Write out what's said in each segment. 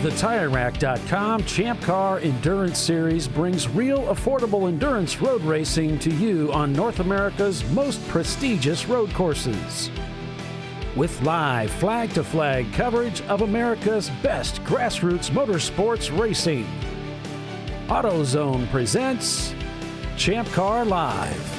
The TireRack.com Champ Car Endurance Series brings real affordable endurance road racing to you on North America's most prestigious road courses. With live flag-to-flag coverage of America's best grassroots motorsports racing, AutoZone presents ChampCar.Live.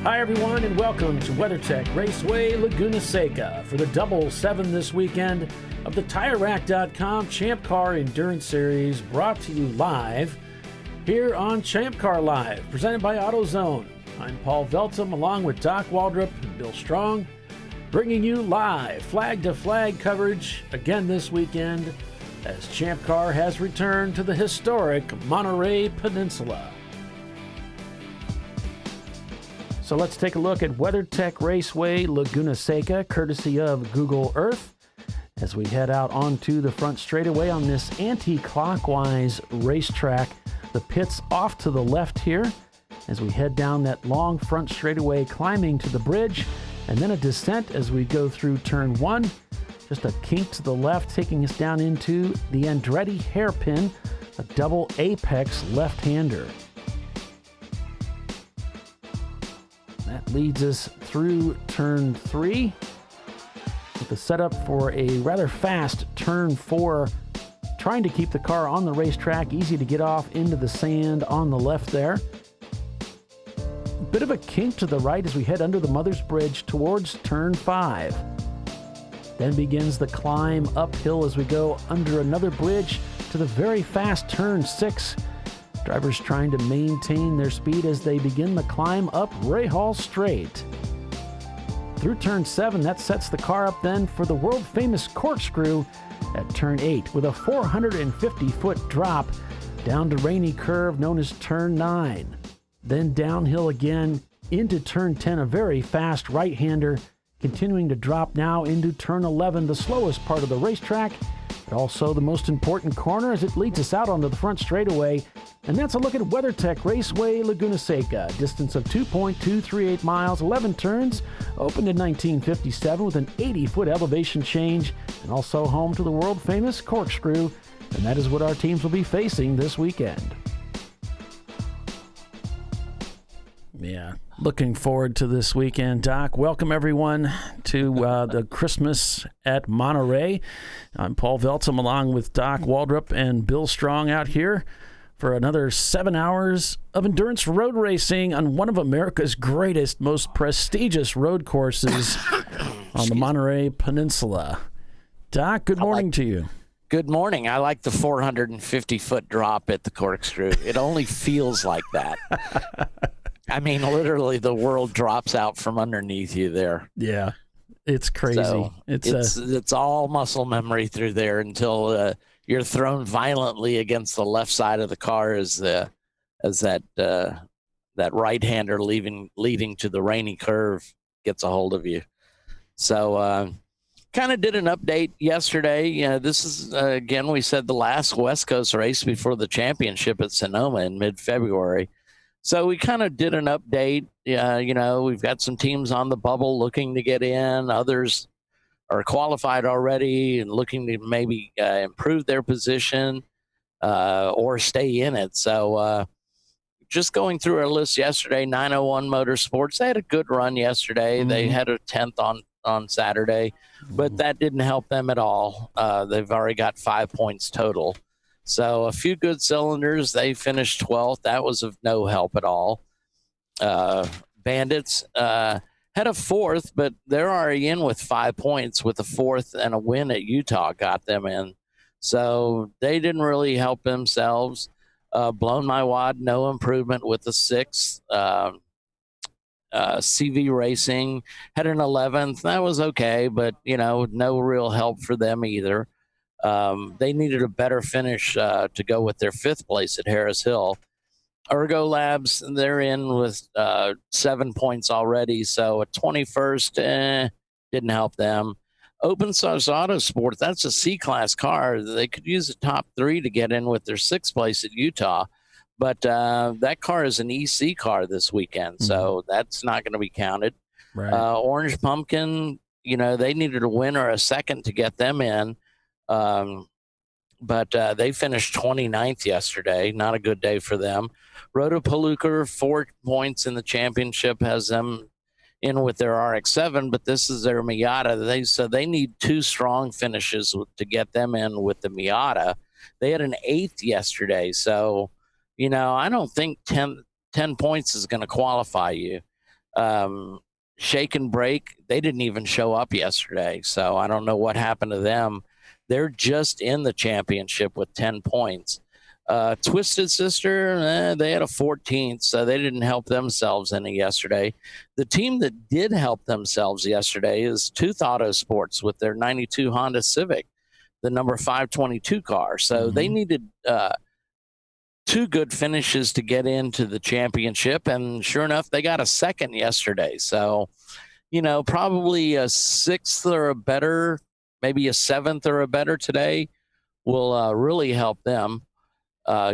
Hi everyone, and welcome to Weathertech Raceway, Laguna, Seca for the Double 7 this weekend of the TireRack.com Champ Car Endurance Series, brought to you live here on ChampCar.Live, presented by AutoZone. I'm Paul Veltum, along with Doc Waldrop and Bill Strong, bringing you live flag-to-flag coverage again this weekend as Champ Car has returned to the historic Monterey Peninsula. So let's take a look at WeatherTech Raceway, Laguna Seca, courtesy of Google Earth, as we head out onto the front straightaway on this anti-clockwise racetrack. The pits off to the left here as we head down that long front straightaway, climbing to the bridge, and then a descent as we go through turn 1. Just a kink to the left, taking us down into the Andretti hairpin, a double apex left-hander. That leads us through turn 3 with the setup for a rather fast turn 4, trying to keep the car on the racetrack, easy to get off into the sand on the left there. Bit of a kink to the right as we head under the Mother's Bridge towards turn 5. Then begins the climb uphill as we go under another bridge to the very fast turn 6. Drivers trying to maintain their speed as they begin the climb up Rahal Straight. Through turn 7, that sets the car up then for the world-famous corkscrew at turn 8 with a 450-foot drop down to rainy curve known as turn 9. Then downhill again into turn 10, a very fast right-hander, continuing to drop now into turn 11, the slowest part of the racetrack, but also the most important corner as it leads us out onto the front straightaway. And that's a look at WeatherTech Raceway, Laguna Seca. Distance of 2.238 miles, 11 turns, opened in 1957 with an 80-foot elevation change, and also home to the world-famous corkscrew. And that is what our teams will be facing this weekend. Yeah, looking forward to this weekend, Doc. Welcome, everyone, to the Christmas at Monterey. I'm Paul Veltum, along with Doc Waldrop and Bill Strong, out here for another 7 hours of endurance road racing on one of America's greatest, most prestigious road courses on the Monterey Peninsula. Doc, good morning to you. Good morning. I like the 450-foot drop at the corkscrew. It only feels like that. I mean, literally, the world drops out from underneath you there. Yeah, it's crazy. So it's all muscle memory through there until you're thrown violently against the left side of the car as that right-hander leading to the rainy curve gets a hold of you. So kind of did an update yesterday. This is, again, we said the last West Coast race before the championship at Sonoma in mid-February. So we kind of did an update. We've got some teams on the bubble looking to get in. Others are qualified already and looking to maybe improve their position or stay in it. So just going through our list yesterday, 901 Motorsports, they had a good run yesterday. Mm-hmm. They had a 10th on Saturday, but that didn't help them at all. They've already got 5 points total. So a few good cylinders. They finished 12th. That was of no help at all. Bandits had a 4th, but they're already in with 5 points with a 4th, and a win at Utah got them in. So they didn't really help themselves. Blown My Wad, no improvement with the 6th. CV Racing had an 11th. That was okay, but, no real help for them either. They needed a better finish to go with their 5th place at Harris Hill. Ergo Labs, they're in with 7 points already, so a 21st didn't help them. Open Source Autosport, that's a C-Class car. They could use a top 3 to get in with their 6th place at Utah, but that car is an EC car this weekend, so that's not going to be counted. Right. Orange Pumpkin they needed a win or a second to get them in. But they finished 29th yesterday. Not a good day for them. Rotopalooka, 4 points in the championship, has them in with their RX-7, but this is their Miata. So they need 2 strong finishes to get them in with the Miata. They had an 8th yesterday. So, I don't think 10 points is going to qualify you. Shake and Break, they didn't even show up yesterday. So I don't know what happened to them. They're just in the championship with 10 points. Twisted Sister, they had a 14th, so they didn't help themselves any yesterday. The team that did help themselves yesterday is Tooth Auto Sports with their 92 Honda Civic, the number 522 car. So they needed 2 good finishes to get into the championship, and sure enough, they got a second yesterday. So, probably a 6th or a better, maybe a 7th or a better today will really help them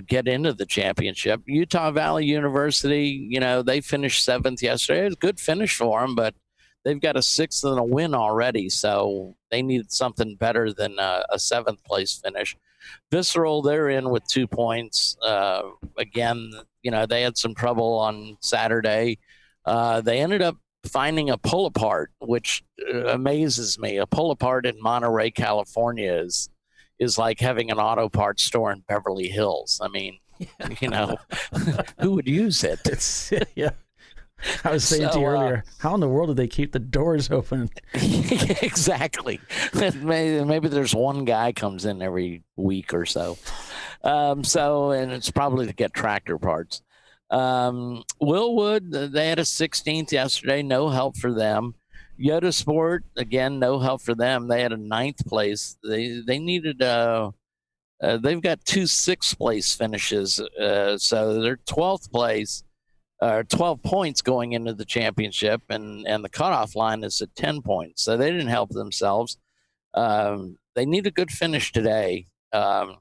get into the championship. Utah Valley University, they finished 7th yesterday. It was a good finish for them, but they've got a 6th and a win already, so they needed something better than a 7th place finish. Visceral, they're in with 2 points. Again, they had some trouble on Saturday. They ended up finding a pull-apart, which amazes me. A pull-apart in Monterey, California is like having an auto parts store in Beverly Hills. I mean, who would use it? Yeah. I was saying to you earlier, how in the world do they keep the doors open? Exactly. Maybe there's one guy comes in every week or so. And it's probably to get tractor parts. Willwood, they had a 16th yesterday. No help for them. Yoda Sport, again, no help for them. They had a 9th place. They needed they've got 2 6th place finishes. So they're 12th place. 12 points going into the championship, and the cutoff line is at 10 points. So they didn't help themselves. They need a good finish today. So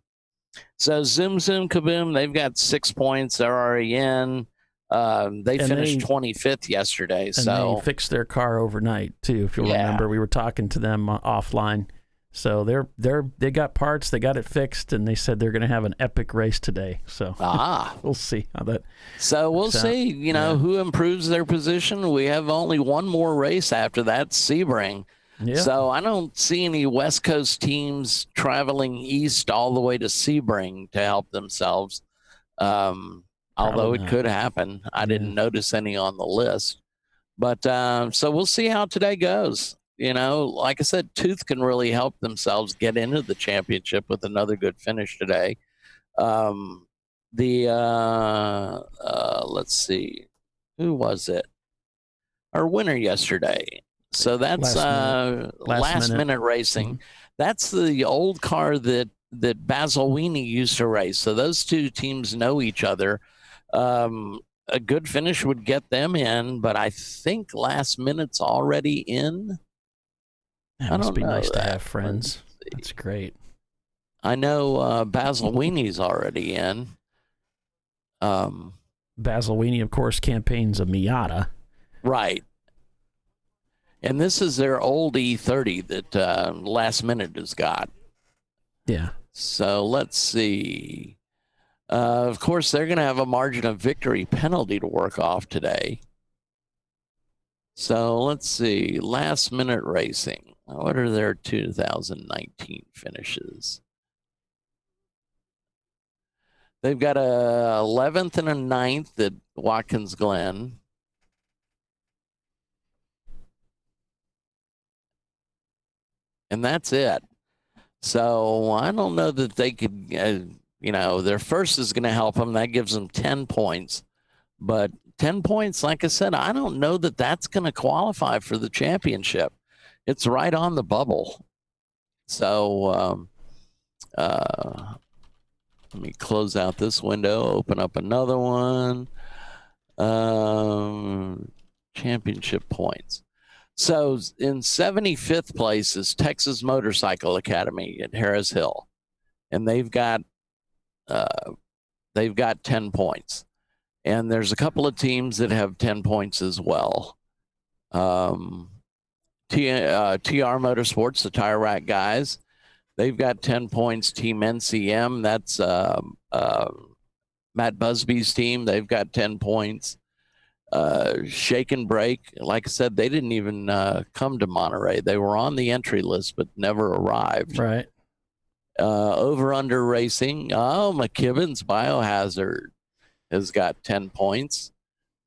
Zoom Zoom Kaboom, they've got 6 points. They're already in. They finished 25th yesterday. And so they fixed their car overnight too. If you'll remember, we were talking to them offline. So they got parts, they got it fixed, and they said they're going to have an epic race today. So we'll see how that. So we'll see. Who improves their position. We have only one more race after that, Sebring. Yeah. So I don't see any West Coast teams traveling east all the way to Sebring to help themselves. Although it could happen. I didn't notice any on the list. But so we'll see how today goes. Like I said, Tooth can really help themselves get into the championship with another good finish today. Let's see, who was it? Our winner yesterday. So that's last minute racing. Mm-hmm. That's the old car that Basil Weenie used to race. So those 2 teams know each other. A good finish would get them in, but I think last minute's already in. That must be nice to have friends. That's great. I know Basil Weenie's already in. Basil Weenie, of course, campaigns a Miata. Right. And this is their old E30 that last minute has got. Yeah. So let's see. Of course, they're going to have a margin of victory penalty to work off today. So let's see. Last minute racing. What are their 2019 finishes? They've got a 11th and a 9th at Watkins Glen. And that's it. So I don't know that they could, their first is going to help them. That gives them 10 points. But 10 points, like I said, I don't know that that's going to qualify for the championship. It's right on the bubble. So let me close out this window, open up another one. Championship points. So in 75th place is Texas Motorcycle Academy at Harris Hill. And they've got 10 points. And there's a couple of teams that have 10 points as well. TR Motorsports, the tire rack guys, they've got 10 points. Team NCM, that's Matt Busby's team. They've got 10 points. Shake and Break, like I said, they didn't even come to Monterey. They were on the entry list, but never arrived. Right. Over Under Racing. Oh, McKibben's Biohazard has got 10 points.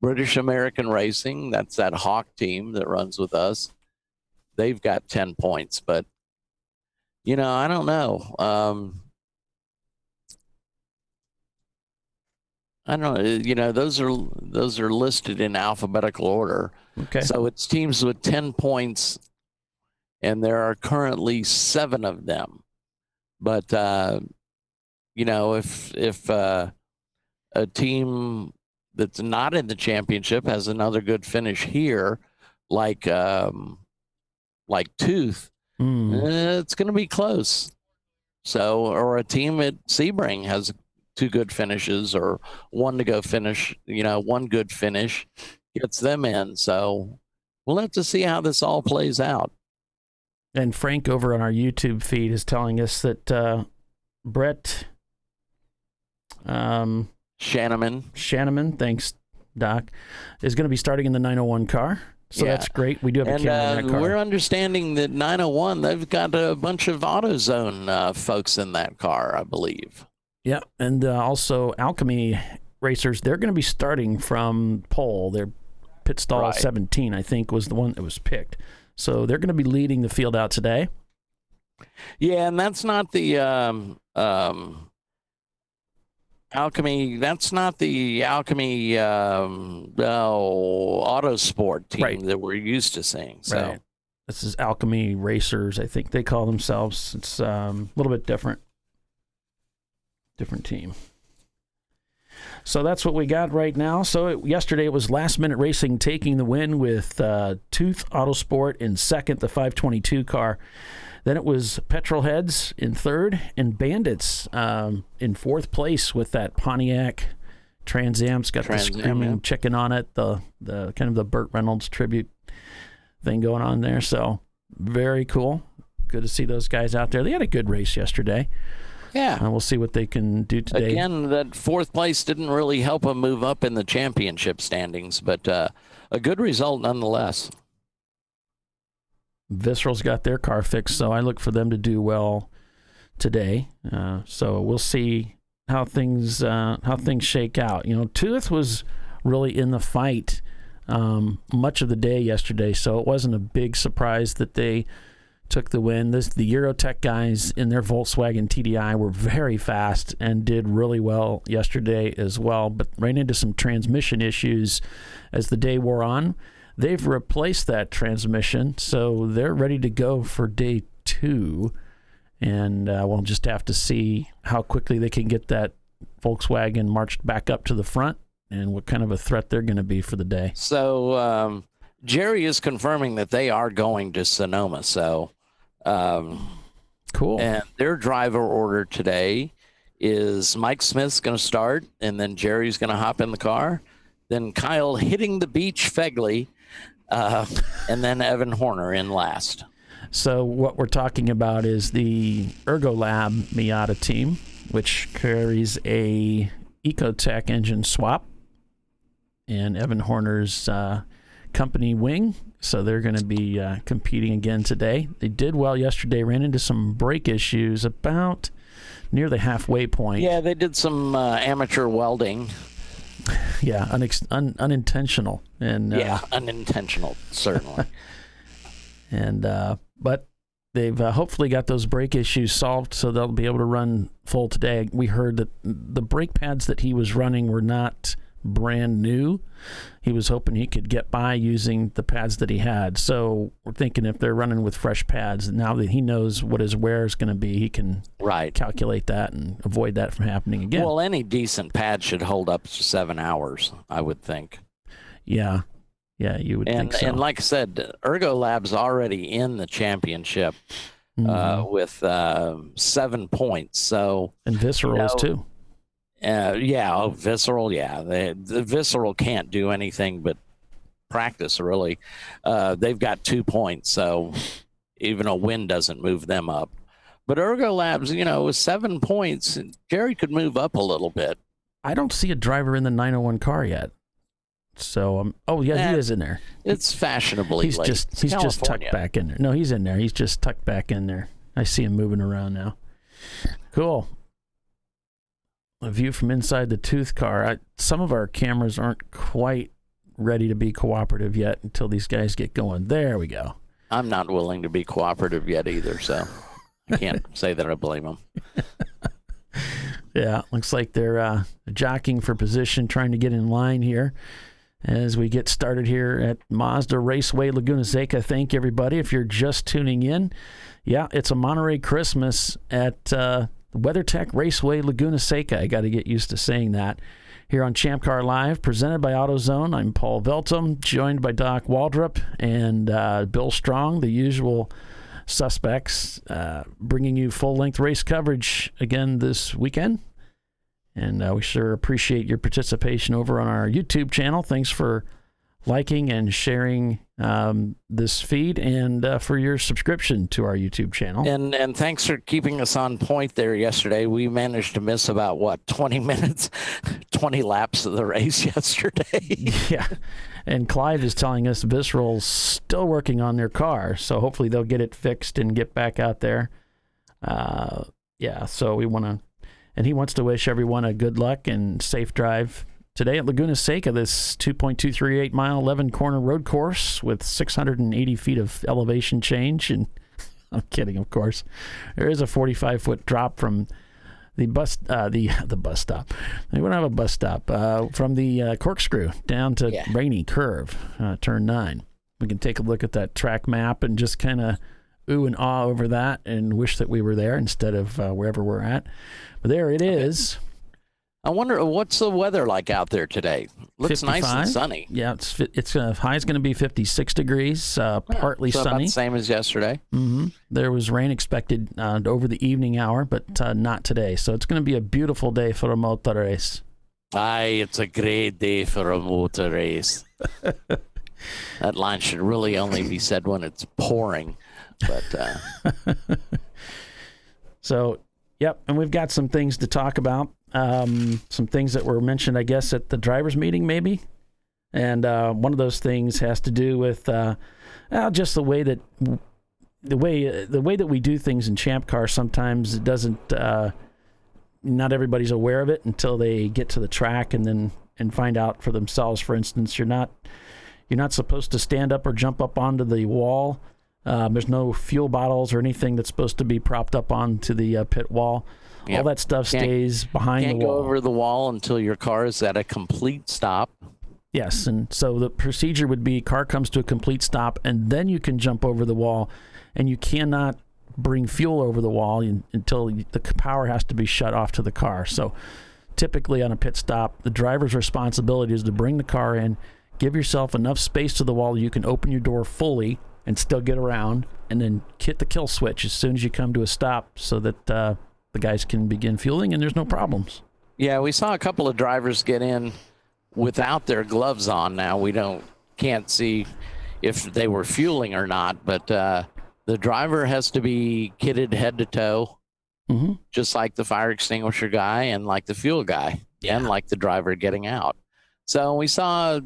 British American Racing, that's that Hawk team that runs with us. They've got 10 points, but I don't know. I don't know. Those are listed in alphabetical order. Okay. So it's teams with 10 points, and there are currently 7 of them. But if a team that's not in the championship has another good finish here, like Tooth, it's going to be close. So, or a team at Sebring has 2 good finishes, or one to go finish, one good finish gets them in. So we'll have to see how this all plays out. And Frank over on our YouTube feed is telling us that Brett Shanneman, thanks, Doc, is going to be starting in the 901 car. So that's great. We do have a camera in that car. We're understanding that 901, they've got a bunch of AutoZone folks in that car, I believe. Yeah, and also Alchemy Racers, they're going to be starting from pole. Their pit stall 17, I think, was the one that was picked. So they're going to be leading the field out today. Yeah, and that's not the Alchemy. That's not the Alchemy Autosport team that we're used to seeing. So right. This is Alchemy Racers, I think they call themselves. It's a little bit different team. So that's what we got right now. So yesterday it was Last Minute Racing taking the win with Tooth Autosport in second, the 522 car. Then it was Petrolheads in third, and Bandits in fourth place with that Pontiac Trans Am's got the screaming chicken on it, the kind of the Burt Reynolds tribute thing going on there. So very cool. Good to see those guys out there. They had a good race yesterday. Yeah. We'll see what they can do today. Again, that fourth place didn't really help them move up in the championship standings, but a good result nonetheless. Visceral's got their car fixed, so I look for them to do well today. So we'll see how things shake out. Tooth was really in the fight much of the day yesterday, so it wasn't a big surprise that they took the win. The Eurotech guys in their Volkswagen TDI were very fast and did really well yesterday as well, but ran into some transmission issues as the day wore on. They've replaced that transmission, so they're ready to go for day 2, and we'll just have to see how quickly they can get that Volkswagen marched back up to the front and what kind of a threat they're going to be for the day. So Jerry is confirming that they are going to Sonoma, so cool. And their driver order today is Mike Smith's going to start, and then Jerry's going to hop in the car, then Kyle hitting the beach Fegley, and then Evan Horner in last. So what we're talking about is the Ergolab Miata team, which carries a Ecotech engine swap, and Evan Horner's company wing. So they're going to be competing again today. They did well yesterday, ran into some brake issues about near the halfway point. Yeah, they did some amateur welding. Yeah, unintentional. And unintentional, certainly. And but they've hopefully got those brake issues solved, so they'll be able to run full today. We heard that the brake pads that he was running were not brand new. He was hoping he could get by using the pads that he had. So we're thinking if they're running with fresh pads, now that he knows what his wear is going to be, he can calculate that and avoid that from happening again. Well, any decent pad should hold up to 7 hours, I would think. Yeah, you would think so. And like I said, Ergolab's already in the championship with 7 points. So and Visceral is too. Visceral, yeah. The Visceral can't do anything but practice, really. They've got 2 points, so even a win doesn't move them up. But Ergo Labs, with 7 points, Jerry could move up a little bit. I don't see a driver in the 901 car yet. So, he is in there. It's fashionably he's late. He's just tucked back in there. No, he's in there. He's just tucked back in there. I see him moving around now. Cool. A view from inside the tooth car. Some of our cameras aren't quite ready to be cooperative yet until these guys get going. There we go. I'm not willing to be cooperative yet either, so I can't say that I blame them. Yeah, looks like they're jockeying for position, trying to get in line here as we get started here at Mazda Raceway, Laguna Seca. Thank you, everybody. If you're just tuning in, yeah, it's a Monterey Christmas at WeatherTech Raceway, Laguna Seca. I got to get used to saying that. Here on ChampCar.Live, presented by AutoZone. I'm Paul Veltum, joined by Doc Waldrop and Bill Strong, the usual suspects, bringing you full-length race coverage again this weekend. And we sure appreciate your participation over on our YouTube channel. Thanks for liking and sharing this feed, and for your subscription to our YouTube channel. And thanks for keeping us on point there yesterday. We managed to miss about, 20 minutes, 20 laps of the race yesterday. Yeah. And Clive is telling us Visceral's still working on their car, so hopefully they'll get it fixed and get back out there. So we want to, and he wants to wish everyone a good luck and safe drive today at Laguna Seca, this 2.238 mile, 11 corner road course with 680 feet of elevation change. And I'm kidding, of course. There is a 45-foot drop from the bus stop. They wouldn't have a bus stop from the corkscrew down to Rainy Curve, turn 9. We can take a look at that track map and just kind of ooh and ah over that and wish that we were there instead of wherever we're at. But there it is. I wonder what's the weather like out there today. Looks 55. Nice and sunny. Yeah, it's high is going to be 56 degrees, partly sunny. About the same as yesterday. Mm-hmm. There was rain expected over the evening hour, but not today. So it's going to be a beautiful day for a motor race. Aye, it's a great day for a motor race. That line should really only be said when it's pouring. But So, yep, and we've got some things to talk about. Some things that were mentioned, I guess, at the drivers' meeting, maybe. And one of those things has to do with just the way that we do things in Champ Car. Sometimes it doesn't. Not everybody's aware of it until they get to the track and find out for themselves. For instance, you're not supposed to stand up or jump up onto the wall. There's no fuel bottles or anything that's supposed to be propped up onto the pit wall. Yep. All that stuff stays behind the wall. Can't go over the wall until your car is at a complete stop. Yes, and so the procedure would be car comes to a complete stop, and then you can jump over the wall, and you cannot bring fuel over the wall until the power has to be shut off to the car. So typically on a pit stop, the driver's responsibility is to bring the car in, give yourself enough space to the wall you can open your door fully and still get around, and then hit the kill switch as soon as you come to a stop so that the guys can begin fueling and there's no problems. Yeah, we saw a couple of drivers get in without their gloves on. Now can't see if they were fueling or not, but the driver has to be kitted head to toe, just like the fire extinguisher guy and like the fuel guy and like the driver getting out. So we saw,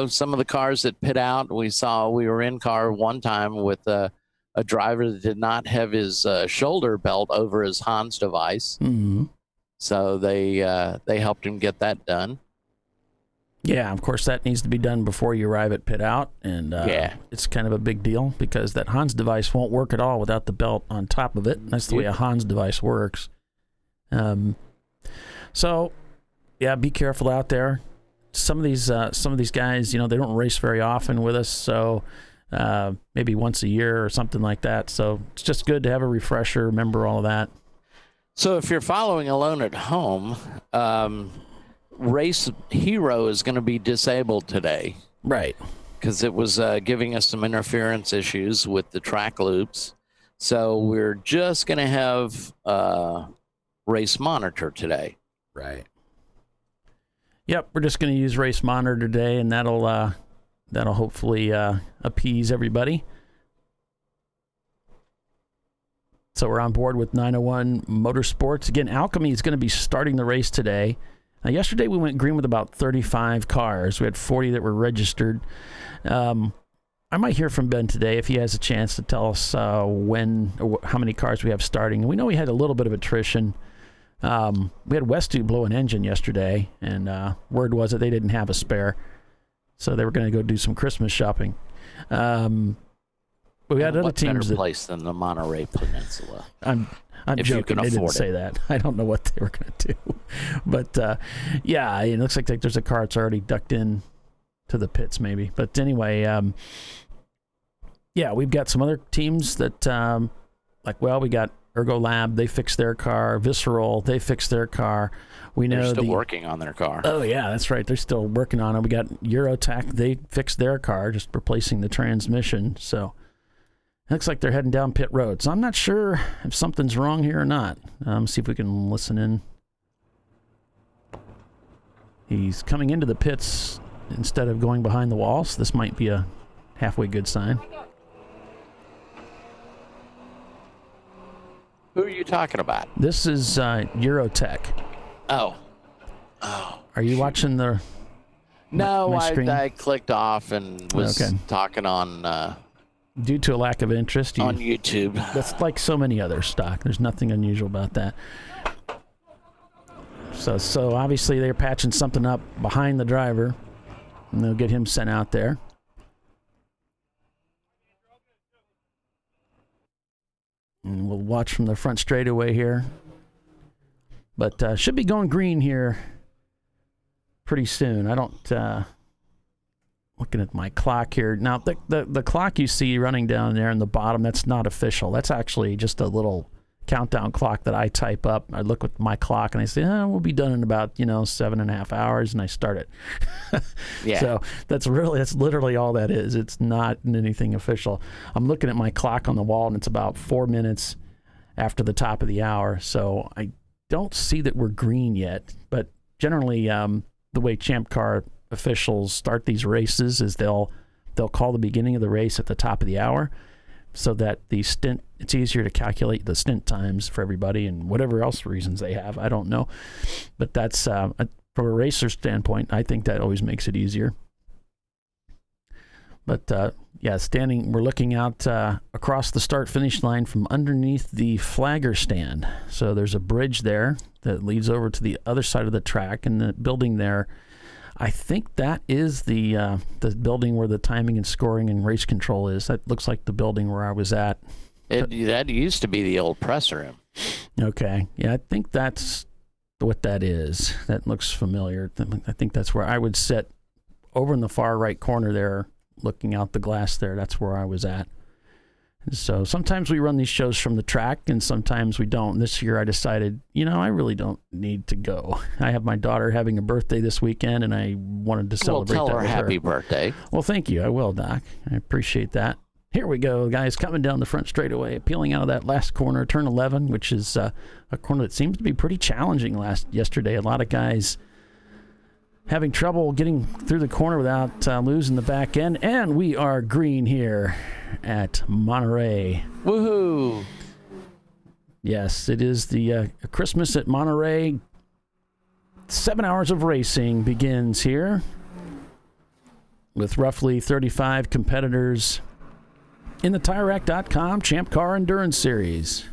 some of the cars that pit out. We were in car one time with a driver that did not have his shoulder belt over his Hans device. Mm-hmm. So they helped him get that done. Yeah, of course, that needs to be done before you arrive at pit out. And it's kind of a big deal because that Hans device won't work at all without the belt on top of it. That's the way a Hans device works. So, be careful out there. Some of these guys, they don't race very often with us, so maybe once a year or something like that. So it's just good to have a refresher, remember all of that. So if you're following alone at home, Race Hero is going to be disabled today. Right. Because it was giving us some interference issues with the track loops. So we're just going to have Race Monitor today. Right. Yep, we're just going to use Race Monitor today, and that'll that'll hopefully appease everybody. So we're on board with 901 Motorsports. Again, Alchemy is going to be starting the race today. Yesterday we went green with about 35 cars. We had 40 that were registered. I might hear from Ben today if he has a chance to tell us when or how many cars we have starting. We know we had a little bit of attrition. We had Westu blow an engine yesterday, and word was that they didn't have a spare, so they were going to go do some Christmas shopping. But we had other teams. Better place than the Monterey Peninsula. I'm joking. They didn't say that. I don't know what they were going to do, but yeah, it looks like there's a car that's already ducked in to the pits, maybe. But anyway, yeah, we've got some other teams that, we got Ergo Lab, they fixed their car. Visceral, they fixed their car. They're still working on their car. Oh, yeah, that's right. They're still working on it. We got Eurotech, they fixed their car, just replacing the transmission. So it looks like they're heading down pit road. So I'm not sure if something's wrong here or not. See if we can listen in. He's coming into the pits instead of going behind the wall, so this might be a halfway good sign. Who are you talking about? This is Eurotech. Oh. Are you watching the? No, my screen? I clicked off and was talking on. Due to a lack of interest, on YouTube. That's like so many other stock. There's nothing unusual about that. So obviously they're patching something up behind the driver, and they'll get him sent out there. And we'll watch from the front straightaway here. But should be going green here pretty soon. I don't... looking at my clock here. Now, the clock you see running down there in the bottom, that's not official. That's actually just a little countdown clock that I type up. I look at my clock and I say, we'll be done in about, 7.5 hours, and I start it. Yeah. So that's literally all that is. It's not anything official. I'm looking at my clock on the wall, and it's about 4 minutes after the top of the hour. So I don't see that we're green yet. But generally, the way Champ Car officials start these races is they'll call the beginning of the race at the top of the hour, so that it's easier to calculate the stint times for everybody and whatever else reasons they have. I don't know. But that's, from a racer standpoint, I think that always makes it easier. But, we're looking out across the start-finish line from underneath the flagger stand. So there's a bridge there that leads over to the other side of the track, and the building there, I think that is the building where the timing and scoring and race control is. That looks like the building where I was at. That used to be the old press room. Okay. Yeah, I think that's what that is. That looks familiar. I think that's where I would sit, over in the far right corner there, looking out the glass there. That's where I was at. So sometimes we run these shows from the track, and sometimes we don't. This year I decided, I really don't need to go. I have my daughter having a birthday this weekend, and I wanted to celebrate that with her. Well, tell her happy birthday. Well, thank you. I will, Doc. I appreciate that. Here we go, guys, coming down the front straightaway, peeling out of that last corner, turn 11, which is a corner that seems to be pretty challenging yesterday. A lot of guys having trouble getting through the corner without losing the back end. And we are green here at Monterey. Woohoo! Yes, it is the Christmas at Monterey. 7 hours of racing begins here with roughly 35 competitors in the TireRack.com Champ Car Endurance Series.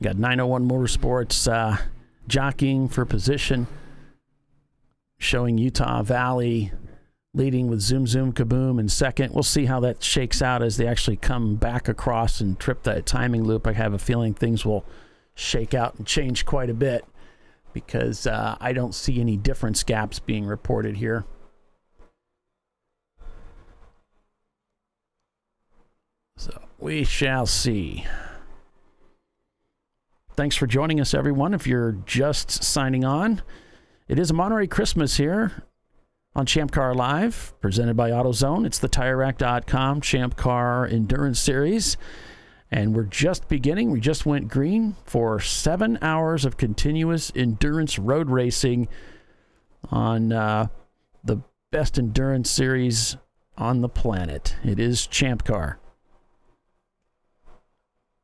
Got 901 Motorsports jockeying for position, showing Utah Valley leading with Zoom Zoom Kaboom in second. We'll see how that shakes out as they actually come back across and trip that timing loop. I have a feeling things will shake out and change quite a bit, because I don't see any difference gaps being reported here. So we shall see. Thanks for joining us, everyone. If you're just signing on, it is a Monterey Christmas here on ChampCar.Live, presented by AutoZone. It's the TireRack.com Champ Car Endurance Series. And we're just beginning. We just went green for 7 hours of continuous endurance road racing on the best endurance series on the planet. It is Champ Car.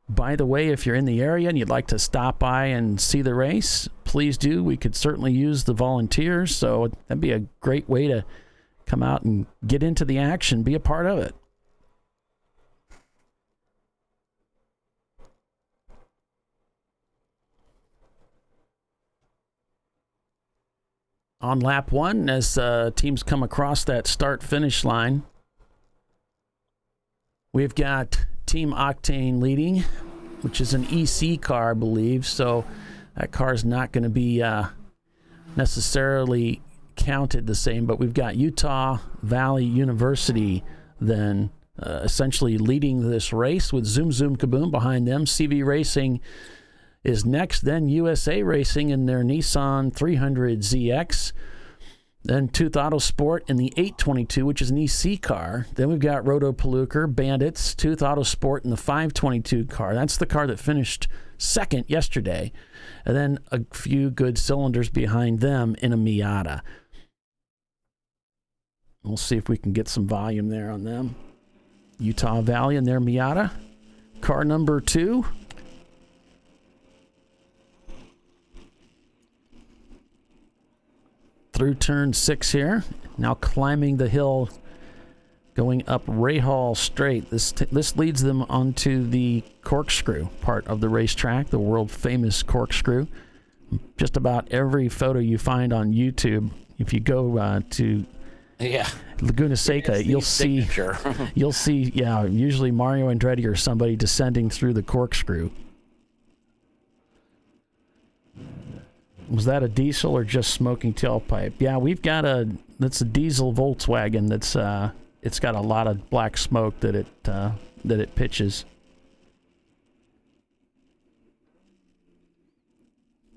By the way, if you're in the area and you'd like to stop by and see the race, please do. We could certainly use the volunteers, so that'd be a great way to come out and get into the action, be a part of it. On lap one, as teams come across that start-finish line, we've got Team Octane leading, which is an EC car, I believe, so that car is not going to be necessarily counted the same, but we've got Utah Valley University then essentially leading this race with Zoom Zoom Kaboom behind them. CV Racing is next, then USA Racing in their Nissan 300ZX. Then Tooth Autosport in the 822, which is an EC car. Then we've got Roto Palooka, Bandits, Tooth Autosport in the 522 car. That's the car that finished second yesterday. And then a few good cylinders behind them in a Miata. We'll see if we can get some volume there on them. Utah Valley in their Miata. Car number 2. Through turn 6 here. Now climbing the hill, going up Rahal Straight. This leads them onto the corkscrew part of the racetrack, the world famous corkscrew. Just about every photo you find on YouTube, if you go to Laguna Seca, you'll see usually Mario Andretti or somebody descending through the corkscrew. Was that a diesel or just smoking tailpipe? Yeah, we've got that's a diesel Volkswagen that's it's got a lot of black smoke that it pitches.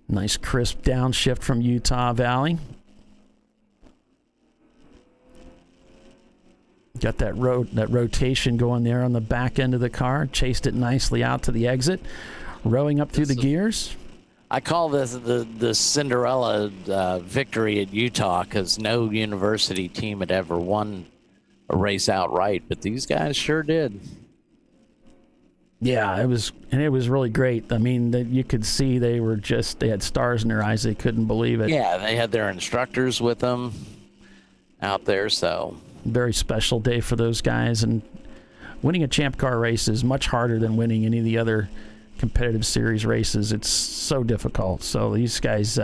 Nice crisp downshift from Utah Valley. Got that rotation going there on the back end of the car. Chased it nicely out to the exit. Rowing up through the gears. I call this the Cinderella victory at Utah because no university team had ever won a race outright, but these guys sure did. Yeah, it was really great. I mean, you could see they had stars in their eyes. They couldn't believe it. Yeah, they had their instructors with them out there, so. Very special day for those guys, and winning a Champ Car race is much harder than winning any of the other competitive series races. It's so difficult. So these guys,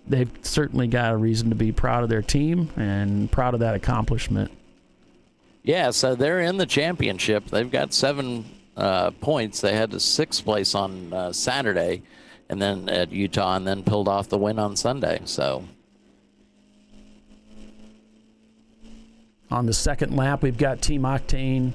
they've certainly got a reason to be proud of their team and proud of that accomplishment. Yeah, so they're in the championship. They've got 7 points. They had the 6th place on Saturday, and then at Utah, and then pulled off the win on Sunday. So on the second lap, we've got Team Octane.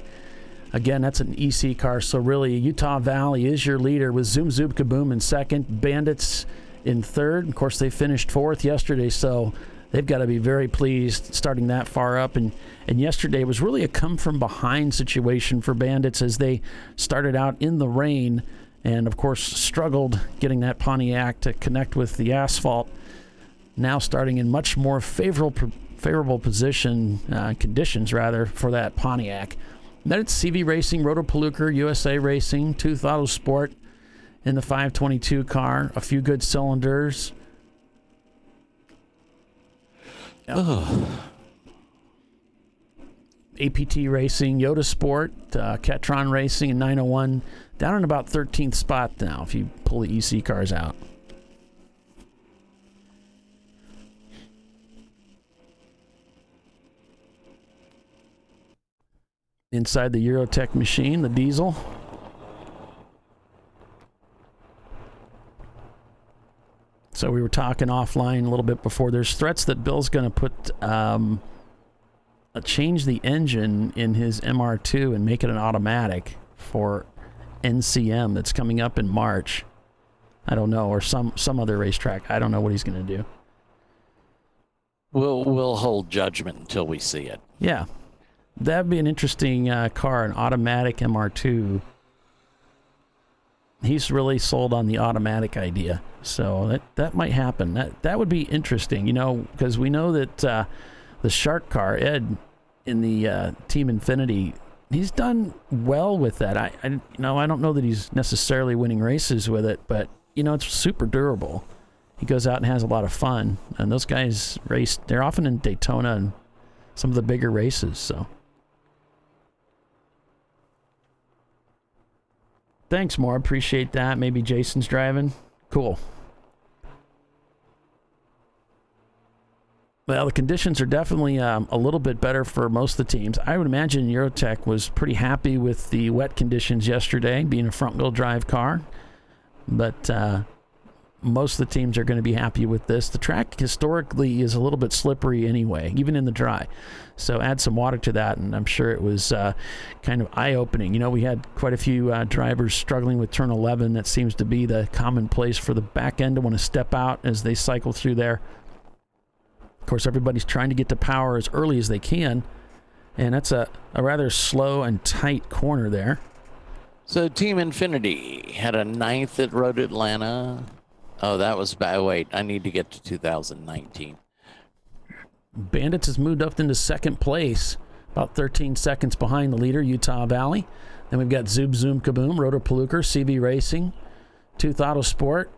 Again, that's an EC car, so really Utah Valley is your leader with Zoom Zoom Kaboom in second, Bandits in third. Of course, they finished 4th yesterday, so they've got to be very pleased starting that far up. And yesterday was really a come-from-behind situation for Bandits as they started out in the rain and, of course, struggled getting that Pontiac to connect with the asphalt. Now starting in much more favorable position, conditions, rather, for that Pontiac. Then it's CV Racing, Roto Palooka, USA Racing, Tooth Autosport in the 522 car. A few good cylinders. Yep. APT Racing, Yoda Sport, Ketron Racing, and 901 down in about 13th spot now if you pull the EC cars out. Inside the Eurotech machine, the diesel. So we were talking offline a little bit before. There's threats that Bill's going to put change the engine in his MR2 and make it an automatic for NCM that's coming up in March. I don't know, or some other racetrack. I don't know what he's going to do. We'll hold judgment until we see it. Yeah, that'd be an interesting car, an automatic MR2. He's really sold on the automatic idea, so that might happen. That would be interesting, because we know that the Shark car, Ed, in the Team Infinity, he's done well with that. I don't know that he's necessarily winning races with it, but it's super durable. He goes out and has a lot of fun, and those guys race. They're often in Daytona and some of the bigger races. So, thanks, more. Appreciate that. Maybe Jason's driving. Cool. Well, the conditions are definitely a little bit better for most of the teams. I would imagine Eurotech was pretty happy with the wet conditions yesterday, being a front-wheel drive car. But most of the teams are going to be happy with this. The track historically is a little bit slippery anyway, even in the dry. So add some water to that, and I'm sure it was kind of eye-opening. We had quite a few drivers struggling with turn 11. That seems to be the common place for the back end to want to step out as they cycle through there. Of course, everybody's trying to get to power as early as they can, and that's a rather slow and tight corner there. So Team Infinity had a 9th at Road Atlanta. Oh, that was bad. Wait, I need to get to 2019. Bandits has moved up into second place, about 13 seconds behind the leader, Utah Valley. Then we've got Zoom Zoom Kaboom, Rotor Paluker, CV Racing, Tooth Auto Sport.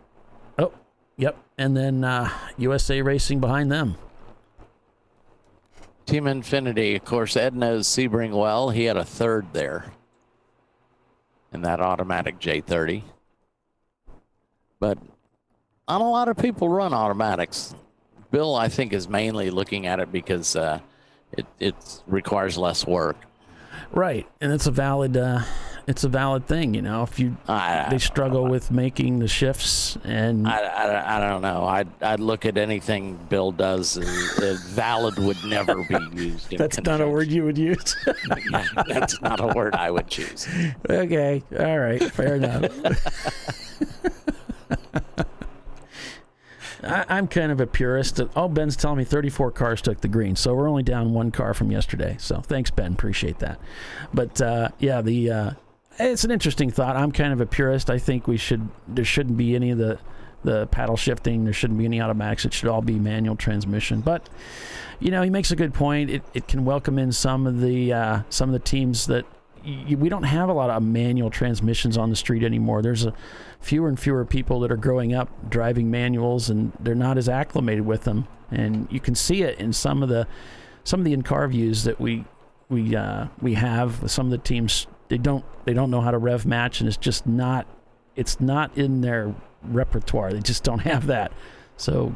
Oh, yep. And then USA Racing behind them. Team Infinity, of course, Ed knows Sebring well. He had a 3rd there in that automatic J30. But not a lot of people run automatics. Bill, I think, is mainly looking at it because it requires less work. Right, and it's a valid thing. If they struggle with making the shifts, and I don't know. I'd look at anything Bill does. Valid would never be used. That's not a word you would use. Yeah, that's not a word I would choose. Okay, all right, fair enough. I'm kind of a purist. All Ben's telling me 34 cars took the green, so we're only down 1 car from yesterday. So thanks, Ben. Appreciate that. But it's an interesting thought. I'm kind of a purist. I think there shouldn't be any of the paddle shifting. There shouldn't be any automatics. It should all be manual transmission. But he makes a good point. It can welcome in some of the teams that we don't have a lot of manual transmissions on the street anymore. There's fewer and fewer people that are growing up driving manuals, and they're not as acclimated with them. And you can see it in some of the in-car views that we have. Some of the teams, they don't know how to rev match, and it's not in their repertoire. They just don't have that. So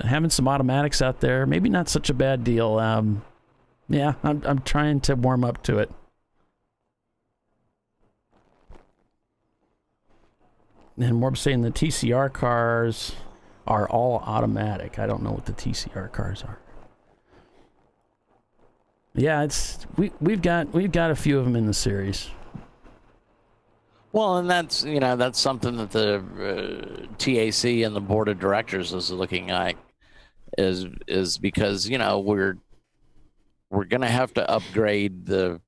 having some automatics out there, maybe not such a bad deal. I'm trying to warm up to it. And Morb saying the TCR cars are all automatic. I don't know what the TCR cars are. Yeah, we've got a few of them in the series. Well, and that's something that the TAC and the board of directors is looking at, is because we're going to have to upgrade the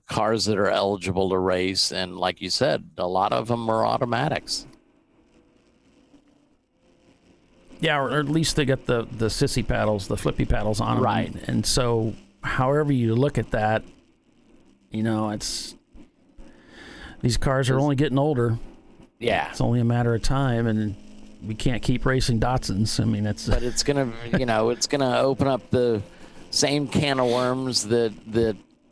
cars that are eligible to race, and like you said, a lot of them are automatics. Yeah, or at least they got the sissy paddles, the flippy paddles on them. Right. And so however you look at that, it's these cars are only getting older. Yeah. It's only a matter of time, and we can't keep racing Datsuns. I mean, but it's going to it's going to open up the same can of worms that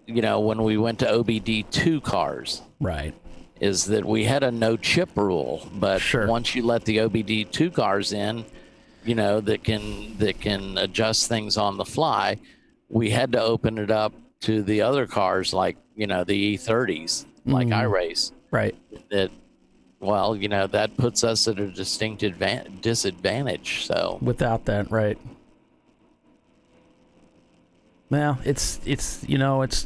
when we went to OBD2 cars, right, is that we had a no chip rule, but sure, once you let the OBD2 cars in, that can adjust things on the fly, we had to open it up to the other cars like, the E30s, like I race. Right. That puts us at a distinct disadvantage. So without that, right. Well, it's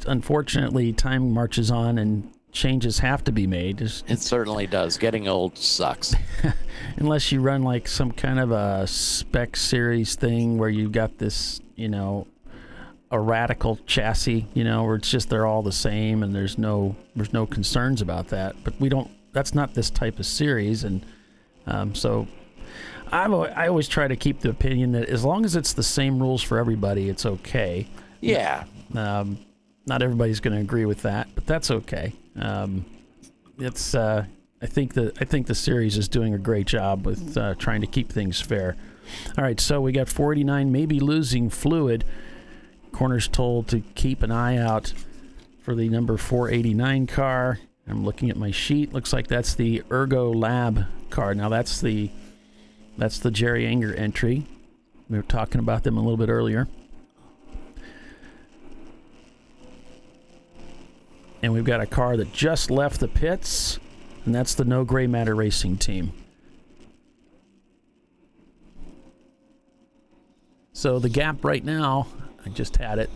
unfortunately time marches on, and changes have to be made. It certainly does. Getting old sucks. Unless you run like some kind of a spec series thing where you got this, a radical chassis, where it's just they're all the same and there's no concerns about that. But that's not this type of series, and so I always try to keep the opinion that as long as it's the same rules for everybody, it's okay. Yeah. Not everybody's going to agree with that, but that's okay. It's I think the series is doing a great job with trying to keep things fair. All right, so we got 489 maybe losing fluid. Corner's told to keep an eye out for the number 489 car. I'm looking at my sheet. Looks like that's the Ergo Lab car. Now that's the Jerry Anger entry. We were talking about them a little bit earlier. And we've got a car that just left the pits, and that's the No Gray Matter Racing team. So the gap right now, I just had it,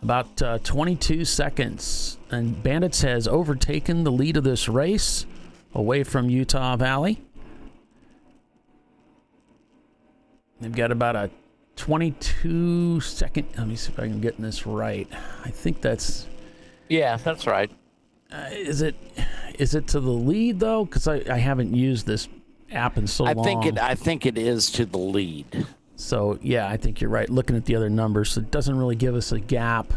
about 22 seconds. And Bandits has overtaken the lead of this race away from Utah Valley. They've got about a 22 second, let me see if I can get this right. I think that's... Yeah, that's right. Is it to the lead though? Because I haven't used this app in so long. I think it is to the lead. So yeah, I think you're right. Looking at the other numbers, it doesn't really give us a gap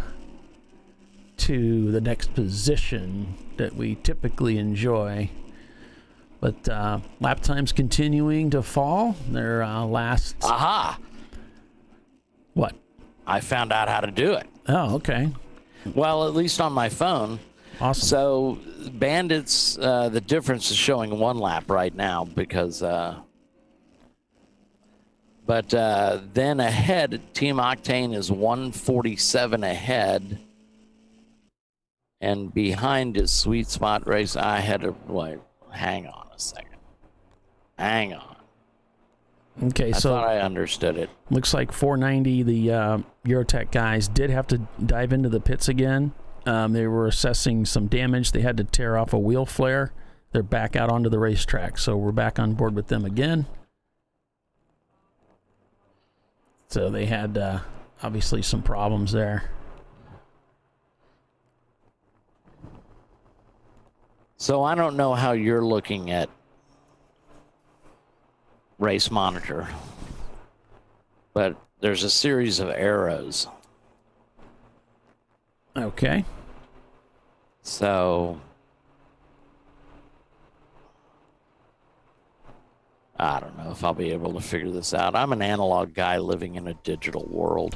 to the next position that we typically enjoy. But lap times continuing to fall. Their last. Aha! What? I found out how to do it. Oh, okay. Well, at least on my phone. Awesome. So Bandits, the difference is showing 1 lap right now because, but then ahead, Team Octane is 147 ahead, and behind is Sweet Spot Race. I had to wait. Hang on a second. Hang on. Okay, I so thought I understood it. Looks like 490, the Weathertech guys did have to dive into the pits again. They were assessing some damage. They had to tear off a wheel flare. They're back out onto the racetrack, so we're back on board with them again. So they had obviously some problems there. So I don't know how you're looking at Race Monitor, but there's a series of arrows. Okay. So I don't know if I'll be able to figure this out. I'm an analog guy living in a digital world.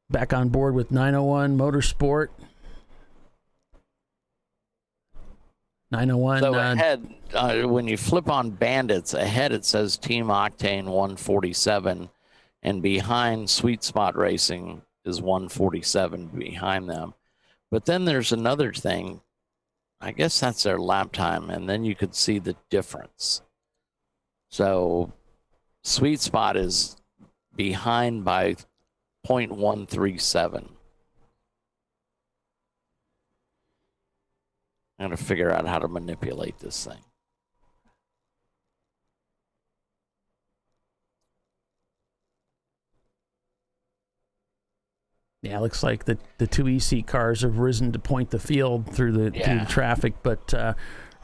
Back on board with 901 Motorsport. 901. So ahead, when you flip on Bandits, ahead it says Team Octane 147, and behind Sweet Spot Racing is 147 behind them. But then there's another thing. I guess that's their lap time, and then you could see the difference. So Sweet Spot is behind by 0.137. I'm going to figure out how to manipulate this thing. Yeah, it looks like the two EC cars have risen to point the field through the traffic, but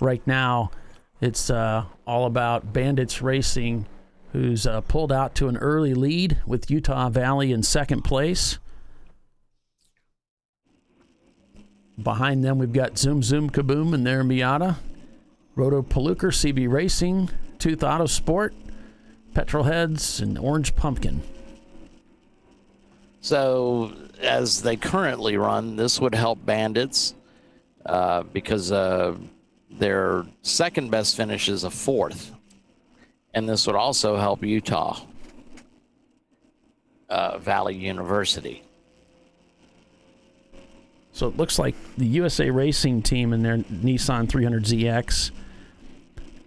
right now it's all about Bandits Racing, who's pulled out to an early lead with Utah Valley in second place. Behind them, we've got Zoom Zoom Kaboom and their Miata, Roto Palooker, CB Racing, Tooth Auto Sport, Petrolheads, and Orange Pumpkin. So as they currently run, this would help Bandits because their second best finish is a 4th. And this would also help Utah Valley University. So it looks like the USA Racing team and their Nissan 300ZX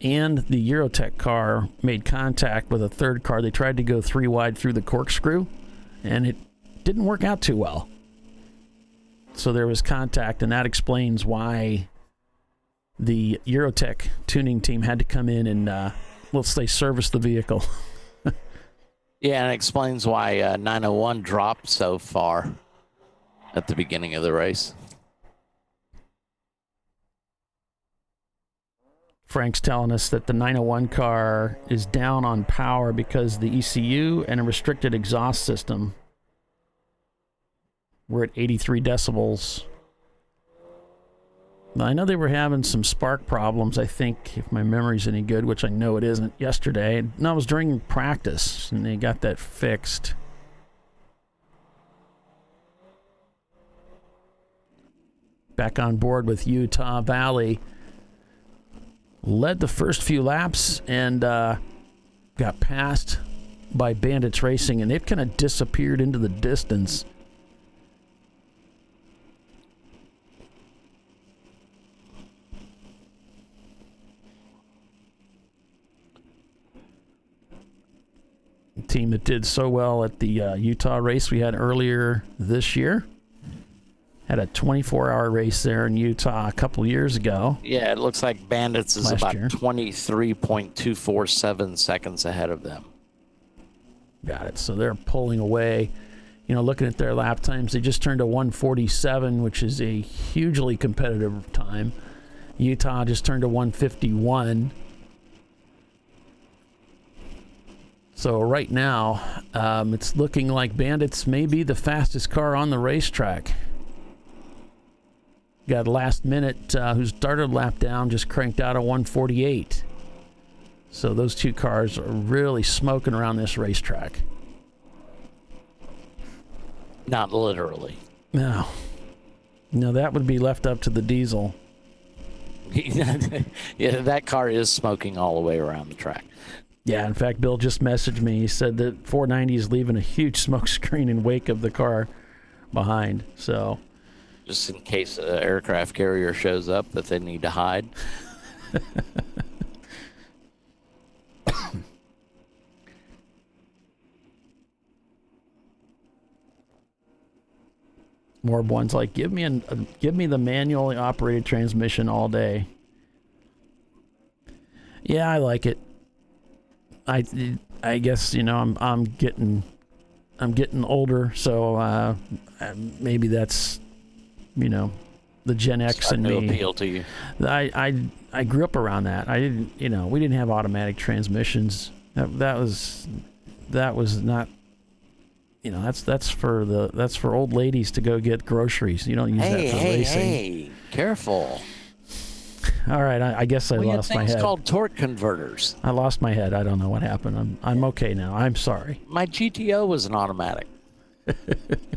and the Weathertech car made contact with a third car. They tried to go 3 wide through the corkscrew, and it didn't work out too well. So there was contact, and that explains why the Weathertech tuning team had to come in and, let's say, service the vehicle. Yeah, and it explains why 901 dropped so far at the beginning of the race. Frank's telling us that the 901 car is down on power because the ECU and a restricted exhaust system. We're at 83 decibels. Now, I know they were having some spark problems, I think, if my memory's any good, which I know it isn't, yesterday. No, it was during practice, and they got that fixed. Back on board with Utah Valley. Led the first few laps and got passed by Bandits Racing, and they've kind of disappeared into the distance. The team that did so well at the Utah race we had earlier this year. Had a 24-hour race there in Utah a couple years ago. Yeah, it looks like Bandits is about year. 23.247 seconds ahead of them. Got it. So they're pulling away. You know, looking at their lap times, they just turned a 147, which is a hugely competitive time. Utah just turned a 151. So right now, it's looking like Bandits may be the fastest car on the racetrack. Got last minute, who started lap down, just cranked out a 148. So those two cars are really smoking around this racetrack. Not literally. No, that would be left up to the diesel. Yeah, that car is smoking all the way around the track. Yeah, in fact, Bill just messaged me. He said that 490 is leaving a huge smoke screen in wake of the car behind. So, just in case an aircraft carrier shows up that they need to hide. More ones like, give me the manually operated transmission all day. Yeah, I like it. I guess, you know, I'm getting older, so maybe that's, you know, the Gen X in me. Appeal to you. I grew up around that. I didn't, you know, we didn't have automatic transmissions. That was not, you know, that's for old ladies to go get groceries. You don't use that for racing. Hey, careful. All right, I guess I lost my head. It's called torque converters. I lost my head. I don't know what happened. I'm okay now. I'm sorry. My GTO was an automatic.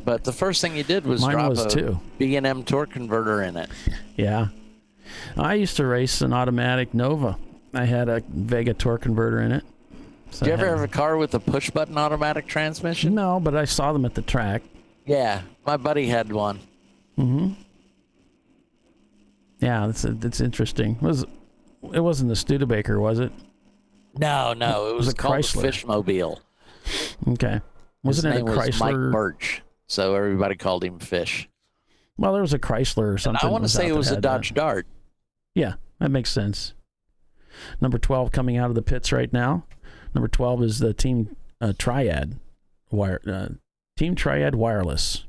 But the first thing you did was drop a B&M torque converter in it. Yeah. I used to race an automatic Nova. I had a Vega torque converter in it. So did you ever have a car with a push-button automatic transmission? No, but I saw them at the track. Yeah, my buddy had one. Mm-hmm. Yeah, that's interesting. It wasn't the Studebaker, was it? No, it was called Chrysler. the Fishmobile. Okay. Wasn't it a Chrysler? Was Mike Birch, so everybody called him Fish. Well, there was a Chrysler or something. And I want to say it was a Dodge Dart. Yeah, that makes sense. Number 12 coming out of the pits right now. Number 12 is the Team Triad Team Triad Wireless.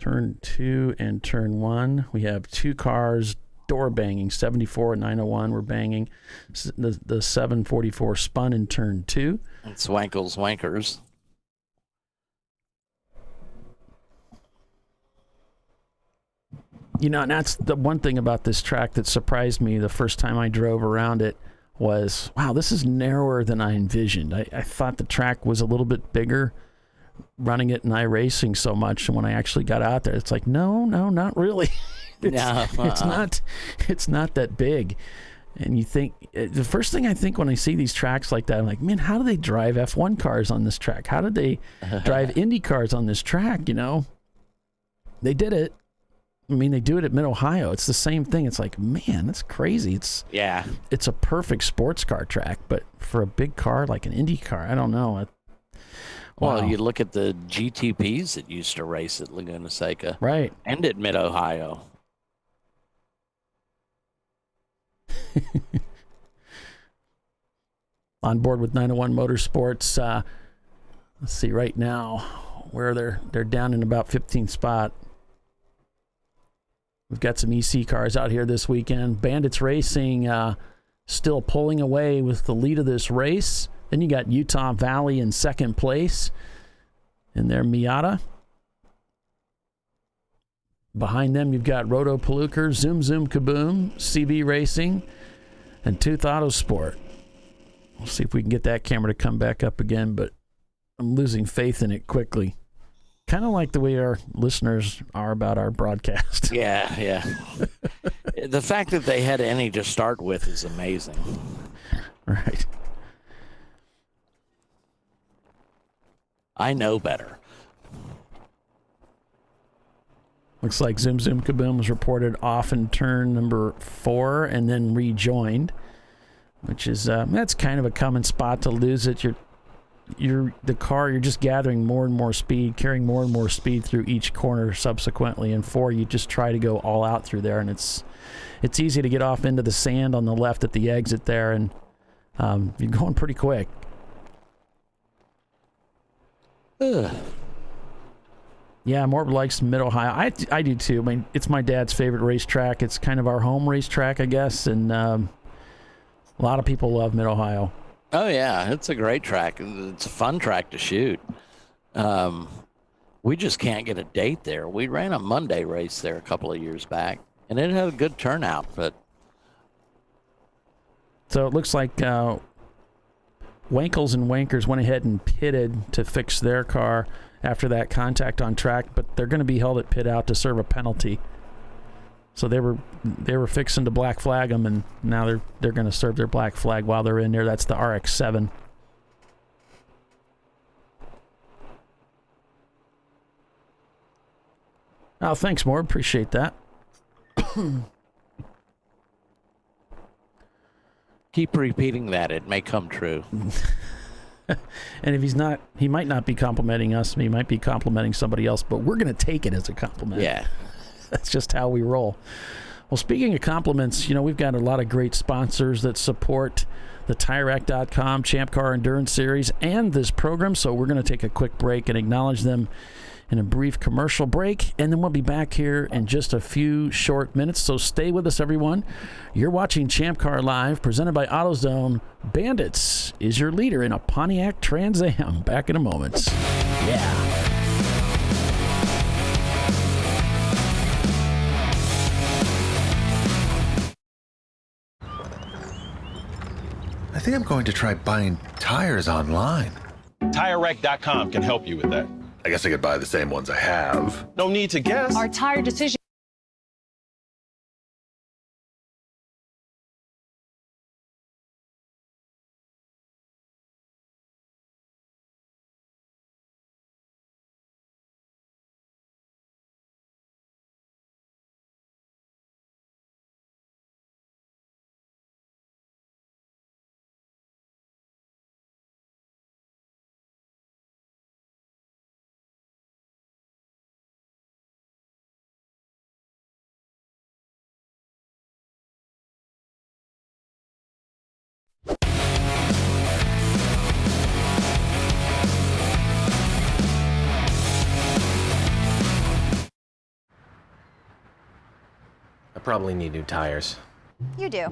Turn 2 and turn 1. We have two cars door banging. 74 and 901 we're banging. The 744 spun in turn 2. And Swankles Wankers. You know, and that's the one thing about this track that surprised me the first time I drove around it was, wow, this is narrower than I envisioned. I thought the track was a little bit bigger running it in iRacing so much, and when I actually got out there, it's like, no, not really. It's not that big. And you think, the first thing I think when I see these tracks like that, I'm like, man, how do they drive F1 cars on this track? How did they drive Indy cars on this track, you know? They did it. I mean, they do it at Mid-Ohio. It's the same thing. It's like, man, that's crazy. It's a perfect sports car track, but for a big car like an Indy car, I don't know. Well, Wow. you look at the GTPs that used to race at Laguna Seca. Right. And at Mid-Ohio. On board with 901 Motorsports. Let's see right now where they're down in about 15th spot. We've got some EC cars out here this weekend. Bandits Racing still pulling away with the lead of this race. Then you got Utah Valley in second place in their Miata. Behind them, you've got Roto Paluker, Zoom Zoom Kaboom, CB Racing, and Tooth Autosport. We'll see if we can get that camera to come back up again, but I'm losing faith in it quickly. Kind of like the way our listeners are about our broadcast. Yeah. The fact that they had any to start with is amazing. Right. I know better. Looks like Zoom Zoom Kaboom was reported off in turn number 4 and then rejoined, which is that's kind of a common spot to lose it. You're just gathering more and more speed, carrying more and more speed through each corner subsequently. And 4, you just try to go all out through there, and it's easy to get off into the sand on the left at the exit there, and you're going pretty quick. Ugh. Yeah, Morb likes Mid-Ohio. I do too. I mean, it's my dad's favorite racetrack. It's kind of our home racetrack, I guess, and a lot of people love Mid-Ohio. Oh, yeah, it's a great track. It's a fun track to shoot. We just can't get a date there. We ran a Monday race there a couple of years back, and it had a good turnout. But so it looks like Wankels and Wankers went ahead and pitted to fix their car after that contact on track, but they're going to be held at pit out to serve a penalty. So they were fixing to black flag them, and now they're going to serve their black flag while they're in there. That's the RX-7. Oh, thanks, Morb. Appreciate that. keep repeating that. It may come true. And if he's not, he might not be complimenting us. He might be complimenting somebody else, but we're going to take it as a compliment. Yeah. That's just how we roll. Well, speaking of compliments, we've got a lot of great sponsors that support the TireRack.com Champ Car Endurance Series and this program, so we're going to take a quick break and acknowledge them in a brief commercial break, and then we'll be back here in just a few short minutes, so stay with us, everyone. You're watching Champ Car Live, presented by AutoZone. Bandits is your leader in a Pontiac Trans Am. Back in a moment. Yeah. I think I'm going to try buying tires online. TireRack.com can help you with that. I guess I could buy the same ones I have. No need to guess. Our tire decision. I probably need new tires. You do.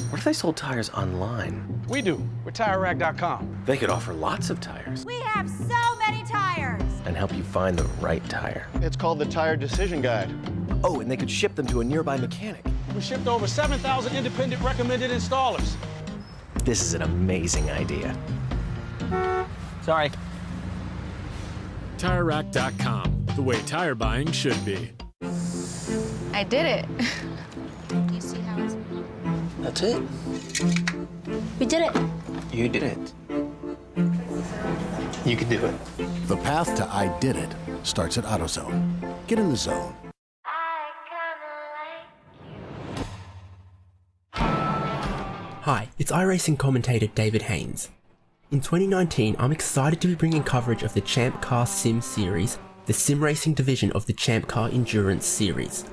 What if they sold tires online? We do. We're TireRack.com. They could offer lots of tires We have so many tires. and help you find the right tire. It's called the Tire Decision Guide. Oh, and they could ship them to a nearby mechanic. We shipped to over 7,000 independent recommended installers. This is an amazing idea. Sorry. TireRack.com, the way tire buying should be. I did it. You see how it's... That's it. We did it. You did it. You can do it. The path to I Did It starts at AutoZone. Get in the zone. I Hi, it's iRacing commentator David Haynes. In 2019, I'm excited to be bringing coverage of the Champ Car Sim Series, the sim racing division of the Champ Car Endurance Series.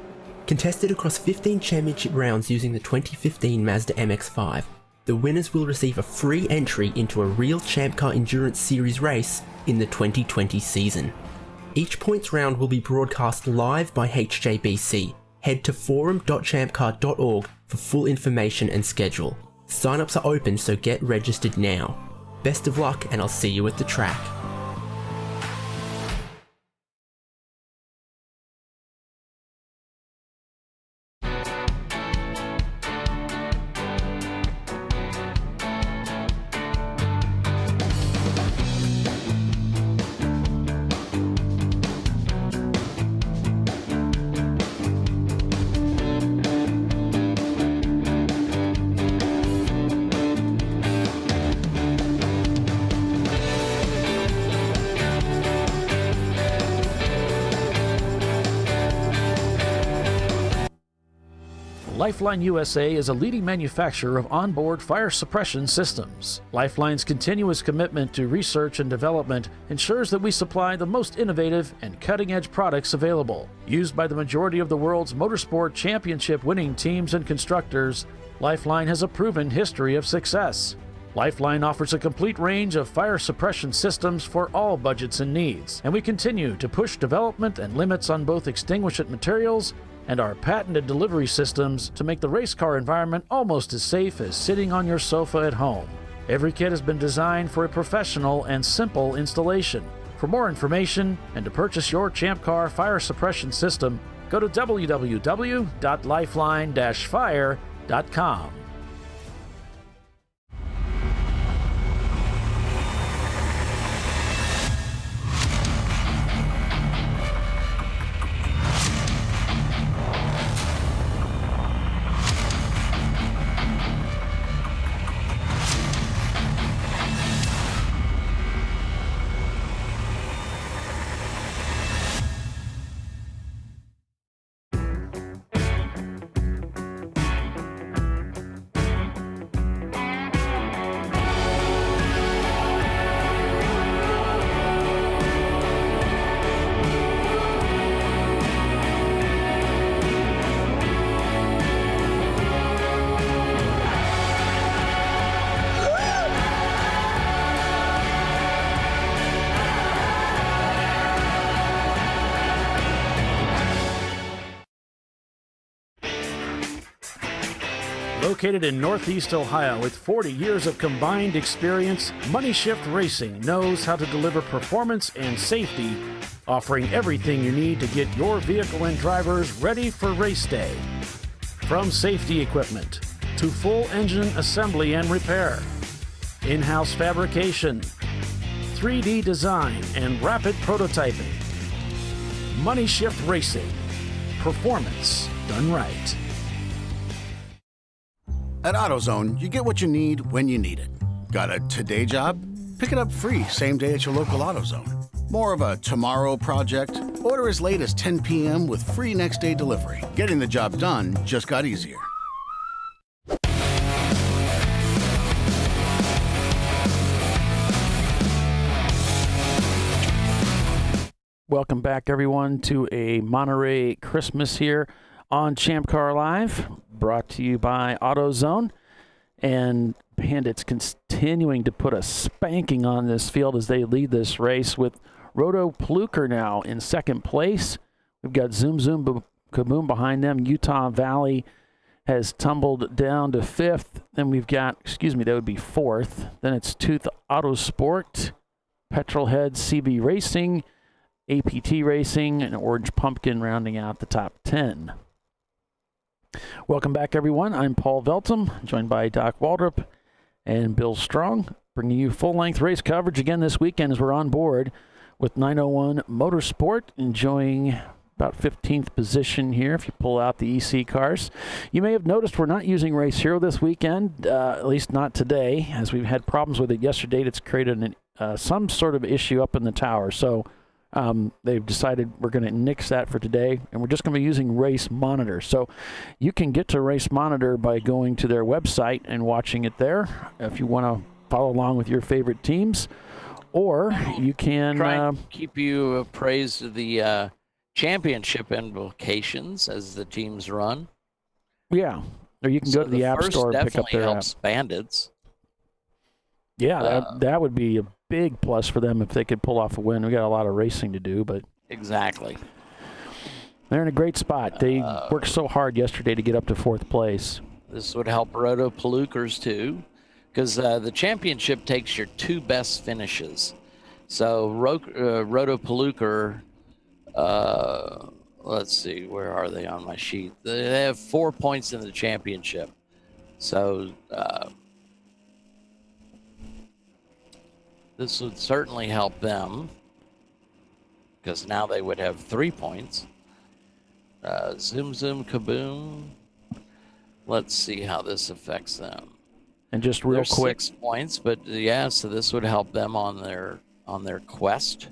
Contested across 15 championship rounds using the 2015 Mazda MX-5, the winners will receive a free entry into a real Champ Car Endurance Series race in the 2020 season. Each points round will be broadcast live by HJBC. Head to forum.champcar.org for full information and schedule. Sign-ups are open, so get registered now. Best of luck, and I'll see you at the track. Lifeline USA is a leading manufacturer of onboard fire suppression systems. Lifeline's continuous commitment to research and development ensures that we supply the most innovative and cutting-edge products available. Used by the majority of the world's motorsport championship-winning teams and constructors, Lifeline has a proven history of success. Lifeline offers a complete range of fire suppression systems for all budgets and needs, and we continue to push development and limits on both extinguishant materials and our patented delivery systems to make the race car environment almost as safe as sitting on your sofa at home. Every kit has been designed for a professional and simple installation. For more information and to purchase your Champ Car fire suppression system, go to www.lifeline-fire.com. Located in Northeast Ohio with 40 years of combined experience, Money Shift Racing knows how to deliver performance and safety, offering everything you need to get your vehicle and drivers ready for race day. From safety equipment to full engine assembly and repair, in-house fabrication, 3D design, and rapid prototyping. Money Shift Racing. Performance done right. At AutoZone, you get what you need when you need it. Got a today job? Pick it up free same day at your local AutoZone. More of a tomorrow project? Order as late as 10 p.m. with free next day delivery. Getting the job done just got easier. Welcome back, everyone, to a Monterey Christmas here on ChampCar.Live, brought to you by AutoZone. And Bandits continuing to put a spanking on this field as they lead this race with Roto Pluker now in second place. We've got Zoom Zoom Kaboom behind them. Utah Valley has tumbled down to fifth. Then we've got, that would be fourth. Then it's Tooth Autosport, Petrolhead CB Racing, APT Racing, and Orange Pumpkin rounding out the top 10. Welcome back, everyone. I'm Paul Veltum, joined by Doc Waldrop and Bill Strong, bringing you full-length race coverage again this weekend as we're on board with 901 Motorsport, enjoying about 15th position here if you pull out the EC cars. You may have noticed we're not using Race Hero this weekend, at least not today, as we've had problems with it yesterday. It's created some sort of issue up in the tower. So they've decided we're going to nix that for today, and we're just going to be using Race Monitor. So you can get to Race Monitor by going to their website and watching it there if you want to follow along with your favorite teams, or you can try and keep you appraised of the championship implications as the teams run. Yeah, or you can go to the App Store and pick up their helps app. Bandits. Yeah, that would be a big plus for them if they could pull off a win. We got a lot of racing to do, but exactly, they're in a great spot. They worked so hard yesterday to get up to 4th place. This would help Roto Palookas too, because the championship takes your 2 best finishes. So Roto Palooka, let's see, where are they on my sheet? They have 4 points in the championship. So this would certainly help them, because now they would have 3 points. Zoom, kaboom. Let's see how this affects them. And just real quick, 6 points, but yeah, so this would help them on their quest.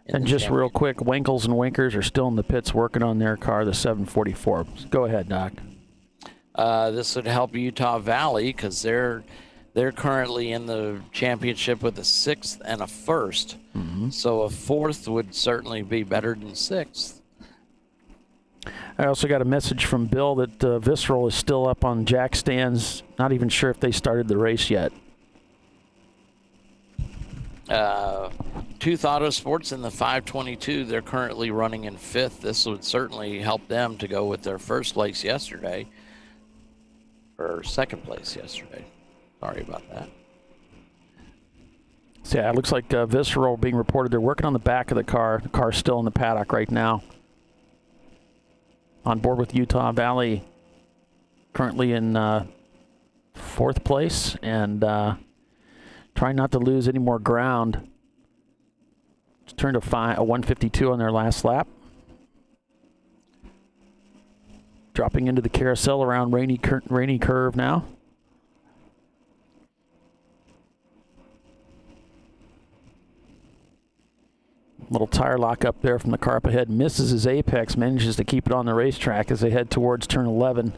And just real quick, Winkles and Winkers are still in the pits working on their car, the 744. Go ahead, Doc. This would help Utah Valley because they're currently in the championship with a 6th and a 1st. Mm-hmm. So a 4th would certainly be better than 6th. I also got a message from Bill that Visceral is still up on jack stands. Not even sure if they started the race yet. Tooth Auto Sports in the 522, they're currently running in 5th. This would certainly help them to go with their 1st place yesterday, or 2nd place yesterday. Sorry about that. So yeah, it looks like Visceral being reported. They're working on the back of the car. The car's still in the paddock right now. On board with Utah Valley, currently in 4th place, and trying not to lose any more ground. Just turned a 152 on their last lap. Dropping into the carousel around Rainy Curve now. Little tire lock up there from the car up ahead. Misses his apex, manages to keep it on the racetrack as they head towards turn 11.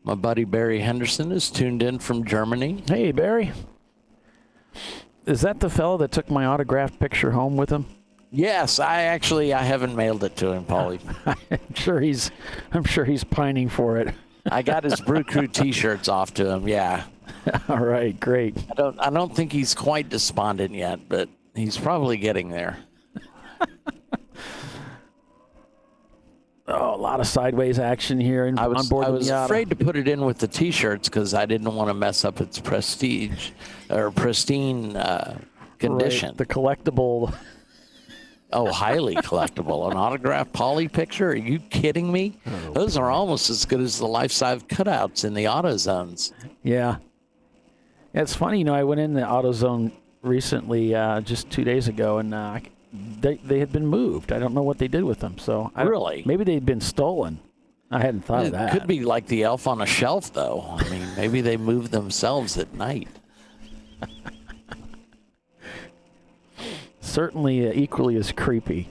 My buddy Barry Henderson is tuned in from Germany. Hey, Barry. Is that the fellow that took my autographed picture home with him? Yes, I haven't mailed it to him, Paulie. I'm sure he's pining for it. I got his Brew Crew T-shirts off to him. Yeah. All right, great. I don't think he's quite despondent yet, but he's probably getting there. Oh, a lot of sideways action here. I was Miata. afraid to put it in with the T-shirts because I didn't want to mess up its prestige or pristine condition. Right, the collectible. Oh, highly collectible. An autographed Paulie picture? Are you kidding me? Oh, those are almost as good as the life-size cutouts in the AutoZones. Yeah. It's funny, I went in the AutoZone recently, just 2 days ago, and they had been moved. I don't know what they did with them. So really? Maybe they'd been stolen. I hadn't thought of that. It could be like the elf on a shelf, though. I mean, maybe they moved themselves at night. Certainly equally as creepy.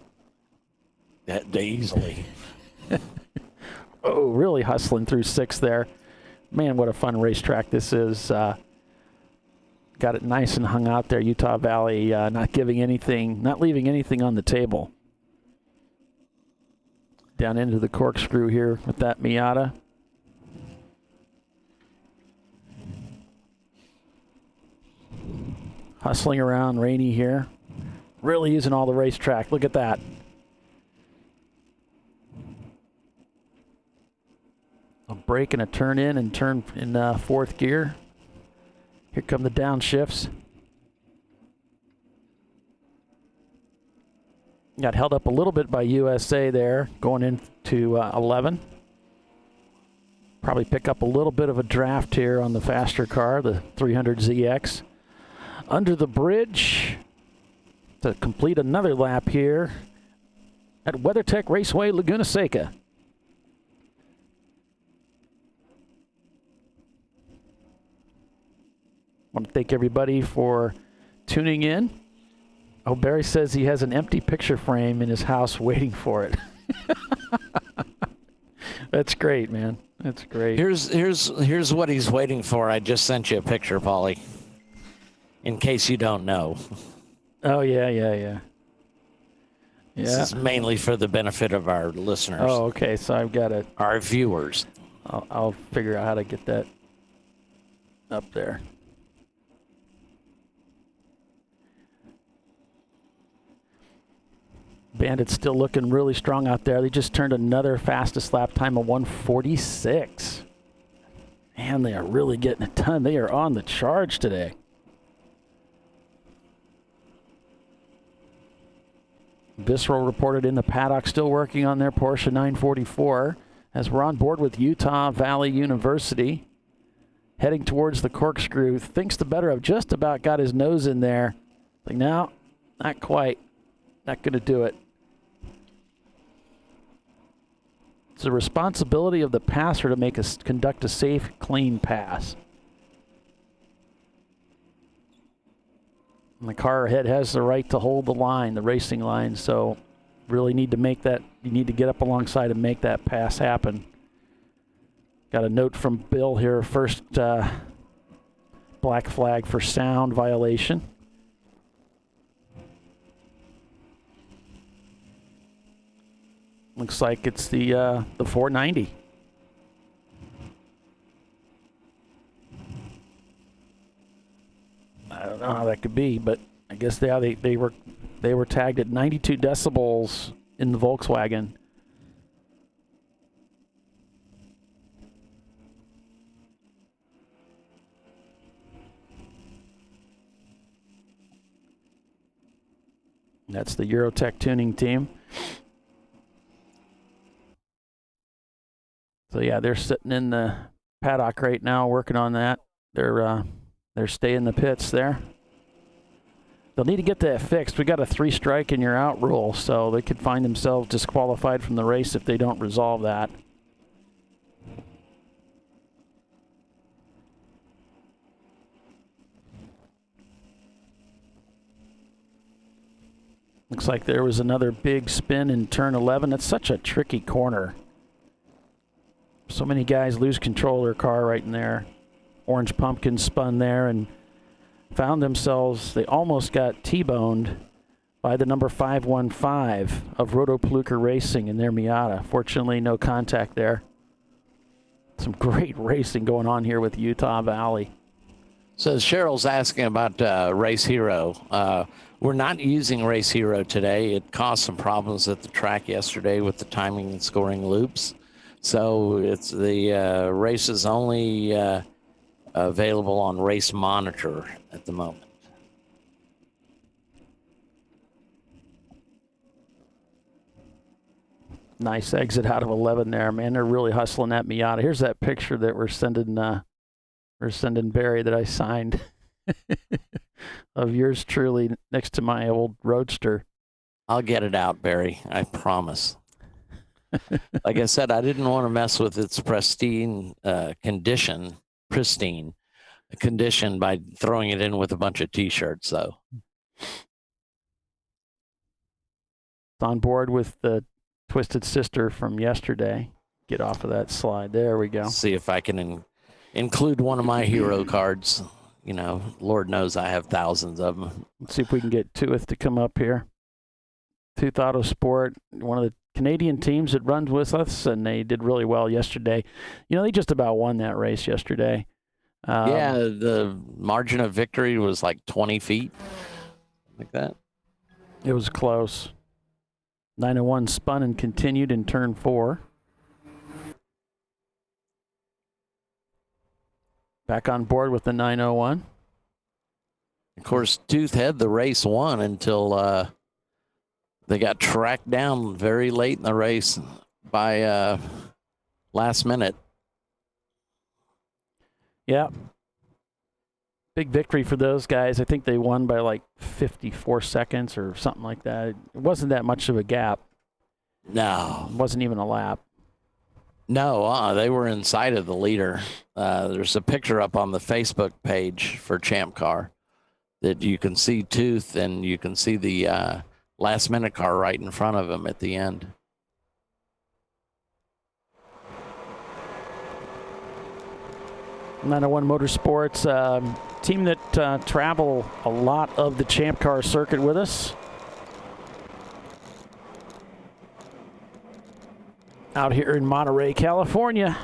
Easily. Oh, really hustling through 6 there. Man, what a fun racetrack this is. Got it nice and hung out there. Utah Valley not leaving anything on the table. Down into the corkscrew here with that Miata. Hustling around Rainy here. Really using all the racetrack. Look at that. A break and a turn in and turn in 4th gear. Here come the downshifts. Got held up a little bit by USA there, going into 11. Probably pick up a little bit of a draft here on the faster car, the 300ZX. Under the bridge to complete another lap here at WeatherTech Raceway, Laguna Seca. Want to thank everybody for tuning in. Oh, Barry says he has an empty picture frame in his house waiting for it. That's great, man. That's great. Here's what he's waiting for. I just sent you a picture, Paulie. In case you don't know. Oh, yeah. This is mainly for the benefit of our listeners. Oh, okay. So I've got it. Our viewers. I'll figure out how to get that up there. Bandit's still looking really strong out there. They just turned another fastest lap time of 1:46. Man, they are really getting it done. They are on the charge today. Visceral reported in the paddock, still working on their Porsche 944 as we're on board with Utah Valley University. Heading towards the corkscrew, thinks the better of just about got his nose in there. Like, no, not quite. Not going to do it. It's the responsibility of the passer to conduct a safe, clean pass. And the car ahead has the right to hold the line, the racing line, so really need to make that, you need to get up alongside and make that pass happen. Got a note from Bill here, first black flag for sound violation. Looks like it's the 490. I don't know how that could be, but I guess they were tagged at 92 decibels in the Volkswagen. That's the Eurotech tuning team. So yeah, they're sitting in the paddock right now working on that. They're staying in the pits there. They'll need to get that fixed. We got a 3-strike and you're out rule, so they could find themselves disqualified from the race if they don't resolve that. Looks like there was another big spin in turn 11. It's such a tricky corner. So many guys lose control of their car right in there. Orange Pumpkin spun there and found themselves, they almost got T-boned by the number 515 of Rotopluker Racing in their Miata. Fortunately, no contact there. Some great racing going on here with Utah Valley. So Cheryl's asking about Race Hero. We're not using Race Hero today. It caused some problems at the track yesterday with the timing and scoring loops. So it's the race is only available on Race Monitor at the moment. Nice exit out of 11 there, man. They're really hustling that Miata. Here's that picture that we're sending Barry that I signed of yours truly next to my old Roadster. I'll get it out, Barry. I promise. Like I said, I didn't want to mess with its pristine condition by throwing it in with a bunch of T-shirts, though. It's on board with the Twisted Sister from yesterday. Get off of that slide. There we go. See if I can include one of my hero cards. You know, Lord knows I have thousands of them. Let's see if we can get Tooth to come up here. Tooth Autosport, one of the Canadian teams that runs with us, and they did really well yesterday. You know, they just about won that race yesterday. Yeah, the margin of victory was like 20 feet, like that. It was close. 901 spun and continued in turn 4. Back on board with the 901. Of course, Tooth had the race won until they got tracked down very late in the race by last minute. Yeah. Big victory for those guys. I think they won by like 54 seconds or something like that. It wasn't that much of a gap. No. It wasn't even a lap. No, they were inside of the leader. There's a picture up on the Facebook page for Champ Car that you can see Tooth and you can see the last minute car right in front of him at the end. '91 Motorsports, team that travel a lot of the Champ Car circuit with us. Out here in Monterey, California.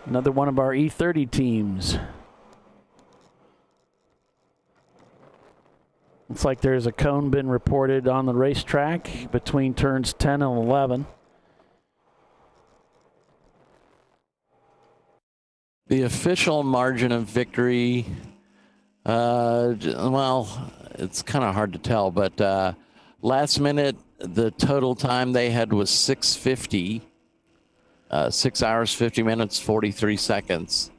Another one of our E30 teams. Looks like there's a cone been reported on the racetrack between turns 10 and 11. The official margin of victory, well, it's kind of hard to tell, but last minute, the total time they had was 6:50, 6 hours, 50 minutes, 43 seconds,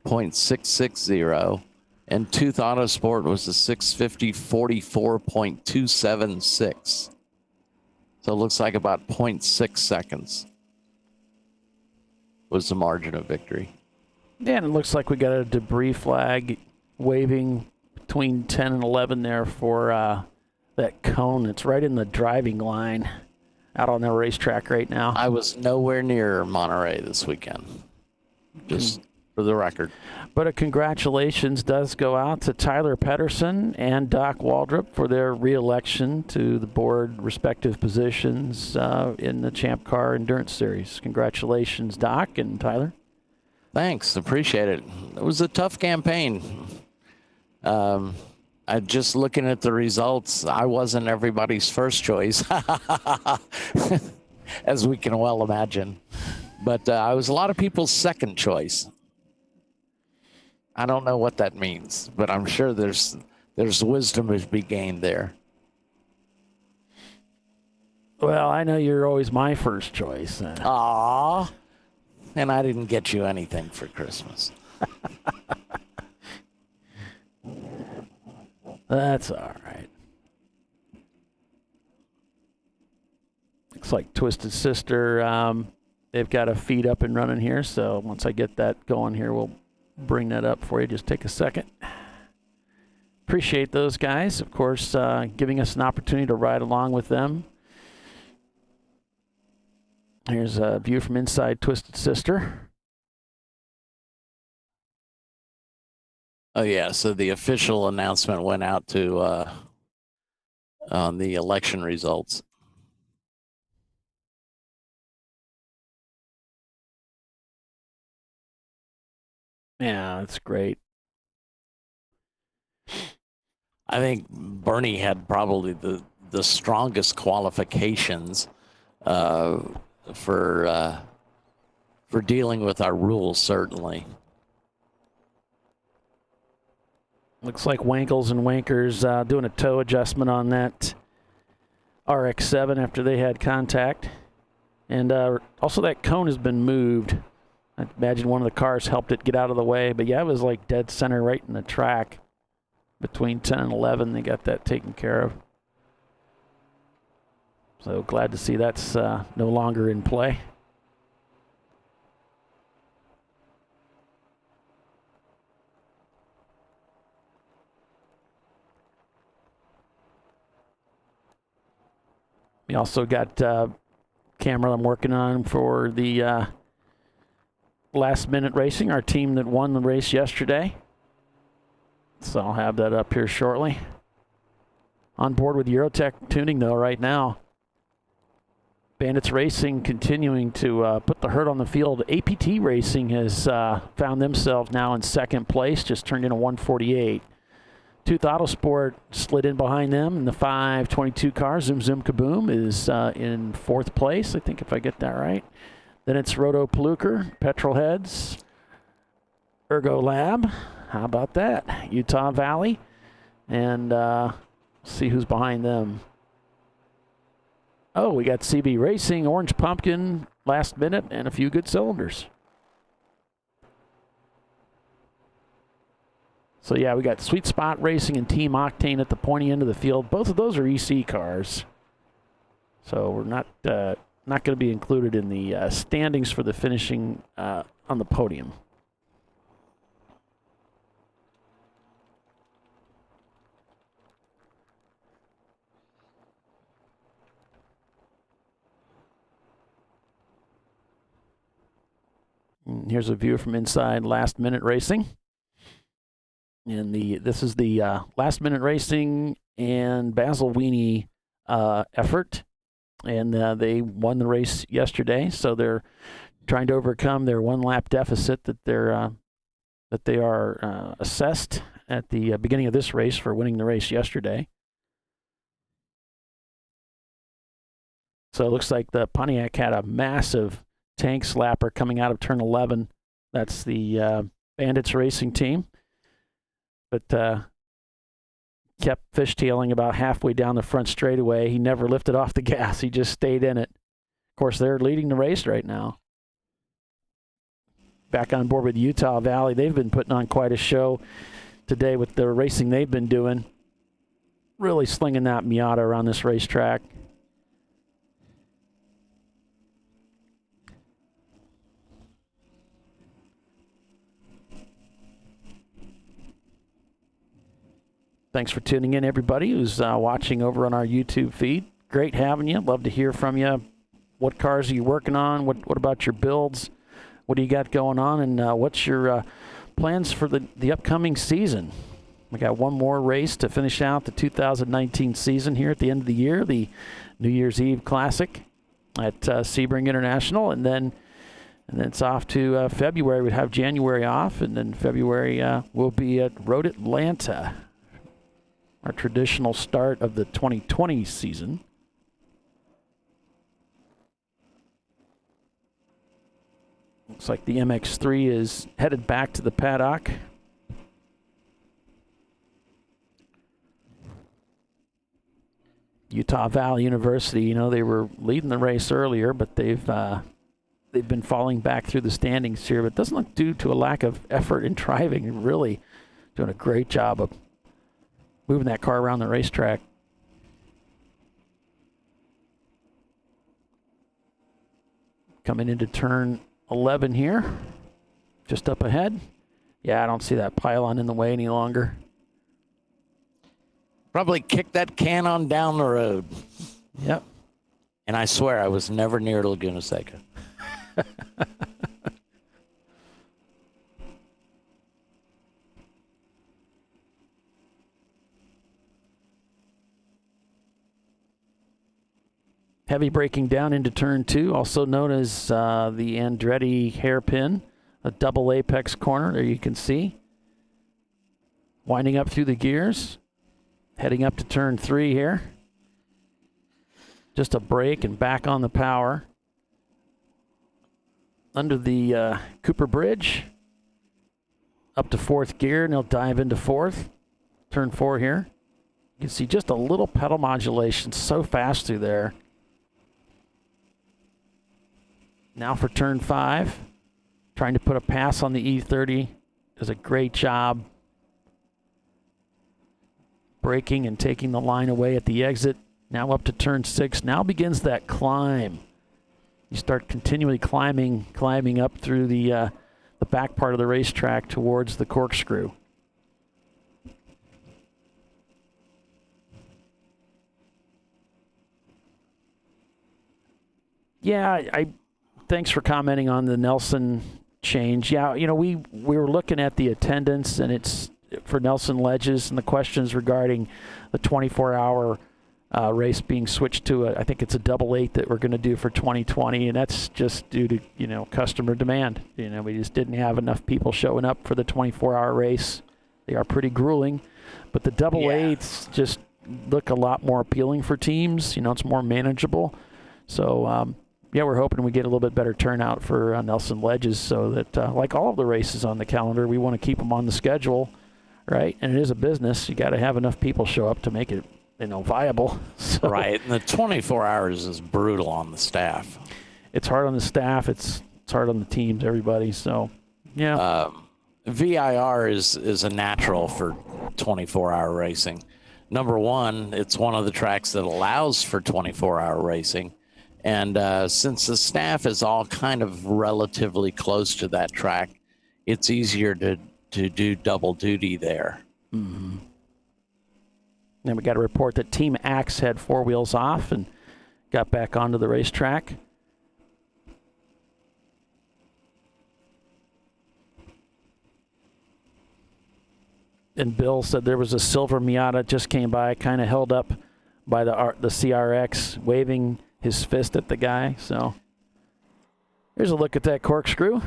0.660. And Tooth Autosport was a 6:50, 44.276. So it looks like about 0.6 seconds was the margin of victory. Yeah, and it looks like we got a debris flag waving between 10 and 11 there for that cone. It's right in the driving line out on the racetrack right now. I was nowhere near Monterey this weekend, just for the record. But a congratulations does go out to Tyler Pedersen and Doc Waldrop for their re-election to the board respective positions in the Champ Car Endurance Series. Congratulations, Doc and Tyler. Thanks, appreciate it. It was a tough campaign. I just looking at the results, I wasn't everybody's first choice, as we can well imagine. But I was a lot of people's second choice. I don't know what that means, but I'm sure there's wisdom to be gained there. Well, I know you're always my first choice. Aww. And I didn't get you anything for Christmas. That's all right. Looks like Twisted Sister, they've got a feed up and running here, so once I get that going here, we'll bring that up for you. Just take a second. Appreciate those guys, of course, giving us an opportunity to ride along with them. Here's a view from inside Twisted Sister. Oh, yeah. So the official announcement went out to on the election results. Yeah, that's great. I think Bernie had probably the strongest qualifications for dealing with our rules, certainly. Looks like Wankles and Wankers doing a toe adjustment on that RX-7 after they had contact. And also that cone has been moved. I imagine one of the cars helped it get out of the way. But yeah, it was like dead center right in the track. Between 10 and 11, they got that taken care of. So glad to see that's no longer in play. We also got camera I'm working on for the last minute racing, our team that won the race yesterday. So I'll have that up here shortly. On board with Eurotech tuning though right now. Bandits Racing continuing to put the hurt on the field. APT Racing has found themselves now in second place, just turned in a 148. Tooth Autosport slid in behind them in the 522 car. Zoom Zoom Kaboom is in fourth place, I think, if I get that right. Then it's Roto Paluker, Petrolheads, Ergo Lab. How about that? Utah Valley. And see who's behind them. Oh, we got CB Racing, Orange Pumpkin, Last Minute, and a few good cylinders. So, yeah, we got Sweet Spot Racing and Team Octane at the pointy end of the field. Both of those are EC cars. So we're not going to be included in the standings for the finishing on the podium. And here's a view from inside Last Minute Racing. And this is the Last Minute Racing and Basil Weenie effort. And they won the race yesterday, so they're trying to overcome their one-lap deficit that they are assessed at the beginning of this race for winning the race yesterday. So it looks like the Pontiac had a massive tank slapper coming out of turn 11. That's the Bandits Racing team. But kept fishtailing about halfway down the front straightaway. He never lifted off the gas. He just stayed in it. Of course, they're leading the race right now. Back on board with Utah Valley. They've been putting on quite a show today with the racing they've been doing. Really slinging that Miata around this racetrack. Thanks for tuning in, everybody who's watching over on our YouTube feed. Great having you. Love to hear from you. What cars are you working on? What about your builds? What do you got going on? And what's your plans for the upcoming season? We got one more race to finish out the 2019 season here at the end of the year, the New Year's Eve Classic at Sebring International, and then it's off to February. We have January off, and then February we'll be at Road Atlanta, our traditional start of the 2020 season. Looks like the MX-3 is headed back to the paddock. Utah Valley University, they were leading the race earlier, but they've been falling back through the standings here. But it doesn't look due to a lack of effort in driving. They're really doing a great job of moving that car around the racetrack. Coming into turn 11 here, just up ahead. Yeah, I don't see that pylon in the way any longer. Probably kick that can on down the road. Yep. And I swear I was never near Laguna Seca. Heavy braking down into turn 2, also known as the Andretti hairpin, a double apex corner, there you can see. Winding up through the gears, heading up to turn 3 here. Just a brake and back on the power. Under the Cooper Bridge, up to 4th gear, and they'll dive into 4th. Turn 4 here. You can see just a little pedal modulation, so fast through there. Now for turn 5, trying to put a pass on the E30. Does a great job braking and taking the line away at the exit. Now up to turn 6. Now begins that climb. You start continually climbing up through the back part of the racetrack towards the corkscrew. Yeah, thanks for commenting on the Nelson change. Yeah, we were looking at the attendance, and it's for Nelson Ledges, and the questions regarding the 24-hour race being switched to I think it's a 888 that we're going to do for 2020, and that's just due to customer demand. We just didn't have enough people showing up for the 24-hour race. They are pretty grueling, but the 888s just look a lot more appealing for teams. It's more manageable. So we're hoping we get a little bit better turnout for Nelson Ledges, so that like all of the races on the calendar, we want to keep them on the schedule, right? And it is a business. You got to have enough people show up to make it, viable. So, right, and the 24 hours is brutal on the staff. It's hard on the staff. It's hard on the teams, everybody. So, yeah. VIR is a natural for 24-hour racing. Number one, it's one of the tracks that allows for 24-hour racing. And since the staff is all kind of relatively close to that track, it's easier to do double duty there. Mm-hmm. Then we got a report that Team Axe had 4 wheels off and got back onto the racetrack. and Bill said there was a silver Miata just came by, kind of held up by the CRX, waving his fist at the guy. So here's a look at that corkscrew.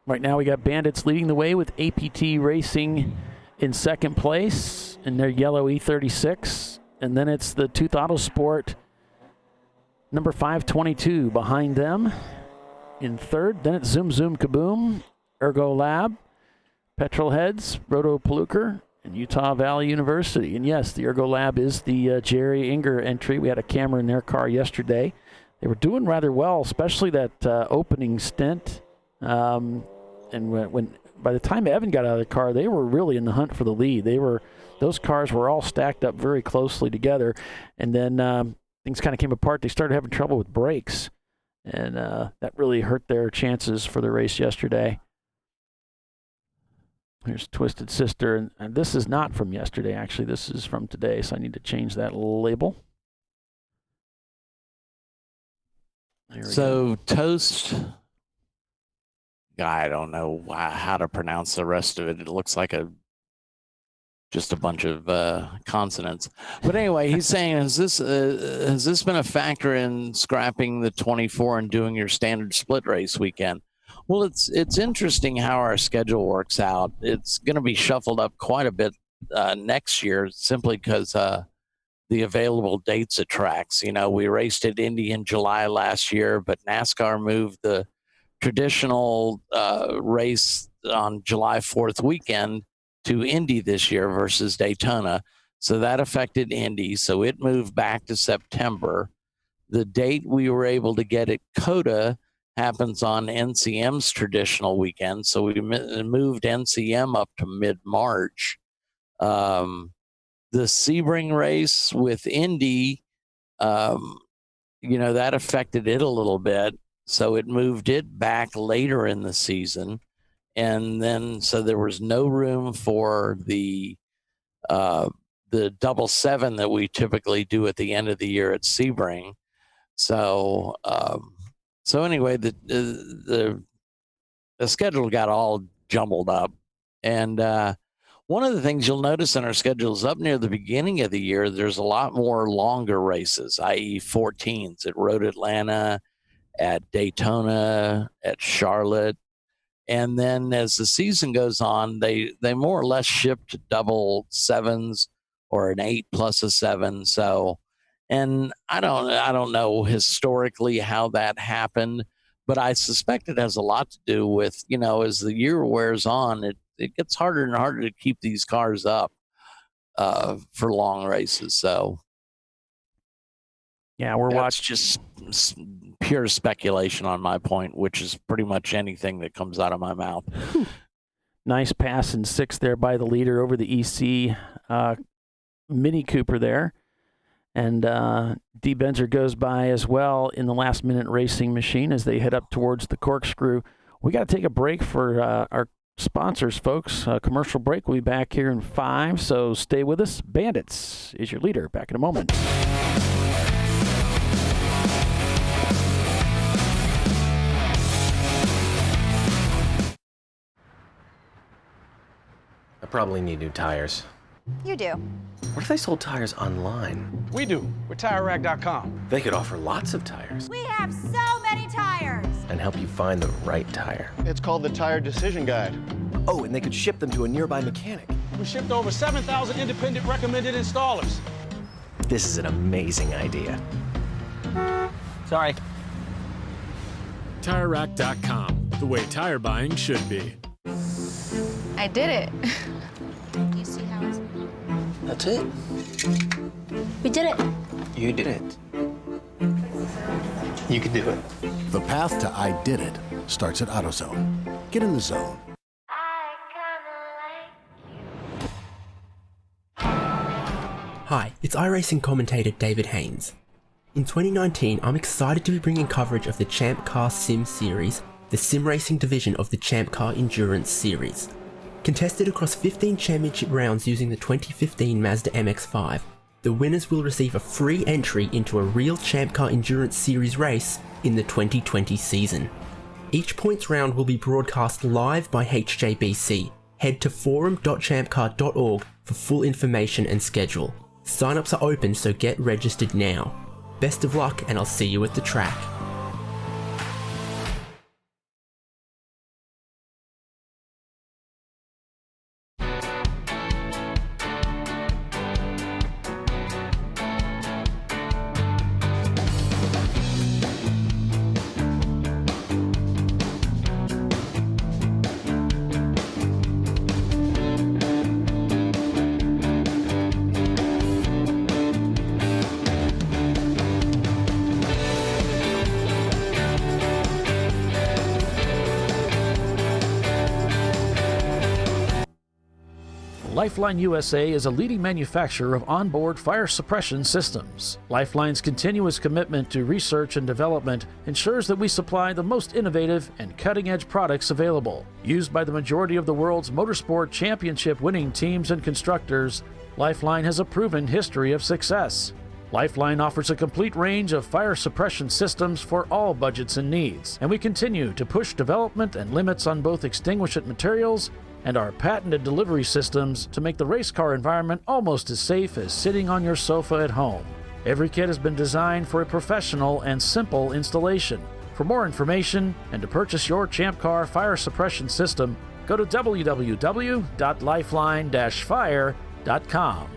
Right now we got Bandits leading the way with APT Racing in second place in their yellow E36. And then it's the Tooth Autosport number 522 behind them in third. Then it's Zoom Zoom Kaboom, Ergo Lab, Petrolheads, Roto Paluker, and Utah Valley University. And yes, the Ergo Lab is the Jerry Inger entry. We had a camera in their car yesterday. They were doing rather well, especially that opening stint. And when by the time Evan got out of the car, they were really in the hunt for the lead. Those cars were all stacked up very closely together, and then things kind of came apart. They started having trouble with brakes, and that really hurt their chances for the race yesterday. Here's Twisted Sister, and this is not from yesterday, actually. This is from today, so I need to change that label. So Toast, I don't know how to pronounce the rest of it. It looks like just a bunch of consonants. But anyway, he's saying, has this been a factor in scrapping the 24 and doing your standard split race weekend? Well, it's interesting how our schedule works out. It's going to be shuffled up quite a bit next year, simply because the available dates at tracks. You know, we raced at Indy in July last year, but NASCAR moved the traditional race on July 4th weekend to Indy this year versus Daytona. So that affected Indy. So it moved back to September. The date we were able to get at COTA happens on NCM's traditional weekend. So we moved NCM up to mid-March. The Sebring race with Indy, that affected it a little bit. So it moved it back later in the season. And then, so there was no room for the 777 that we typically do at the end of the year at Sebring. So anyway, the schedule got all jumbled up. And one of the things you'll notice in our schedules up near the beginning of the year, there's a lot more longer races, i.e. 14s at Road Atlanta, at Daytona, at Charlotte. And then as the season goes on, they more or less ship to double sevens or an 8 plus a 7. So, and I don't know historically how that happened, but I suspect it has a lot to do with, as the year wears on, it gets harder and harder to keep these cars up for long races. So yeah, we're watching just pure speculation on my point, which is pretty much anything that comes out of my mouth. Nice pass in 6th there by the leader over the EC Mini Cooper there. And D. Benzer goes by as well in the last minute racing machine as they head up towards the corkscrew. We got to take a break for our sponsors, folks. Commercial break. We'll be back here in 5, so stay with us. Bandits is your leader. Back in a moment. I probably need new tires. You do. What if they sold tires online? We do. We're TireRack.com. They could offer lots of tires. We have so many tires. And help you find the right tire. It's called the Tire Decision Guide. Oh, and they could ship them to a nearby mechanic. We shipped over 7,000 independent recommended installers. This is an amazing idea. Sorry. TireRack.com, the way tire buying should be. I did it. You see how it's... That's it. We did it. You did it. You can do it. The path to I did it starts at AutoZone. Get in the zone. Hi, it's iRacing commentator David Haynes. In 2019, I'm excited to be bringing coverage of the Champ Car Sim Series, the sim racing division of the Champ Car Endurance Series. Contested across 15 championship rounds using the 2015 Mazda MX-5, The winners will receive a free entry into a real Champ Car Endurance Series race in the 2020 season. Each points round will be broadcast live by HJBC. Head to forum.champcar.org for full information and schedule. Sign-ups are open, so get registered now. Best of luck, and I'll see you at the track. Lifeline USA is a leading manufacturer of onboard fire suppression systems. Lifeline's continuous commitment to research and development ensures that we supply the most innovative and cutting-edge products available. Used by the majority of the world's motorsport championship-winning teams and constructors, Lifeline has a proven history of success. Lifeline offers a complete range of fire suppression systems for all budgets and needs, and we continue to push development and limits on both extinguishant materials and our patented delivery systems to make the race car environment almost as safe as sitting on your sofa at home. Every kit has been designed for a professional and simple installation. For more information and to purchase your Champ Car fire suppression system, go to www.lifeline-fire.com.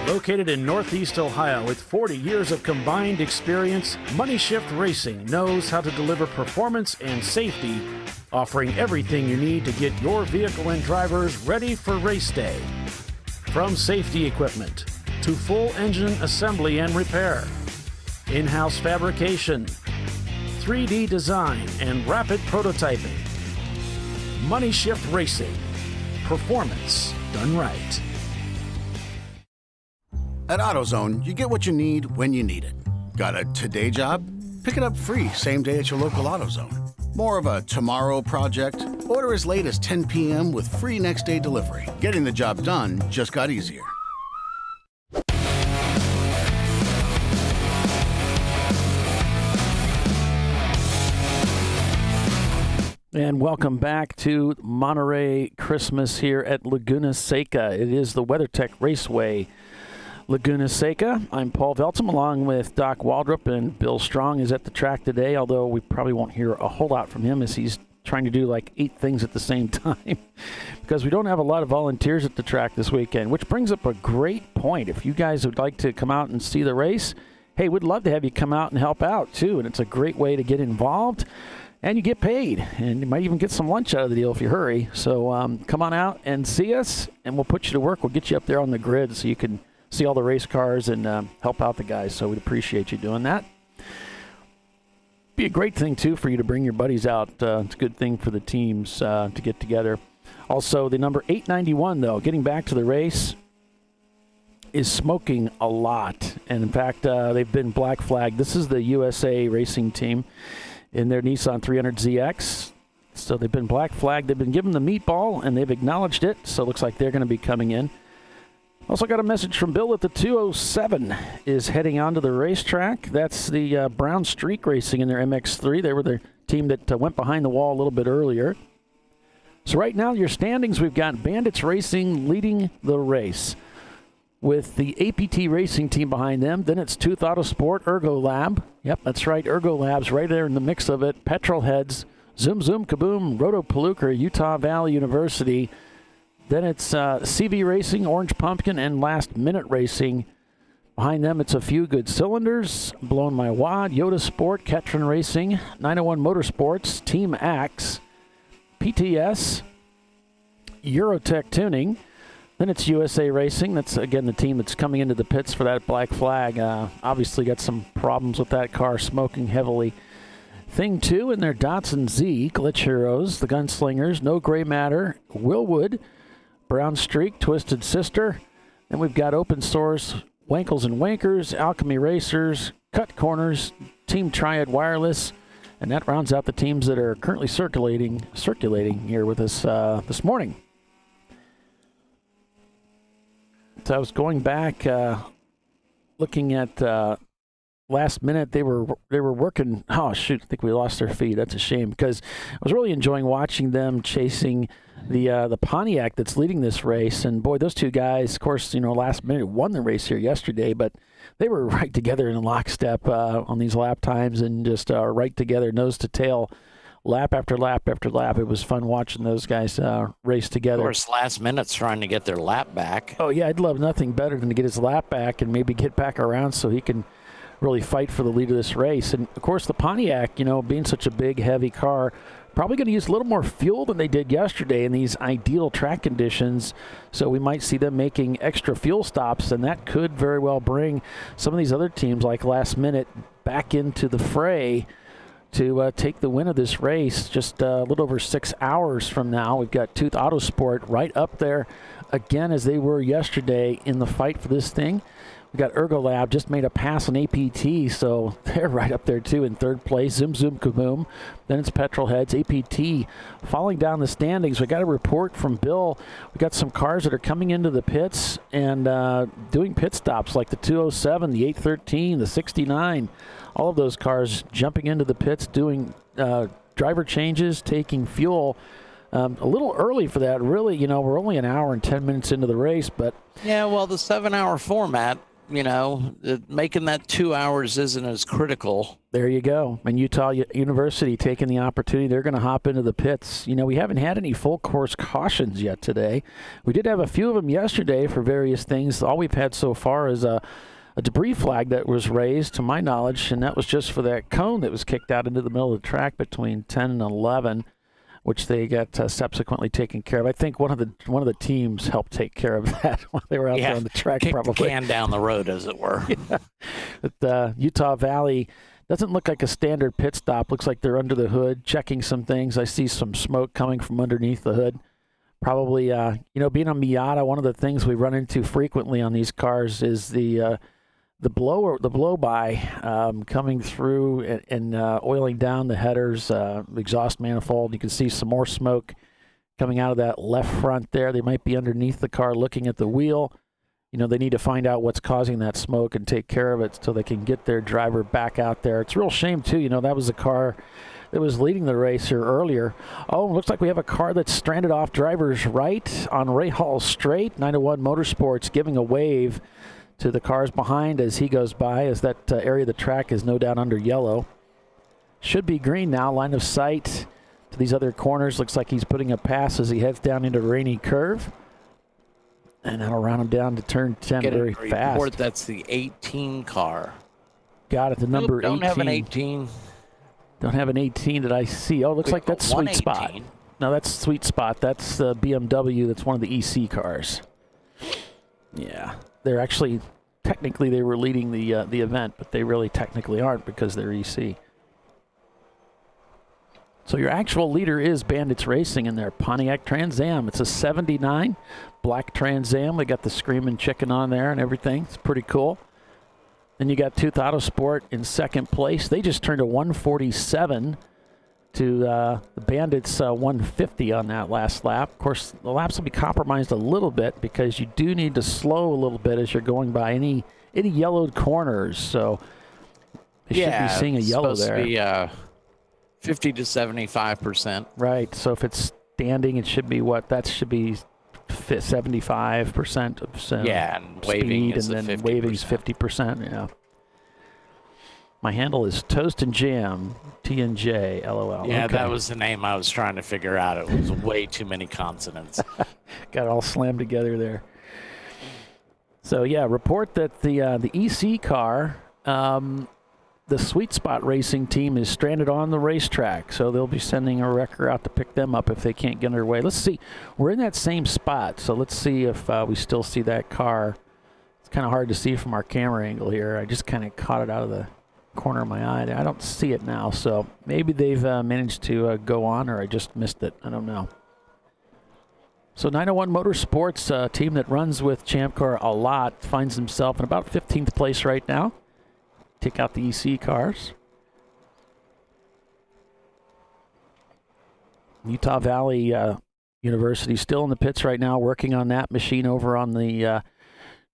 Located in Northeast Ohio with 40 years of combined experience, Money Shift Racing knows how to deliver performance and safety, offering everything you need to get your vehicle and drivers ready for race day. From safety equipment to full engine assembly and repair, in-house fabrication, 3D design, and rapid prototyping. Money Shift Racing. Performance done right. At AutoZone, you get what you need when you need it. Got a today job? Pick it up free same day at your local AutoZone. More of a tomorrow project? Order as late as 10 p.m. with free next day delivery. Getting the job done just got easier. And welcome back to Monterey Christmas here at Laguna Seca. It is the WeatherTech Raceway Laguna Seca. I'm Paul Veltum along with Doc Waldrop, and Bill Strong is at the track today, although we probably won't hear a whole lot from him as he's trying to do like 8 things at the same time because we don't have a lot of volunteers at the track this weekend, which brings up a great point. If you guys would like to come out and see the race, hey, we'd love to have you come out and help out too, and it's a great way to get involved. And you get paid, and you might even get some lunch out of the deal if you hurry. So come on out and see us, and we'll put you to work. We'll get you up there on the grid so you can see all the race cars and help out the guys. So we'd appreciate you doing that. Be a great thing, too, for you to bring your buddies out. It's a good thing for the teams to get together. Also, the number 891, though, getting back to the race, is smoking a lot. And, in fact, they've been black flagged. This is the USA racing team in their Nissan 300ZX. So they've been black flagged. They've been given the meatball, and they've acknowledged it. So it looks like they're going to be coming in. Also got a message from Bill that the 207 is heading onto the racetrack. That's the Brown Streak Racing in their MX-3. They were the team that went behind the wall a little bit earlier. So right now, your standings, we've got Bandits Racing leading the race. with the APT Racing team behind them. Then it's Tooth Autosport, Ergo Lab. Yep, that's right, Ergo Lab's right there in the mix of it. Petrolheads, Zoom Zoom Kaboom, Roto Palooka, Utah Valley University. Then it's CV Racing, Orange Pumpkin, and Last Minute Racing. Behind them, it's A Few Good Cylinders, Blown My Wad, Yoda Sport, Ketron Racing, 901 Motorsports, Team Axe, PTS, Eurotech Tuning. Then it's USA Racing. That's, again, the team that's coming into the pits for that black flag. Obviously got some problems with that car, smoking heavily. Thing 2 in their Datsun Z, Glitch Heroes, the Gunslingers, No Gray Matter, Willwood, Brown Streak, Twisted Sister. Then we've got Open Source, Wankles and Wankers, Alchemy Racers, Cut Corners, Team Triad Wireless. And that rounds out the teams that are currently circulating here with us this morning. So I was going back, looking at last minute. They were working. Oh shoot! I think we lost their feed. That's a shame because I was really enjoying watching them chasing the Pontiac that's leading this race. And boy, those two guys, of course, last minute won the race here yesterday, but they were right together in lockstep on these lap times and just right together, nose to tail. Lap after lap after lap. It was fun watching those guys race together. Of course, last minute's trying to get their lap back. Oh, yeah, I'd love nothing better than to get his lap back and maybe get back around so he can really fight for the lead of this race. And, of course, the Pontiac, being such a big, heavy car, probably going to use a little more fuel than they did yesterday in these ideal track conditions. So we might see them making extra fuel stops, and that could very well bring some of these other teams like Last Minute back into the fray to take the win of this race just a little over 6 hours from now. We've got Tooth Autosport right up there again as they were yesterday in the fight for this thing. We've got Ergo Lab just made a pass on APT, so they're right up there too in third place. Zoom Zoom Kaboom. Then it's Petrolheads. APT falling down the standings. We got a report from Bill. We got some cars that are coming into the pits and doing pit stops like the 207, the 813, the 69. All of those cars jumping into the pits, doing driver changes, taking fuel. A little early for that, really. We're only an hour and 10 minutes into the race, but yeah, well, the 7-hour format, making that 2 hours isn't as critical. There you go. And Utah University taking the opportunity. They're going to hop into the pits. We haven't had any full course cautions yet today. We did have a few of them yesterday for various things. All we've had so far is a debris flag that was raised, to my knowledge, and that was just for that cone that was kicked out into the middle of the track between 10 and 11, which they got subsequently taken care of. I think one of the teams helped take care of that while they were out there on the track. Kick probably the can down the road, as it were. Yeah. But Utah Valley doesn't look like a standard pit stop. Looks like they're under the hood checking some things. I see some smoke coming from underneath the hood. Probably, being a Miata, one of the things we run into frequently on these cars is the blow-by coming through and oiling down the headers, exhaust manifold. You can see some more smoke coming out of that left front there. They might be underneath the car looking at the wheel. They need to find out what's causing that smoke and take care of it so they can get their driver back out there. It's a real shame, too. That was a car that was leading the race here earlier. Oh, looks like we have a car that's stranded off driver's right on Ray Hall Straight. 901 Motorsports giving a wave to the cars behind as he goes by, as that area of the track is no doubt under yellow. Should be green now. Line of sight to these other corners. Looks like he's putting a pass as he heads down into Rainy Curve. And that'll round him down to turn 10 very fast. Report that's the 18 car. Got it, the number 18. Don't have an 18. Don't have an 18 that I see. Oh, looks like that's Sweet Spot. No, that's Sweet Spot. That's the BMW. That's one of the EC cars. Yeah. They're actually, technically, they were leading the event, but they really technically aren't because they're EC. So your actual leader is Bandits Racing in their Pontiac Trans Am. It's a 79 black Trans Am. They got the Screaming Chicken on there and everything. It's pretty cool. Then you got Tooth Autosport in second place. They just turned a 147 to the Bandits 150 on that last lap. Of course, the laps will be compromised a little bit because you do need to slow a little bit as you're going by any yellowed corners. So you should be seeing a yellow there. To be 50 to 75%. Right. So if it's standing, it should be what? That should be 75% of and waving speed, is and then 50%. waving's 50%. Yeah. My handle is Toast and Jam, TNJ, LOL. Yeah, okay. that was the name I was trying to figure out. It was way too many consonants. Got it all slammed together there. So yeah, report that the EC car, the Sweet Spot Racing team is stranded on the racetrack, so they'll be sending a wrecker out to pick them up if they can't get underway. Let's see. We're in that same spot, so let's see if we still see that car. It's kind of hard to see from our camera angle here. I just kind of caught it out of the corner of my eye. I don't see it now, so maybe they've managed to go on, or I just missed it. I don't know. So 901 Motorsports, a team that runs with Champ Car a lot, finds himself in about 15th place right now. Take out the EC cars. Utah Valley University still in the pits right now, working on that machine over on the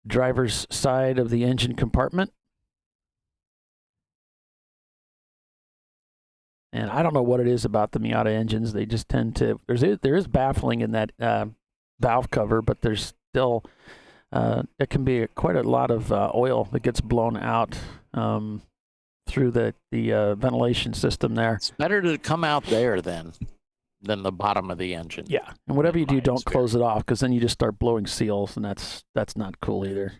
driver's side of the engine compartment. And I don't know what it is about the Miata engines. They just tend to, there is baffling in that valve cover, but there's still, it can be quite a lot of oil that gets blown out through the ventilation system there. It's better to come out there than the bottom of the engine. Yeah, and whatever you do, don't close it off, because then you just start blowing seals, and that's not cool either.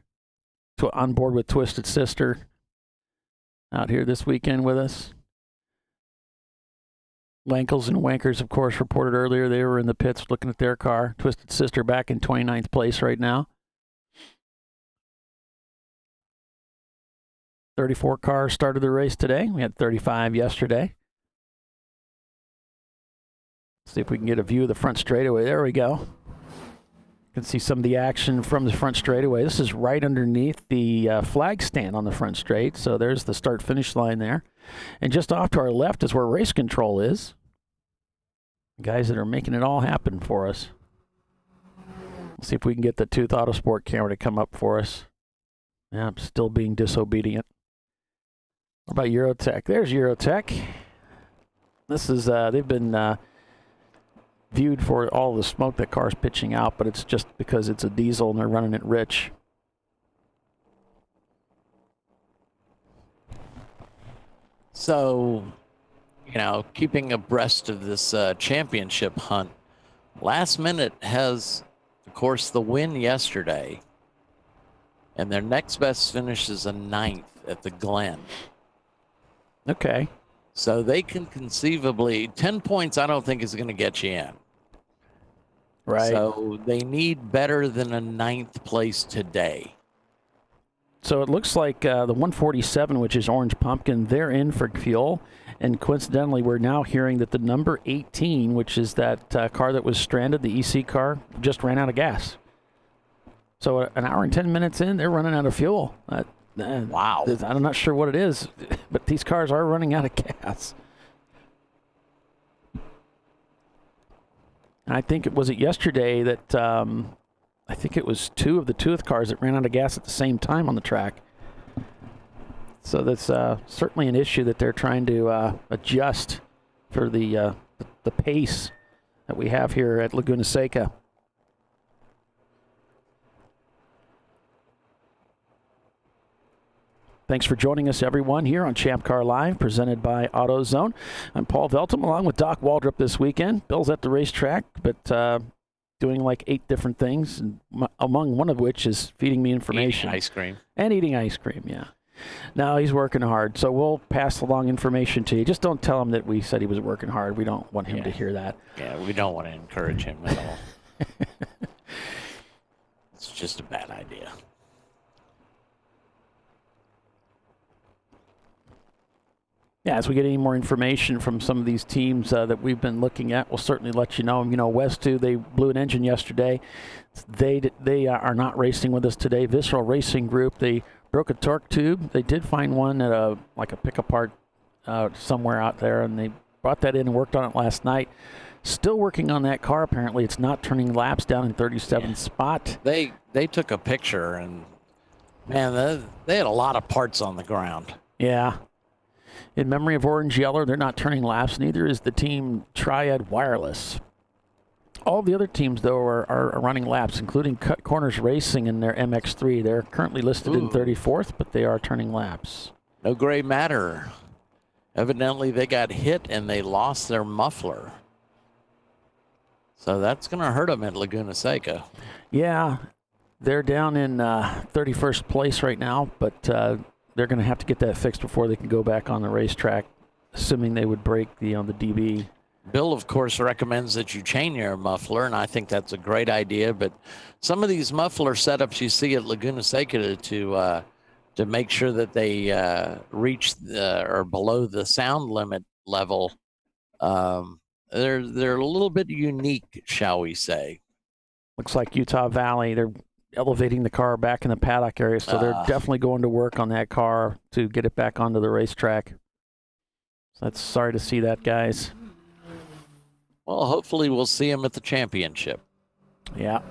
So on board with Twisted Sister out here this weekend with us. Wankles and Wankers, of course, reported earlier they were in the pits looking at their car. Twisted Sister back in 29th place right now. 34 cars started the race today. We had 35 yesterday. See if we can get a view of the front straightaway. There we go. You can see some of the action from the front straightaway. This is right underneath the flag stand on the front straight. So there's the start-finish line there. And just off to our left is where race control is. Guys that are making it all happen for us. Let's see if we can get the Tooth Autosport camera to come up for us. Yeah, I'm still being disobedient. What about Eurotech? There's Eurotech. This is, they've been viewed for all the smoke that car's pitching out, but it's just because it's a diesel and they're running it rich. So, keeping abreast of this championship hunt, Last Minute has, of course, the win yesterday, and their next best finish is a 9th at the Glen. Okay. So they can conceivably, 10 points I don't think is going to get you in. Right. So they need better than a 9th place today. So it looks like the 147, which is Orange Pumpkin, they're in for fuel. And coincidentally, we're now hearing that the number 18, which is that car that was stranded, the EC car, just ran out of gas. So an hour and 10 minutes in, they're running out of fuel. Wow. I'm not sure what it is, but these cars are running out of gas. And I think it was yesterday that I think it was 2 of the Tooth cars that ran out of gas at the same time on the track. So that's certainly an issue that they're trying to adjust for the pace that we have here at Laguna Seca. Thanks for joining us, everyone, here on ChampCar.Live, presented by AutoZone. I'm Paul Veltum, along with Doc Waldrop this weekend. Bill's at the racetrack, but doing like 8 different things, and among one of which is feeding me information. Eating ice cream. And eating ice cream, yeah. No, he's working hard, so we'll pass along information to you. Just don't tell him that we said he was working hard. We don't want him to hear that. Yeah, we don't want to encourage him at all. It's just a bad idea. Yeah, as we get any more information from some of these teams that we've been looking at, we'll certainly let you know. West 2, they blew an engine yesterday. They are not racing with us today. Visceral Racing Group, they broke a torque tube. They did find one at a pickup part somewhere out there, and they brought that in and worked on it last night. Still working on that car. Apparently, it's not turning laps down in 37th spot. They took a picture, and man, they had a lot of parts on the ground. Yeah. In memory of Orange Yeller, they're not turning laps. Neither is the team Triad Wireless. All the other teams, though, are running laps, including Cut Corners Racing in their MX3. They're currently listed in 34th, but they are turning laps. No gray matter. Evidently, they got hit and they lost their muffler. So that's going to hurt them at Laguna Seca. Yeah, they're down in 31st place right now, but they're going to have to get that fixed before they can go back on the racetrack, assuming they would break the DB. Bill, of course, recommends that you chain your muffler, and I think that's a great idea. But some of these muffler setups you see at Laguna Seca to make sure that they reach or below the sound limit level, they're a little bit unique, shall we say. Looks like Utah Valley, they're elevating the car back in the paddock area, so they're definitely going to work on that car to get it back onto the racetrack. So that's sorry to see that, guys. Well, hopefully we'll see them at the championship. Yeah.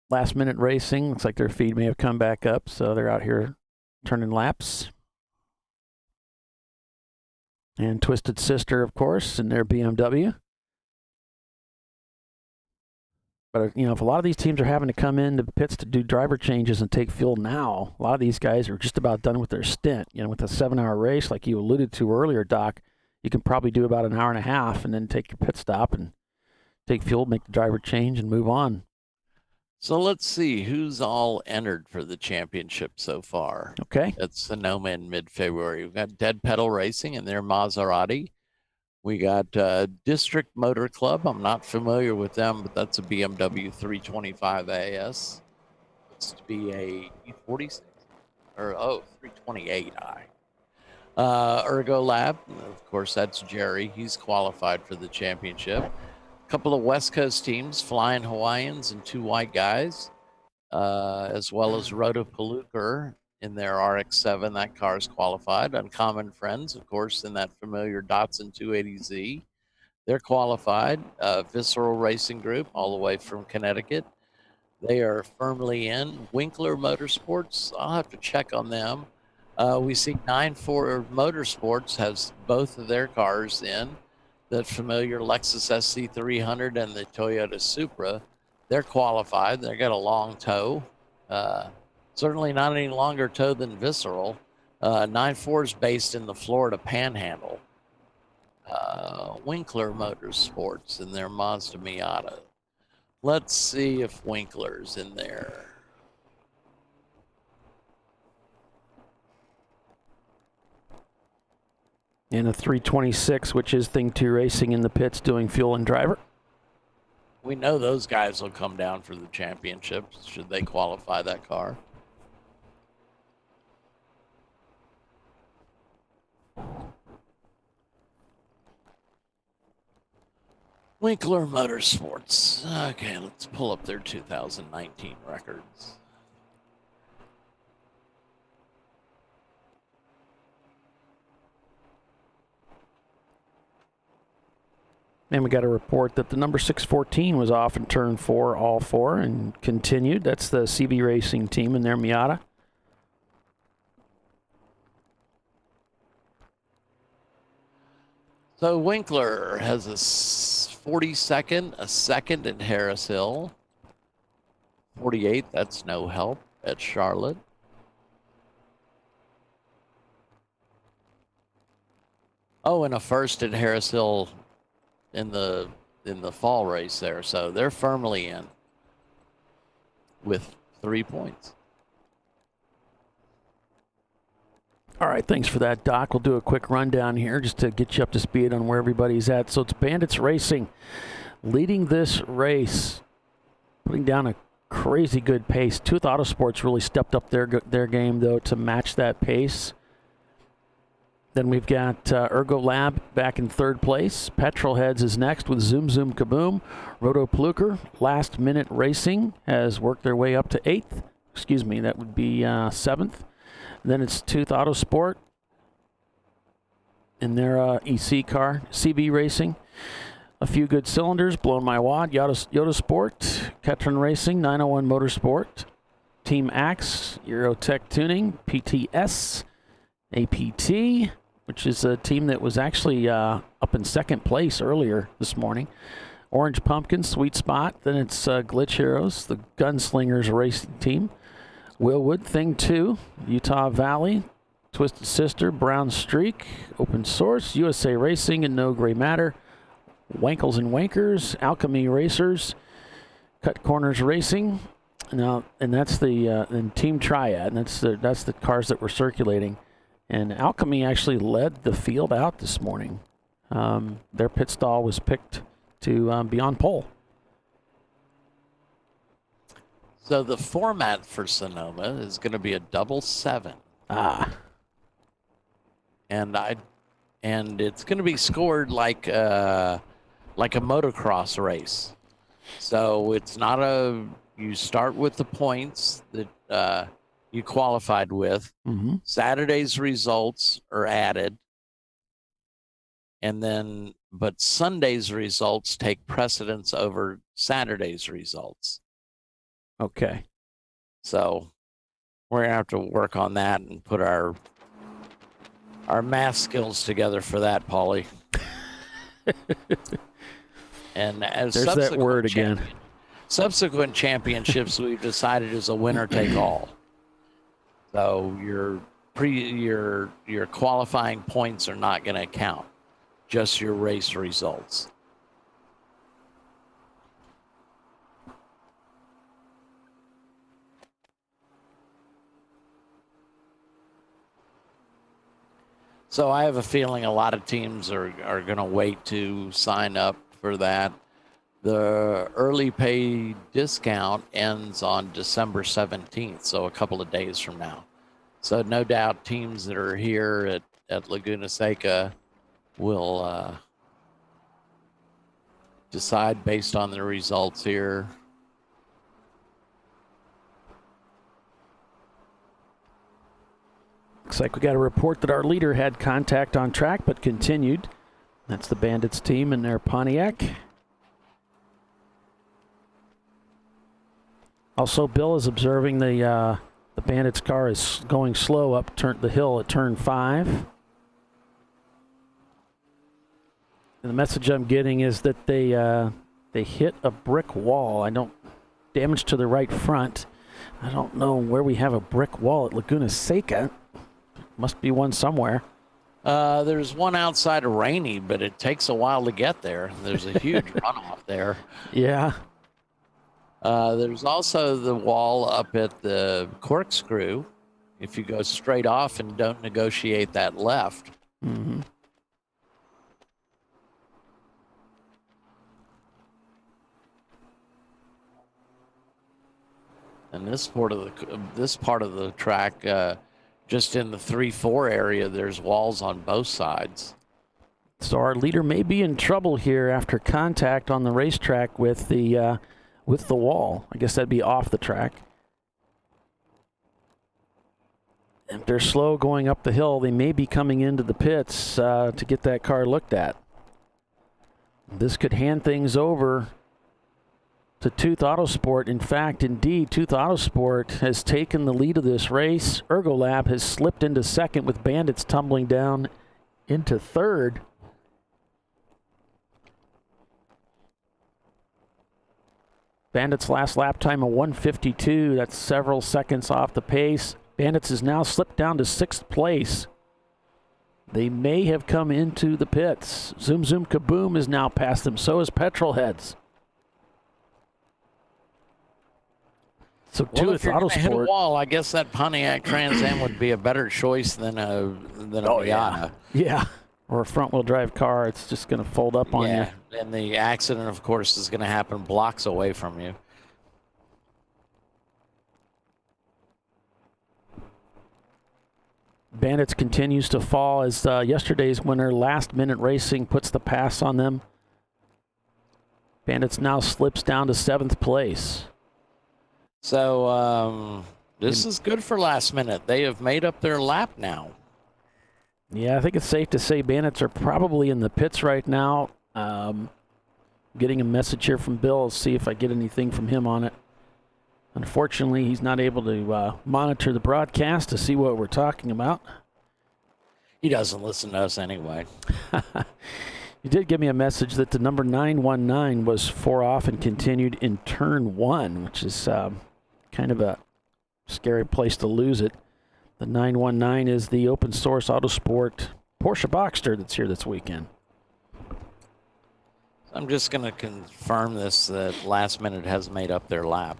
Last minute racing. Looks like their feed may have come back up, so they're out here turning laps. And Twisted Sister, of course, in their BMW. But, if a lot of these teams are having to come into the pits to do driver changes and take fuel now, a lot of these guys are just about done with their stint. With a 7-hour race, like you alluded to earlier, Doc, you can probably do about an hour and a half and then take your pit stop and take fuel, make the driver change, and move on. So let's see who's all entered for the championship so far. Okay. At Sonoma in mid-February. We've got Dead Pedal Racing and their Maserati. We got District Motor Club. I'm not familiar with them, but that's a BMW 325 AS. It's to be a E46 or 328i. Ergo Lab, of course, that's Jerry. He's qualified for the championship. A couple of West Coast teams, Flying Hawaiians and 2 white guys, as well as Rotopalooker in their RX-7. That car's qualified. Uncommon Friends, of course, in that familiar Datsun 280Z. They're qualified. Visceral Racing Group, all the way from Connecticut. They are firmly in. Winkler Motorsports, I'll have to check on them. We see 9-4 Motorsports has both of their cars in. The familiar Lexus SC300 and the Toyota Supra. They're qualified. They've got a long tow. Certainly not any longer tow than Visceral. 9-4 is based in the Florida Panhandle. Winkler Motorsports and their Mazda Miata. Let's see if Winkler's in there. In a 326, which is Thing 2 Racing in the pits doing fuel and driver. We know those guys will come down for the championships should they qualify that car. Winkler Motorsports. Okay, let's pull up their 2019 records. And we got a report that the number 614 was off in turn 4, all 4, and continued. That's the CB Racing team in their Miata. So Winkler has a 42nd, a second in Harris Hill. 48, that's no help at Charlotte. Oh, and a first at Harris Hill in the fall race there. So they're firmly in with 3 points. All right, thanks for that, Doc. We'll do a quick rundown here just to get you up to speed on where everybody's at. So it's Bandits Racing leading this race, putting down a crazy good pace. Tooth Autosports really stepped up their game, though, to match that pace. Then we've got Ergo Lab back in 3rd place. Petrolheads is next with Zoom Zoom Kaboom. Rotopalooker, Last Minute Racing, has worked their way up to 8th. Excuse me, that would be 7th. Then it's Tooth Autosport in their EC car. CB Racing, A Few Good Cylinders, Blown My Wad, Yoda Sport, Ketron Racing, 901 Motorsport, Team Axe, Eurotech Tuning, PTS, APT, which is a team that was actually up in second place earlier this morning. Orange Pumpkin, Sweet Spot. Then it's Glitch Heroes, the Gunslingers racing team. Willwood, Thing 2, Utah Valley, Twisted Sister, Brown Streak, Open Source, USA Racing, and No Gray Matter. Wankles and Wankers, Alchemy Racers, Cut Corners Racing. Now, and that's the and Team Triad, and that's the cars that were circulating. And Alchemy actually led the field out this morning. Their pit stall was picked to be on pole. So the format for Sonoma is going to be a double 7. And it's going to be scored like a motocross race. So it's not you start with the points that you qualified with. Mm-hmm. Saturday's results are added. But Sunday's results take precedence over Saturday's results. Okay. So we're going to have to work on that and put our math skills together for that, Paulie. And as there's that word again. Subsequent championships we've decided is a winner take all. So your qualifying points are not going to count, just your race results. So I have a feeling a lot of teams are going to wait to sign up for that. The early pay discount ends on December 17th, so a couple of days from now. So no doubt teams that are here at Laguna Seca will decide based on the results here. Looks like we got a report that our leader had contact on track, but continued. That's the Bandits team and their Pontiac. Also, Bill is observing the Bandits car is going slow up the hill at turn 5. And the message I'm getting is that they hit a brick wall. Damage to the right front. I don't know where we have a brick wall at Laguna Seca. Must be one somewhere. There's one outside of Rainey, but it takes a while to get there. There's a huge runoff there. Yeah. There's also the wall up at the Corkscrew. If you go straight off and don't negotiate that left. Mm-hmm. And this part of the track, just in the 3-4 area, there's walls on both sides. So our leader may be in trouble here after contact on the racetrack with the wall. I guess that'd be off the track. If they're slow going up the hill, they may be coming into the pits to get that car looked at. This could hand things over to Tooth Autosport. In fact, indeed, Tooth Autosport has taken the lead of this race. Ergolab has slipped into second with Bandits tumbling down into third. Bandits' last lap time of 1:52. That's several seconds off the pace. Bandits has now slipped down to 6th place. They may have come into the pits. Zoom Zoom Kaboom is now past them. So is Petrolheads. So if you're gonna hit a wall, I guess that Pontiac Trans Am would be a better choice than a Miata. Yeah, or a front-wheel drive car. It's just going to fold up on you. And the accident, of course, is going to happen blocks away from you. Bandits continues to fall as yesterday's winner, Last Minute Racing, puts the pass on them. Bandits now slips down to 7th place. So this is good for Last Minute. They have made up their lap now. Yeah, I think it's safe to say Bandits are probably in the pits right now. Getting a message here from Bill. Let's see if I get anything from him on it. Unfortunately, he's not able to monitor the broadcast to see what we're talking about. He doesn't listen to us anyway. You did give me a message that the number 919 was 4 off and continued in turn 1, which is kind of a scary place to lose it. The 919 is the open source Autosport Porsche Boxster that's here this weekend. I'm just going to confirm this, that last minute has made up their lap.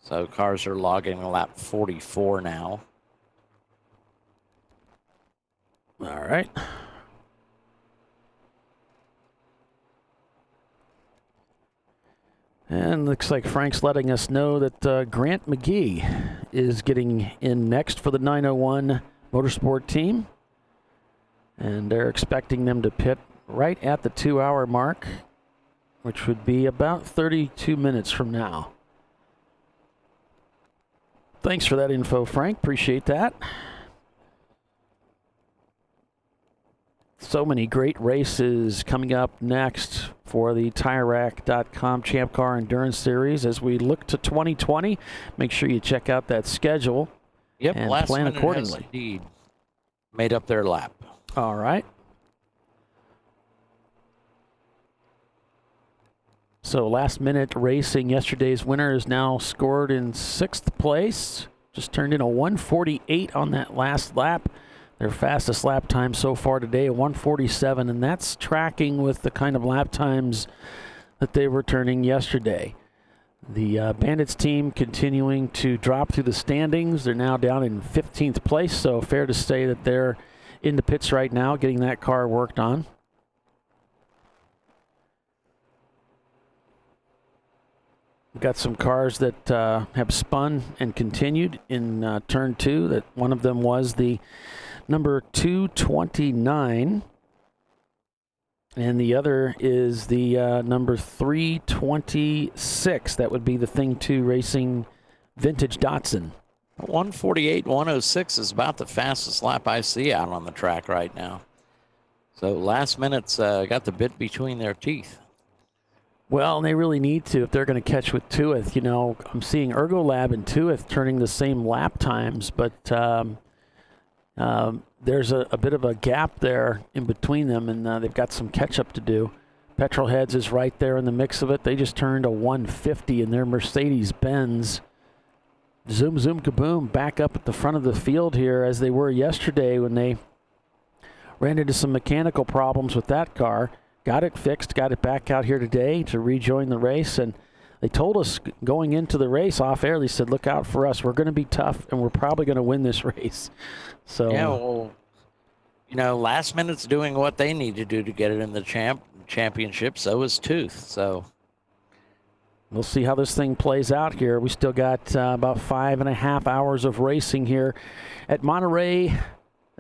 So cars are logging lap 44 now. All right. And looks like Frank's letting us know that Grant McGee is getting in next for the 901 Motorsport team. And they're expecting them to pit right at the 2-hour mark, which would be about 32 minutes from now. Thanks for that info, Frank. Appreciate that. So many great races coming up next for the TireRack.com Champ Car Endurance Series. As we look to 2020, make sure you check out that schedule and last plan minute accordingly. has indeed made up their lap. All right. So last minute racing, yesterday's winner is now scored in 6th place. Just turned in a 1:48 on that last lap. Their fastest lap time so far today, a 1:47, and that's tracking with the kind of lap times that they were turning yesterday. The Bandits team continuing to drop through the standings. They're now down in 15th place, so fair to say that they're in the pits right now, getting that car worked on. We've got some cars that have spun and continued in turn 2. That one of them was the number 229, and the other is the number 326. That would be the Thing 2 Racing Vintage Datsun. 1:48, 1:06 is about the fastest lap I see out on the track right now. So last minute's got the bit between their teeth. Well, and they really need to if they're going to catch with Tuath. You know, I'm seeing Ergolab and Tuath turning the same lap times, but there's a bit of a gap there in between them, and they've got some catch-up to do. Petrolheads is right there in the mix of it. They just turned a 150 in their Mercedes-Benz. Zoom, zoom, kaboom, back up at the front of the field here as they were yesterday when they ran into some mechanical problems with that car. Got it fixed, got it back out here today to rejoin the race, and they told us going into the race off air, they said, look out for us. We're going to be tough, and we're probably going to win this race. So yeah, well, you know, last minute's doing what they need to do to get it in the championship. So is Tooth. So we'll see how this thing plays out here. We still got about 5.5 hours of racing here at Monterey,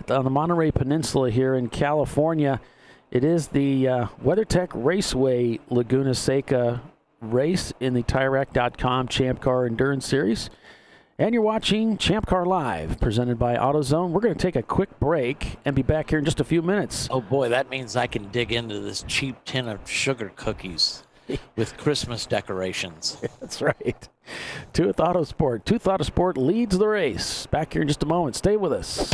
on the Monterey Peninsula here in California. It is the WeatherTech Raceway Laguna Seca race in the TireRack.com Champ Car Endurance Series. And you're watching ChampCar.Live, presented by AutoZone. We're going to take a quick break and be back here in just a few minutes. Oh, boy, that means I can dig into this cheap tin of sugar cookies with Christmas decorations. That's right. Tooth Autosport. Tooth Autosport leads the race. Back here in just a moment. Stay with us.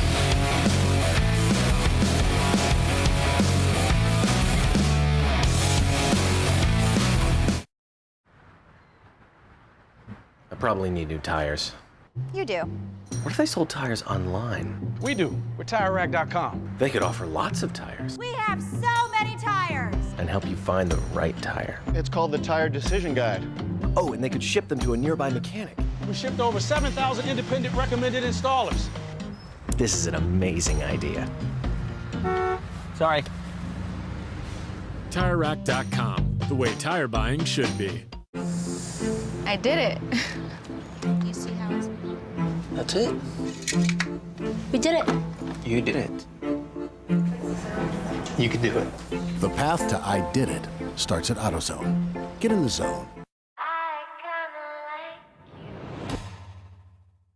I probably need new tires. You do. What if they sold tires online? We do. We're TireRack.com. They could offer lots of tires We have so many tires. and help you find the right tire. It's called the Tire Decision Guide. Oh, and they could ship them to a nearby mechanic. We shipped over 7,000 independent recommended installers. This is an amazing idea. Sorry. TireRack.com, the way tire buying should be. I did it. You see how it's... That's it. We did it. You did it. You can do it. The path to I Did It starts at AutoZone. Get in the zone.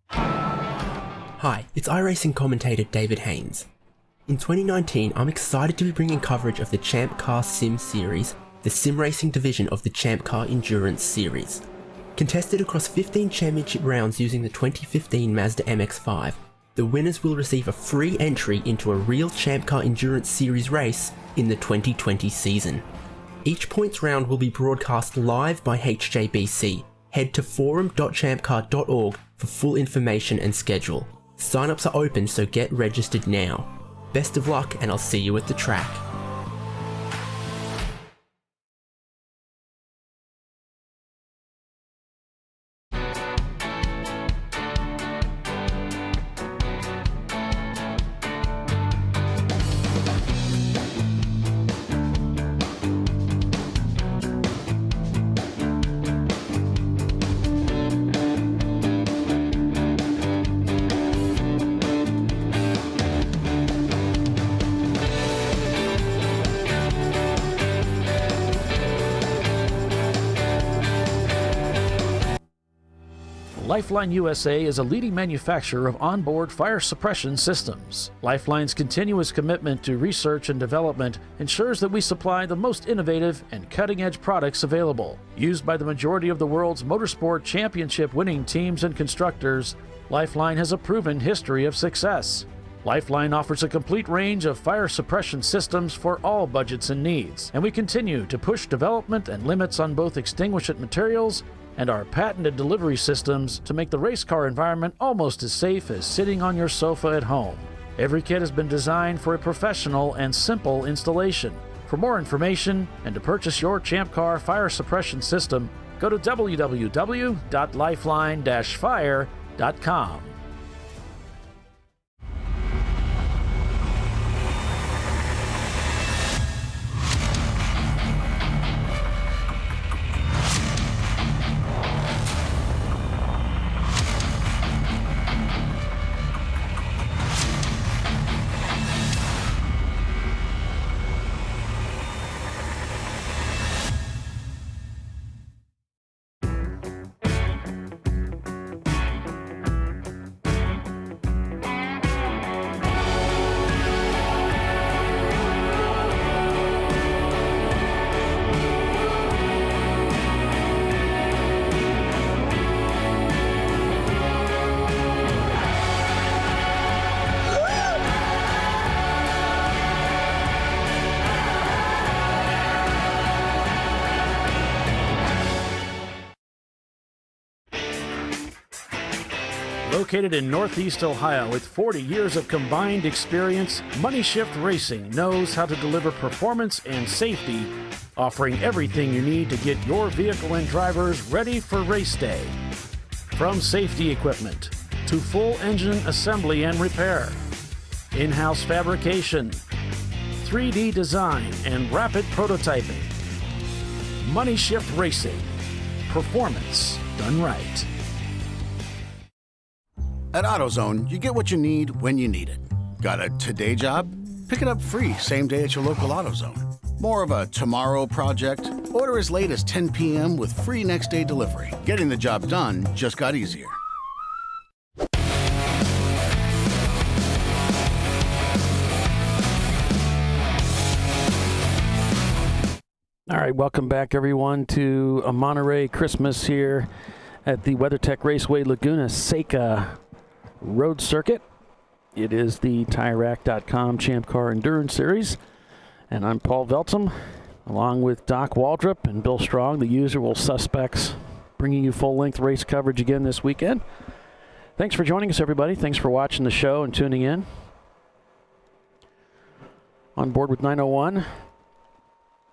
Hi, it's iRacing commentator David Haynes. In 2019, I'm excited to be bringing coverage of the Champ Car Sim Series, the sim racing division of the Champ Car Endurance Series. Contested across 15 championship rounds using the 2015 Mazda MX-5, The winners will receive a free entry into a real Champ Car Endurance Series race in the 2020 season. Each points round will be broadcast live by HJBC. Head to forum.champcar.org for full information and schedule. Sign-ups are open, so get registered now. Best of luck, and I'll see you at the track. Lifeline USA is a leading manufacturer of onboard fire suppression systems. Lifeline's continuous commitment to research and development ensures that we supply the most innovative and cutting-edge products available. Used by the majority of the world's motorsport championship-winning teams and constructors, Lifeline has a proven history of success. Lifeline offers a complete range of fire suppression systems for all budgets and needs, and we continue to push development and limits on both extinguishant materials and our patented delivery systems to make the race car environment almost as safe as sitting on your sofa at home. Every kit has been designed for a professional and simple installation. For more information and to purchase your Champ Car fire suppression system, go to www.lifeline-fire.com. Located in Northeast Ohio with 40 years of combined experience, Money Shift Racing knows how to deliver performance and safety, offering everything you need to get your vehicle and drivers ready for race day. From safety equipment to full engine assembly and repair, in-house fabrication, 3D design, and rapid prototyping. Money Shift Racing. Performance done right. At AutoZone, you get what you need when you need it. Got a today job? Pick it up free same day at your local AutoZone. More of a tomorrow project? Order as late as 10 p.m. with free next day delivery. Getting the job done just got easier. All right, welcome back, everyone, to a Monterey Christmas here at the WeatherTech Raceway Laguna Seca Road Circuit. It is the TireRack.com Champ Car Endurance Series, and I'm Paul Veltum, along with Doc Waldrop and Bill Strong, the usual suspects, bringing you full-length race coverage again this weekend. Thanks for joining us, everybody. Thanks for watching the show and tuning in. On board with 901.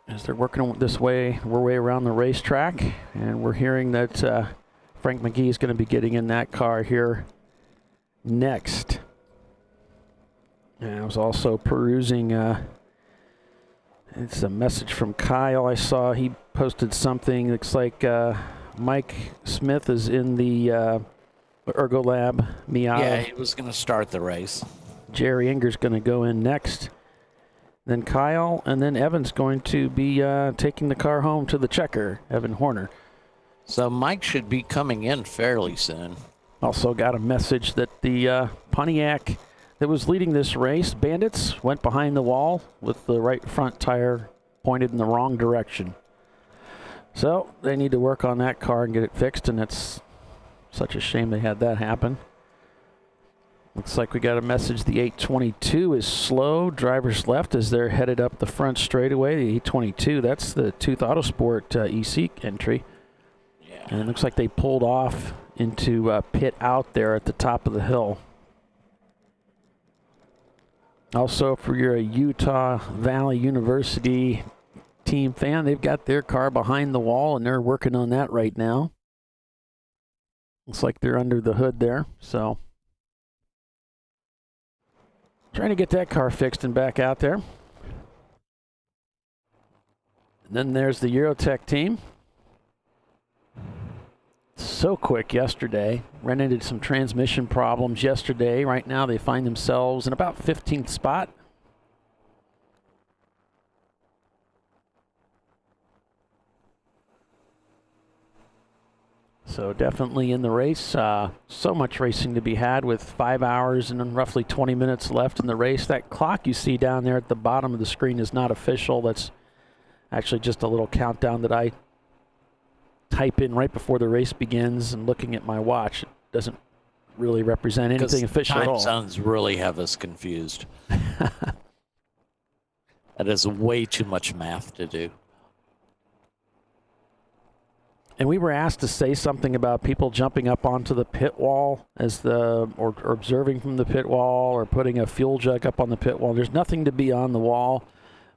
As they're working this way, we're way around the racetrack, and we're hearing that Frank McGee is going to be getting in that car here next. And I was also perusing, it's a message from Kyle. I saw he posted something. Looks like Mike Smith is in the Ergo Lab Miata. Yeah, he was going to start the race. Jerry Inger's going to go in next. Then Kyle, and then Evan's going to be taking the car home to the checker, Evan Horner. So Mike should be coming in fairly soon. Also got a message that the Pontiac that was leading this race, Bandits, went behind the wall with the right front tire pointed in the wrong direction. So they need to work on that car and get it fixed, and it's such a shame they had that happen. Looks like we got a message. The 822 is slow. Drivers left as they're headed up the front straightaway. The 822, that's the Tooth Autosport EC entry. Yeah. And it looks like they pulled off into pit out there at the top of the hill. Also, if you're a Utah Valley University team fan, they've got their car behind the wall, and they're working on that right now. Looks like they're under the hood there, so trying to get that car fixed and back out there. And then there's the Weathertech team. So quick yesterday. Ran into some transmission problems yesterday. Right now they find themselves in about 15th spot. So definitely in the race. So much racing to be had with 5 hours and then roughly 20 minutes left in the race. That clock you see down there at the bottom of the screen is not official. That's actually just a little countdown that I type in right before the race begins, and looking at my watch, it doesn't really represent anything official at all. Time zones really have us confused. That is way too much math to do. And we were asked to say something about people jumping up onto the pit wall or observing from the pit wall, or putting a fuel jug up on the pit wall. There's nothing to be on the wall.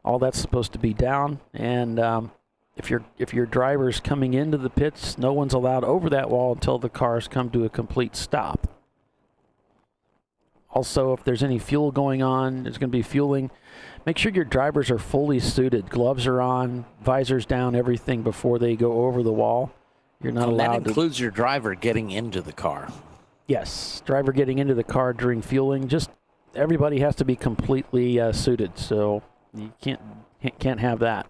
All that's supposed to be down. And if your driver's coming into the pits, no one's allowed over that wall until the cars come to a complete stop. Also, if there's any fuel going on, there's going to be fueling. Make sure your drivers are fully suited. Gloves are on, visors down, everything before they go over the wall. You're not allowed. That includes your driver getting into the car. Yes, driver getting into the car during fueling. Just everybody has to be completely suited, so you can't have that.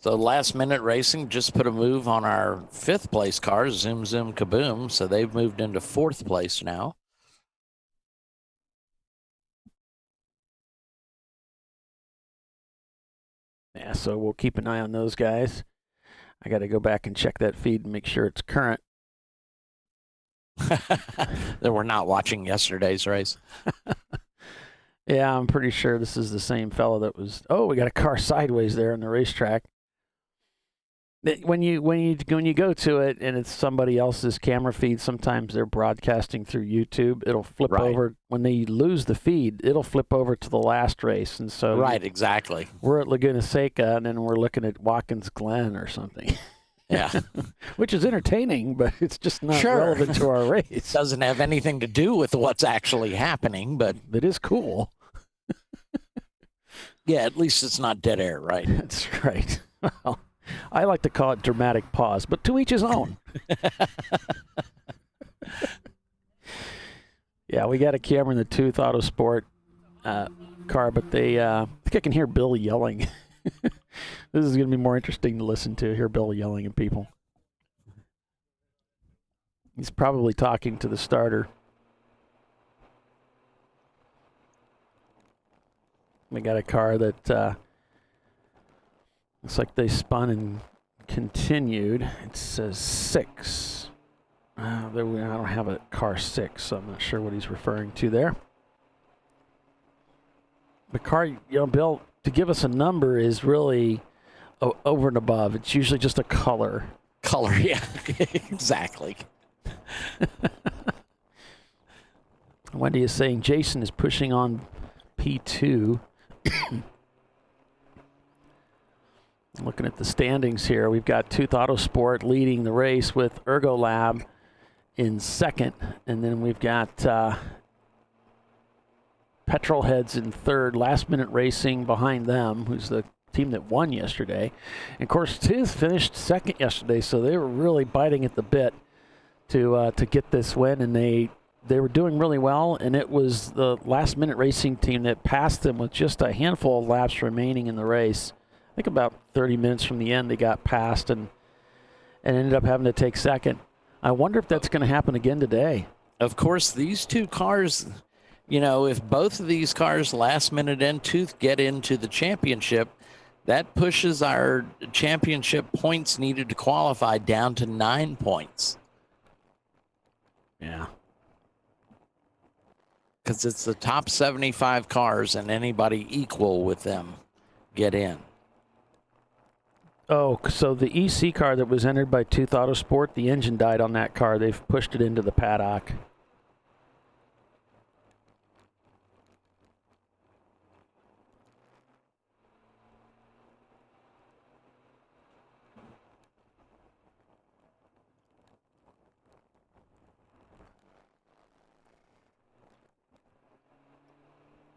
So last minute racing just put a move on our 5th place cars, Zoom Zoom Kaboom. So they've moved into 4th place now. Yeah, so we'll keep an eye on those guys. I got to go back and check that feed and make sure it's current. That we're not watching yesterday's race. Yeah, I'm pretty sure this is the same fellow that was. Oh, we got a car sideways there on the racetrack. When you go to it and it's somebody else's camera feed, sometimes they're broadcasting through YouTube. It'll flip over when they lose the feed. It'll flip over to the last race, and so exactly. We're at Laguna Seca, and then we're looking at Watkins Glen or something. Yeah, which is entertaining, but it's just not relevant to our race. It doesn't have anything to do with what's actually happening, but it is cool. Yeah, at least it's not dead air, right? That's right. Well, I like to call it dramatic pause, but to each his own. Yeah, we got a camera in the Tooth Autosport car, but I think I can hear Bill yelling. This is going to be more interesting to listen to, hear Bill yelling at people. He's probably talking to the starter. We got a car that looks like they spun and continued. It says 6. I don't have a car 6, so I'm not sure what he's referring to there. The car, Bill, to give us a number is really over and above. It's usually just a color. Color, yeah, exactly. Wendy is saying Jason is pushing on P2. Looking at the standings here, we've got Tooth Autosport leading the race with Ergolab in 2nd, and then we've got Petrolheads in 3rd, Last Minute Racing behind them, who's the team that won yesterday. And of course, Tooth finished 2nd yesterday, so they were really biting at the bit to get this win, and they were doing really well, and it was the Last Minute Racing team that passed them with just a handful of laps remaining in the race. I think about 30 minutes from the end they got passed and ended up having to take 2nd. I wonder if that's going to happen again today. Of course, these two cars, if both of these cars Last Minute and Tooth get into the championship, that pushes our championship points needed to qualify down to 9 points. Yeah. Because it's the top 75 cars, and anybody equal with them get in. Oh, so the EC car that was entered by Tooth Autosport, the engine died on that car. They've pushed it into the paddock.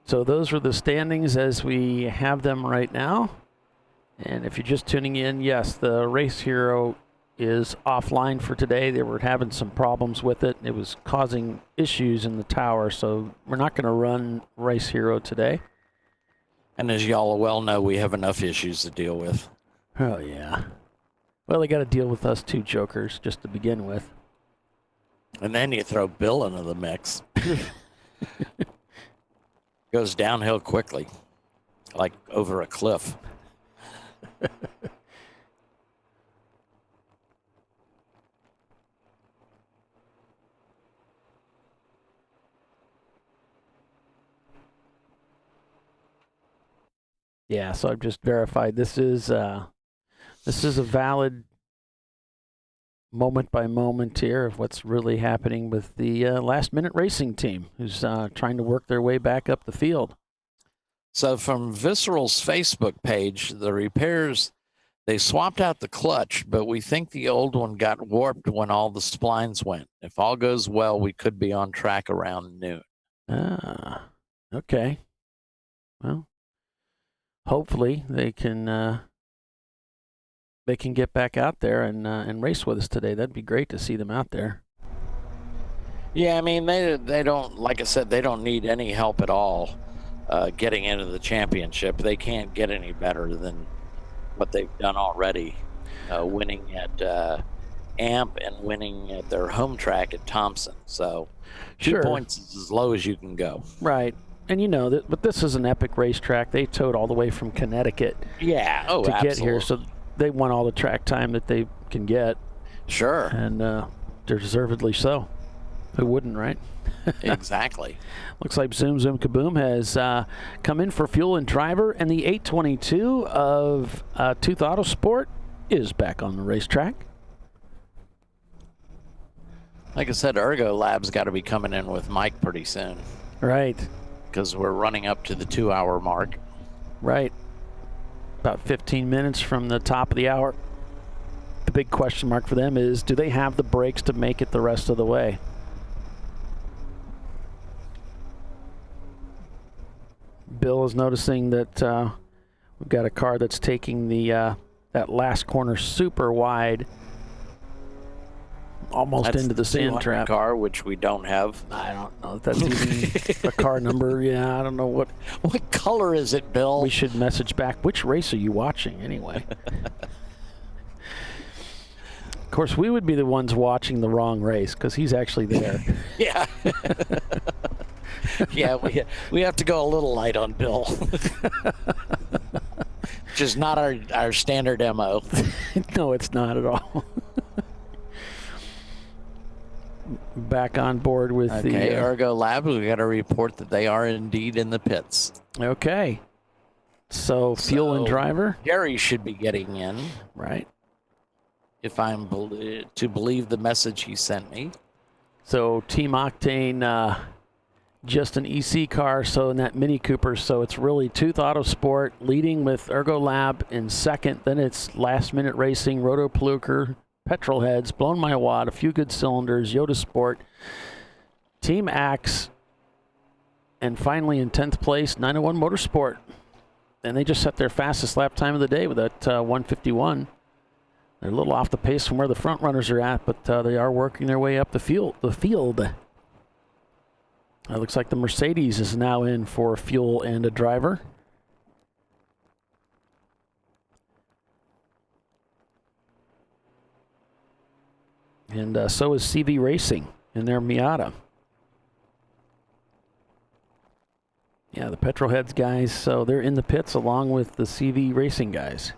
So those are the standings as we have them right now. And if you're just tuning in, yes, the Race Hero is offline for today. They were having some problems with it. It was causing issues in the tower, so we're not going to run Race Hero today. And as y'all well know, we have enough issues to deal with. Oh, yeah. Well, they got to deal with us two jokers just to begin with. And then you throw Bill into the mix. Goes downhill quickly, like over a cliff. Yeah, so I've just verified this is a valid moment by moment here of what's really happening with the last minute racing team who's trying to work their way back up the field. So from Visceral's Facebook page, the repairs, they swapped out the clutch, but we think the old one got warped when all the splines went. If all goes well, we could be on track around noon. Ah, okay. Well, hopefully they can get back out there and race with us today. That'd be great to see them out there. Yeah, I mean, they don't, like I said, they don't need any help at all getting into the championship. They can't get any better than what they've done already, winning at AMP and winning at their home track at Thompson. So 2 points is as low as you can go. Right. And you know that, but this is an epic racetrack. They towed all the way from Connecticut to absolutely. get here. So they want all the track time that they can get. Sure. And they're deservedly so. Who wouldn't, right? Exactly. Looks like Zoom Zoom Kaboom has come in for fuel and driver, and the 822 of Tooth Autosport is back on the racetrack. Like I said, Ergo Lab's got to be coming in with Mike pretty soon. Right. Because we're running up to the 2-hour mark. Right. About 15 minutes from the top of the hour. The big question mark for them is, do they have the brakes to make it the rest of the way? Bill is noticing that we've got a car that's taking the that last corner super wide, almost That's into the sand trap. Car, which we don't have. I don't know if that's even a car number. Yeah, I don't know what. What color is it, Bill? We should message back. Which race are you watching anyway? Of course, we would be the ones watching the wrong race because he's actually there. Yeah. Yeah, we have to go a little light on Bill. Which is not our standard MO. No, it's not at all. Back on board with the Ergo Lab. We got to report that they are indeed in the pits. Okay. So fuel and driver. Gary should be getting in, right? If I'm to believe the message he sent me. So Team Octane, just an EC car, so in that Mini Cooper. So it's really Tooth Autosport leading with Ergo Lab in second. Then it's Last Minute Racing, Roto Pluker, Petrol Heads, Blown My Wad, A Few Good Cylinders, Yoda Sport, Team Axe, and finally in 10th place, 901 Motorsport. And they just set their fastest lap time of the day with that 151. They're a little off the pace from where the front runners are at, but they are working their way up the field. It looks like the Mercedes is now in for fuel and a driver. And so is CV Racing in their Miata. Yeah, the Petrolheads guys, so they're in the pits along with the CV Racing guys.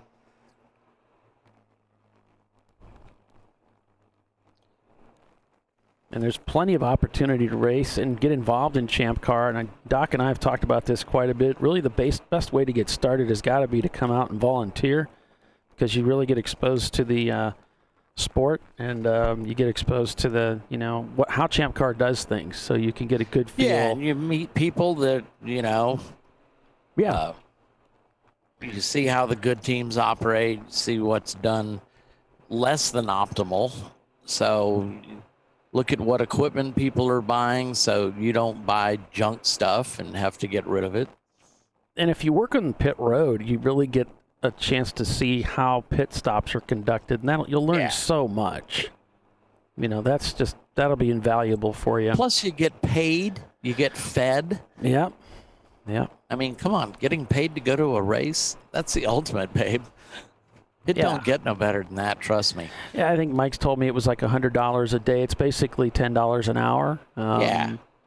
And there's plenty of opportunity to race and get involved in Champ Car. And Doc and I have talked about this quite a bit. Really, the best way to get started has got to be to come out and volunteer, because you really get exposed to the sport, and you get exposed to the, how Champ Car does things, so you can get a good feel. Yeah, and you meet people that, you see how the good teams operate, see what's done less than optimal. So look at what equipment people are buying so you don't buy junk stuff and have to get rid of it. And if you work on pit road, you really get a chance to see how pit stops are conducted, and you'll learn so much. That'll be invaluable for you. Plus, you get paid, you get fed. Yeah. I mean, come on, getting paid to go to a race, that's the ultimate, babe. It don't get no better than that, trust me. Yeah, I think Mike's told me it was like $100 a day. It's basically $10 an hour.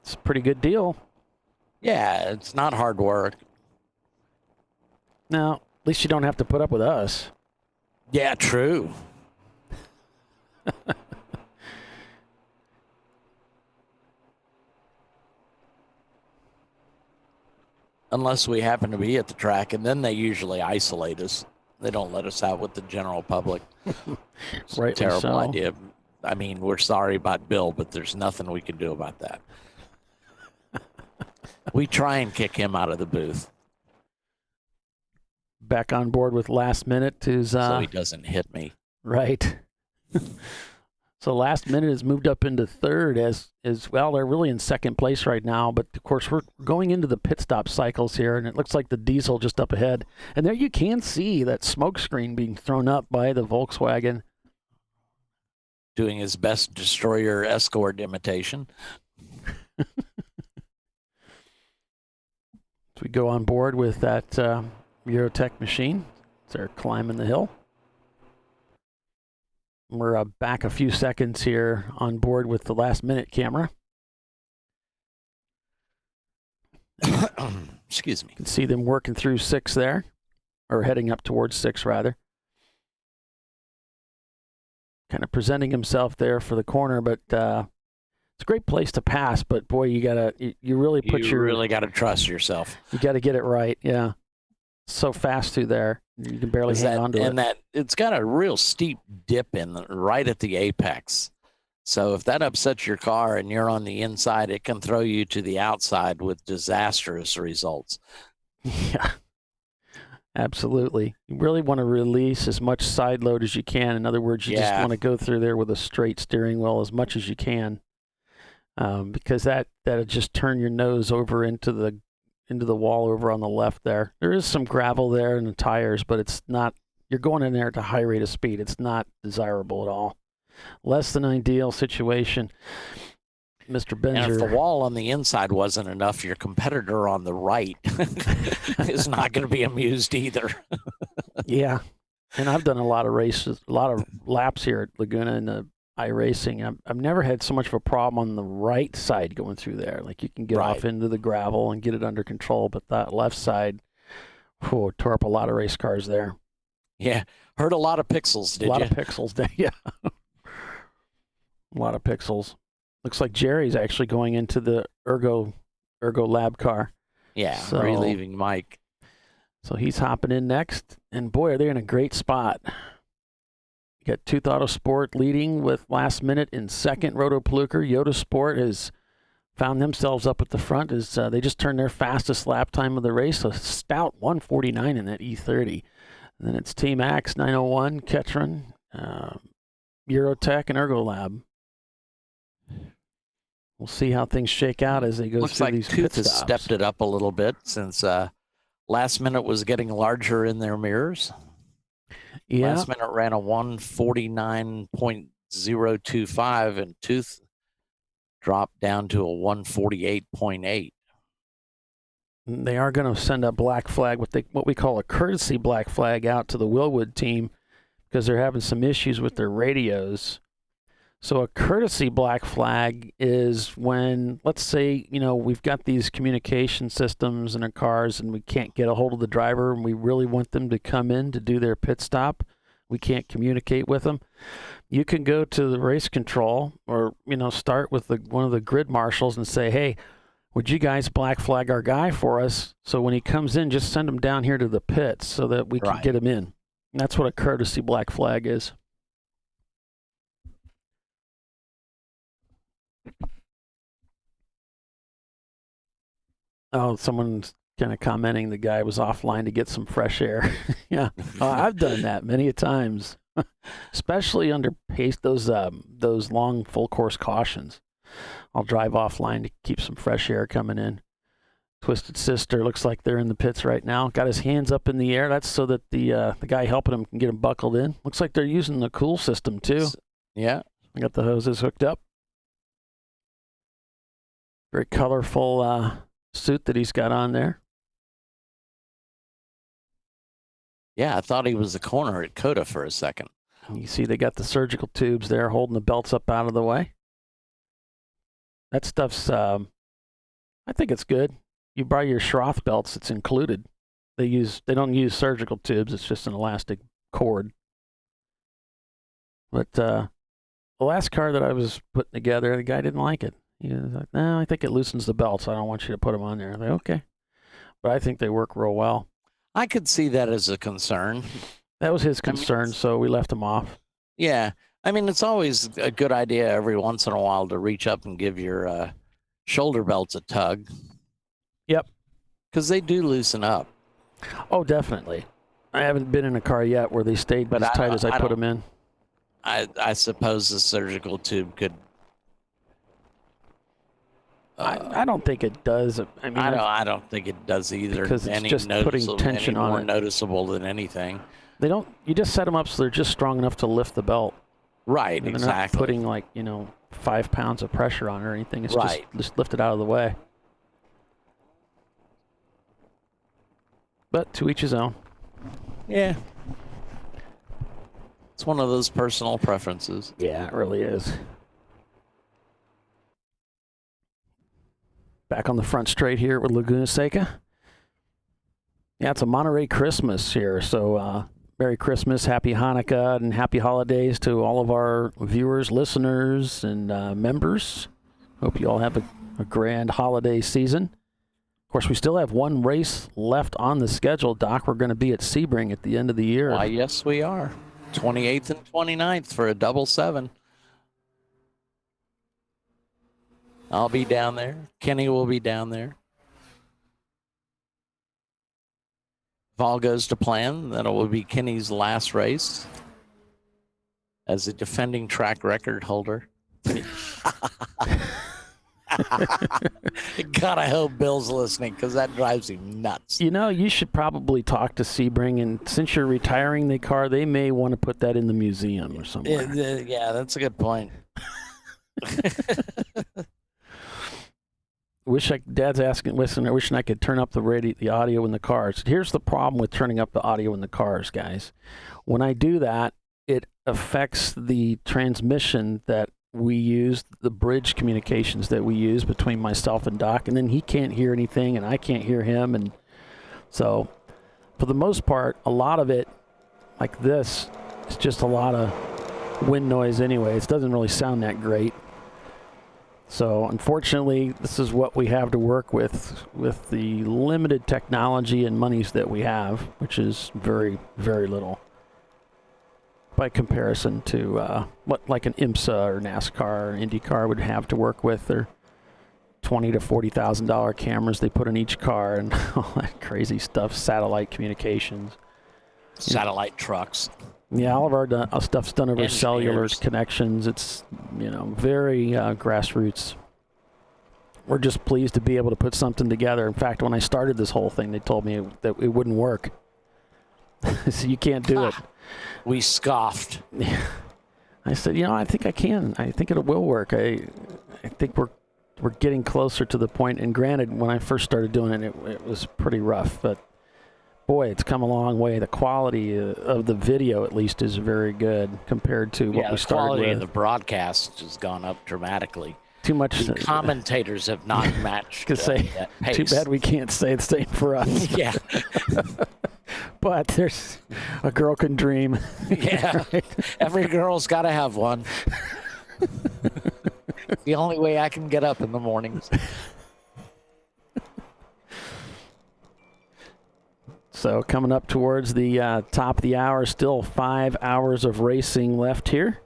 It's a pretty good deal. Yeah, it's not hard work. Now, at least you don't have to put up with us. Yeah, true. Unless we happen to be at the track, and then they usually isolate us. They don't let us out with the general public. It's a terrible idea. I mean, we're sorry about Bill, but there's nothing we can do about that. We try and kick him out of the booth. Back on board with Last Minute so he doesn't hit me. Right. So Last Minute has moved up into third as well. They're really in second place right now, but of course we're going into the pit stop cycles here, and it looks like the diesel just up ahead. And there you can see that smoke screen being thrown up by the Volkswagen. Doing his best destroyer escort imitation. So we go on board with that Weathertech machine. They're climbing the hill. We're back a few seconds here on board with the Last Minute camera. Excuse me. You can see them working through 6 there, or heading up towards 6 rather. Kind of presenting himself there for the corner, but it's a great place to pass. But boy, you really got to trust yourself. You got to get it right. Yeah, so fast through there. You can barely hang on to it. And it's got a real steep dip right at the apex. So if that upsets your car and you're on the inside, it can throw you to the outside with disastrous results. Yeah, absolutely. You really want to release as much side load as you can. In other words, you just want to go through there with a straight steering wheel as much as you can, because that'll just turn your nose over into the wall over on the left there. There is some gravel there in the tires, but it's not, you're going in there at a high rate of speed. It's not desirable at all. Less than ideal situation. Mr. Benzer. And if the wall on the inside wasn't enough, your competitor on the right is not going to be amused either. Yeah. And I've done a lot of races, a lot of laps here at Laguna in the iRacing. I've never had so much of a problem on the right side going through there. Like you can get off into the gravel and get it under control, but that left side, tore up a lot of race cars there. Yeah, hurt a lot of pixels, did you? A lot of pixels there, yeah. A lot of pixels. Looks like Jerry's actually going into the Ergo Lab car. Yeah, relieving Mike. So he's hopping in next, and boy, are they in a great spot. You got Tooth Auto Sport leading with Last Minute in second. Roto Pluker, Yoda Sport has found themselves up at the front as they just turned their fastest lap time of the race, a stout 1:49 in that E30. And then it's Team Axe 901, Ketron, Eurotech, and Ergolab. We'll see how things shake out as they go through these pit stops. Looks like Tooth has stepped it up a little bit since Last Minute was getting larger in their mirrors. Yeah. Last Minute ran a 149.025, and Tooth dropped down to a 148.8. They are going to send a black flag, what we call a courtesy black flag, out to the Willwood team because they're having some issues with their radios. So a courtesy black flag is when, let's say, we've got these communication systems in our cars and we can't get a hold of the driver and we really want them to come in to do their pit stop. we can't communicate with them, you can go to the race control or, start with one of the grid marshals and say, hey, would you guys black flag our guy for us? So when he comes in, just send him down here to the pits so that we can get him in. And that's what a courtesy black flag is. Oh, someone's kind of commenting the guy was offline to get some fresh air. Yeah, I've done that many a times, especially under pace, those long full course cautions. I'll drive offline to keep some fresh air coming in. Twisted Sister looks like they're in the pits right now. Got his hands up in the air. That's so that the guy helping him can get him buckled in. Looks like they're using the cool system too. Yeah, I got the hoses hooked up. Very colorful suit that he's got on there. Yeah, I thought he was the corner at Coda for a second. You see they got the surgical tubes there holding the belts up out of the way. That stuff's, I think it's good. You buy your Schroth belts, it's included. They don't use surgical tubes, it's just an elastic cord. But the last car that I was putting together, the guy didn't like it. He was like, no, I think it loosens the belts. I don't want you to put them on there. I'm like, okay. But I think they work real well. I could see that as a concern. That was his concern, so we left him off. Yeah. I mean, it's always a good idea every once in a while to reach up and give your shoulder belts a tug. Yep. Because they do loosen up. Oh, definitely. I haven't been in a car yet where they stayed as tight as I put them in. I suppose the surgical tube could. I don't think it does. I mean, I don't think it does either. Because it's just putting tension on it. More noticeable than anything. They don't. You just set them up so they're just strong enough to lift the belt. Right. And exactly. They're not putting 5 pounds of pressure on it or anything. It's just lift it out of the way. But to each his own. Yeah. It's one of those personal preferences. Yeah, it really is. Back on the front straight here with Laguna Seca. Yeah, it's a Monterey Christmas here. So Merry Christmas, Happy Hanukkah, and Happy Holidays to all of our viewers, listeners, and members. Hope you all have a grand holiday season. Of course, we still have one race left on the schedule, Doc. We're going to be at Sebring at the end of the year. Why, yes, we are. 28th and 29th for a double 7. I'll be down there. Kenny will be down there. If all goes to plan, then it will be Kenny's last race as a defending track record holder. God, I hope Bill's listening because that drives him nuts. You should probably talk to Sebring, and since you're retiring the car, they may want to put that in the museum or somewhere. Yeah, that's a good point. Dad's asking, listen, I wish I could turn up the audio in the cars. Here's the problem with turning up the audio in the cars, guys. When I do that, it affects the transmission that we use, the bridge communications that we use between myself and Doc, and then he can't hear anything and I can't hear him. And so for the most part, a lot of it like this, it's just a lot of wind noise anyway. It doesn't really sound that great. So unfortunately, this is what we have to work with the limited technology and monies that we have, which is very, very little by comparison to what like an IMSA or NASCAR or IndyCar would have to work with. Their $20,000 to $40,000 cameras they put in each car and all that crazy stuff, satellite communications. Satellite trucks. Yeah, all of our stuff's done over cellular connections. It's, very grassroots. We're just pleased to be able to put something together. In fact, when I started this whole thing, they told me that it wouldn't work. So you can't do it. We scoffed. I said, I think I can. I think it will work. I think we're getting closer to the point. And granted, when I first started doing it was pretty rough, but boy, it's come a long way. The quality of the video, at least, is very good compared to what we started with. The quality of the broadcast has gone up dramatically. Too much. The commentators have not matched that pace. Too bad we can't say the same for us. Yeah. But there's a girl can dream. Yeah, every girl's got to have one. The only way I can get up in the mornings. So coming up towards the top of the hour, still 5 hours of racing left here.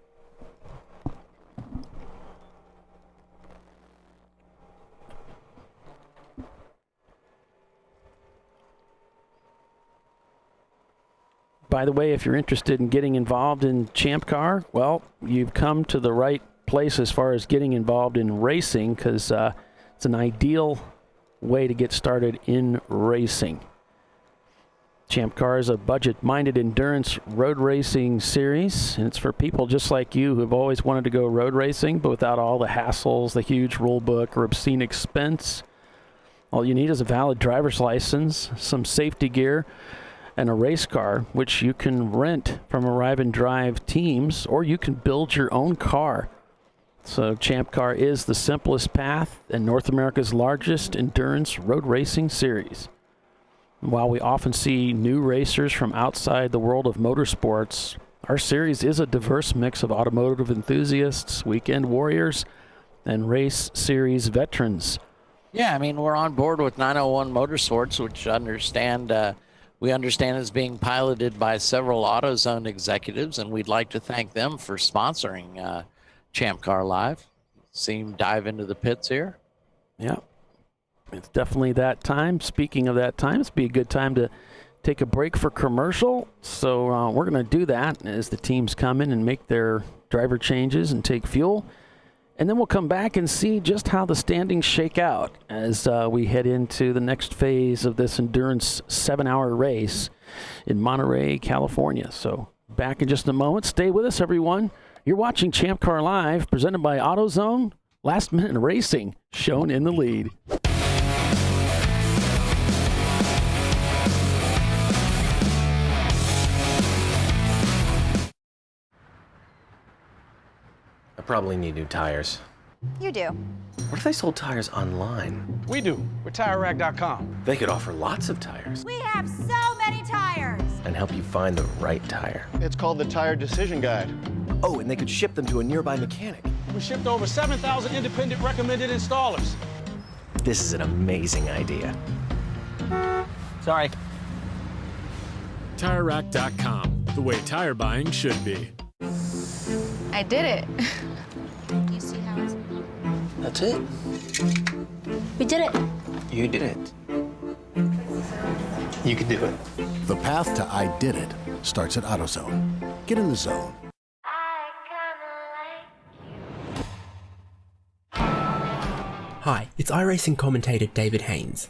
By the way, if you're interested in getting involved in Champ Car, well, you've come to the right place as far as getting involved in racing, because it's an ideal way to get started in racing. Champ Car is a budget-minded endurance road racing series, and it's for people just like you who have always wanted to go road racing, but without all the hassles, the huge rule book, or obscene expense. All you need is a valid driver's license, some safety gear, and a race car, which you can rent from Arrive and Drive teams, or you can build your own car. So Champ Car is the simplest path and North America's largest endurance road racing series. While we often see new racers from outside the world of motorsports, our series is a diverse mix of automotive enthusiasts, weekend warriors, and race series veterans. Yeah, I mean, we're on board with 901 Motorsports, which we understand is being piloted by several AutoZone executives, and we'd like to thank them for sponsoring ChampCar.Live. See him dive into the pits here. Yeah, it's definitely that time. Speaking of that time, it's be a good time to take a break for commercial. So we're going to do that as the teams come in and make their driver changes and take fuel. And then we'll come back and see just how the standings shake out as we head into the next phase of this endurance 7-hour race in Monterey, California. So back in just a moment. Stay with us, everyone. You're watching Champ Car Live, presented by AutoZone. Last minute racing shown in the lead. I probably need new tires. You do. What if they sold tires online? We do. We're TireRack.com. They could offer lots of tires We have so many tires. and help you find the right tire. It's called the Tire Decision Guide. Oh, and they could ship them to a nearby mechanic. We shipped over 7,000 independent recommended installers. This is an amazing idea. Sorry. TireRack.com, the way tire buying should be. I did it. You see how it's... That's it. We did it. You did it. You can do it. The path to I Did It starts at AutoZone. Get in the zone. Hi, it's iRacing commentator David Haynes.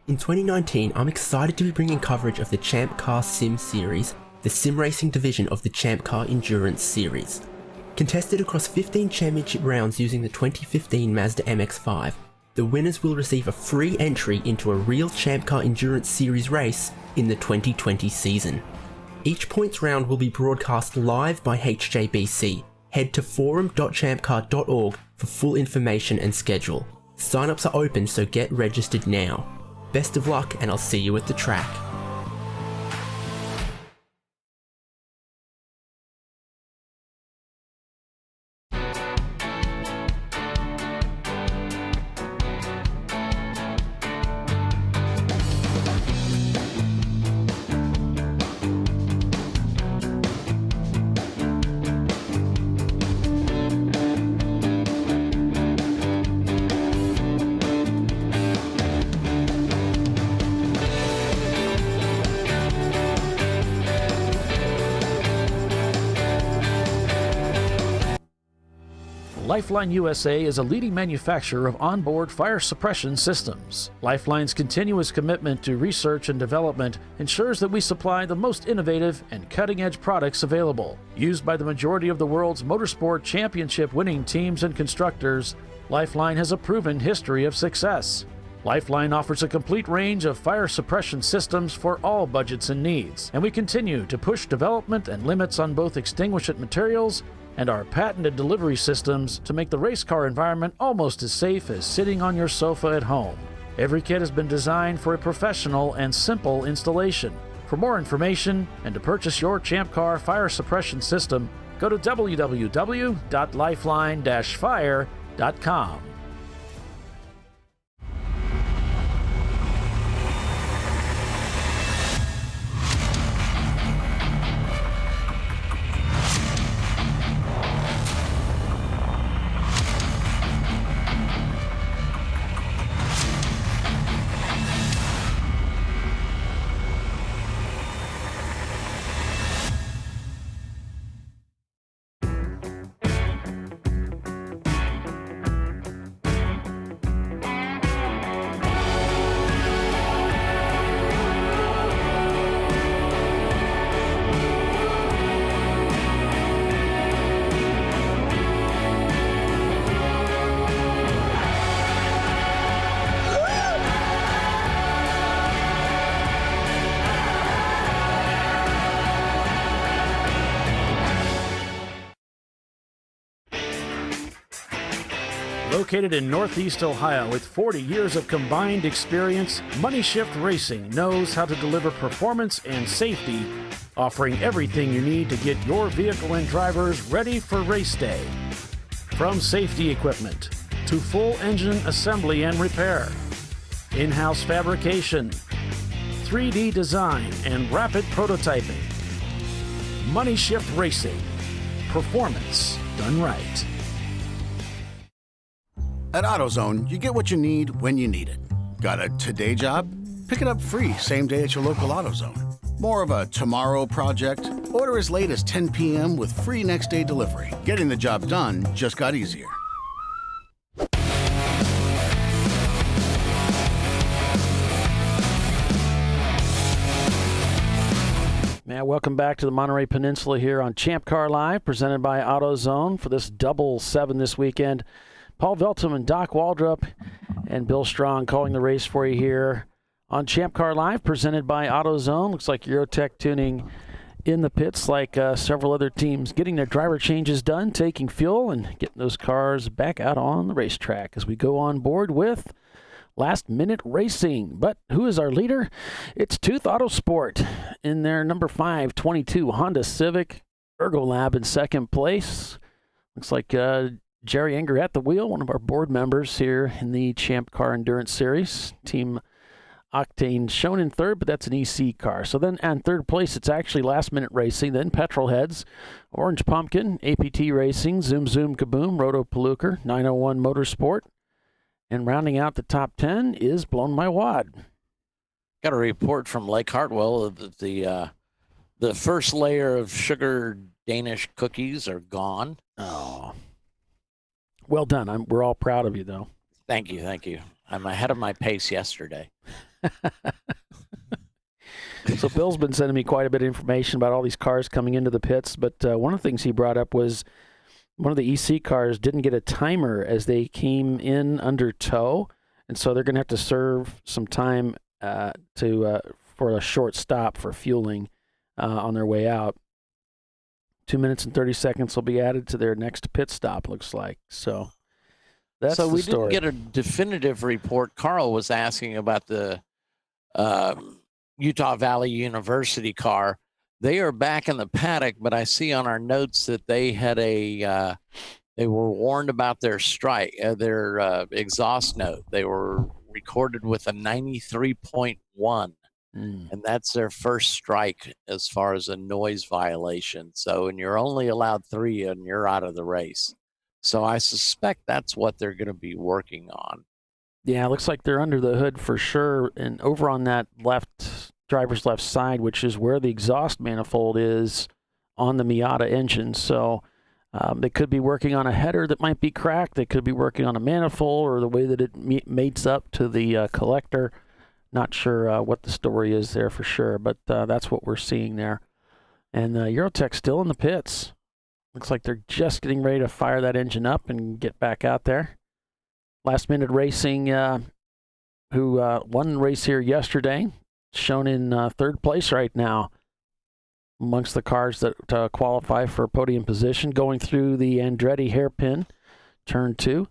In 2019, I'm excited to be bringing coverage of the Champ Car Sim Series, the sim racing division of the Champ Car Endurance Series. Contested across 15 championship rounds using the 2015 Mazda MX-5, the winners will receive a free entry into a real Champ Car Endurance Series race in the 2020 season. Each points round will be broadcast live by HJBC. Head to forum.champcar.org for full information and schedule. Sign-ups are open, so get registered now. Best of luck, and I'll see you at the track. Lifeline USA is a leading manufacturer of onboard fire suppression systems. Lifeline's continuous commitment to research and development ensures that we supply the most innovative and cutting-edge products available. Used by the majority of the world's motorsport championship-winning teams and constructors, Lifeline has a proven history of success. Lifeline offers a complete range of fire suppression systems for all budgets and needs, and we continue to push development and limits on both extinguishant materials and our patented delivery systems to make the race car environment almost as safe as sitting on your sofa at home. Every kit has been designed for a professional and simple installation. For more information and to purchase your Champ Car fire suppression system, go to www.lifeline-fire.com. Located in Northeast Ohio with 40 years of combined experience, Money Shift Racing knows how to deliver performance and safety, offering everything you need to get your vehicle and drivers ready for race day. From safety equipment to full engine assembly and repair, in-house fabrication, 3D design, and rapid prototyping. Money Shift Racing. Performance done right. At AutoZone, you get what you need when you need it. Got a today job? Pick it up free same day at your local AutoZone. More of a tomorrow project? Order as late as 10 p.m. with free next day delivery. Getting the job done just got easier. Welcome back to the Monterey Peninsula here on ChampCar.Live, presented by AutoZone for this double 7 this weekend. Paul Veltum and Doc Waldrop and Bill Strong calling the race for you here on ChampCar.Live, presented by AutoZone. Looks like Weathertech tuning in the pits like several other teams, getting their driver changes done, taking fuel, and getting those cars back out on the racetrack as we go on board with last-minute racing. But who is our leader? It's Tooth Autosport in their number 522 Honda Civic. Ergolab in second place. Looks like Jerry Enger at the wheel, one of our board members here in the Champ Car Endurance Series. Team Octane shown in third, but that's an EC car. So then in third place, it's actually last-minute racing. Then Petrolheads, Orange Pumpkin, APT Racing, Zoom Zoom Kaboom, Roto Palooka, 901 Motorsport. And rounding out the top 10 is Blown My Wad. Got a report from Lake Hartwell that the first layer of sugar Danish cookies are gone. Oh. Well done. We're all proud of you, though. Thank you. I'm ahead of my pace yesterday. So Bill's been sending me quite a bit of information about all these cars coming into the pits, but one of the things he brought up was one of the EC cars didn't get a timer as they came in under tow, and so they're going to have to serve some time for a short stop for fueling on their way out. 2 minutes and 30 seconds will be added to their next pit stop, looks like. So that's so we the story. didn't get a definitive report. Carl was asking about the Utah Valley University car. They are back in the paddock, but I see on our notes that they had they were warned about their strike, their exhaust note. They were recorded with a 93.1. And that's their first strike as far as a noise violation. So, and you're only allowed 3 and you're out of the race. So I suspect that's what they're going to be working on. Yeah, it looks like they're under the hood for sure. And over on that driver's left side, which is where the exhaust manifold is on the Miata engine. So they could be working on a header that might be cracked. They could be working on a manifold or the way that it mates up to the collector. Not sure what the story is there for sure, but that's what we're seeing there. And Weathertech still in the pits. Looks like they're just getting ready to fire that engine up and get back out there. Last Minute Racing, who won the race here yesterday, shown in third place right now amongst the cars that qualify for podium position, going through the Andretti hairpin, turn 2.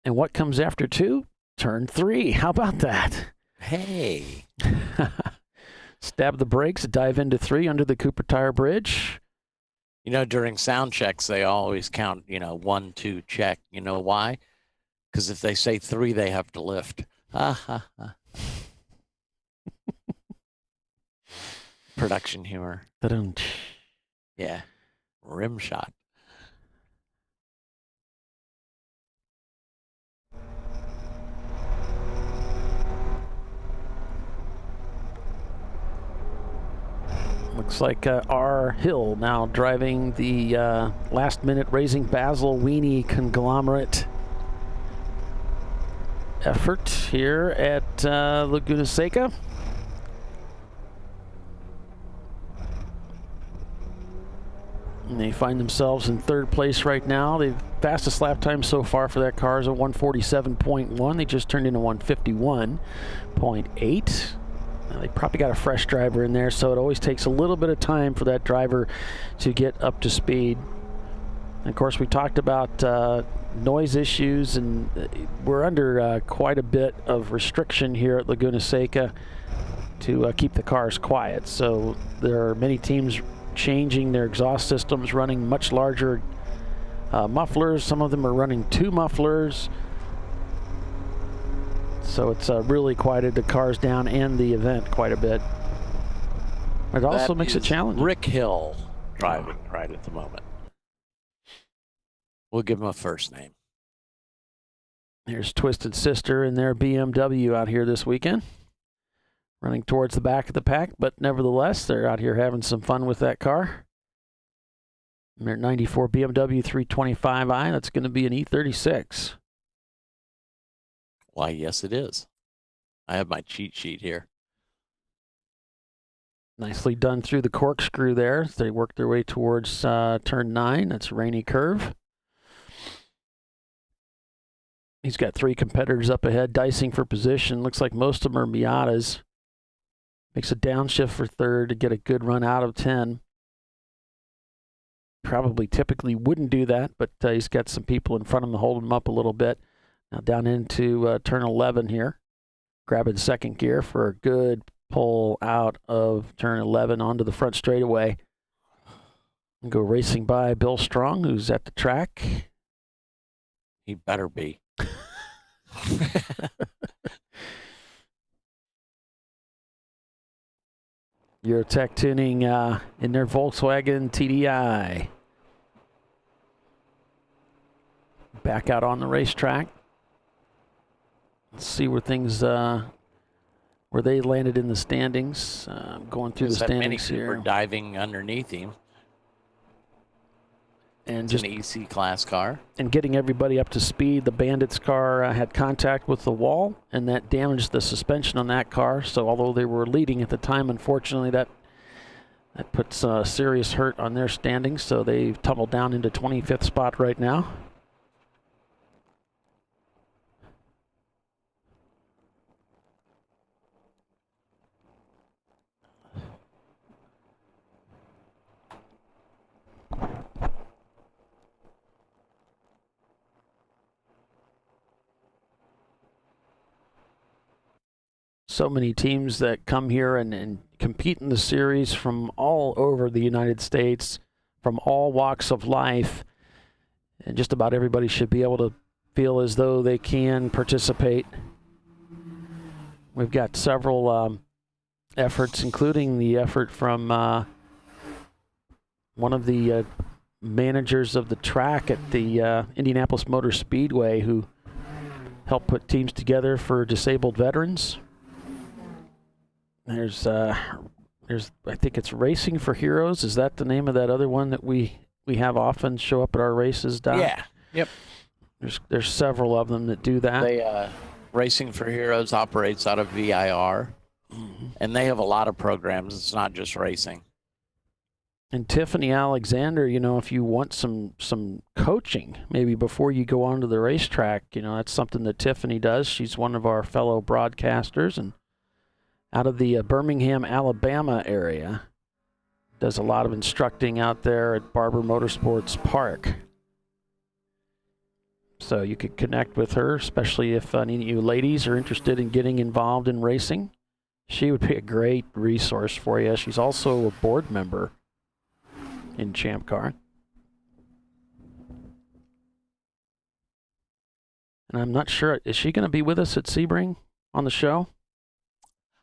And what comes after 2? Turn 3. How about that? Hey. Stab the brakes, dive into 3 under the Cooper Tire Bridge. You know, during sound checks, they always count, 1, 2, check. You know why? Because if they say 3, they have to lift. Production humor. Yeah. Rim shot. Looks like R. Hill now driving the last-minute Raising Basil Weenie conglomerate effort here at Laguna Seca. And they find themselves in 3rd place right now. The fastest lap time so far for that car is a 147.1. They just turned in a 151.8. They probably got a fresh driver in there, so it always takes a little bit of time for that driver to get up to speed. And of course, we talked about noise issues, and we're under quite a bit of restriction here at Laguna Seca to keep the cars quiet. So there are many teams changing their exhaust systems, running much larger mufflers. Some of them are running 2 mufflers. So it's really quieted the cars down and the event quite a bit. It also makes it challenging. Rick Hill driving right at the moment. We'll give him a first name. Here's Twisted Sister in their BMW out here this weekend. Running towards the back of the pack, but nevertheless, they're out here having some fun with that car. And their 94 BMW 325i, that's going to be an E36. Why, yes, it is. I have my cheat sheet here. Nicely done through the corkscrew there. They work their way towards turn 9. That's a rainy curve. He's got 3 competitors up ahead, dicing for position. Looks like most of them are Miatas. Makes a downshift for 3rd to get a good run out of 10. Probably typically wouldn't do that, but he's got some people in front of him holding him up a little bit. Now down into turn 11 here. Grabbing 2nd gear for a good pull out of turn 11 onto the front straightaway. And go racing by Bill Strong, who's at the track. He better be. Weathertech tuning in their Volkswagen TDI. Back out on the racetrack. Let's see where things, where they landed in the standings. Going through the standings here. Diving underneath him. And it's just an EC class car. And getting everybody up to speed. The Bandits car had contact with the wall, and that damaged the suspension on that car. So although they were leading at the time, unfortunately, that puts serious hurt on their standings. So they've tumbled down into 25th spot right now. So many teams that come here and compete in the series from all over the United States, from all walks of life, and just about everybody should be able to feel as though they can participate. We've got several efforts, including the effort from one of the managers of the track at the Indianapolis Motor Speedway, who helped put teams together for disabled veterans. There's I think it's Racing for Heroes. Is that the name of that other one that we have often show up at our races, Doc? Yeah. Yep. There's several of them that do that. They Racing for Heroes operates out of VIR, and they have a lot of programs. It's not just racing. And Tiffany Alexander, you know, if you want some coaching, maybe before you go onto the racetrack, you know, that's something that Tiffany does. She's one of our fellow broadcasters, and out of the Birmingham, Alabama area. Does a lot of instructing out there at Barber Motorsports Park. So you could connect with her, especially if any of you ladies are interested in getting involved in racing. She would be a great resource for you. She's also a board member in Champ Car. And I'm not sure, is she going to be with us at Sebring on the show?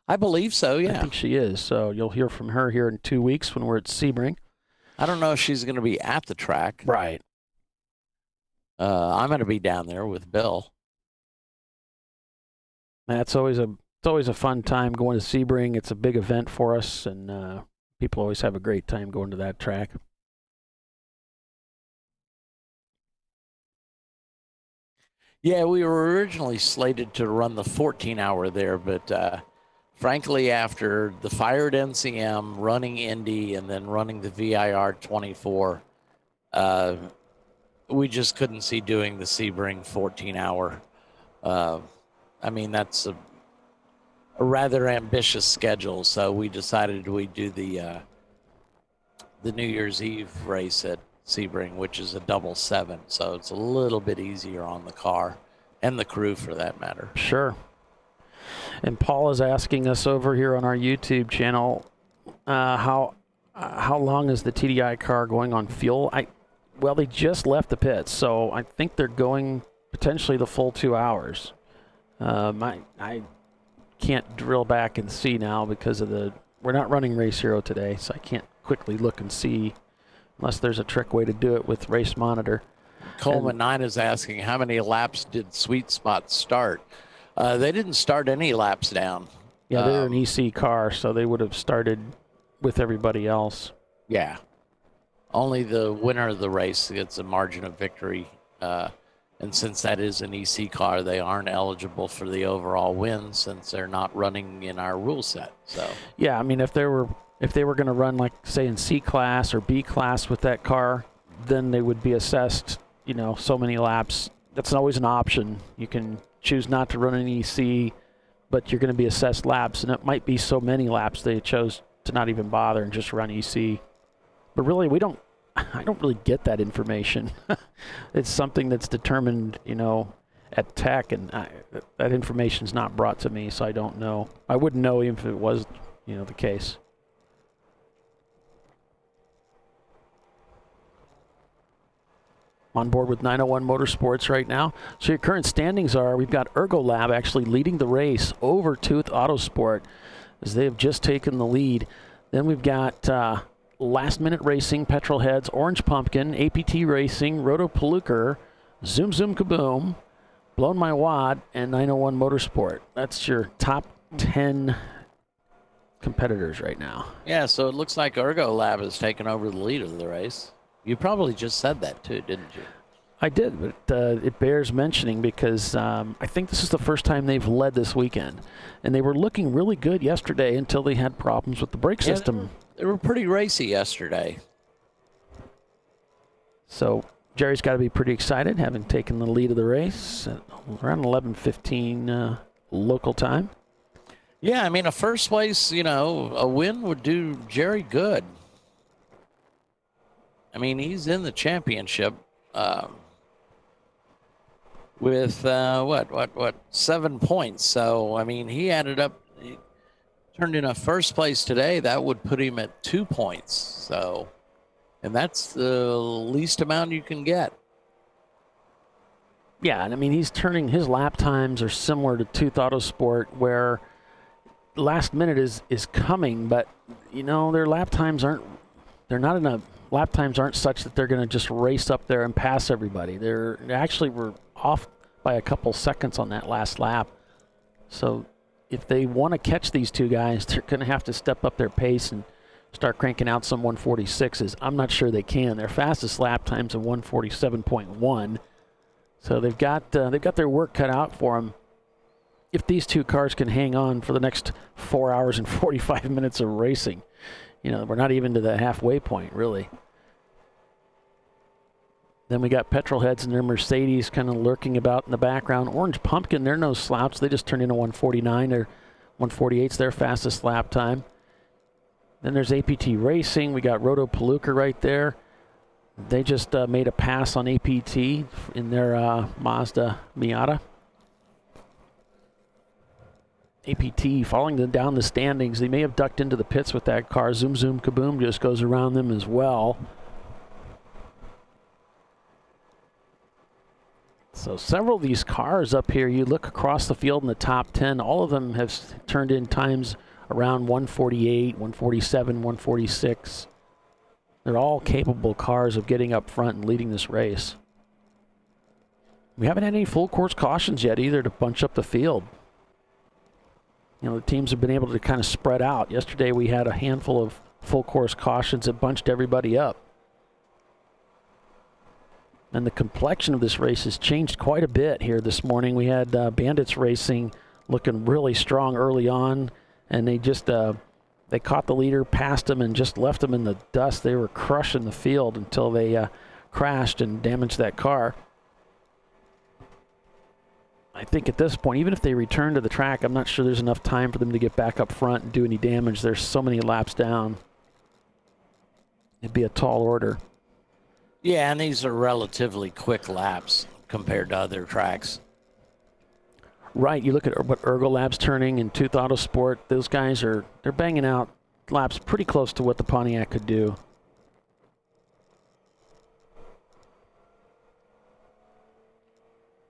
I believe so, yeah. I think she is. So you'll hear from her here in 2 weeks when we're at Sebring. I don't know if she's going to be at the track. Right. I'm going to be down there with Bill. It's always a fun time going to Sebring. It's a big event for us, and people always have a great time going to that track. Yeah, we were originally slated to run the 14-hour there, but frankly, after the fire at NCM, running Indy, and then running the VIR 24, we just couldn't see doing the Sebring 14-hour. I mean, that's a rather ambitious schedule, so we decided we'd do the New Year's Eve race at Sebring, which is a double 7, so it's a little bit easier on the car and the crew for that matter. Sure. And Paul is asking us over here on our YouTube channel, how long is the TDI car going on fuel? Well, they just left the pits, so I think they're going potentially the full 2 hours. I can't drill back and see now because of we're not running Race Hero today, so I can't quickly look and see unless there's a trick way to do it with Race Monitor. Coleman 9 is asking, how many laps did Sweet Spot start? They didn't start any laps down. Yeah, they're an EC car, so they would have started with everybody else. Yeah. Only the winner of the race gets a margin of victory. And since that is an EC car, they aren't eligible for the overall win since they're not running in our rule set. So yeah, I mean, if they were going to run, like, say, in C class or B class with that car, then they would be assessed, so many laps. That's always an option. You can choose not to run an EC, but you're going to be assessed laps, and it might be so many laps they chose to not even bother and just run EC. But really, I don't really get that information. It's something that's determined, at Tech, and that information's not brought to me, so I don't know. I wouldn't know if it was, the case. On board with 901 Motorsports right now. So your current standings are, we've got Ergolab actually leading the race over Tooth Autosport as they have just taken the lead. Then we've got Last Minute Racing, Petrolheads, Orange Pumpkin, APT Racing, Roto Paluker, Zoom Zoom Kaboom, Blown My Wad, and 901 Motorsport. That's your top 10 competitors right now. yeah, so it looks like Ergolab has taken over the lead of the race. You probably just said that too, didn't you? I did, but it bears mentioning because I think this is the first time they've led this weekend. And they were looking really good yesterday until they had problems with the brake system. They were pretty racy yesterday. So Jerry's got to be pretty excited, having taken the lead of the race at around 11:15 local time. Yeah, I mean, a first place, a win would do Jerry good. I mean, he's in the championship with, 7 points. So, I mean, he turned in a first place today. That would put him at 2 points. So, and that's the least amount you can get. Yeah, and I mean, his lap times are similar to Tooth Autosport, where Last Minute is coming, but, their lap times aren't such that they're going to just race up there and pass everybody. They actually were off by a couple seconds on that last lap. So if they want to catch these two guys, they're going to have to step up their pace and start cranking out some 146s. I'm not sure they can. Their fastest lap time's a 147.1. So they've got their work cut out for them. If these two cars can hang on for the next 4 hours and 45 minutes of racing, we're not even to the halfway point, really. Then we got Petrolheads and their Mercedes kind of lurking about in the background. Orange Pumpkin, they're no slouch. They just turned in a 149. Or 148's their fastest lap time. Then there's APT Racing. We got Roto Paluker right there. They just made a pass on APT in their Mazda Miata. APT falling down the standings. They may have ducked into the pits with that car. Zoom, zoom, kaboom just goes around them as well. So several of these cars up here, you look across the field in the top 10, all of them have turned in times around 148, 147, 146. They're all capable cars of getting up front and leading this race. We haven't had any full course cautions yet either to bunch up the field. You know, the teams have been able to kind of spread out. Yesterday we had a handful of full course cautions that bunched everybody up. And the complexion of this race has changed quite a bit here this morning. We had Bandits Racing looking really strong early on, and they just they caught the leader, passed him, and just left him in the dust. They were crushing the field until they crashed and damaged that car. I think at this point, even if they return to the track, I'm not sure there's enough time for them to get back up front and do any damage. There's so many laps down. It'd be a tall order. Yeah, and these are relatively quick laps compared to other tracks. Right, you look at what Ergo Lab's turning and Tooth Autosport, those guys they're banging out laps pretty close to what the Pontiac could do.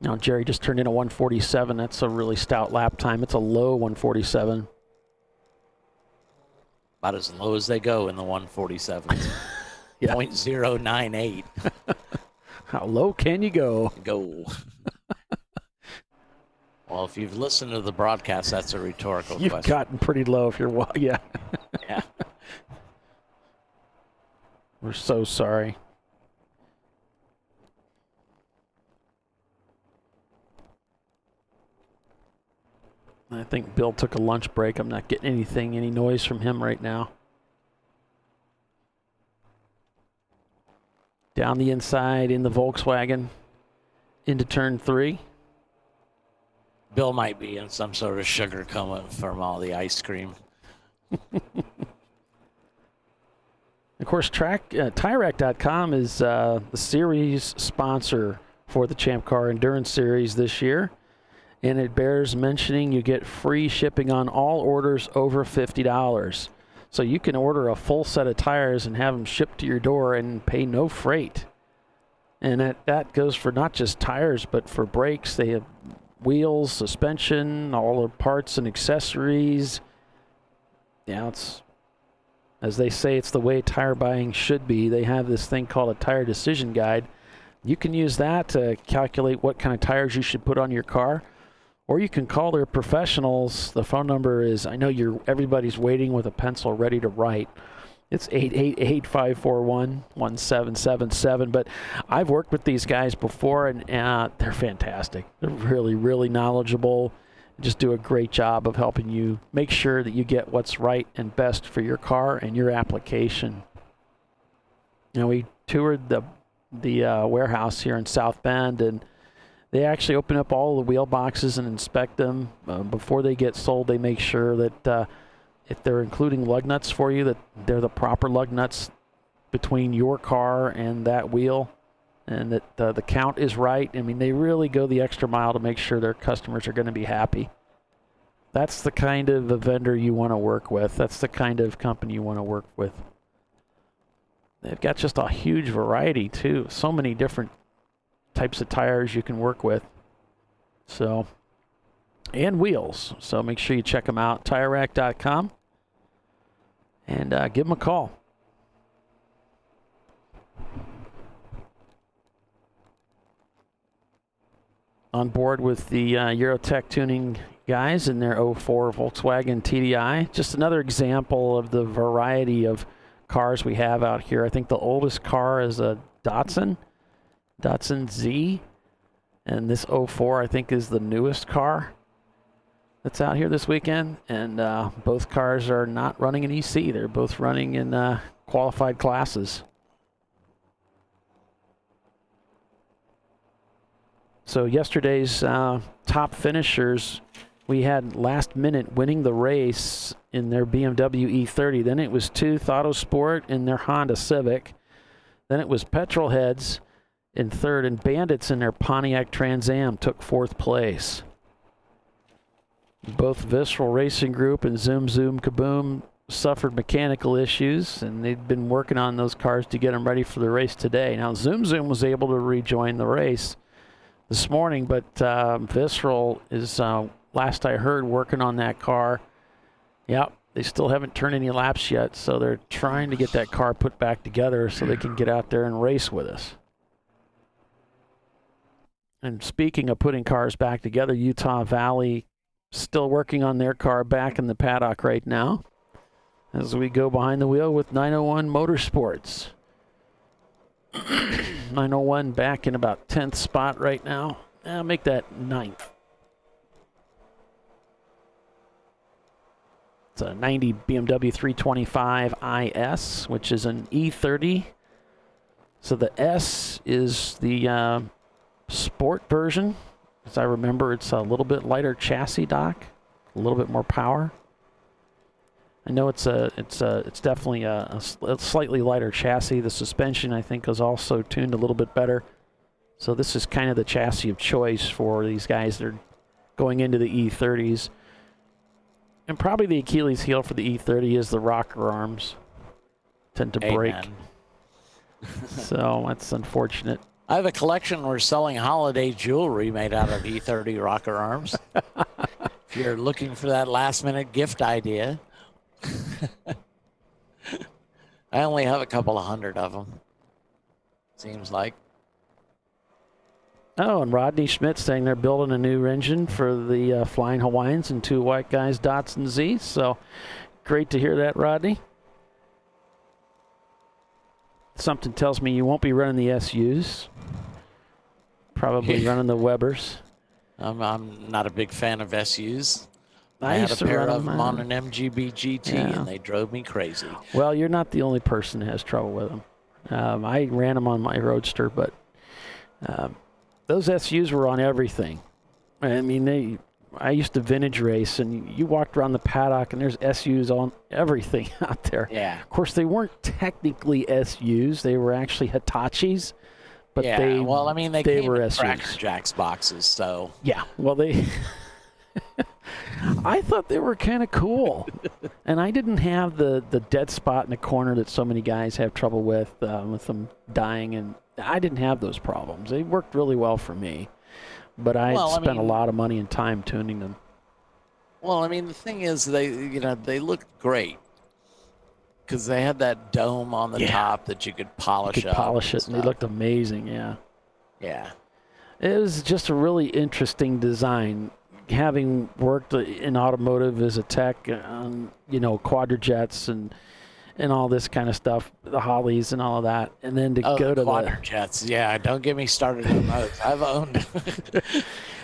Now Jerry just turned in a 147. That's a really stout lap time. It's a low 147. About as low as they go in the 147s. Yeah. 0.098. How low can you go? Go. Well, if you've listened to the broadcast, that's a rhetorical You've question. gotten pretty low if you're, yeah. Yeah. We're so sorry. I think Bill took a lunch break. I'm not getting any noise from him right now. Down the inside in the Volkswagen into turn 3. Bill might be in some sort of sugar coma from all the ice cream. Of course, TireRack.com is the series sponsor for the Champ Car Endurance Series this year. And it bears mentioning you get free shipping on all orders over $50. So you can order a full set of tires and have them shipped to your door and pay no freight. And that goes for not just tires, but for brakes. They have wheels, suspension, all the parts and accessories. Yeah, it's, as they say, it's the way tire buying should be. They have this thing called a tire decision guide. You can use that to calculate what kind of tires you should put on your car. Or you can call their professionals. The phone number is, I know everybody's waiting with a pencil ready to write. It's 888-541-1777. But I've worked with these guys before, and they're fantastic. They're really, really knowledgeable. Just do a great job of helping you make sure that you get what's right and best for your car and your application. You know, we toured the warehouse here in South Bend, and they actually open up all the wheel boxes and inspect them. Before they get sold, they make sure that if they're including lug nuts for you, that they're the proper lug nuts between your car and that wheel, and that the count is right. I mean, they really go the extra mile to make sure their customers are going to be happy. That's the kind of a vendor you want to work with. That's the kind of company you want to work with. They've got just a huge variety, too. So many different types of tires you can work with. So, and wheels. So make sure you check them out, TireRack.com, and give them a call. On board with the Eurotech tuning guys in their 04 Volkswagen TDI. Just another example of the variety of cars we have out here. I think the oldest car is a Datsun Z, and this 04 I think is the newest car that's out here this weekend, and both cars are not running in EC. They're both running in qualified classes. So yesterday's top finishers, we had last minute winning the race in their BMW E30. Then it was Tooth Autosport in their Honda Civic. Then it was Petrolheads in third, and Bandits in their Pontiac Trans Am took fourth place. Both Visceral Racing Group and Zoom Zoom Kaboom suffered mechanical issues, and they'd been working on those cars to get them ready for the race today. Now, Zoom Zoom was able to rejoin the race this morning, but Visceral is, last I heard, working on that car. Yep, they still haven't turned any laps yet, so they're trying to get that car put back together so they can get out there and race with us. And speaking of putting cars back together, Utah Valley still working on their car back in the paddock right now as we go behind the wheel with 901 Motorsports. 901 back in about 10th spot right now. I'll make that 9th. It's a 90 BMW 325 IS, which is an E30. So the S is the sport version. As I remember, it's a little bit lighter chassis, Doc. A little bit more power. I know it's definitely a slightly lighter chassis. The suspension, I think, is also tuned a little bit better. So this is kind of the chassis of choice for these guys that are going into the E30s. And probably the Achilles heel for the E30 is the rocker arms. Tend to break. So that's unfortunate. I have a collection. We're selling holiday jewelry made out of E30 rocker arms. If you're looking for that last-minute gift idea. I only have a couple of hundred of them, seems like. Oh, and Rodney Schmidt saying they're building a new engine for the Flying Hawaiians and two white guys, Dots and Z. So great to hear that, Rodney. Something tells me you won't be running the SUs. Probably running the Webers. I'm not a big fan of SUs. I had a used to pair run of them them on an MGB GT, and they drove me crazy. Well, you're not the only person that has trouble with them. I ran them on my Roadster, but those SUs were on everything. I mean, I used to vintage race, and you walked around the paddock, and there's SUs on everything out there. Yeah. Of course, they weren't technically SUs; they were actually Hitachis. But yeah, they came were in SUs. Cracker Jacks boxes, so. Yeah, well, they. I thought they were kind of cool, and I didn't have the dead spot in the corner that so many guys have trouble with them dying, and I didn't have those problems. They worked really well for me, but I spent a lot of money and time tuning them. Well, I mean, the thing is, they looked great because they had that dome on the top that you could polish up. Polish it, and they looked amazing. Yeah. Yeah. It was just a really interesting design. Having worked in automotive as a tech on, quadrajets and all this kind of stuff, the Hollies and all of that, and then to go to quadrajets. Yeah, don't get me started on those. I've owned.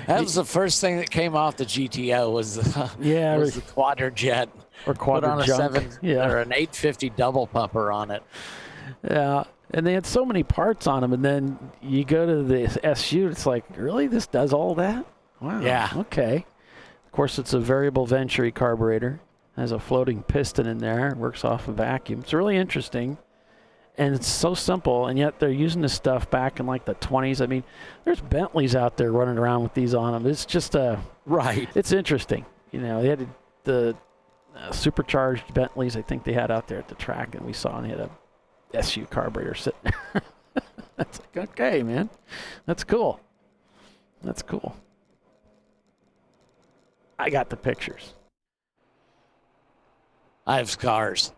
That was the first thing that came off the GTO was the quadrajet. Or put on a quadrajunk. or an 850 double pumper on it. Yeah. And they had so many parts on them, and then you go to the SU, it's like, really? This does all that? Wow. Yeah. Okay. Of course, it's a variable Venturi carburetor. Has a floating piston in there. It works off a vacuum. It's really interesting. And it's so simple, and yet they're using this stuff back in like the 20s. I mean, there's Bentleys out there running around with these on them. It's just right. It's interesting. They had the supercharged Bentleys I think they had out there at the track, and we saw, and they had a SU carburetor sitting there. That's like, okay, man. That's cool. That's cool. I got the pictures. I have scars.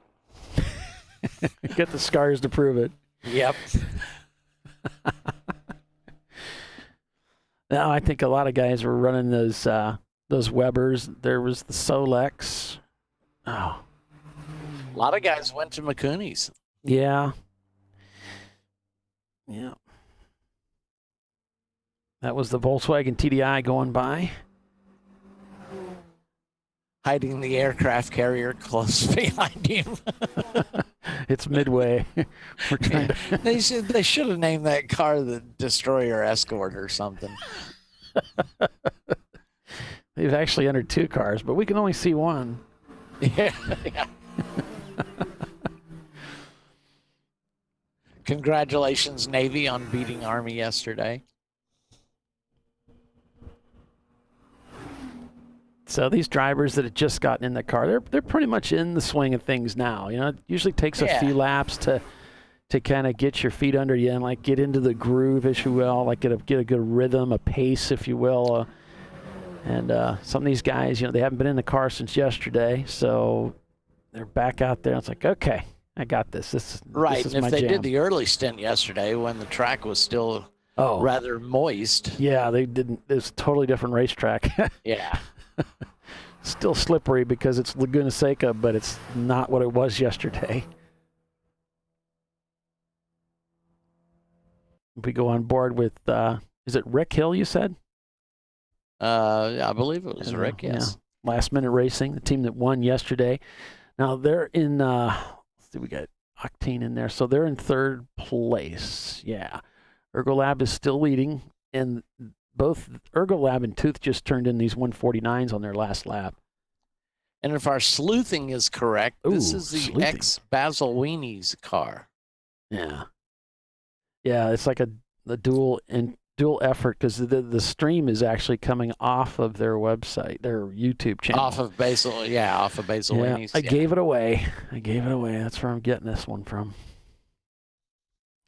Get the scars to prove it. Yep. Now, I think a lot of guys were running those Webers. There was the Solex. Oh. A lot of guys went to McCooney's. Yeah. Yeah. That was the Volkswagen TDI going by. Hiding the aircraft carrier close behind him. It's midway. We're trying to... They should have named that car the Destroyer Escort or something. They've actually entered two cars, but we can only see one. Yeah. Congratulations, Navy, on beating Army yesterday. So these drivers that have just gotten in the car, they're pretty much in the swing of things now. You know, it usually takes a few laps to kind of get your feet under you and like get into the groove, if you will, like get a good rhythm, a pace, if you will. And some of these guys, you know, they haven't been in the car since yesterday, so they're back out there. It's like, okay, I got this. This is and if they jam. did the early stint yesterday when the track was still rather moist. Yeah, they didn't. It's a totally different racetrack. Yeah. Still slippery because it's Laguna Seca, but it's not what it was yesterday. We go on board with, is it Rick Hill, you said? I believe it was Rick, yes. Yeah. Last Minute Racing, the team that won yesterday. Now they're in, let's see, we got Octane in there. So they're in third place. Yeah. Ergolab is still leading, and both Ergolab and Tooth just turned in these 149s on their last lap. And if our sleuthing is correct, this is the ex-Basil Weenie's car. Yeah. Yeah, it's like a dual effort because the stream is actually coming off of their website, their YouTube channel. Off of Basil Weenie's. I gave it away. That's where I'm getting this one from.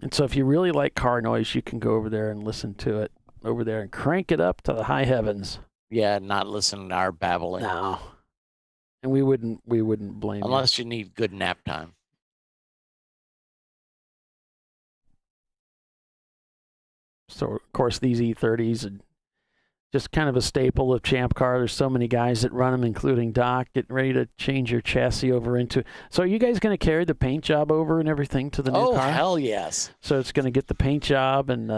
And so if you really like car noise, you can go over there and listen to it over there and crank it up to the high heavens. Yeah, not listening to our babbling. No. And we wouldn't blame unless you need good nap time. So, of course, these E30s are just kind of a staple of Champ Car. There's so many guys that run them, including Doc, getting ready to change your chassis over into. So are you guys going to carry the paint job over and everything to the new car? Oh, hell yes. So it's going to get the paint job and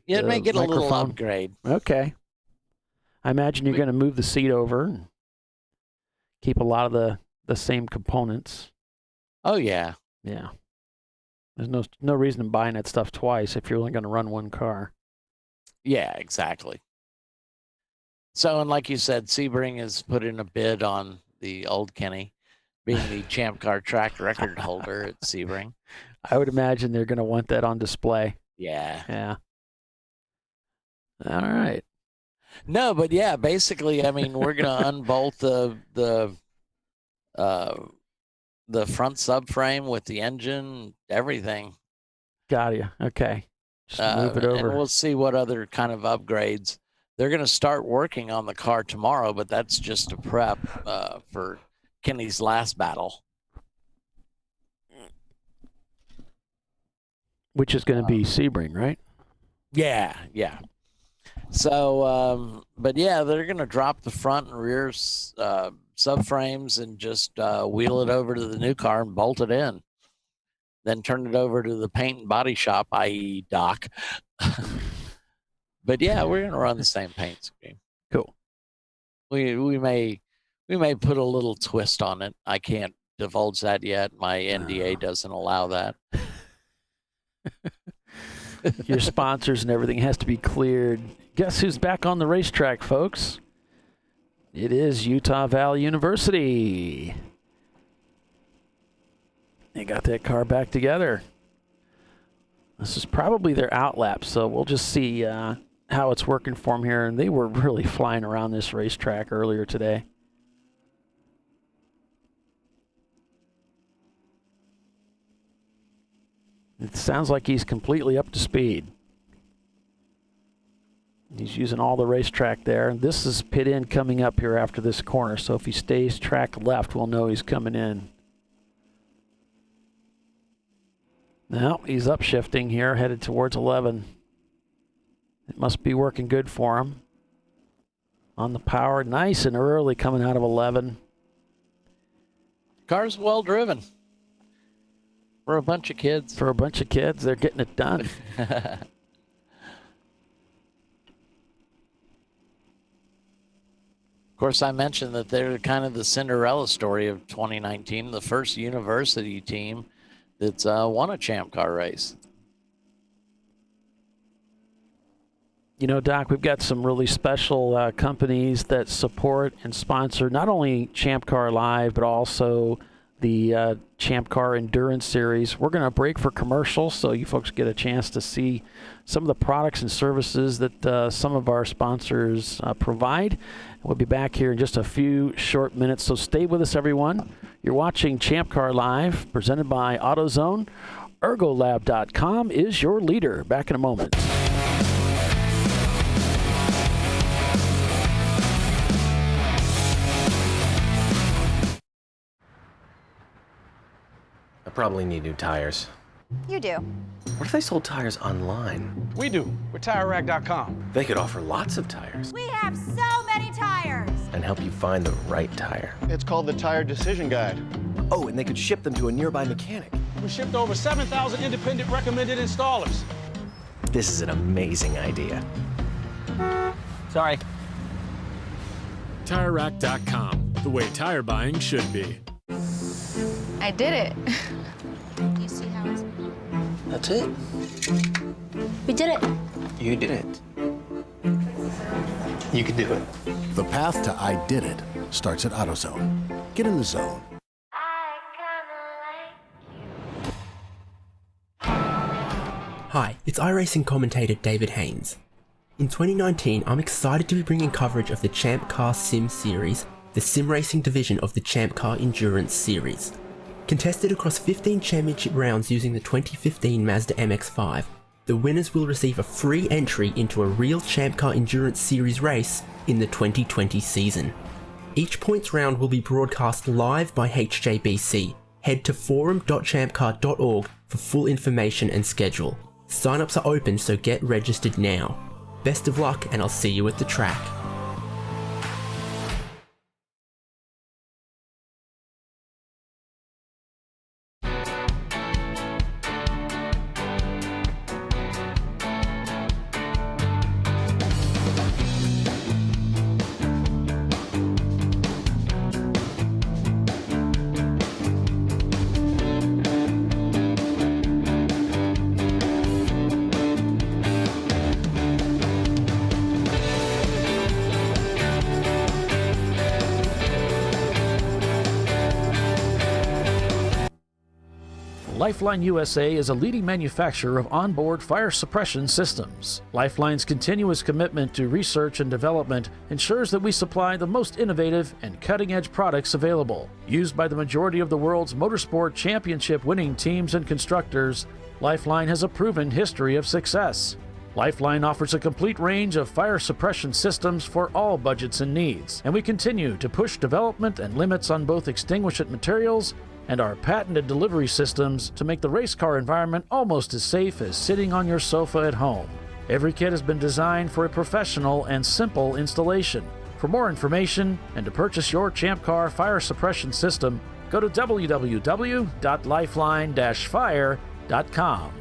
it may get a little upgrade. Okay. I imagine you're going to move the seat over and keep a lot of the same components. Oh, yeah. Yeah. There's no reason to buying that stuff twice if you're only going to run one car. Yeah, exactly. So, and like you said, Sebring has put in a bid on the old Kenny being the Champ Car track record holder at Sebring. I would imagine they're going to want that on display. Yeah. Yeah. All right. No, but yeah, basically, I mean, we're going to unbolt the front subframe with the engine, everything. Got you. Okay. Just move it over. And we'll see what other kind of upgrades. They're going to start working on the car tomorrow, but that's just a prep for Kenny's last battle. Which is going to be Sebring, right? Yeah, yeah. So, but yeah, they're going to drop the front and rear subframes and just wheel it over to the new car and bolt it in. Then turn it over to the paint and body shop, i.e. Doc. But yeah, we're going to run the same paint scheme. Cool. We may put a little twist on it. I can't divulge that yet. My NDA doesn't allow that. Your sponsors and everything has to be cleared. Guess who's back on the racetrack, folks? It is Utah Valley University. They got that car back together. This is probably their outlap, so we'll just see how it's working for them here. And they were really flying around this racetrack earlier today. It sounds like he's completely up to speed. He's using all the racetrack there. This is pit in coming up here after this corner, so if he stays track left, we'll know he's coming in. Now he's upshifting here, headed towards 11. It must be working good for him. On the power, nice and early coming out of 11. Car's well driven. For a bunch of kids. For a bunch of kids, they're getting it done. Of course, I mentioned that they're kind of the Cinderella story of 2019, the first university team that's won a Champ Car race. You know, Doc, we've got some really special companies that support and sponsor not only ChampCar.Live, but also the Champ Car Endurance Series. We're going to break for commercial so you folks get a chance to see some of the products and services that some of our sponsors provide. We'll be back here in just a few short minutes, so stay with us, everyone. You're watching ChampCar.Live, presented by AutoZone. ErgoLab.com is your leader. Back in a moment. I probably need new tires. You do. What if they sold tires online? We do. We're TireRack.com. They could offer lots of tires We have so many tires. and help you find the right tire. It's called the Tire Decision Guide. Oh, and they could ship them to a nearby mechanic. We shipped to over 7,000 independent recommended installers. This is an amazing idea. Sorry. TireRack.com, the way tire buying should be. I did it. You see how it's... That's it. We did it. You did it. You can do it. The path to I Did It starts at AutoZone. Get in the zone. Hi, it's iRacing commentator David Haynes. In 2019, I'm excited to be bringing coverage of the Champ Car Sim Series, the sim racing division of the Champ Car Endurance Series. Contested across 15 championship rounds using the 2015 Mazda MX-5, the winners will receive a free entry into a real Champ Car Endurance Series race in the 2020 season. Each points round will be broadcast live by HJBC. Head to forum.champcar.org for full information and schedule. Sign-ups are open, so get registered now. Best of luck, and I'll see you at the track. Lifeline USA is a leading manufacturer of onboard fire suppression systems. Lifeline's continuous commitment to research and development ensures that we supply the most innovative and cutting-edge products available. Used by the majority of the world's motorsport championship-winning teams and constructors, Lifeline has a proven history of success. Lifeline offers a complete range of fire suppression systems for all budgets and needs, and we continue to push development and limits on both extinguishant materials and our patented delivery systems to make the race car environment almost as safe as sitting on your sofa at home. Every kit has been designed for a professional and simple installation. For more information and to purchase your Champ Car fire suppression system, go to www.lifeline-fire.com.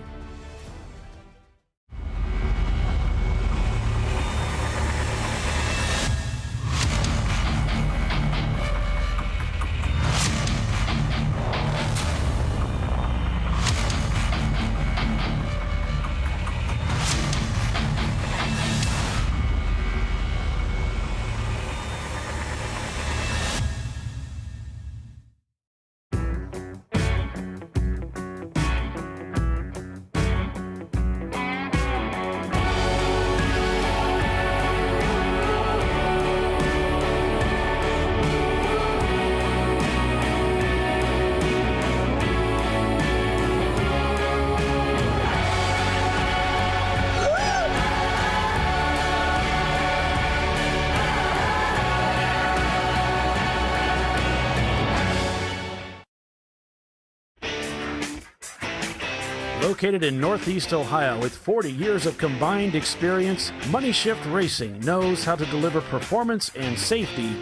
Located in Northeast Ohio with 40 years of combined experience, Money Shift Racing knows how to deliver performance and safety,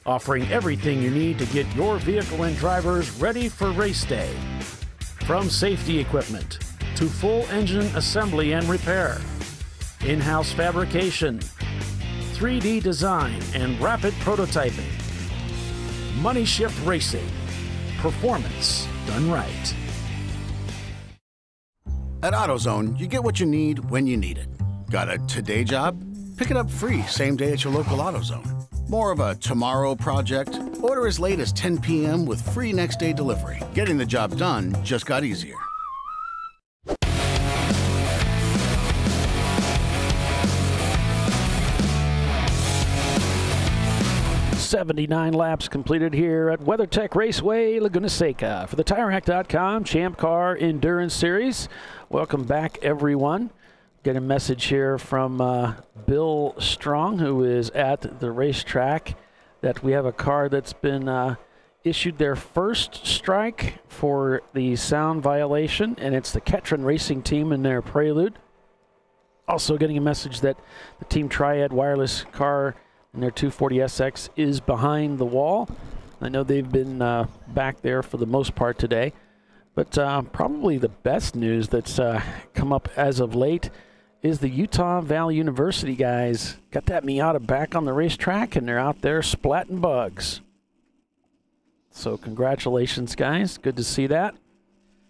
offering everything you need to get your vehicle and drivers ready for race day. From safety equipment to full engine assembly and repair, in-house fabrication, 3D design, and rapid prototyping. Money Shift Racing. Performance done right. At AutoZone, you get what you need when you need it. Got a today job? Pick it up free same day at your local AutoZone. More of a tomorrow project? Order as late as 10 p.m. with free next day delivery. Getting the job done just got easier. 79 laps completed here at WeatherTech Raceway, Laguna Seca for the TireRack.com Champ Car Endurance Series. Welcome back, everyone. Get a message here from Bill Strong, who is at the racetrack, that we have a car that's been issued their first strike for the sound violation, and it's the Ketron Racing Team in their Prelude. Also getting a message that the Team Triad wireless car and their 240SX is behind the wall. I know they've been back there for the most part today. But probably the best news that's come up as of late is the Utah Valley University guys got that Miata back on the racetrack, and they're out there splatting bugs. So congratulations, guys. Good to see that.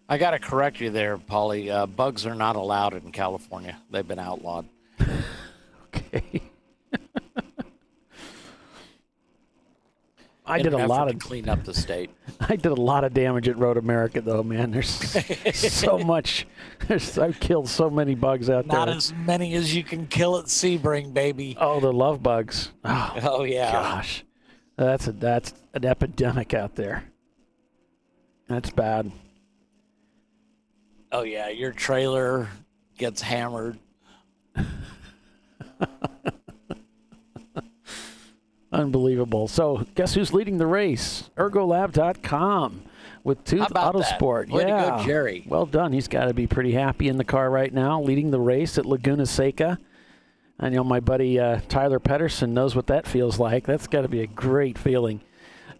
I got to correct you there, Paulie. Bugs are not allowed in California. They've been outlawed. Okay. I did a lot of clean up the state. I did a lot of damage at Road America, though, man. There's so much. I've killed so many bugs out there. Not as many as you can kill at Sebring, baby. Oh, the love bugs. Oh yeah. Gosh, that's an epidemic out there. That's bad. Oh yeah, your trailer gets hammered. Unbelievable. So, guess who's leading the race? Ergolab.com with Tooth Autosport. Way to go, Jerry. Well done. He's got to be pretty happy in the car right now, leading the race at Laguna Seca. I know my buddy Tyler Pedersen knows what that feels like. That's got to be a great feeling.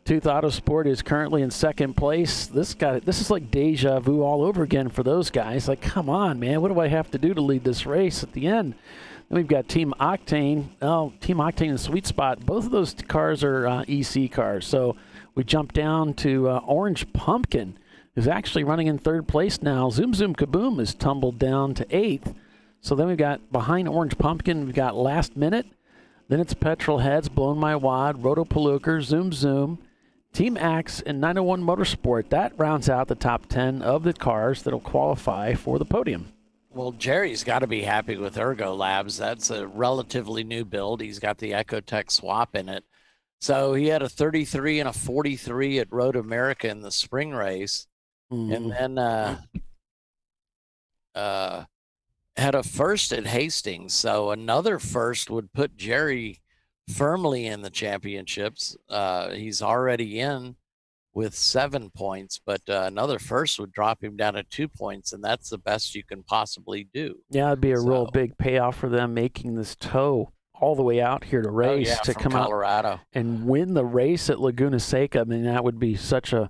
Tooth Autosport is currently in second place. This is like deja vu all over again for those guys. Like, come on, man. What do I have to do to lead this race at the end? Then we've got Team Octane. Oh, Team Octane and Sweet Spot. Both of those cars are EC cars. So we jump down to Orange Pumpkin, who's actually running in third place now. Zoom Zoom Kaboom has tumbled down to eighth. So then we've got behind Orange Pumpkin, we've got Last Minute. Then it's Petrol Heads, Blown My Wad, Roto Palooker, Zoom Zoom, Team Axe, and 901 Motorsport. That rounds out the top 10 of the cars that'll qualify for the podium. Well, Jerry's got to be happy with Ergo Labs. That's a relatively new build. He's got the Ecotech swap in it. So he had a 33 and a 43 at Road America in the spring race. And then had a first at Hastings. So another first would put Jerry firmly in the championships. He's already in with 7 points, but another first would drop him down to 2 points, and that's the best you can possibly do. Yeah, it'd be a real big payoff for them making this tow all the way out here to race to come Colorado out and win the race at Laguna Seca. I mean, that would be such a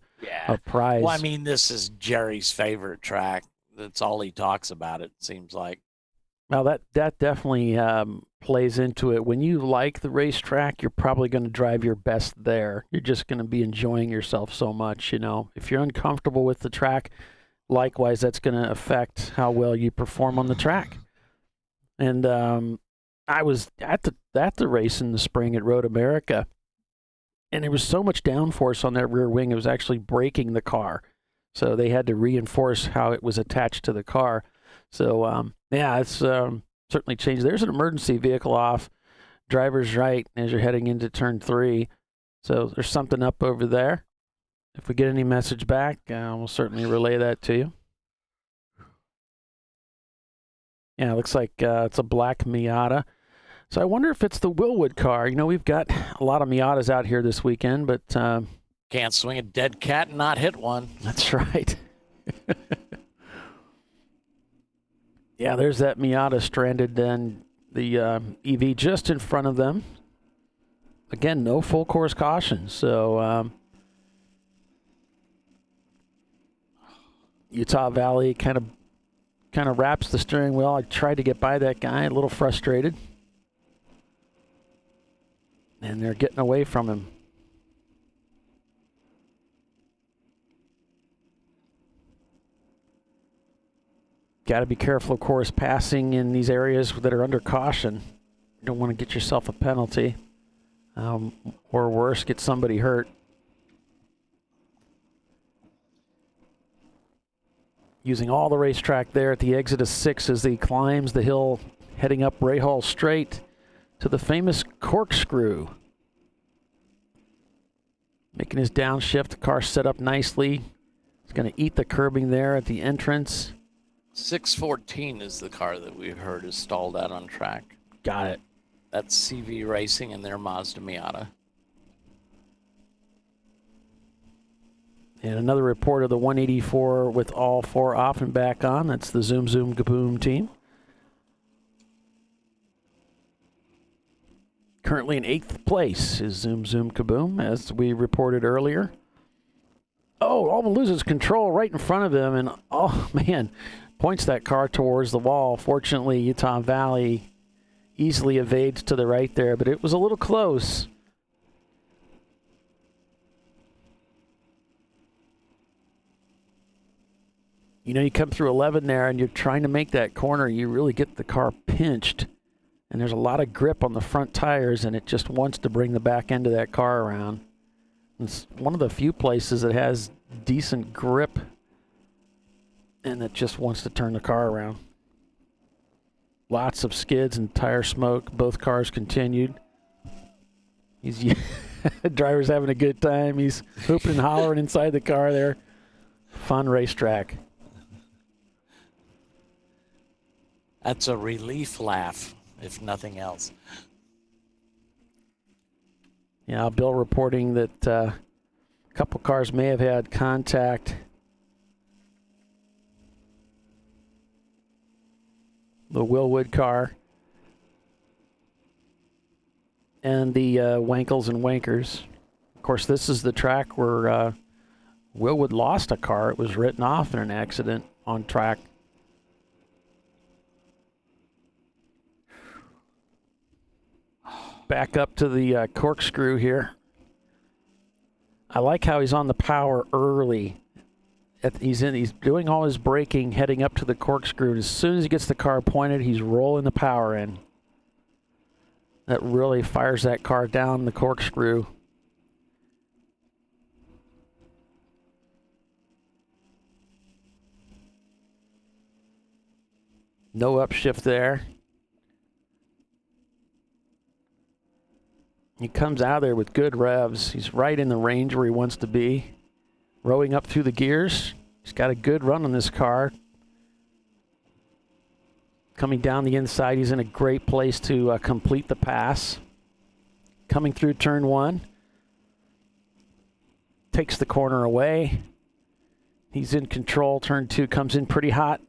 prize. Well, I mean, this is Jerry's favorite track. That's all he talks about, it seems like. Well, that definitely plays into it. When you like the racetrack, you're probably going to drive your best there. You're just going to be enjoying yourself so much, you know. If you're uncomfortable with the track, likewise, that's going to affect how well you perform on the track. And I was at the race in the spring at Road America, and there was so much downforce on that rear wing, it was actually breaking the car. So they had to reinforce how it was attached to the car. So, it's certainly changed. There's an emergency vehicle off, driver's right, as you're heading into turn 3. So there's something up over there. If we get any message back, we'll certainly relay that to you. Yeah, it looks like it's a black Miata. So I wonder if it's the Willwood car. You know, we've got a lot of Miatas out here this weekend, but... can't swing a dead cat and not hit one. That's right. Yeah, there's that Miata stranded and the EV just in front of them. Again, no full course caution. So Utah Valley kind of wraps the steering wheel. I tried to get by that guy, a little frustrated. And they're getting away from him. Got to be careful, of course, passing in these areas that are under caution. You don't want to get yourself a penalty. or worse, get somebody hurt. Using all the racetrack there at the exit of 6 as he climbs the hill, heading up Rahal Straight to the famous corkscrew. Making his downshift, the car set up nicely. He's going to eat the curbing there at the entrance. 614 is the car that we heard is stalled out on track. Got it. That's CV Racing and their Mazda Miata. And another report of the 184 with all 4 off and back on. That's the Zoom Zoom Kaboom team. Currently in 8th place is Zoom Zoom Kaboom, as we reported earlier. Oh, almost loses control right in front of him, and oh man, points that car towards the wall. Fortunately, Utah Valley easily evades to the right there, but it was a little close. You know, you come through 11 there and you're trying to make that corner, you really get the car pinched. And there's a lot of grip on the front tires, and it just wants to bring the back end of that car around. It's one of the few places that has decent grip, and it just wants to turn the car around. Lots of skids and tire smoke. Both cars continued. The driver's having a good time. He's hooping and hollering inside the car there. Fun racetrack. That's a relief laugh, if nothing else. Yeah, Bill reporting that a couple cars may have had contact. The Willwood car and the Wankles and Wankers. Of course, this is the track where Willwood lost a car. It was written off in an accident on track. Back up to the corkscrew here. I like how he's on the power early. He's doing all his braking, heading up to the corkscrew. As soon as he gets the car pointed, he's rolling the power in. That really fires that car down the corkscrew. No upshift there. He comes out of there with good revs. He's right in the range where he wants to be. Rowing up through the gears. He's got a good run on this car. Coming down the inside, he's in a great place to complete the pass. Coming through turn 1. Takes the corner away. He's in control. Turn 2 comes in pretty hot.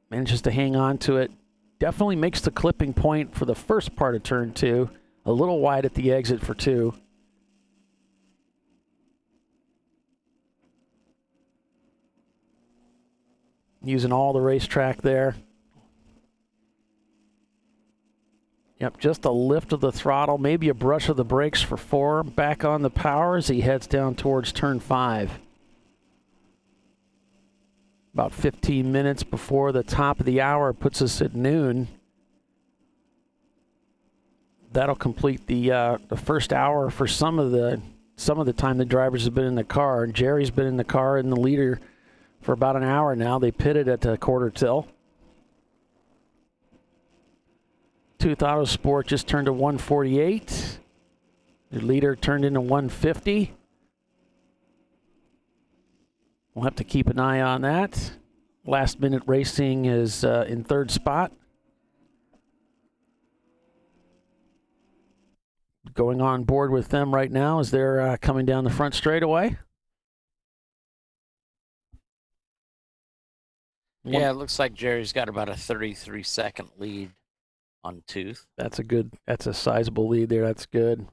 Manages to hang on to it. Definitely makes the clipping point for the first part of turn 2. A little wide at the exit for 2. Using all the racetrack there. Yep, just a lift of the throttle, maybe a brush of the brakes for 4. Back on the power as he heads down towards turn 5. About 15 minutes before the top of the hour puts us at noon. That'll complete the first hour for some of the time the drivers have been in the car. And Jerry's been in the car in the leader for about an hour now. They pitted at the quarter till. Tooth Auto Sport just turned to 148. The leader turned into 150. We'll have to keep an eye on that. Last Minute Racing is in 3rd spot. Going on board with them right now as they're coming down the front straightaway. Yeah, it looks like Jerry's got about a 33-second lead on Tooth. That's a sizable lead there. That's good.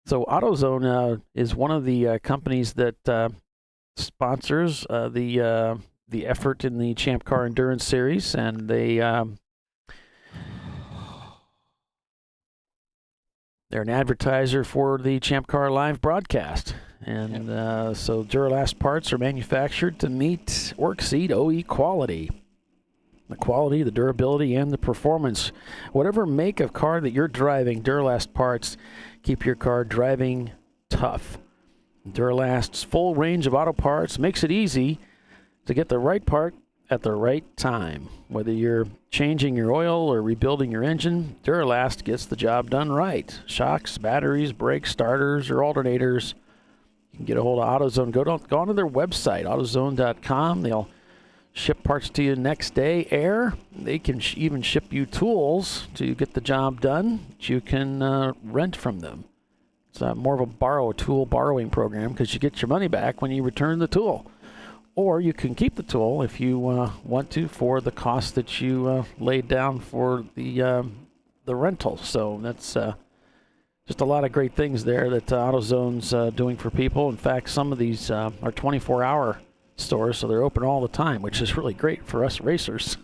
So AutoZone is one of the companies that sponsors the effort in the Champ Car Endurance Series, and they're an advertiser for the ChampCar.Live broadcast. And so Duralast parts are manufactured to meet or exceed OE quality. The quality, the durability, and the performance. Whatever make of car that you're driving, Duralast parts keep your car driving tough. Duralast's full range of auto parts makes it easy to get the right part at the right time. Whether you're changing your oil or rebuilding your engine, Duralast gets the job done right. Shocks, batteries, brakes, starters, or alternators. You can get a hold of AutoZone. Go onto their website, AutoZone.com. They'll ship parts to you next day. They can even ship you tools to get the job done that you can rent from them. It's more of a tool borrowing program because you get your money back when you return the tool. Or you can keep the tool if you want to for the cost that you laid down for the rental. So that's just a lot of great things there that AutoZone's doing for people. In fact, some of these are 24-hour stores, so they're open all the time, which is really great for us racers.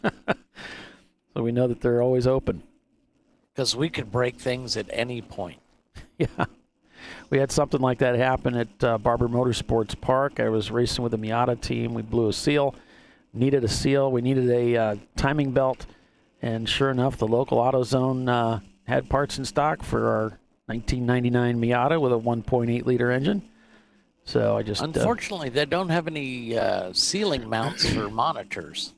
So we know that they're always open. Because we could break things at any point. Yeah. We had something like that happen at Barber Motorsports Park. I was racing with the Miata team. We blew a seal, needed a seal. We needed a timing belt. And sure enough, the local AutoZone had parts in stock for our 1999 Miata with a 1.8-liter engine. So I just... Unfortunately, they don't have any ceiling mounts for monitors.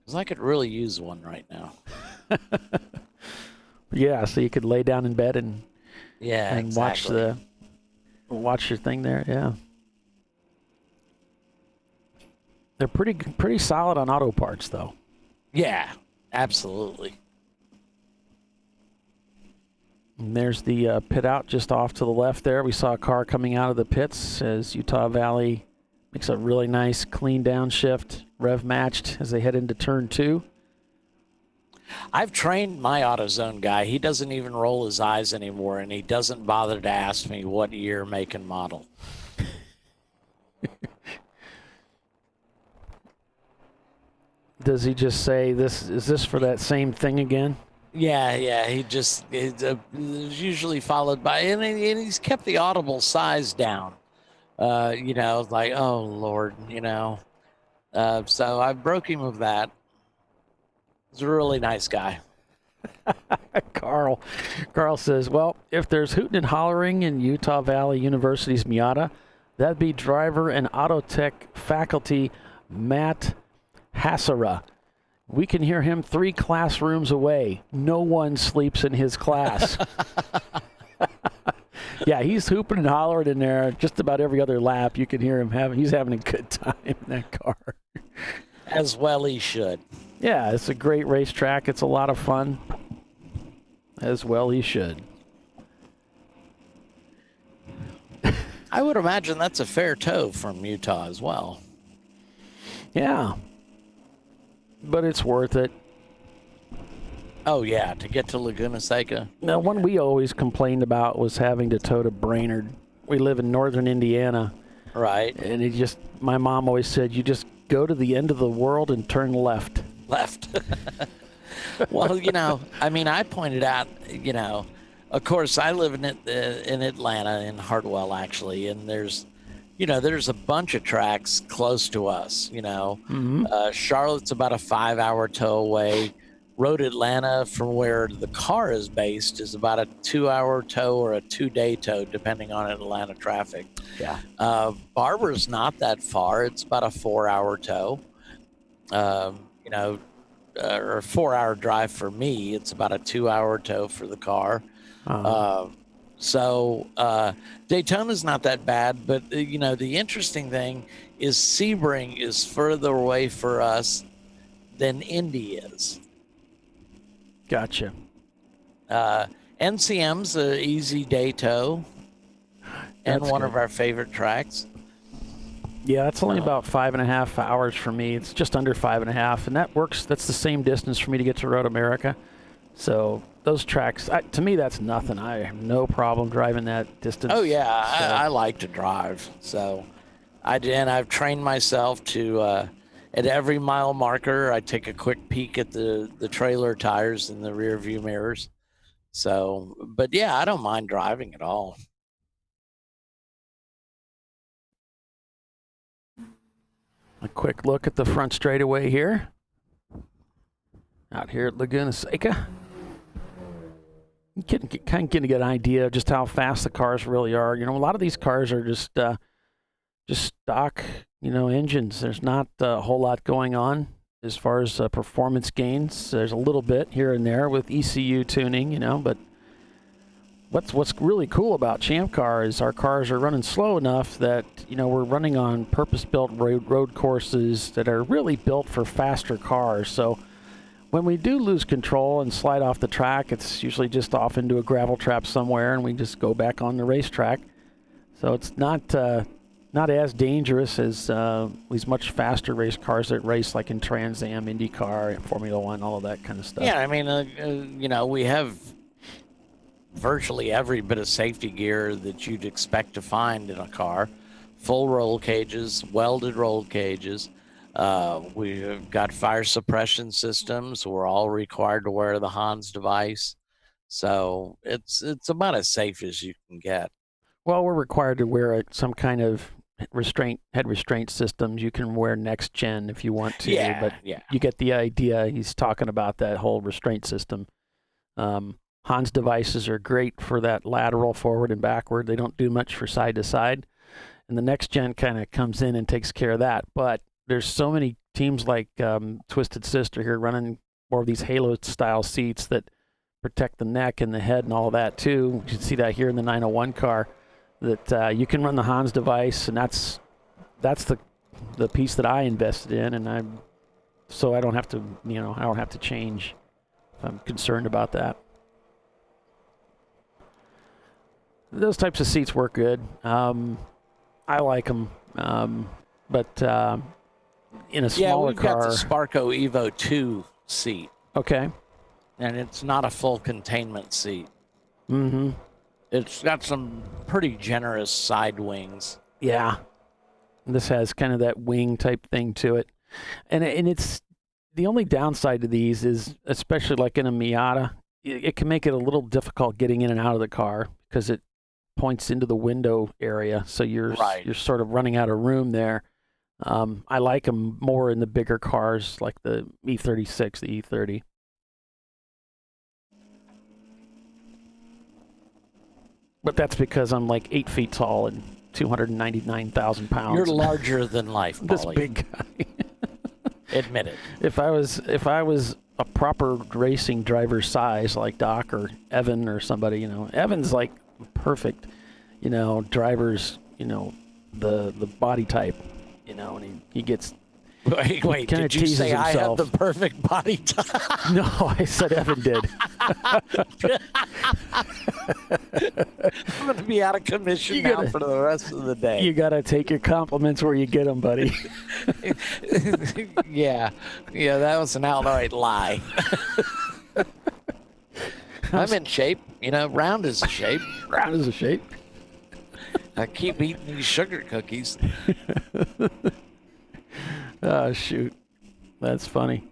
Because I could really use one right now. Yeah, so you could lay down in bed and exactly. watch your thing there. Yeah, they're pretty solid on auto parts, though. Yeah, absolutely. And there's the pit out just off to the left there. We saw a car coming out of the pits as Utah Valley makes a really nice clean downshift, rev matched as they head into turn 2. I've trained my AutoZone guy. He doesn't even roll his eyes anymore, and he doesn't bother to ask me what year, make, and model. Does he just say, is this for that same thing again? Yeah. He just is usually followed by, and he's kept the audible size down. Like, oh, Lord, So I broke him of that. He's a really nice guy. Carl says, well, if there's hooting and hollering in Utah Valley University's Miata, that'd be driver and Autotech faculty Matt Hassara. We can hear him 3 classrooms away. No one sleeps in his class. Yeah, he's hooping and hollering in there just about every other lap. You can hear him he's having a good time in that car. As well he should. Yeah, it's a great racetrack. It's a lot of fun. As well he should. I would imagine that's a fair tow from Utah as well. Yeah. But it's worth it. Oh, yeah, to get to Laguna Seca. Now, one we always complained about was having to tow to Brainerd. We live in northern Indiana. Right. And my mom always said, you just go to the end of the world and turn left. Well, I pointed out, of course, I live in Atlanta, in Hartwell, actually, and there's a bunch of tracks close to us, Mm-hmm. Charlotte's about a 5-hour tow away. Road Atlanta, from where the car is based, is about a 2-hour tow or a 2-day tow, depending on Atlanta traffic. Yeah. Barber's not that far. It's about a 4-hour tow. Or a 4-hour drive for me. It's about a 2-hour tow for the car. So Daytona's not that bad, but the interesting thing is Sebring is further away for us than Indy is. Gotcha. NCM's an easy day tow and That's one good. of our favorite tracks. Yeah, it's only about 5.5 hours for me. It's just under 5.5, and that works. That's the same distance for me to get to Road America. So those tracks, to me, that's nothing. I have no problem driving that distance. Oh yeah, So, I like to drive. So I've trained myself to at every mile marker, I take a quick peek at the trailer tires in the rear view mirrors. So, but yeah, I don't mind driving at all. a quick look at the front straightaway here. out here at Laguna Seca. You can kind of get an idea of just how fast the cars really are. You know, a lot of these cars are just stock, engines. There's not a whole lot going on as far as performance gains. There's a little bit here and there with ECU tuning, but what's really cool about Champ Car is our cars are running slow enough that, we're running on purpose-built road courses that are really built for faster cars. So when we do lose control and slide off the track, it's usually just off into a gravel trap somewhere, and we just go back on the racetrack. So it's not as dangerous as these much faster race cars that race like in Trans Am, IndyCar, Formula One, all of that kind of stuff. Yeah, I mean, we have virtually every bit of safety gear that you'd expect to find in a car. Full roll cages, welded roll cages. We've got fire suppression systems. We're all required to wear the Hans device. So it's about as safe as you can get. Well, we're required to wear some kind of head restraint systems. You can wear next gen if you want to, but you get the idea. He's talking about that whole restraint system. Hans devices are great for that lateral forward and backward. They don't do much for side to side. And the next gen kind of comes in and takes care of that. But there's so many teams like Twisted Sister here running more of these Halo style seats that protect the neck and the head and all of that too. You can see that here in the 901 car, that you can run the Hans device, and that's the piece that I invested in, and I don't have to I don't have to change if I'm concerned about that. Those types of seats work good. I like them, but in a smaller we've car. got the Sparco Evo 2 seat. Okay. And it's not a full containment seat. Mm-hmm. It's got some pretty generous side wings. Yeah. This has kind of that wing type thing to it. And it's the only downside to these is, especially like in a Miata, it can make it a little difficult getting in and out of the car because it points into the window area. So you're sort of running out of room there. I like them more in the bigger cars like the E36, the E30. But that's because I'm like 8 feet tall and 299,000 pounds. You're larger than life, Paulie. This big guy. Admit it. If I was a proper racing driver size like Doc or Evan or somebody, Evan's like perfect, driver's, the body type, and he gets. Wait, did you say himself. I have the perfect body type? No, I said Evan did. I'm going to be out of commission now for the rest of the day. You got to take your compliments where you get them, buddy. Yeah, that was an outright lie. I'm in shape. Round is a shape. Round is a shape. I keep eating these sugar cookies. Oh, shoot. That's funny.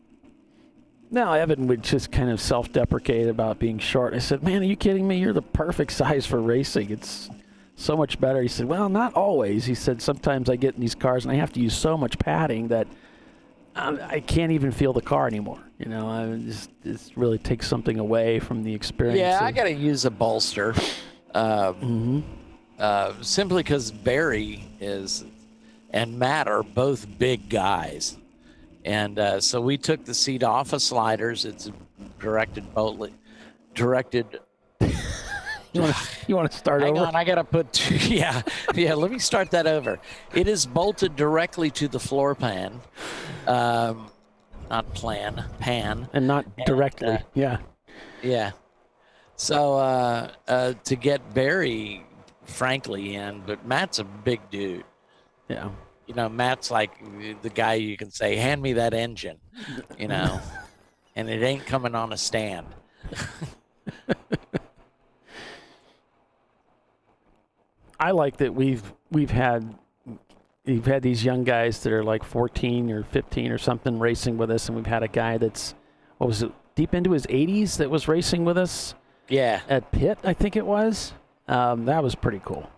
Now, Evan would just kind of self-deprecate about being short. I said, man, are you kidding me? You're the perfect size for racing. It's so much better. He said, well, not always. He said, sometimes I get in these cars and I have to use so much padding that I can't even feel the car anymore. It really takes something away from the experience. Yeah, I got to use a bolster. Simply because Barry and Matt are both big guys. And so we took the seat off of sliders. It's directed. You want to start over? Hang on, I got to put yeah, let me start that over. It is bolted directly to the floor pan. Not pan. And not directly, yeah. Yeah. So to get Barry, frankly, in, but Matt's a big dude. Yeah. Matt's like the guy you can say, hand me that engine, and it ain't coming on a stand. I like that we've had these young guys that are like 14 or 15 or something racing with us, and we've had a guy that's, what was it, deep into his 80s that was racing with us. Yeah. At Pitt, I think it was. That was pretty cool.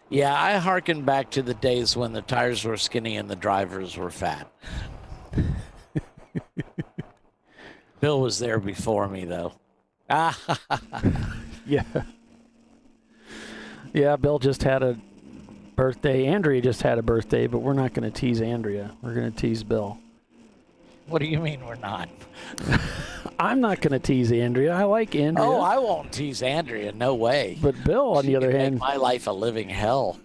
Yeah, I hearken back to the days when the tires were skinny and the drivers were fat. Bill was there before me, though. Yeah. Yeah, Bill just had a birthday. Andrea just had a birthday, but we're not going to tease Andrea. We're going to tease Bill. What do you mean we're not? I'm not going to tease Andrea. I like Andrea. Oh, I won't tease Andrea. No way. But Bill, on the other hand, make my life a living hell.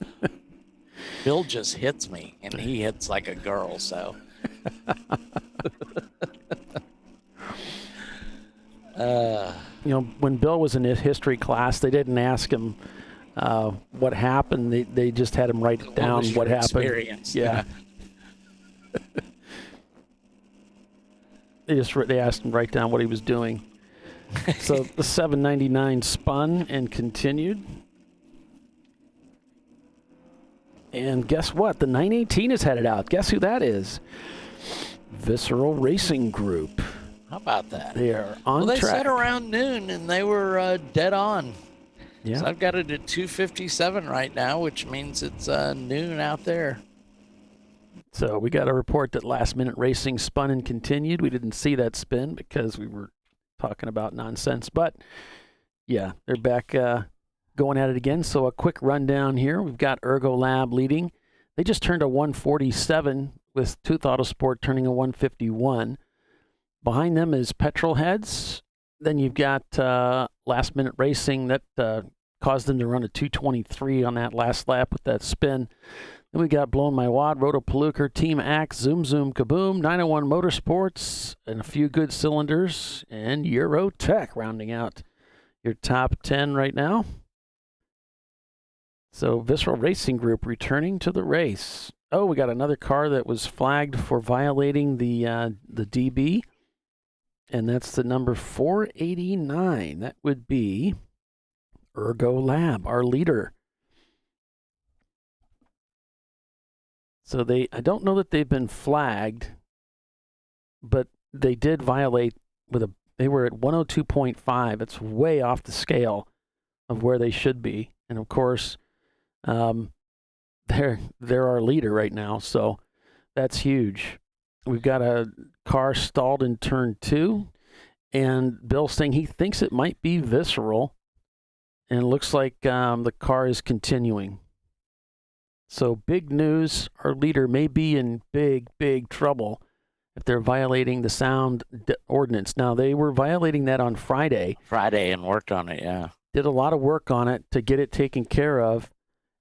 Bill just hits me, and he hits like a girl, so. You know, when Bill was in his history class, they didn't ask him what happened. They just had him write down what happened. Experience? Yeah. They asked him to write down what he was doing. So the 799 spun and continued. And guess what? The 918 is headed out. Guess who that is? Visceral Racing Group. How about that? They are on Well, they track. said around noon, and they were dead on. Yeah. So I've got it at 2:57 right now, which means it's noon out there. So we got a report that Last Minute Racing spun and continued. We didn't see that spin because we were talking about nonsense. But, yeah, they're back going at it again. So a quick rundown here. We've got Ergo Lab leading. They just turned a 147 with Tooth Autosport turning a 151. Behind them is Petrolheads. Then you've got Last Minute Racing that caused them to run a 223 on that last lap with that spin. Then we got Blown My Wad, Rotopalooker, Team Axe, Zoom Zoom Kaboom, 901 Motorsports, and a few good cylinders, and Eurotech rounding out your top 10 right now. So Visceral Racing Group returning to the race. Oh, we got another car that was flagged for violating the DB, and that's the number 489. That would be Ergo Lab, our leader. So I don't know that they've been flagged, but they did violate they were at 102.5. It's way off the scale of where they should be. And of course, they're our leader right now, so that's huge. We've got a car stalled in turn 2, and Bill's saying he thinks it might be Visceral, and it looks like the car is continuing. So big news, our leader may be in big, big trouble if they're violating the sound ordinance. Now, they were violating that on Friday. And worked on it, yeah. Did a lot of work on it to get it taken care of.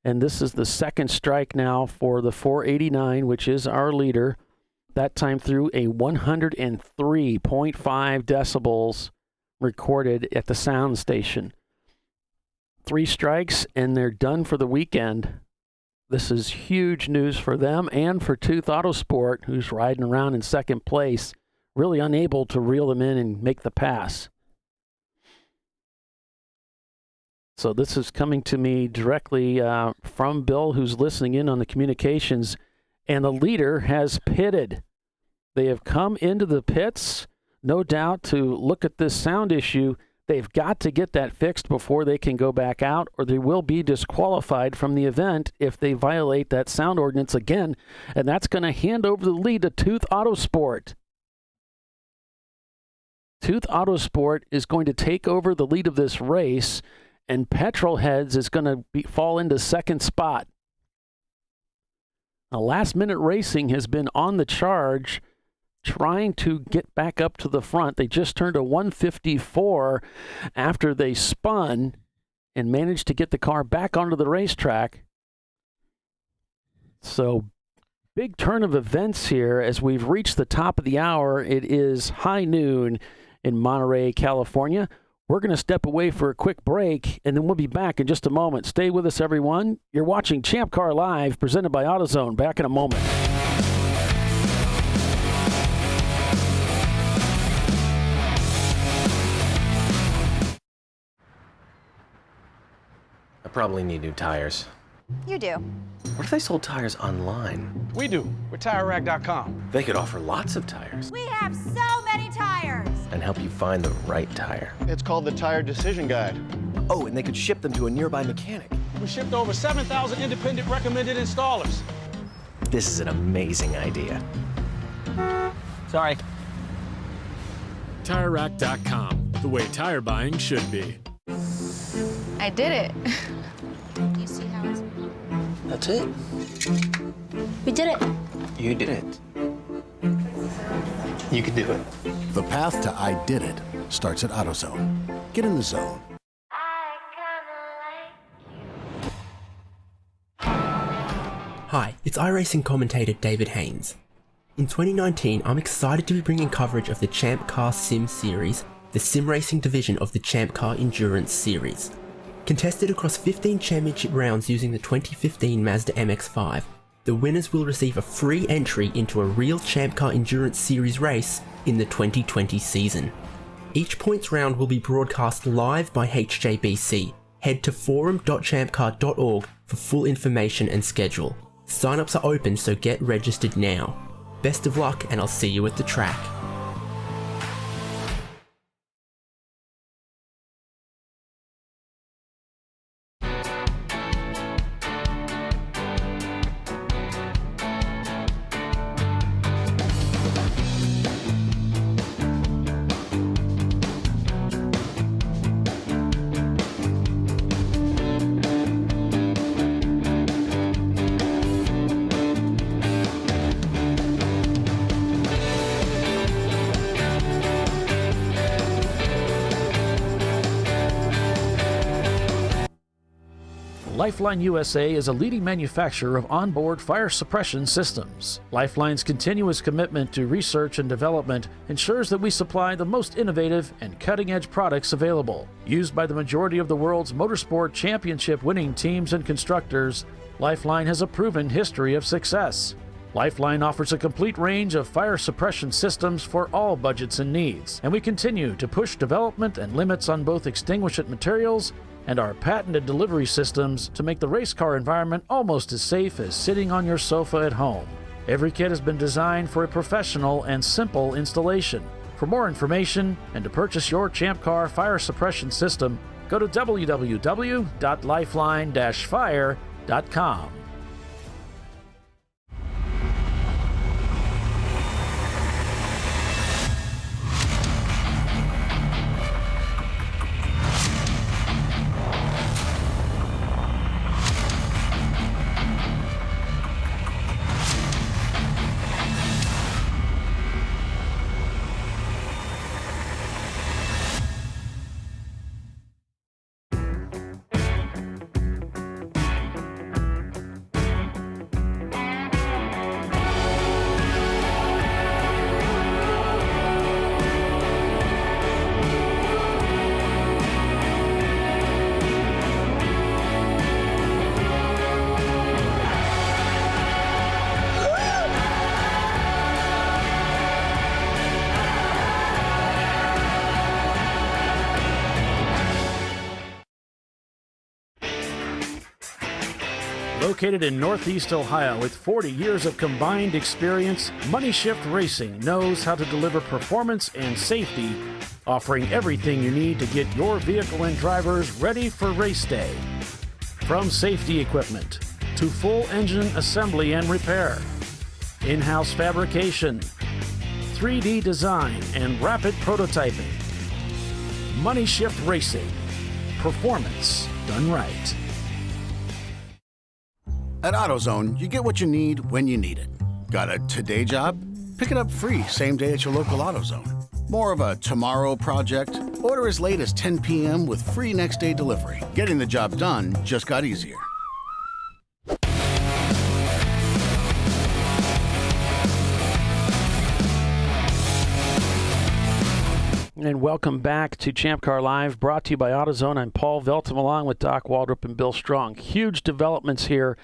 And this is the second strike now for the 489, which is our leader. That time through a 103.5 decibels recorded at the sound station. 3 strikes, and they're done for the weekend. This is huge news for them and for Tooth Autosport, who's riding around in second place, really unable to reel them in and make the pass. So this is coming to me directly from Bill, who's listening in on the communications, and the leader has pitted. They have come into the pits, no doubt, to look at this sound issue. They've got to get that fixed before they can go back out, or they will be disqualified from the event if they violate that sound ordinance again, and that's going to hand over the lead to Tooth Autosport. Tooth Autosport is going to take over the lead of this race, and Petrolheads is going to fall into second spot. Now, Last Minute Racing has been on the charge, trying to get back up to the front. They just turned a 154 after they spun and managed to get the car back onto the racetrack. So, big turn of events here as we've reached the top of the hour. It is high noon in Monterey, California. We're going to step away for a quick break, and then we'll be back in just a moment. Stay with us, everyone. You're watching Champ Car Live, presented by AutoZone. Back in a moment. I probably need new tires. You do. What if they sold tires online? We do. We're TireRack.com. They could offer lots of tires We have so many tires. and help you find the right tire. It's called the Tire Decision Guide. Oh, and they could ship them to a nearby mechanic. We shipped over 7,000 independent recommended installers. This is an amazing idea. Sorry. TireRack.com, the way tire buying should be. I did it. Do you see how it's... That's it. We did it. You did it. You can do it. The path to I did it starts at AutoZone. Get in the zone. Hi, it's iRacing commentator David Haynes. In 2019, I'm excited to be bringing coverage of the Champ Car Sim Series, the sim racing division of the Champ Car Endurance Series. Contested across 15 championship rounds using the 2015 Mazda MX-5, the winners will receive a free entry into a real Champ Car Endurance Series race in the 2020 season. Each points round will be broadcast live by HJBC. Head to forum.champcar.org for full information and schedule. Sign-ups are open, so get registered now. Best of luck, and I'll see you at the track. Lifeline USA is a leading manufacturer of onboard fire suppression systems. Lifeline's continuous commitment to research and development ensures that we supply the most innovative and cutting-edge products available. Used by the majority of the world's motorsport championship winning teams and constructors, Lifeline has a proven history of success. Lifeline offers a complete range of fire suppression systems for all budgets and needs, and we continue to push development and limits on both extinguishant materials and our patented delivery systems to make the race car environment almost as safe as sitting on your sofa at home. Every kit has been designed for a professional and simple installation. For more information and to purchase your Champ Car fire suppression system, go to www.lifeline-fire.com. Located in Northeast Ohio with 40 years of combined experience, Money Shift Racing knows how to deliver performance and safety, offering everything you need to get your vehicle and drivers ready for race day. From safety equipment to full engine assembly and repair, in-house fabrication, 3D design, and rapid prototyping. Money Shift Racing. Performance done right. At AutoZone, you get what you need when you need it. Got a today job? Pick it up free same day at your local AutoZone. More of a tomorrow project? Order as late as 10 p.m. with free next day delivery. Getting the job done just got easier. And welcome back to ChampCar.Live, brought to you by AutoZone. I'm Paul Veltum, along with Doc Waldrop and Bill Strong. Huge developments here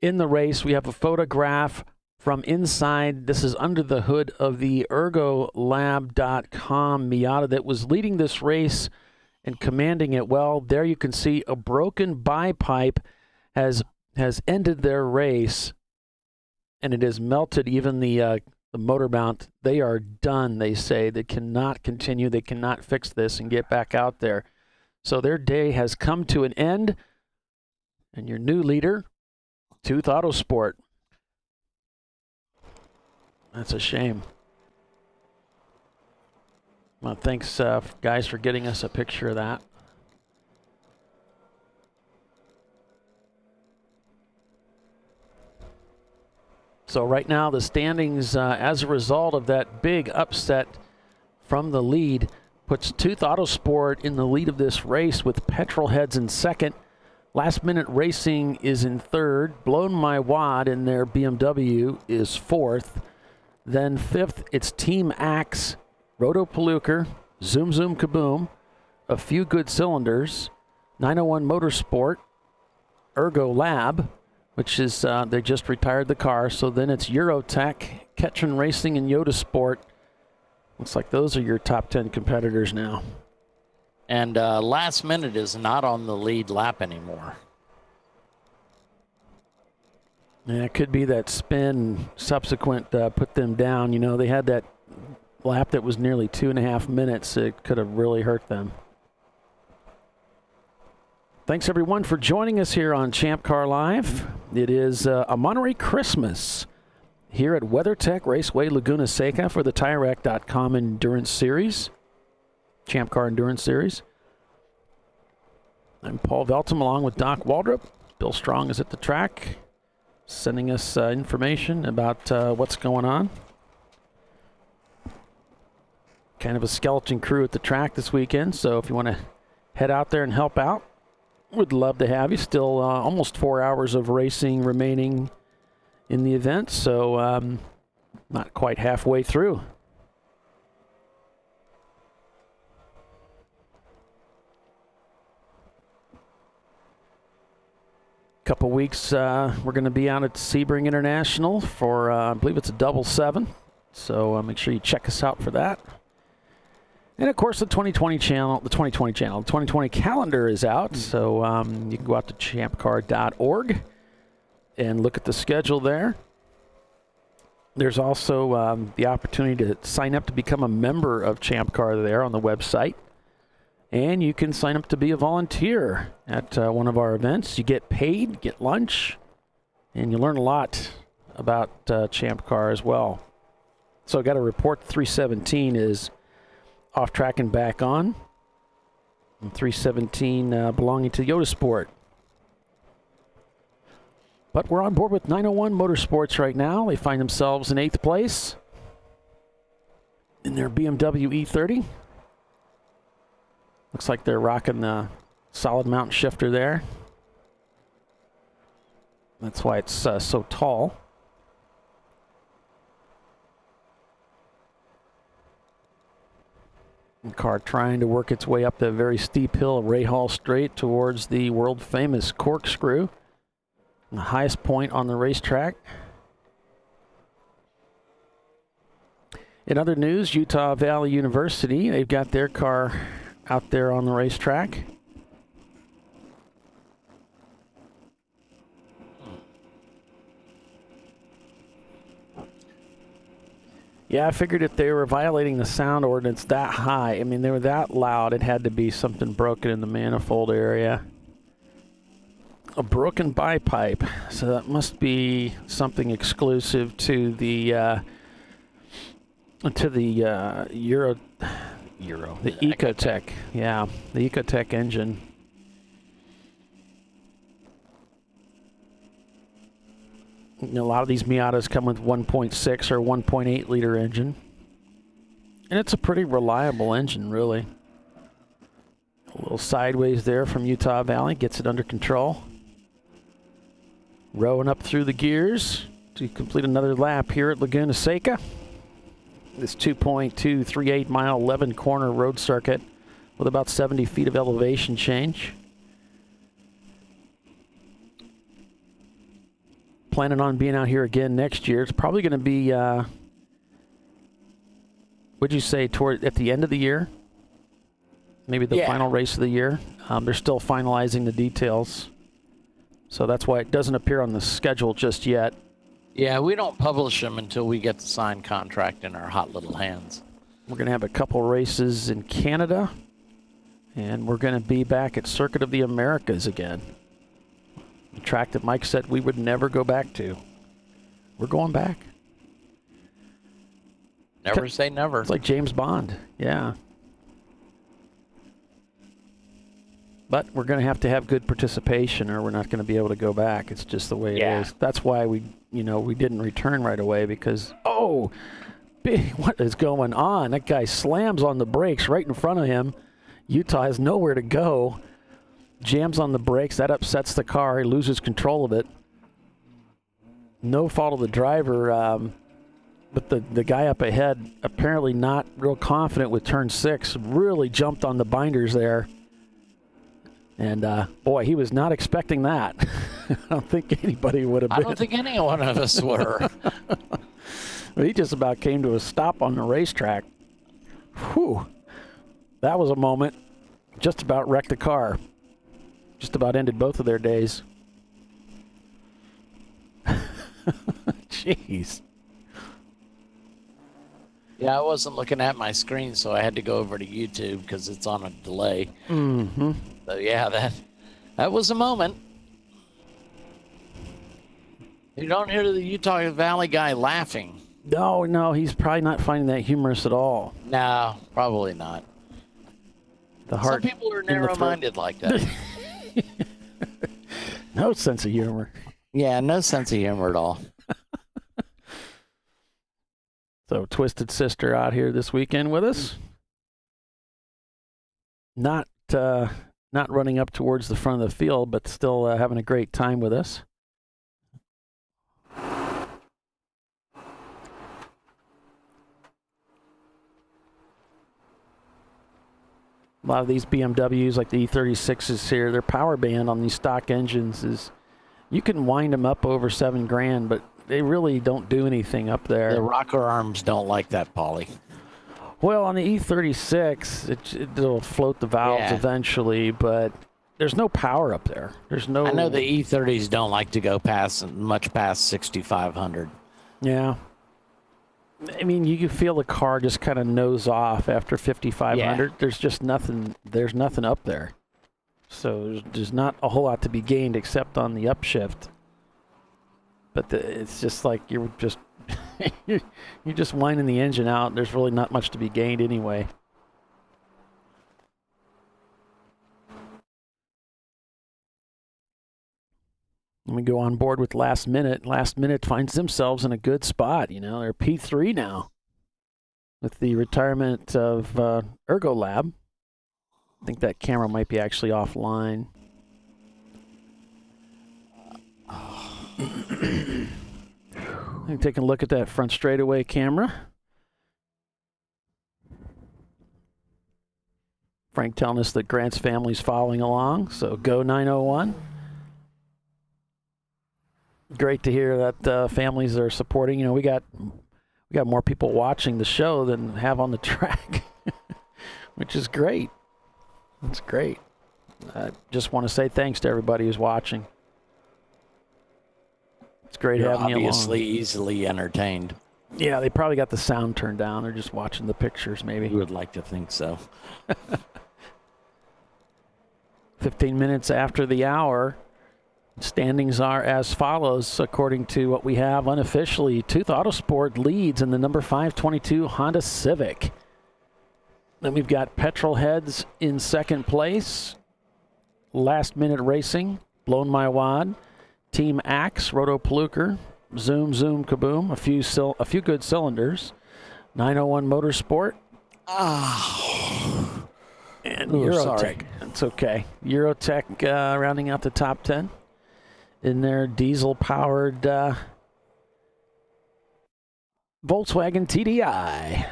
in the race. We have a photograph from inside. This is under the hood of the ErgoLab.com Miata that was leading this race and commanding it well. There you can see a broken bipipe has ended their race, and it has melted even the motor mount. They are done, they say. They cannot continue. They cannot fix this and get back out there. So their day has come to an end. And your new leader, Tooth Autosport. That's a shame. Well, thanks, guys, for getting us a picture of that. So right now, the standings, as a result of that big upset from the lead, puts Tooth Autosport in the lead of this race with Petrolheads in second. Last Minute Racing is in third. Blown My Wad in their BMW is fourth. Then fifth, it's Team Axe, Roto Palooker, Zoom Zoom Kaboom, A Few Good Cylinders, 901 Motorsport, Ergo Lab, which is, they just retired the car. So then it's Eurotech, Ketron Racing, and Yoda Sport. Looks like those are your top 10 competitors now. And Last Minute is not on the lead lap anymore. Yeah, it could be that spin subsequent put them down. You know, they had that lap that was nearly 2.5 minutes. It could have really hurt them. Thanks, everyone, for joining us here on ChampCar.Live. It is a Monterey Christmas here at WeatherTech Raceway, Laguna, Seca for the TireRack.com Endurance Series, Champ Car Endurance Series. I'm Paul Veltum along with Doc Waldrop. Bill Strong is at the track, sending us information about what's going on. Kind of a skeleton crew at the track this weekend, so if you want to head out there and help out, would love to have you. Still almost 4 hours of racing remaining in the event, so not quite halfway through. Couple weeks, we're going to be out at Sebring International for, I believe it's a double 7. So make sure you check us out for that. And of course, the 2020 calendar is out. So you can go out to ChampCar.org and look at the schedule there. There's also the opportunity to sign up to become a member of Champ Car there on the website. And you can sign up to be a volunteer at one of our events. You get paid, get lunch, and you learn a lot about Champ Car as well. So I got a report 317 is off track and back on. And 317 belonging to Yoda Sport. But we're on board with 901 Motorsports right now. They find themselves in 8th place in their BMW E30. Looks like they're rocking the solid mount shifter there. That's why it's so tall. The car trying to work its way up the very steep hill of Rahal Straight towards the world-famous corkscrew, the highest point on the racetrack. In other news, Utah Valley University, they've got their car out there on the racetrack. Yeah, I figured if they were violating the sound ordinance that high, I mean, they were that loud, it had to be something broken in the manifold area. A broken bipipe, so that must be something exclusive to the the Ecotech. Yeah, the Ecotech engine. You know, a lot of these Miatas come with 1.6 or 1.8 liter engine. And it's a pretty reliable engine, really. A little sideways there from Utah Valley, gets it under control. Rowing up through the gears to complete another lap here at Laguna Seca. This 2.238 mile 11 corner road circuit with about 70 feet of elevation change. Planning on being out here again next year. It's probably going to be, would you say, at the end of the year? Maybe the final race of the year. They're still finalizing the details. So that's why it doesn't appear on the schedule just yet. Yeah, we don't publish them until we get the signed contract in our hot little hands. We're going to have a couple races in Canada, and we're going to be back at Circuit of the Americas again. A track that Mike said we would never go back to. We're going back. Never say never. It's like James Bond. Yeah. But we're going to have good participation, or we're not going to be able to go back. It's just the way it is. That's why we didn't return right away because, what is going on? That guy slams on the brakes right in front of him. Utah has nowhere to go. Jams on the brakes. That upsets the car. He loses control of it. No fault of the driver, but the guy up ahead, apparently not real confident with turn 6, really jumped on the binders there. And, boy, he was not expecting that. I don't think anybody would have been. I don't think any one of us were. But he just about came to a stop on the racetrack. Whew. That was a moment. Just about wrecked the car. Just about ended both of their days. Jeez. Yeah, I wasn't looking at my screen, so I had to go over to YouTube because it's on a delay. Mm-hmm. So, yeah, that was a moment. You don't hear the Utah Valley guy laughing. No, he's probably not finding that humorous at all. No, probably not. Some people are narrow-minded like that. No sense of humor. Yeah, no sense of humor at all. So, Twisted Sister out here this weekend with us. Not running up towards the front of the field, but still having a great time with us. A lot of these BMWs, like the E36s here, their power band on these stock engines is, you can wind them up over $7,000, but they really don't do anything up there. The rocker arms don't like that, Paulie. Well, on the E36, it'll float the valves eventually, but there's no power up there. There's no. I know the E30s don't like to go much past 6,500. Yeah. I mean, you can feel the car just kind of nose off after 5,500. Yeah. There's just nothing. There's nothing up there. So there's not a whole lot to be gained except on the upshift. But it's just like you're just you're just winding the engine out. There's really not much to be gained anyway. Let me go on board with Last Minute. Last Minute finds themselves in a good spot. You know, they're P3 now with the retirement of Ergo Lab. I think that camera might be actually offline. I'm taking a look at that front straightaway camera. Frank telling us that Grant's family's following along, so go 901. Great to hear that families are supporting. You know, we got more people watching the show than have on the track, which is great. That's great. I just want to say thanks to everybody who's watching. It's great having you along. Obviously easily entertained. Yeah, they probably got the sound turned down. They're just watching the pictures, maybe. You would like to think so. 15 minutes after the hour. Standings are as follows, according to what we have unofficially. Tooth Autosport leads in the number 522 Honda Civic. Then we've got Petrolheads in second place. Last Minute Racing, Blown My Wad. Team Axe, Roto Pluker, Zoom Zoom Kaboom, a few good cylinders. 901 Motorsport. And Eurotech. Sorry. That's okay. Eurotech rounding out the top 10. In their diesel-powered Volkswagen TDI.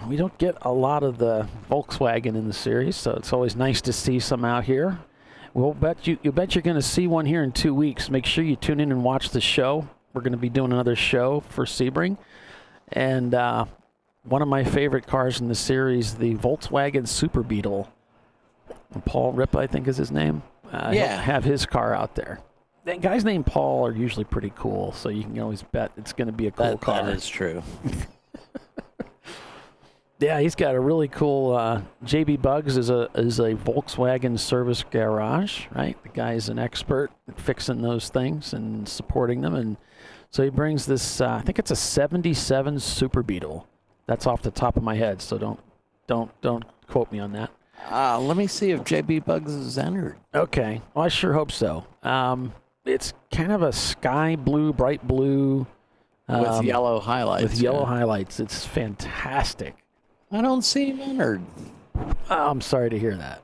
We don't get a lot of the Volkswagen in the series, so it's always nice to see some out here. We'll bet you're going to see one here in 2 weeks. Make sure you tune in and watch the show. We're going to be doing another show for Sebring. And one of my favorite cars in the series, the Volkswagen Super Beetle. Paul Ripa, I think is his name. He'll have his car out there. The guys named Paul are usually pretty cool, so you can always bet it's going to be a cool car. That is true. Yeah, he's got a really cool. JB Bugs is a Volkswagen service garage, right? The guy's an expert at fixing those things and supporting them, and so he brings this. I think it's a '77 Super Beetle. That's off the top of my head, so don't Don't quote me on that. Let me see if JB Bugs is entered. Okay. Well, I sure hope so. It's kind of a sky blue, bright blue. With yellow highlights. With yellow highlights. It's fantastic. I don't see him entered. I'm sorry to hear that.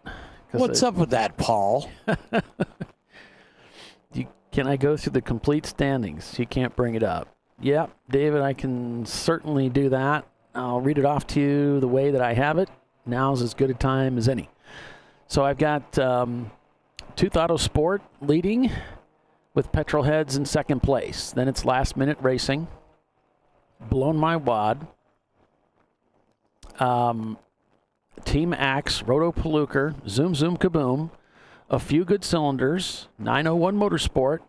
What's up with that, Paul? Can I go through the complete standings? You can't bring it up. Yep, David, I can certainly do that. I'll read it off to you the way that I have it. Now's as good a time as any. So I've got Tooth Auto Sport leading with Petrolheads in second place. Then it's Last Minute Racing, Blown My Wad, Team Axe, Roto Palooker, Zoom Zoom Kaboom, A Few Good Cylinders, 901 Motorsport,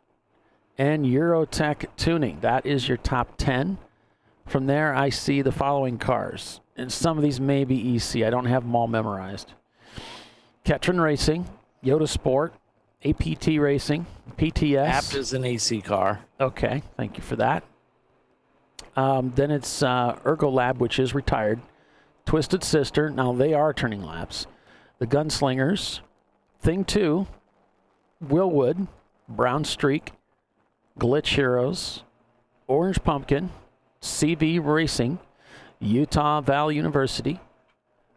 and Eurotech Tuning. That is your top 10. From there, I see the following cars. And some of these may be EC. I don't have them all memorized. Ketron Racing, Yoda Sport, APT Racing, PTS. Apt is an EC car. Okay, thank you for that. Then it's Ergolab, which is retired. Twisted Sister, now they are turning laps. The Gunslingers, Thing 2, Willwood, Brown Streak, Glitch Heroes, Orange Pumpkin, CV Racing, Utah Valley University,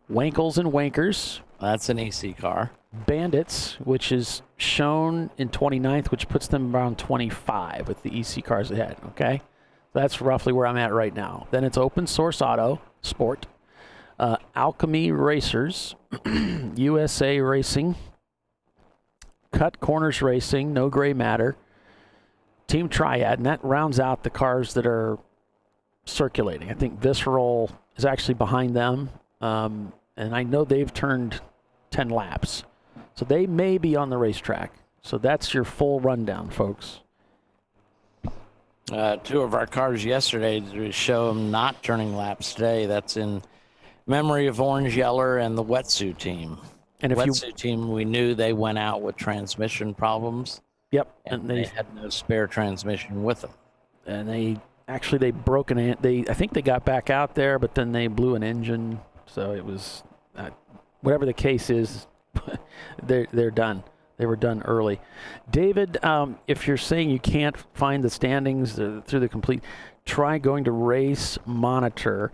Wankles and Wankers. That's an EC car. Bandits, which is shown in 29th, which puts them around 25 with the EC cars ahead, okay? That's roughly where I'm at right now. Then it's Open Source Auto Sport, Alchemy Racers, USA Racing, Cut Corners Racing, No Gray Matter, Team Triad, and that rounds out the cars that are circulating. I think Visceral is actually behind them, and I know they've turned 10 laps. So they may be on the racetrack. So that's your full rundown, folks. Two of our cars yesterday show them not turning laps today. That's in memory of Orange Yeller and the Wetsuit team. And if Wetsuit team, we knew they went out with transmission problems. Yep. And they had no spare transmission with them. And they broke I think they got back out there, but then they blew an engine. So it was, whatever the case is, they're done. They were done early. David, if you're saying you can't find the standings through the complete, try going to Race Monitor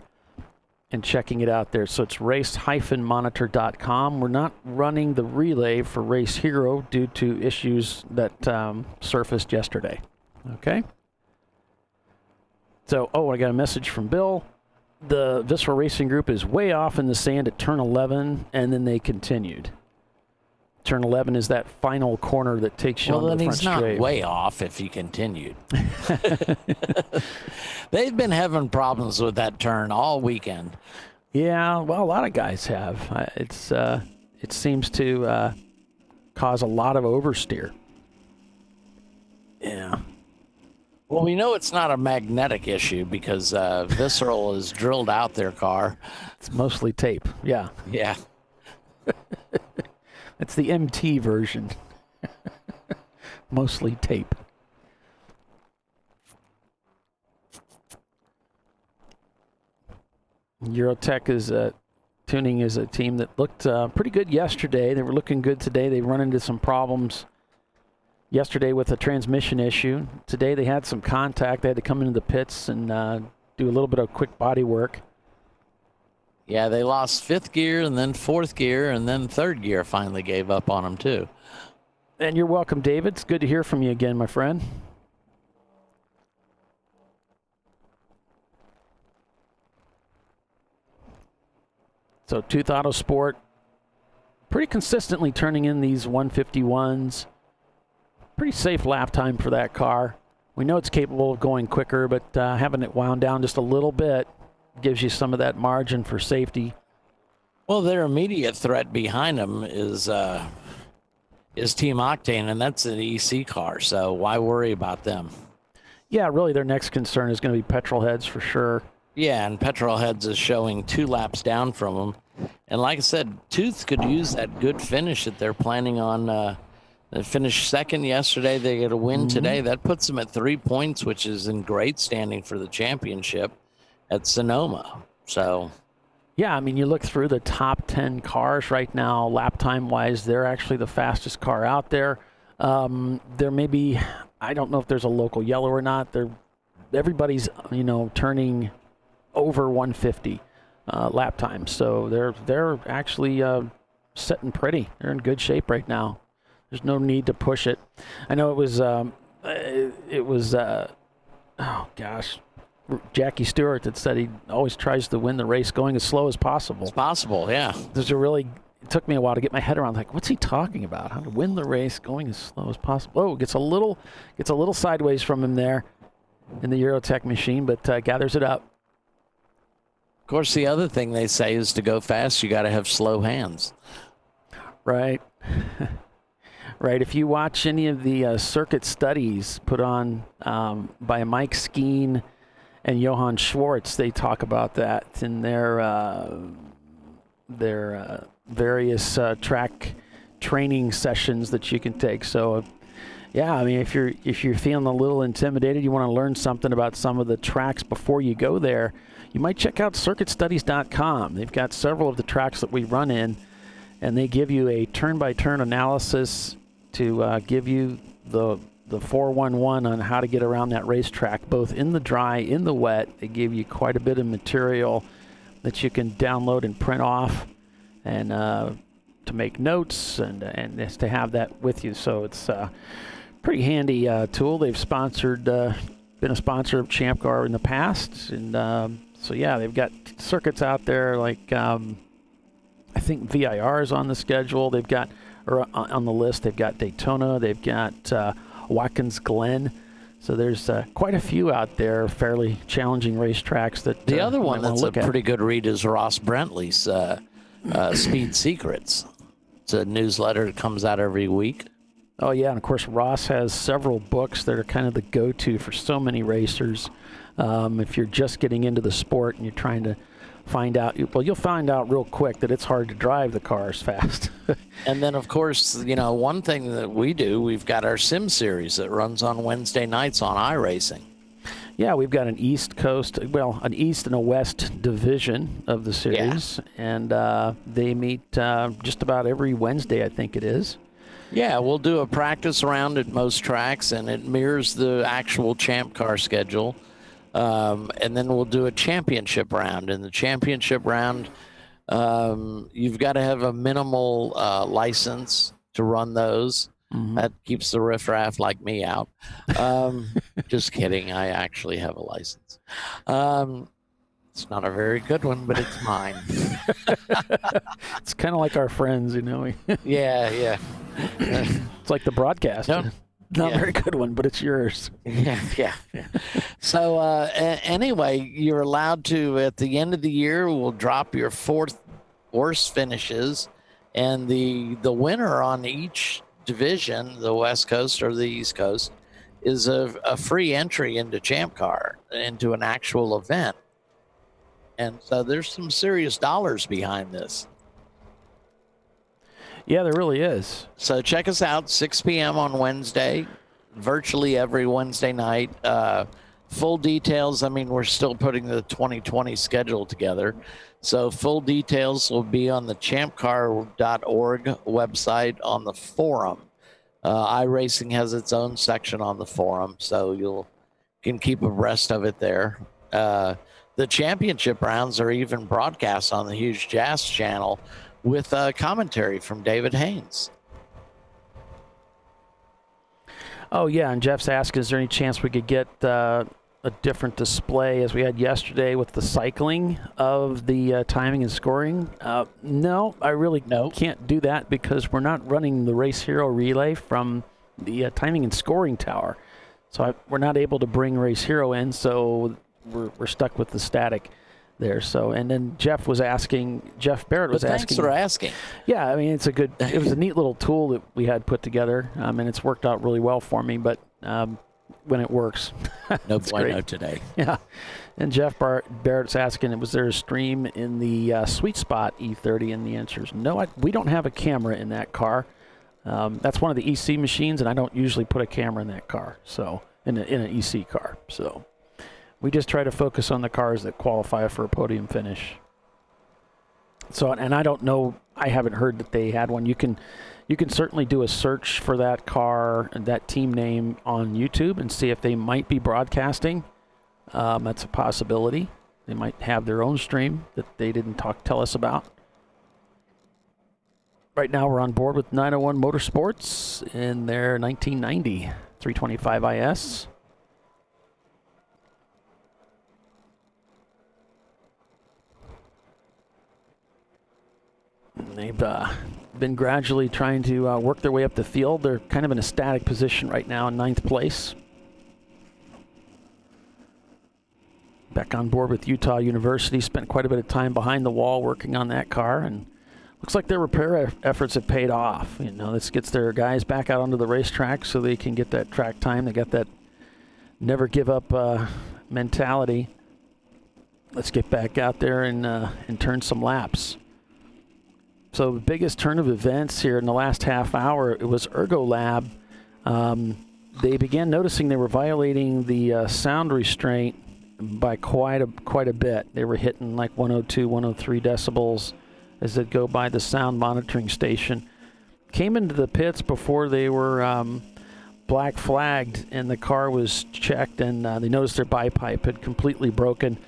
and checking it out there. So it's race-monitor.com. We're not running the relay for Race Hero due to issues that surfaced yesterday. Okay? So, I got a message from Bill. The Visceral Racing Group is way off in the sand at turn 11, and then they continued. Turn 11 is that final corner that takes you on the front straight. Well, then he's not way off if he continued. They've been having problems with that turn all weekend. Yeah, well, a lot of guys have. It seems to cause a lot of oversteer. Yeah. Well, we know it's not a magnetic issue because Visceral has drilled out their car. It's mostly tape. Yeah. Yeah. It's the MT version. Mostly tape. Eurotech Tuning is a team that looked pretty good yesterday. They were looking good today. They run into some problems yesterday with a transmission issue. Today they had some contact. They had to come into the pits and do a little bit of quick body work. Yeah, they lost fifth gear and then fourth gear and then third gear finally gave up on them too. And you're welcome, David. It's good to hear from you again, my friend. So Tooth Auto Sport pretty consistently turning in these 151s. Pretty safe lap time for that car. We know it's capable of going quicker, but having it wound down just a little bit gives you some of that margin for safety. Well, their immediate threat behind them is Team Octane, and that's an EC car, so why worry about them? Yeah, really their next concern is going to be Petrolheads for sure. Yeah, and Petrolheads is showing 2 laps down from them. And like I said, Tooth could use that good finish that they're planning on. They finished second yesterday. They get a win today. That puts them at 3 points, which is in great standing for the championship at Sonoma. So, Yeah, I mean, you look through the top 10 cars right now, lap time-wise, they're actually the fastest car out there. There may be, I don't know if there's a local yellow or not. Everybody's, turning over 150 lap time. So they're actually sitting pretty. They're in good shape right now. There's no need to push it. I know it was Jackie Stewart that said he always tries to win the race going as slow as possible. It's possible, yeah. It took me a while to get my head around, like, what's he talking about? How to win the race going as slow as possible. Oh, gets a little sideways from him there in the Weathertech machine, but gathers it up. Of course, the other thing they say is to go fast, you got to have slow hands. Right. Right. If you watch any of the circuit studies put on by Mike Skeen and Johann Schwartz, they talk about that in their various track training sessions that you can take. So, yeah, I mean, if you're feeling a little intimidated, you want to learn something about some of the tracks before you go there, you might check out CircuitStudies.com. They've got several of the tracks that we run in, and they give you a turn-by-turn analysis to give you the 411 on how to get around that racetrack, both in the dry, in the wet. They give you quite a bit of material that you can download and print off, and to make notes and to have that with you. So it's a pretty handy tool. They've been a sponsor of Champ Car in the past, and so yeah, they've got circuits out there like I think VIR is on the schedule. They've got on the list. They've got Daytona. They've got Watkins Glen. So there's quite a few out there, fairly challenging racetracks that the other one that's a pretty good read is Ross Brentley's Speed Secrets. It's a newsletter that comes out every week. Oh yeah, and of course Ross has several books that are kind of the go-to for so many racers. If you're just getting into the sport and you're trying to find out, well, you'll find out real quick that it's hard to drive the cars fast. And then, of course, one thing that we do, we've got our sim series that runs on Wednesday nights on iRacing. Yeah, we've got an East and a West division of the series, and they meet just about every Wednesday, I think it is. Yeah, we'll do a practice round at most tracks, and it mirrors the actual Champ Car schedule. And then we'll do a championship round. In the championship round, you've got to have a minimal license to run those. Mm-hmm. That keeps the riffraff like me out. Just kidding. I actually have a license. It's not a very good one, but it's mine. It's kind of like our friends, Yeah. It's like the broadcast. No. Not a very good one, but it's yours. Yeah. So anyway, you're allowed to, at the end of the year, we'll drop your 4th worst finishes, and the winner on each division, the West Coast or the East Coast, is a free entry into Champ Car, into an actual event. And so there's some serious dollars behind this. Yeah, there really is. So check us out, 6 p.m. on Wednesday, virtually every Wednesday night. Full details, we're still putting the 2020 schedule together. So full details will be on the ChampCar.org website on the forum. iRacing has its own section on the forum, so you can keep abreast of it there. The championship rounds are even broadcast on the Huge Jazz channel, with commentary from David Haynes. Oh, yeah, and Jeff's asking, is there any chance we could get a different display as we had yesterday with the cycling of the timing and scoring? No, I really can't do that because we're not running the Race Hero relay from the timing and scoring tower. So we're not able to bring Race Hero in, so we're stuck with the static there. So, and then Jeff Barrett was asking. Thanks for asking. Yeah, it was a neat little tool that we had put together, and it's worked out really well for me, but when it works. No bueno today. Yeah. And Jeff Barrett's asking, was there a stream in the Sweet Spot E30? And the answer is no, we don't have a camera in that car. That's one of the EC machines, and I don't usually put a camera in that car, so in an EC car. So we just try to focus on the cars that qualify for a podium finish. So, and I don't know, I haven't heard that they had one. You can certainly do a search for that car and that team name on YouTube and see if they might be broadcasting. That's a possibility. They might have their own stream that they didn't tell us about. Right now we're on board with 901 Motorsports in their 1990 325 IS. They've been gradually trying to work their way up the field. They're kind of in a static position right now in 9th place. Back on board with Utah University, spent quite a bit of time behind the wall working on that car, and looks like their repair efforts have paid off. You know, this gets their guys back out onto the racetrack so they can get that track time. They got that never give up mentality. Let's get back out there and turn some laps. So the biggest turn of events here in the last half hour, it was Ergo Lab. They began noticing they were violating the sound restraint by quite a bit. They were hitting like 102, 103 decibels as they go by the sound monitoring station. Came into the pits before they were black flagged, and the car was checked, and they noticed their bipipe had completely broken,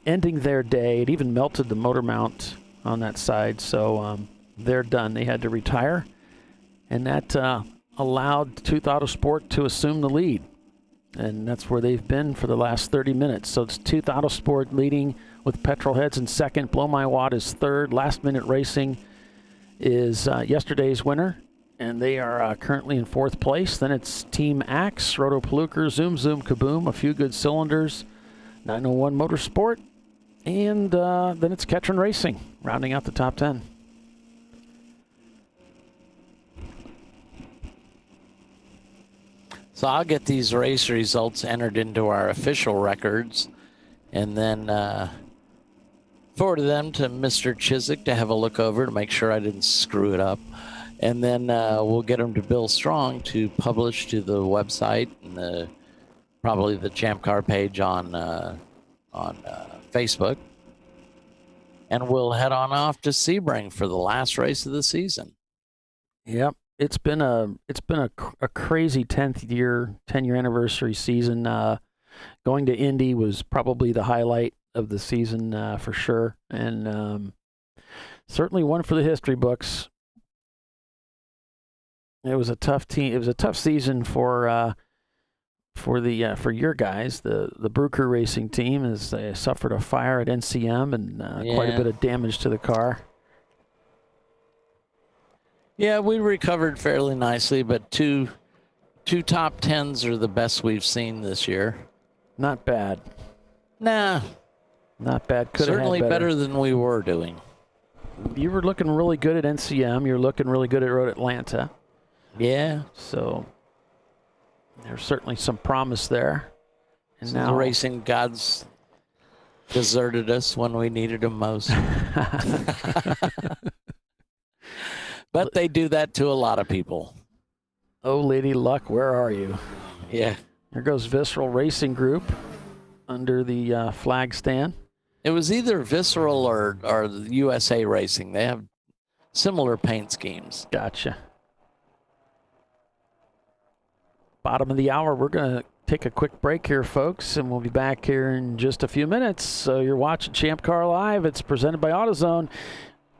ending their day. It even melted the motor mount on that side, so they're done. They had to retire, and that allowed Tooth Autosport to assume the lead, and that's where they've been for the last 30 minutes. So it's Tooth Autosport leading with Petrolheads in second. Blow My Wad is third. Last Minute Racing is yesterday's winner, and they are currently in 4th place. Then it's Team Axe, Roto Paluker, Zoom Zoom Kaboom, A Few Good Cylinders, 901 Motorsport, and then it's Ketron Racing, rounding out the top 10. So I'll get these race results entered into our official records, and then forward them to Mr. Chiswick to have a look over to make sure I didn't screw it up. And then we'll get them to Bill Strong to publish to the website and probably the Champ Car page on Facebook. And we'll head on off to Sebring for the last race of the season. Yep. It's been a crazy 10-year anniversary season. Going to Indy was probably the highlight of the season for sure, and certainly one for the history books. It was a tough team. It was a tough season for your guys, the Brew Crew Racing team, as they suffered a fire at NCM and quite a bit of damage to the car. Yeah, we recovered fairly nicely, but two top 10s are the best we've seen this year. Not bad. Nah. Not bad. Could certainly better than we were doing. You were looking really good at NCM. You're looking really good at Road Atlanta. Yeah. So there's certainly some promise there. And so now the racing gods deserted us when we needed them most. But they do that to a lot of people. Oh, Lady Luck, where are you? Yeah. There goes Visceral Racing Group under the flag stand. It was either Visceral or USA Racing. They have similar paint schemes. Gotcha. Bottom of the hour, we're going to take a quick break here, folks, and we'll be back here in just a few minutes. So you're watching Champ Car Live. It's presented by AutoZone.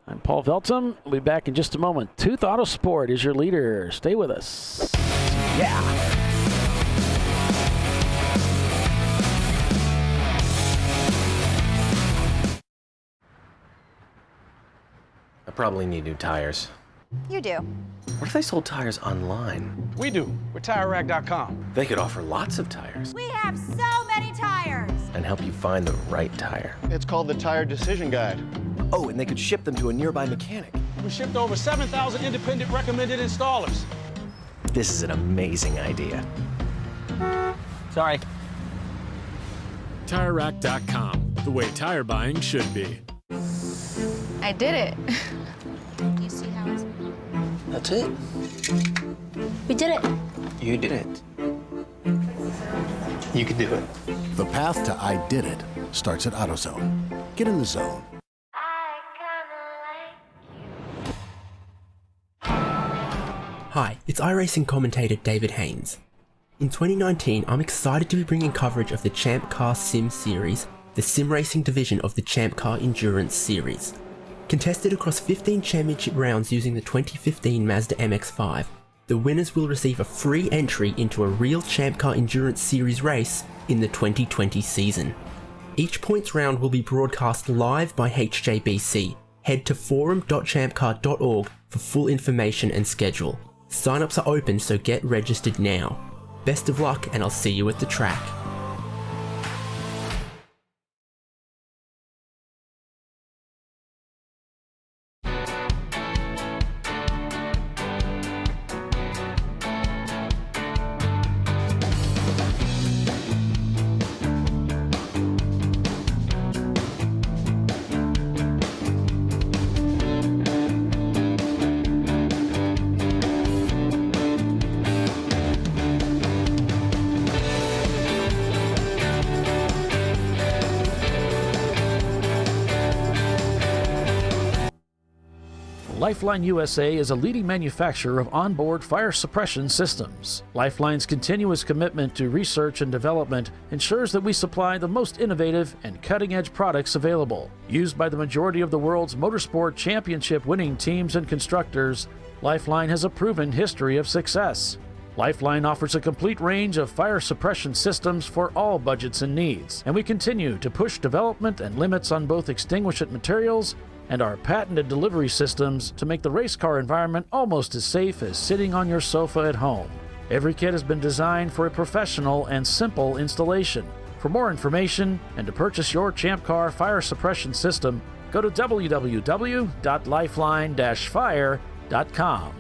I'm Paul Veltum. We'll be back in just a moment. Tooth Autosport is your leader. Stay with us. Yeah. I probably need new tires. You do. What if they sold tires online? We do. We're TireRack.com. They could offer lots of tires We have so many tires. and help you find the right tire. It's called the Tire Decision Guide. Oh, and they could ship them to a nearby mechanic. We shipped over 7,000 independent recommended installers. This is an amazing idea. Sorry. TireRack.com, the way tire buying should be. I did it. Do you see how it's... That's it. We did it. You did it. You can do it. The path to I Did It starts at AutoZone. Get in the zone. Hi, it's iRacing commentator David Haynes. In 2019, I'm excited to be bringing coverage of the Champ Car Sim Series, the sim racing division of the Champ Car Endurance Series. Contested across 15 championship rounds using the 2015 Mazda MX-5, the winners will receive a free entry into a real Champ Car Endurance Series race in the 2020 season. Each points round will be broadcast live by HJBC. Head to forum.champcar.org for full information and schedule. Sign-ups are open, so get registered now. Best of luck, and I'll see you at the track. Lifeline USA is a leading manufacturer of onboard fire suppression systems. Lifeline's continuous commitment to research and development ensures that we supply the most innovative and cutting-edge products available. Used by the majority of the world's motorsport championship-winning teams and constructors, Lifeline has a proven history of success. Lifeline offers a complete range of fire suppression systems for all budgets and needs, and we continue to push development and limits on both extinguishant materials and our patented delivery systems to make the race car environment almost as safe as sitting on your sofa at home. Every kit has been designed for a professional and simple installation. For more information and to purchase your Champ Car fire suppression system, go to www.lifeline-fire.com.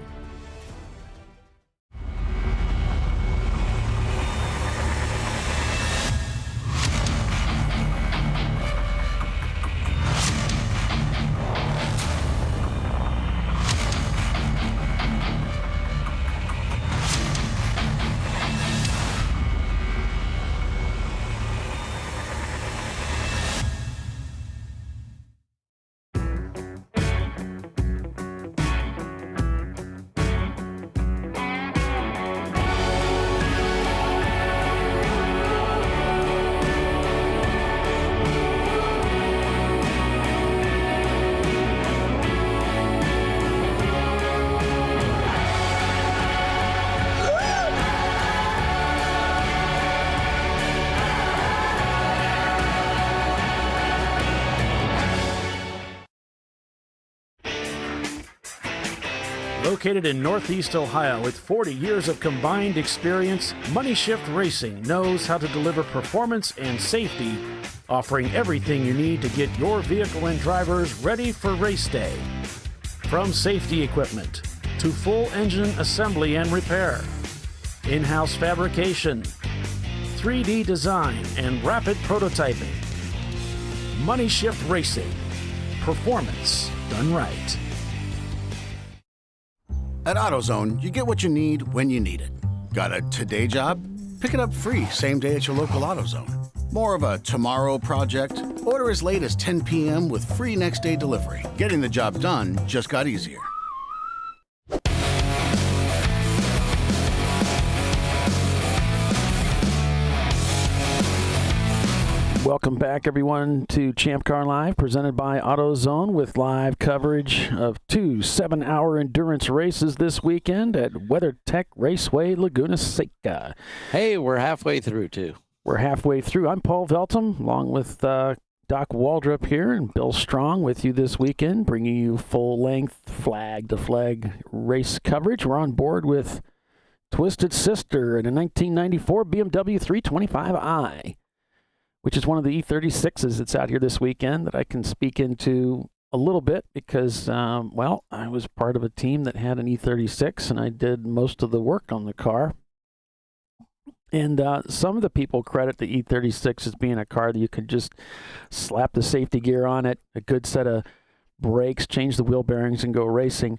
Located in Northeast Ohio with 40 years of combined experience, Money Shift Racing knows how to deliver performance and safety, offering everything you need to get your vehicle and drivers ready for race day. From safety equipment to full engine assembly and repair, in-house fabrication, 3D design, and rapid prototyping. Money Shift Racing. Performance done right. At AutoZone, you get what you need when you need it. Got a today job? Pick it up free same day at your local AutoZone. More of a tomorrow project? Order as late as 10 p.m. with free next day delivery. Getting the job done just got easier. Welcome back, everyone, to ChampCar.Live, presented by AutoZone, with live coverage of 2 7-hour endurance races this weekend at WeatherTech Raceway, Laguna, Seca. Hey, we're halfway through, too. We're halfway through. I'm Paul Veltum, along with Doc Waldrop here and Bill Strong with you this weekend, bringing you full-length, flag-to-flag race coverage. We're on board with Twisted Sister in a 1994 BMW 325i. Which is one of the E36s that's out here this weekend that I can speak into a little bit because, well, I was part of a team that had an E36 and I did most of the work on the car. And some of the people credit the E36 as being a car that you could just slap the safety gear on it, a good set of brakes, change the wheel bearings, and go racing.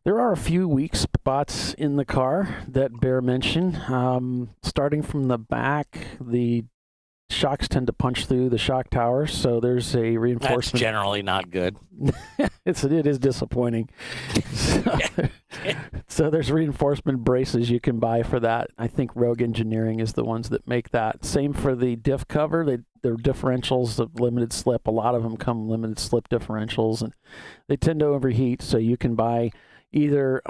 There are a few weak spots in the car that bear mention. Starting from the back, the shocks tend to punch through the shock towers, so there's a reinforcement. That's generally not good. It is disappointing. So So there's reinforcement braces you can buy for that. I think Rogue Engineering is the ones that make that. Same for the diff cover. They're differentials of limited slip. A lot of them come limited slip differentials, and they tend to overheat. So you can buy either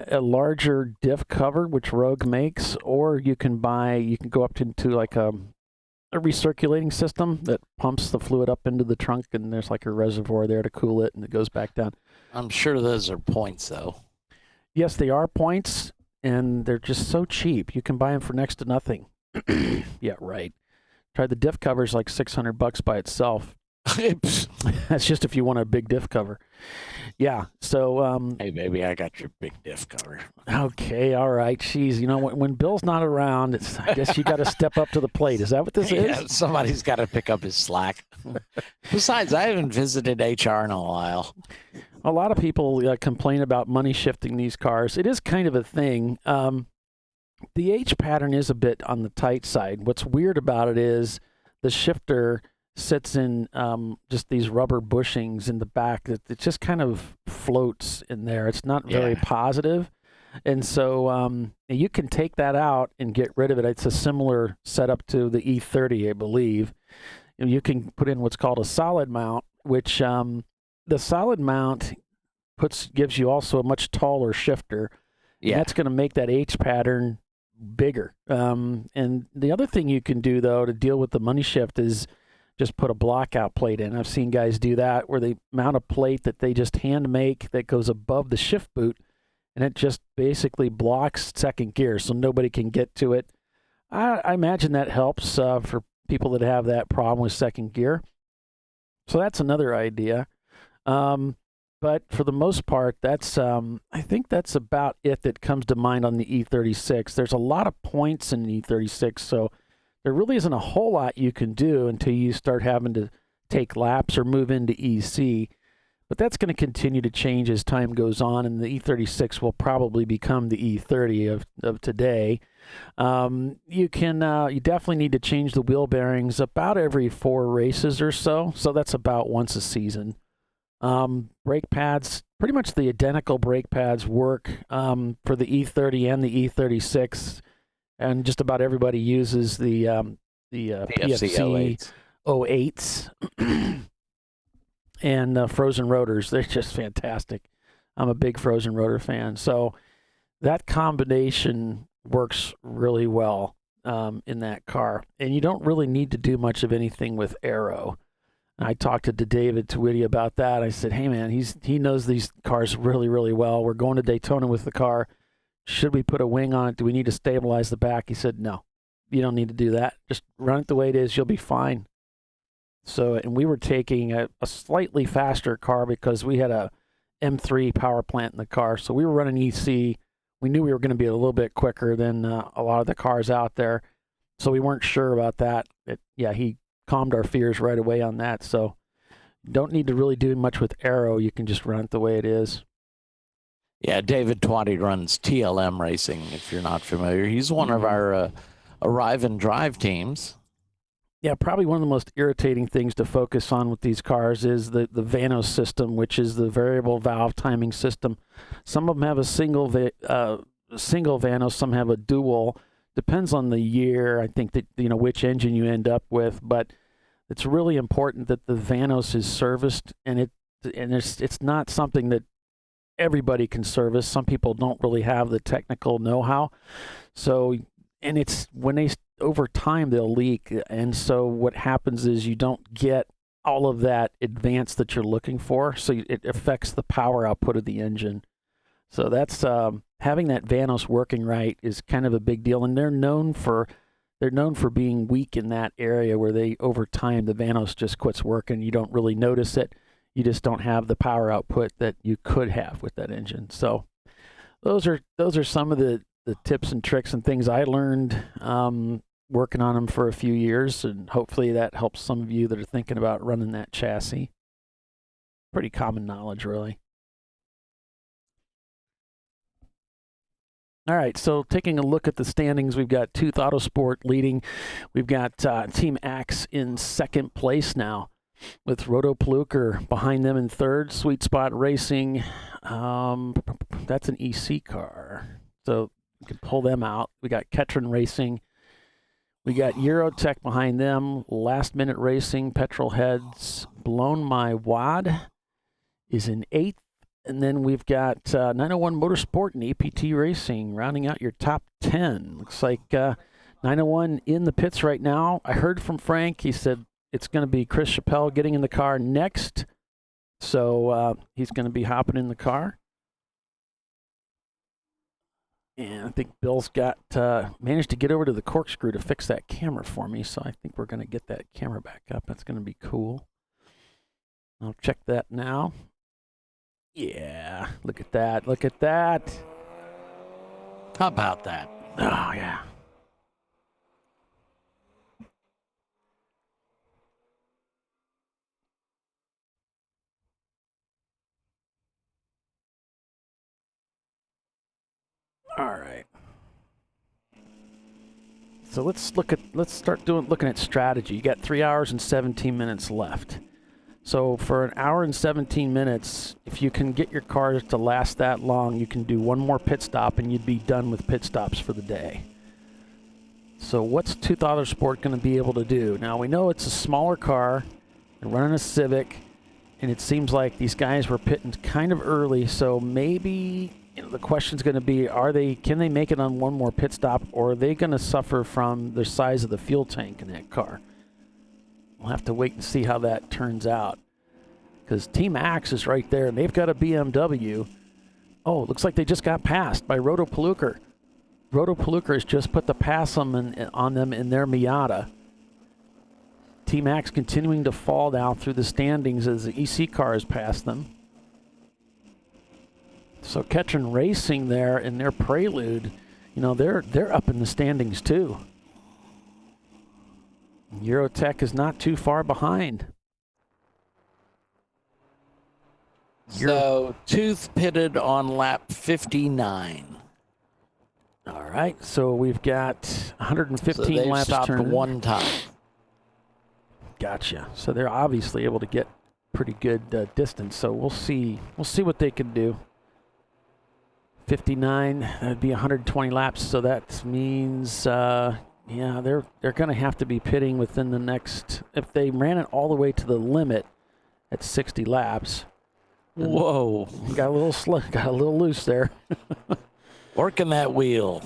a larger diff cover, which Rogue makes, or you can go up into like a recirculating system that pumps the fluid up into the trunk, and there's like a reservoir there to cool it, and it goes back down. I'm sure those are points, though. Yes, they are points, and they're just so cheap. You can buy them for next to nothing. Yeah, right. Try the diff covers like $600 by itself. That's just if you want a big diff cover. Yeah. So, hey, baby, I got your big diff cover. Okay. All right. Jeez. You know, when Bill's not around, I guess you got to step up to the plate. Is that what this is? Yeah, somebody's got to pick up his slack. Besides, I haven't visited HR in a while. A lot of people complain about money shifting these cars. It is kind of a thing. The H pattern is a bit on the tight side. What's weird about it is the shifter sits in just these rubber bushings in the back that it just kind of floats in there. It's not very positive. And so you can take that out and get rid of it. It's a similar setup to the E30, I believe. You can put in what's called a solid mount, which the solid mount gives you also a much taller shifter. Yeah. And that's going to make that H pattern bigger. And the other thing you can do, though, to deal with the money shift is just put a blockout plate in. I've seen guys do that where they mount a plate that they just hand make that goes above the shift boot, and it just basically blocks second gear so nobody can get to it. I imagine that helps for people that have that problem with second gear. So that's another idea. But for the most part, that's I think that's about it that comes to mind on the E36. There's a lot of points in the E36, so there really isn't a whole lot you can do until you start having to take laps or move into EC. But that's going to continue to change as time goes on, and the E36 will probably become the E30 of today. You definitely need to change the wheel bearings about every 4 races or so. So that's about once a season. Brake pads, pretty much the identical brake pads work for the E30 and the E36. And just about everybody uses the PFC 08s and frozen rotors. They're just fantastic. I'm a big frozen rotor fan. So that combination works really well in that car. And you don't really need to do much of anything with aero. I talked to David Twitty about that. I said, hey, man, he knows these cars really, really well. We're going to Daytona with the car. Should we put a wing on it? Do we need to stabilize the back? He said, no, you don't need to do that. Just run it the way it is. You'll be fine. So, and we were taking a slightly faster car because we had a M3 power plant in the car. So we were running EC. We knew we were going to be a little bit quicker than a lot of the cars out there. So we weren't sure about that. He calmed our fears right away on that. So don't need to really do much with aero. You can just run it the way it is. Yeah, David Twatty runs TLM Racing, if you're not familiar. He's one of our Arrive and Drive teams. Yeah, probably one of the most irritating things to focus on with these cars is the Vanos system, which is the variable valve timing system. Some of them have a single Vanos, some have a dual. Depends on the year, I think, that which engine you end up with, but it's really important that the Vanos is serviced, and it's not something that everybody can service. Some people don't really have the technical know-how. So, and it's when over time they'll leak. And so what happens is you don't get all of that advance that you're looking for. So it affects the power output of the engine. So that's, having that Vanos working right is kind of a big deal. And they're known for being weak in that area where over time, the Vanos just quits working. You don't really notice it. You just don't have the power output that you could have with that engine. So those are some of the tips and tricks and things I learned working on them for a few years, and hopefully that helps some of you that are thinking about running that chassis. Pretty common knowledge, really. All right, so taking a look at the standings, we've got Tooth Autosport leading. We've got Team Axe in second place now, with Roto Pluker behind them in third. Sweet Spot Racing, That's an EC car. So we can pull them out. We got Ketron Racing. We got Eurotech behind them. Last Minute Racing, Petrol Heads. Blown My Wad is in 8th. And then we've got 901 Motorsport and APT Racing rounding out your top 10. Looks like 901 in the pits right now. I heard from Frank. He said it's going to be Chris Chappelle getting in the car next. So he's going to be hopping in the car. And I think Bill's got managed to get over to the corkscrew to fix that camera for me. So I think we're going to get that camera back up. That's going to be cool. I'll check that now. Yeah, look at that. Look at that. How about that? Oh, yeah. All right. So let's start looking at strategy. You got 3 hours and 17 minutes left. So for an hour and 17 minutes, if you can get your car to last that long, you can do one more pit stop and you'd be done with pit stops for the day. So what's Tooth Auto Sport going to be able to do? Now we know it's a smaller car, they're running a Civic, and it seems like these guys were pitting kind of early, so maybe the question's going to be, can they make it on one more pit stop, or are they going to suffer from the size of the fuel tank in that car? We'll have to wait and see how that turns out. Because Team Axe is right there, and they've got a BMW. Oh, it looks like they just got passed by Roto Palooka. Roto Palooka has just put the pass on them in their Miata. Team Axe continuing to fall down through the standings as the EC cars pass them. So Ketron Racing there in their Prelude, they're up in the standings too. Eurotech is not too far behind. So Tooth pitted on lap 59. All right, so we've got 115 so laps stopped turned. one time. Gotcha. So they're obviously able to get pretty good distance. So we'll see what they can do. 59, that'd be 120 laps. So that means, they're going to have to be pitting within the next. If they ran it all the way to the limit at 60 laps. Whoa! Got a little loose there. Working that wheel.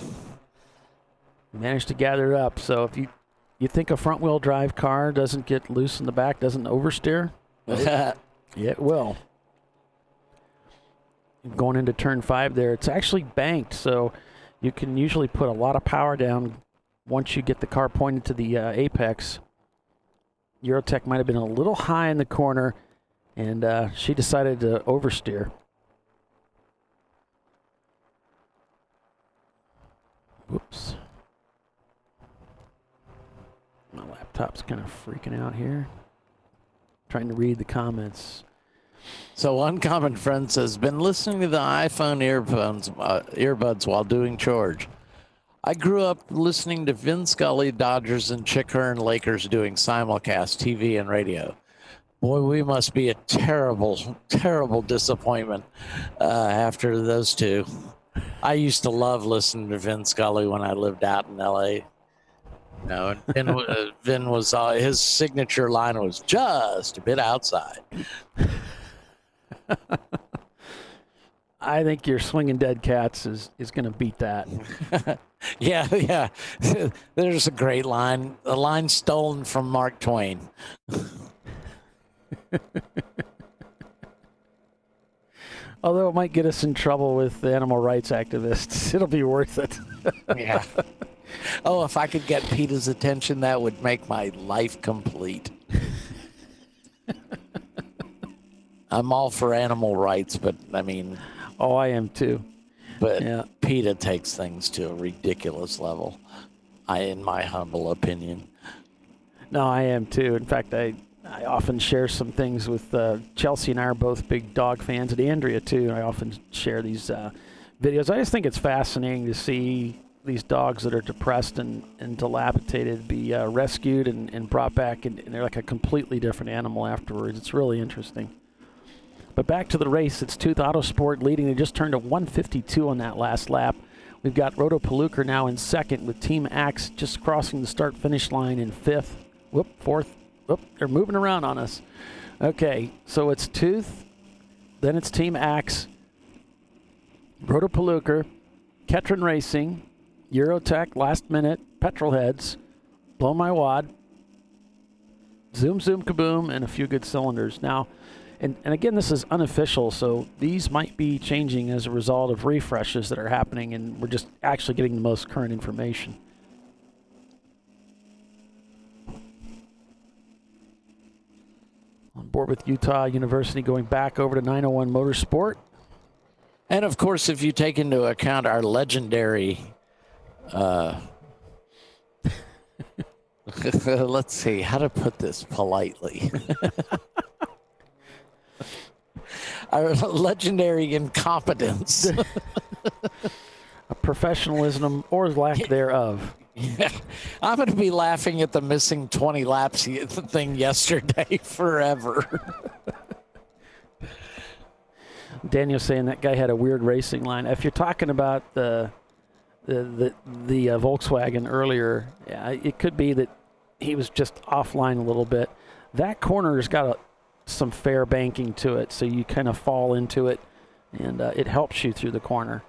Managed to gather it up. So if you think a front-wheel drive car doesn't get loose in the back, doesn't oversteer, it will. Going into turn 5 there, it's actually banked, so you can usually put a lot of power down once you get the car pointed to the apex. Eurotech might have been a little high in the corner, and she decided to oversteer. Whoops. My laptop's kind of freaking out here. Trying to read the comments. So Uncommon Friend says, been listening to the iPhone earbuds while doing chores. I grew up listening to Vin Scully, Dodgers, and Chick Hearn Lakers doing simulcast TV and radio. Boy, we must be a terrible, terrible disappointment after those two. I used to love listening to Vin Scully when I lived out in L.A. And Vin was his signature line was just a bit outside. I think your Swinging Dead Cats is going to beat that. Yeah. There's a great line. A line stolen from Mark Twain. Although it might get us in trouble with the animal rights activists, it'll be worth it. Yeah. Oh, if I could get PETA's attention, that would make my life complete. I'm all for animal rights, but I mean... Oh, I am too. But yeah. PETA takes things to a ridiculous level, in my humble opinion. No, I am too. In fact, I often share some things with Chelsea, and I are both big dog fans, and Andrea too. I often share these videos. I just think it's fascinating to see these dogs that are depressed and dilapidated be rescued and brought back, and they're like a completely different animal afterwards. It's really interesting. But back to the race. It's Tooth Autosport leading. They just turned a 152 on that last lap. We've got Rotopalooka now in second with Team Axe just crossing the start-finish line in fifth. Fourth. They're moving around on us. Okay, so it's Tooth, then it's Team Axe, Rotopalooka, Ketron Racing, Eurotech, Last Minute, Petrolheads, Blow My Wad, Zoom Zoom Kaboom, and a few good cylinders. Now, and again, this is unofficial, so these might be changing as a result of refreshes that are happening, and we're just actually getting the most current information. On board with Utah University going back over to 901 Motorsport. And of course, if you take into account our legendary, let's see how to put this politely. Our legendary incompetence. Professionalism or lack thereof. Yeah, I'm going to be laughing at the missing 20 laps thing yesterday forever. Daniel's saying that guy had a weird racing line. If you're talking about the Volkswagen earlier, yeah, it could be that he was just offline a little bit. That corner's got some fair banking to it, so you kind of fall into it, and it helps you through the corner.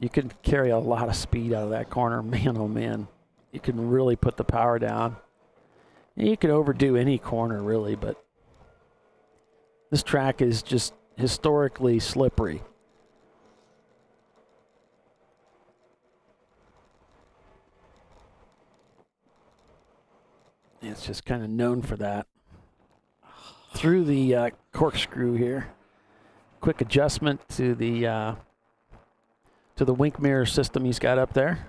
You can carry a lot of speed out of that corner. Man, oh man. You can really put the power down. And you can overdo any corner, really, but this track is just historically slippery. It's just kind of known for that. Through the corkscrew here. Quick adjustment to the wink mirror system he's got up there.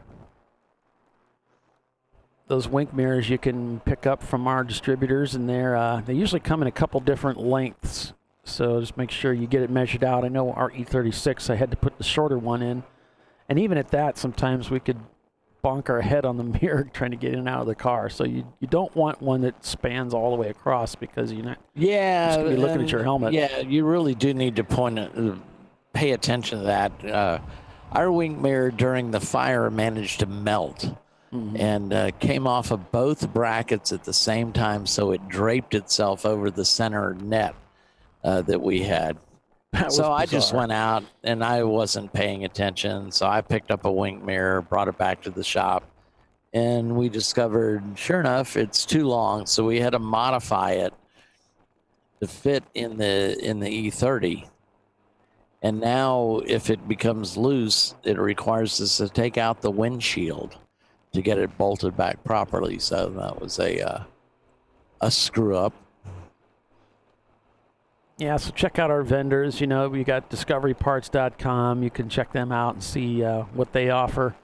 Those wink mirrors you can pick up from our distributors, and they usually come in a couple different lengths. So just make sure you get it measured out. I know our E36, I had to put the shorter one in. And even at that, sometimes we could bonk our head on the mirror trying to get in and out of the car. So you don't want one that spans all the way across, because you're not just going to be looking at your helmet. Yeah, you really do need to pay attention to that. Our wing mirror during the fire managed to melt and came off of both brackets at the same time, so it draped itself over the center net that we had. So I just went out and I wasn't paying attention, so I picked up a wing mirror, brought it back to the shop, and we discovered, sure enough, it's too long, so we had to modify it to fit in the E30. And now, if it becomes loose, it requires us to take out the windshield to get it bolted back properly. So that was a screw up. Yeah, so check out our vendors. You know, we got discoveryparts.com. You can check them out and see what they offer.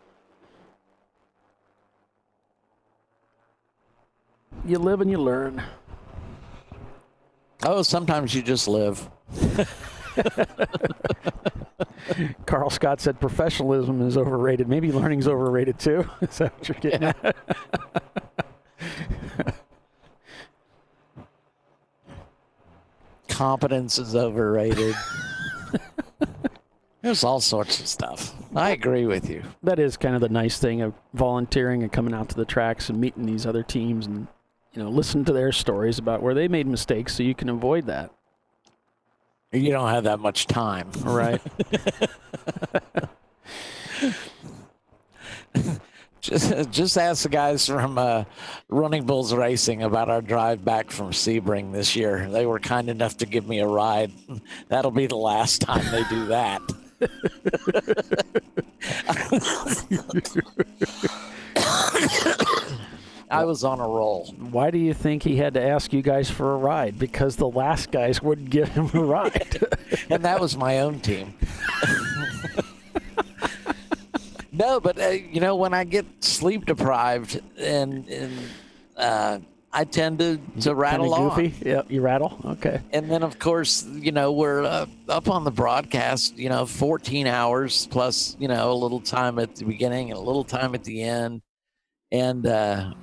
You live and you learn. Oh, sometimes you just live. Carl Scott said professionalism is overrated. Maybe learning's overrated too. Is that what you're getting at? Competence is overrated. There's all sorts of stuff. I agree with you. That is kind of the nice thing of volunteering and coming out to the tracks and meeting these other teams and, you know, listen to their stories about where they made mistakes so you can avoid that. You don't have that much time. Right. Just ask the guys from Running Bulls Racing about our drive back from Sebring this year. They were kind enough to give me a ride. That'll be the last time they do that. I was on a roll. Why do you think he had to ask you guys for a ride? Because the last guys wouldn't give him a ride. And that was my own team. No, but, you know, when I get sleep deprived and I tend to rattle off. Goofy? Yeah, you rattle? Okay. And then, of course, you know, we're up on the broadcast, you know, 14 hours plus, you know, a little time at the beginning and a little time at the end. And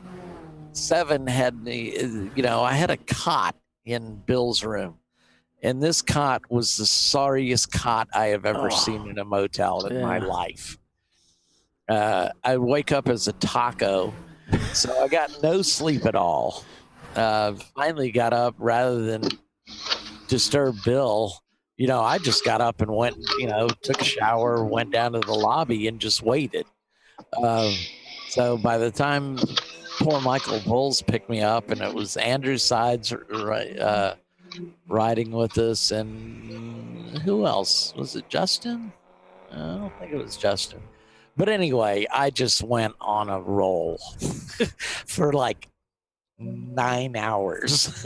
7 had me, you know, I had a cot in Bill's room. And this cot was the sorriest cot I have ever seen in a motel in my life. I wake up as a taco, so I got no sleep at all. Finally got up rather than disturb Bill. I just got up and went, took a shower, went down to the lobby and just waited. So by the time poor Michael Bowles picked me up, and it was Andrew Sides riding with us, and who else? Was it Justin? I don't think it was Justin. But anyway, I just went on a roll for like 9 hours.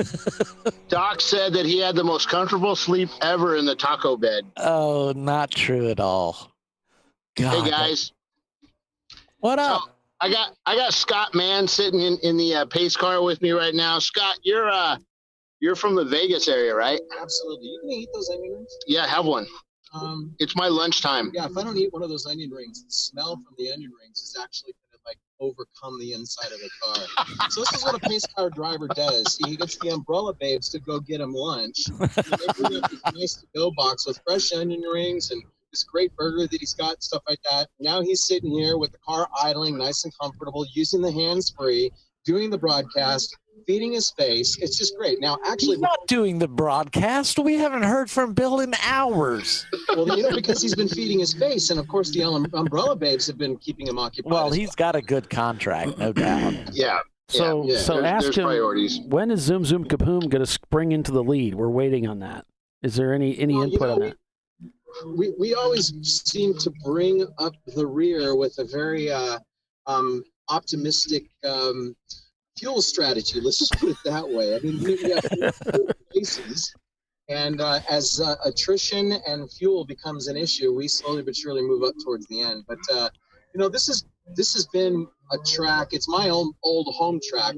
Doc said that he had the most comfortable sleep ever in the taco bed. Oh, not true at all. God, hey guys, what up? So I got Scott Mann sitting in the pace car with me right now. Scott, you're from the Vegas area, right? Absolutely. You can eat those onion rings? Yeah, have one. It's my lunchtime. Yeah, if I don't eat one of those onion rings, the smell from the onion rings is actually going to overcome the inside of the car. So this is what a pace car driver does. He gets the umbrella babes to go get him lunch. And they bring up this nice to-go box with fresh onion rings and this great burger that he's got, stuff like that. Now he's sitting here with the car idling, nice and comfortable, using the hands-free, doing the broadcast, feeding his face. It's just great. Now, actually, he's not doing the broadcast. We haven't heard from Bill in hours. Well, because he's been feeding his face, and of course the umbrella babes have been keeping him occupied. Well, he's got a good contract, no doubt. Yeah. So ask him, priorities. When is Zoom Zoom Kaboom going to spring into the lead? We're waiting on that. Is there any input on that? We always seem to bring up the rear with a very optimistic fuel strategy. Let's just put it that way. I mean, we have places, and as attrition and fuel becomes an issue, we slowly but surely move up towards the end. But this has been a track. It's my own old home track.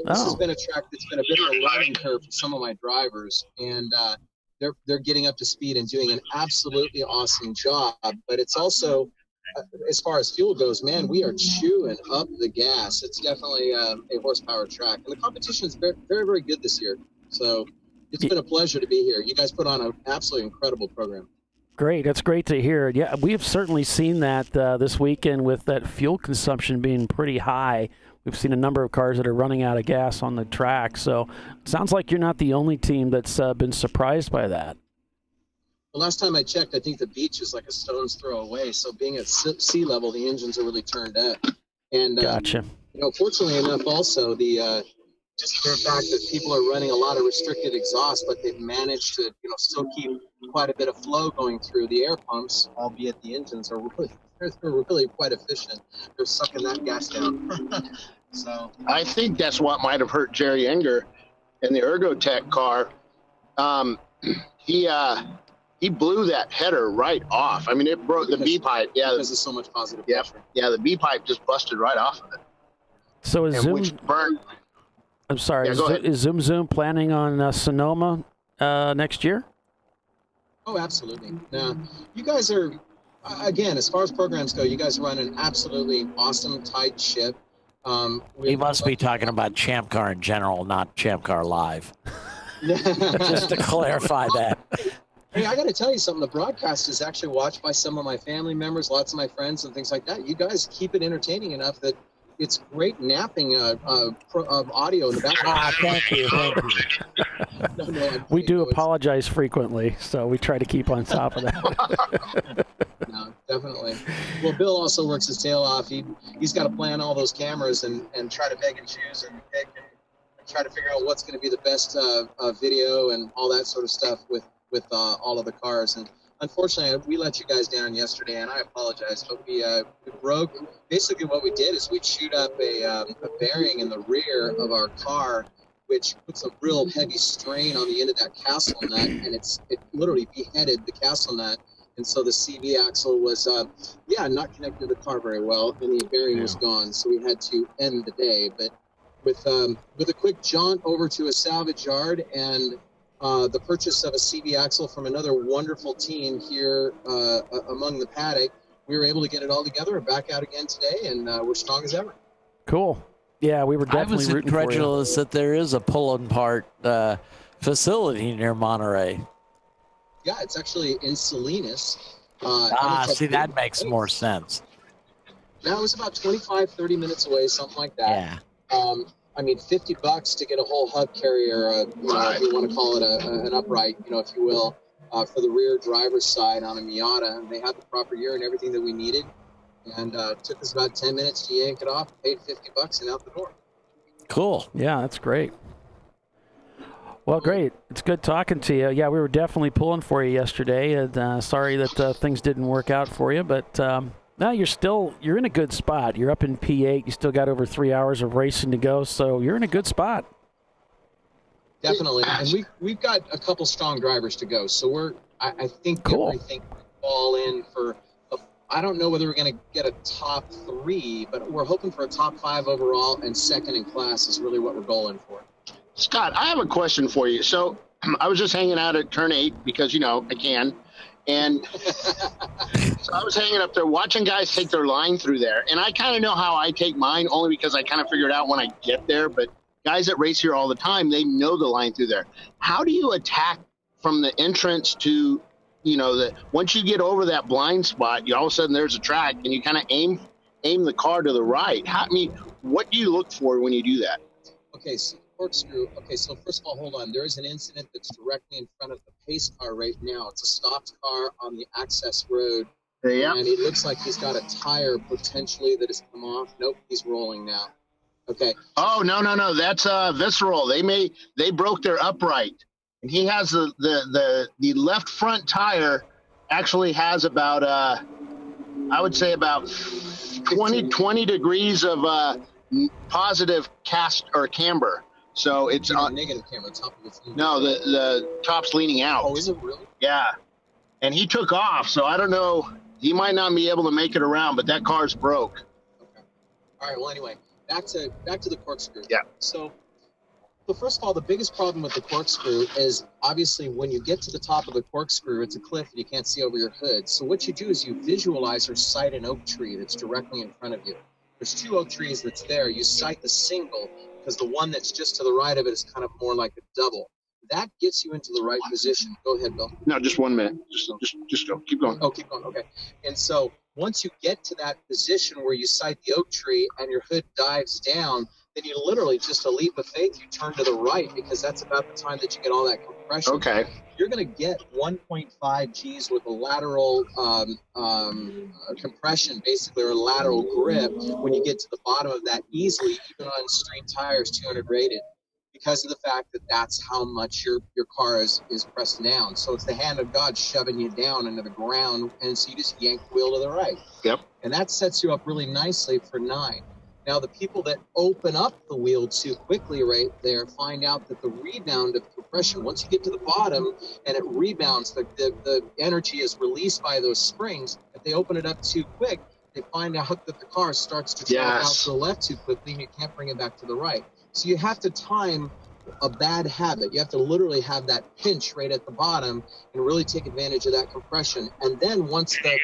This has been a track that's been a bit of a learning curve for some of my drivers, and they're getting up to speed and doing an absolutely awesome job. But it's also, as far as fuel goes, man, we are chewing up the gas. It's definitely a horsepower track, and the competition is very, very, very good this year. So it's been a pleasure to be here. You guys put on an absolutely incredible program. Great. That's great to hear. Yeah, we've certainly seen that this weekend with that fuel consumption being pretty high. We've seen a number of cars that are running out of gas on the track. So it sounds like you're not the only team that's been surprised by that. The last time I checked, I think the beach is like a stone's throw away. So being at sea level, the engines are really turned up. And gotcha. Fortunately enough, also just the fact that people are running a lot of restricted exhaust, but they've managed to still keep quite a bit of flow going through the air pumps, albeit the engines are really quite efficient. They're sucking that gas down. So I think that's what might have hurt Jerry Enger in the Ergotech car. He blew that header right off. I mean, it broke the B pipe. Yeah, because there's so much positive pressure. Yeah, the B pipe just busted right off of it. So is Zoom? I'm sorry. Is Zoom Zoom planning on Sonoma next year? Oh, absolutely. Now, you guys are, again, as far as programs go, you guys run an absolutely awesome, tight ship. He must be talking about Champ Car in general, not ChampCar.Live. Just to clarify that. Hey, I got to tell you something. The broadcast is actually watched by some of my family members, lots of my friends, and things like that. You guys keep it entertaining enough that it's great napping audio in the background. Thank you. No, we do apologize frequently, so we try to keep on top of that. No, definitely. Well, Bill also works his tail off. He's got to plan all those cameras and try to pick and choose and pick and try to figure out what's going to be the best video and all that sort of stuff with all of the cars. And unfortunately, we let you guys down yesterday, and I apologize, but we broke. Basically, what we did is we chewed up a bearing in the rear of our car, which puts a real heavy strain on the end of that castle nut, and it literally beheaded the castle nut. And so the CV axle was, not connected to the car very well, and the bearing was gone. So we had to end the day. But with a quick jaunt over to a salvage yard and the purchase of a CV axle from another wonderful team here among the paddock, we were able to get it all together and back out again today, and we're strong as ever. Cool. Yeah, we were definitely rooting for you. I was incredulous that there is a pull-and-part facility near Monterey. Yeah, it's actually in Salinas. And it's See, that makes more sense. That was about 25, 30 minutes away, something like that. Yeah. I mean, $50 to get a whole hub carrier, if you want to call it an upright, if you will, for the rear driver's side on a Miata. And they had the proper gear and everything that we needed. And it took us about 10 minutes to yank it off, paid $50 and out the door. Cool. Yeah, that's great. Well, great. It's good talking to you. Yeah, we were definitely pulling for you yesterday. And sorry that things didn't work out for you, but now you're in a good spot. You're up in P8. You still got over 3 hours of racing to go, so you're in a good spot. Definitely, and we've got a couple strong drivers to go. So I think cool. Everything fall in for. I don't know whether we're going to get a top 3, but we're hoping for a top 5 overall, and second in class is really what we're going for. Scott, I have a question for you. So I was just hanging out at Turn 8 because, I can. And so I was hanging up there watching guys take their line through there. And I kind of know how I take mine only because I kind of figured out when I get there. But guys that race here all the time, they know the line through there. How do you attack from the entrance to, once you get over that blind spot, all of a sudden there's a track and you kind of aim the car to the right. What do you look for when you do that? Okay, so corkscrew. Okay, so first of all, hold on. There is an incident that's directly in front of the pace car right now. It's a stopped car on the access road. Yeah. And it looks like he's got a tire potentially that has come off. Nope, he's rolling now. Okay. Oh, no. That's visceral. They broke their upright. And he has the left front tire actually has about I would say about 20 degrees of positive cast or camber. So it's negative camber. Top of it's no, the top's leaning out. Oh, is it really? Yeah, and he took off. So I don't know. He might not be able to make it around, but that car's broke. Okay. All right. Well, anyway, back to the corkscrew. Yeah. So first of all, the biggest problem with the corkscrew is obviously when you get to the top of the corkscrew, it's a cliff and you can't see over your hood. So what you do is you visualize or sight an oak tree that's directly in front of you. There's 2 oak trees that's there. You sight the single because the one that's just to the right of it is kind of more like a double. That gets you into the right position. Go ahead, Bill. No, just 1 minute. Just go. Keep going. Oh, keep going. Okay. And so once you get to that position where you sight the oak tree and your hood dives down, then you literally, just a leap of faith, you turn to the right because that's about the time that you get all that compression. Okay. You're going to get 1.5 Gs with a lateral compression, basically, or a lateral grip when you get to the bottom of that easily, even on street tires, 200 rated, because of the fact that that's how much your car is pressed down. So it's the hand of God shoving you down into the ground, and so you just yank the wheel to the right. Yep. And that sets you up really nicely for 9. Now, the people that open up the wheel too quickly right there find out that the rebound of compression, once you get to the bottom and it rebounds, the energy is released by those springs. If they open it up too quick, they find out that the car starts to drop out to the left too quickly and you can't bring it back to the right. So you have to time a bad habit. You have to literally have that pinch right at the bottom and really take advantage of that compression. And then once the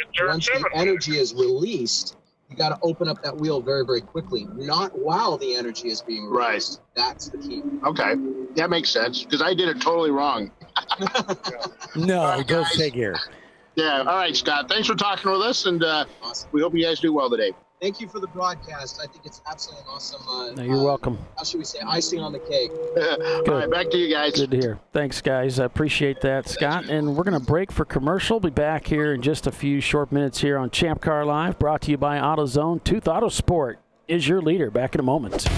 energy is released, you got to open up that wheel very, very quickly, not while the energy is being released. Right. That's the key. Okay. That makes sense because I did it totally wrong. No, right, go guys. figure. Yeah. All right, Scott. Thanks for talking with us, and awesome. We hope you guys do well today. Thank you for the broadcast. I think it's absolutely awesome. No, you're welcome. How should we say? Icing on the cake. All right, back to you guys. Good to hear. Thanks, guys. I appreciate that, Scott. And we're going to break for commercial. Be back here in just a few short minutes here on ChampCar.Live, brought to you by AutoZone. Tooth Auto Sport is your leader. Back in a moment.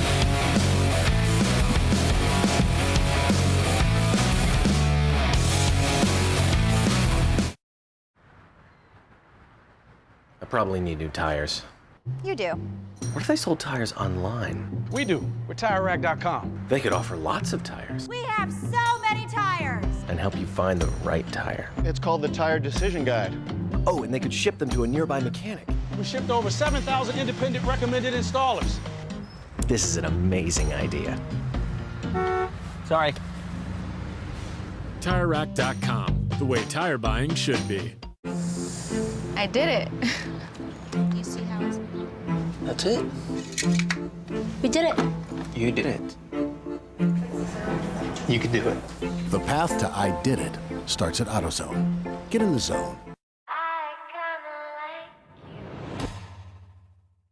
I probably need new tires. You do. What if they sold tires online? We do. We're TireRack.com. They could offer lots of tires We have so many tires. and help you find the right tire. It's called the Tire Decision Guide. Oh, and they could ship them to a nearby mechanic. We shipped over 7,000 independent recommended installers. This is an amazing idea. Sorry. TireRack.com, the way tire buying should be. I did it. You see how it's... That's it. We did it. You did it. You can do it. The path to I Did It starts at AutoZone. Get in the zone.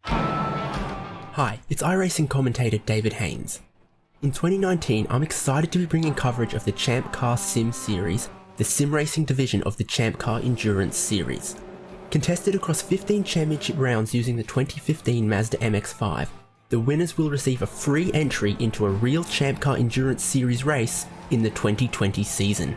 Hi, it's iRacing commentator David Haynes. In 2019, I'm excited to be bringing coverage of the Champ Car Sim Series, the sim racing division of the Champ Car Endurance Series. Contested across 15 championship rounds using the 2015 Mazda MX-5, the winners will receive a free entry into a real Champ Car Endurance Series race in the 2020 season.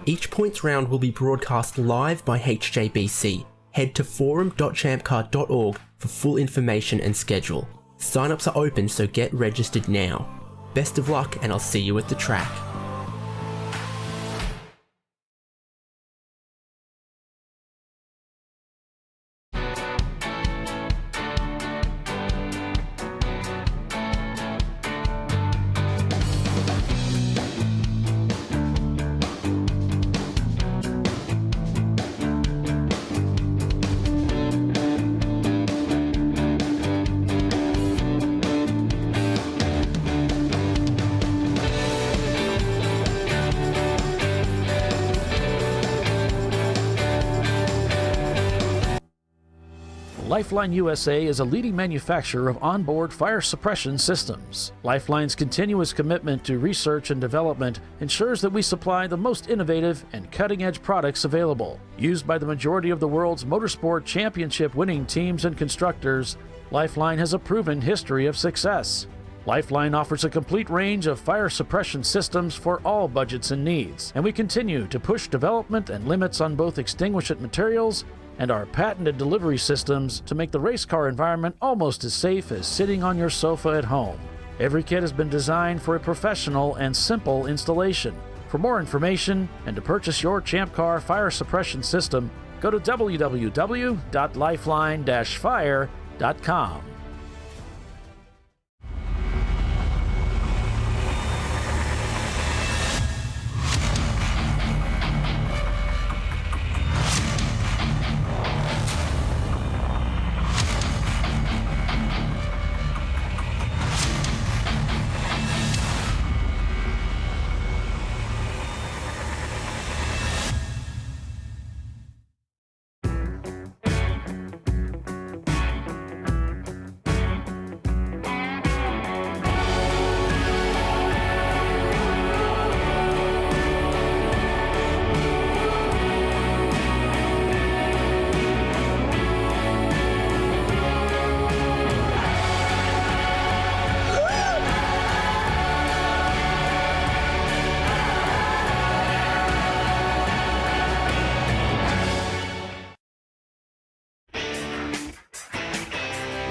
Each points round will be broadcast live by HJBC. Head to forum.champcar.org for full information and schedule. Sign-ups are open, so get registered now. Best of luck, and I'll see you at the track. Lifeline USA is a leading manufacturer of onboard fire suppression systems. Lifeline's continuous commitment to research and development ensures that we supply the most innovative and cutting-edge products available. Used by the majority of the world's motorsport championship winning teams and constructors, Lifeline has a proven history of success. Lifeline offers a complete range of fire suppression systems for all budgets and needs, and we continue to push development and limits on both extinguishant materials and our patented delivery systems to make the race car environment almost as safe as sitting on your sofa at home. Every kit has been designed for a professional and simple installation. For more information and to purchase your Champ Car fire suppression system, go to www.lifeline-fire.com.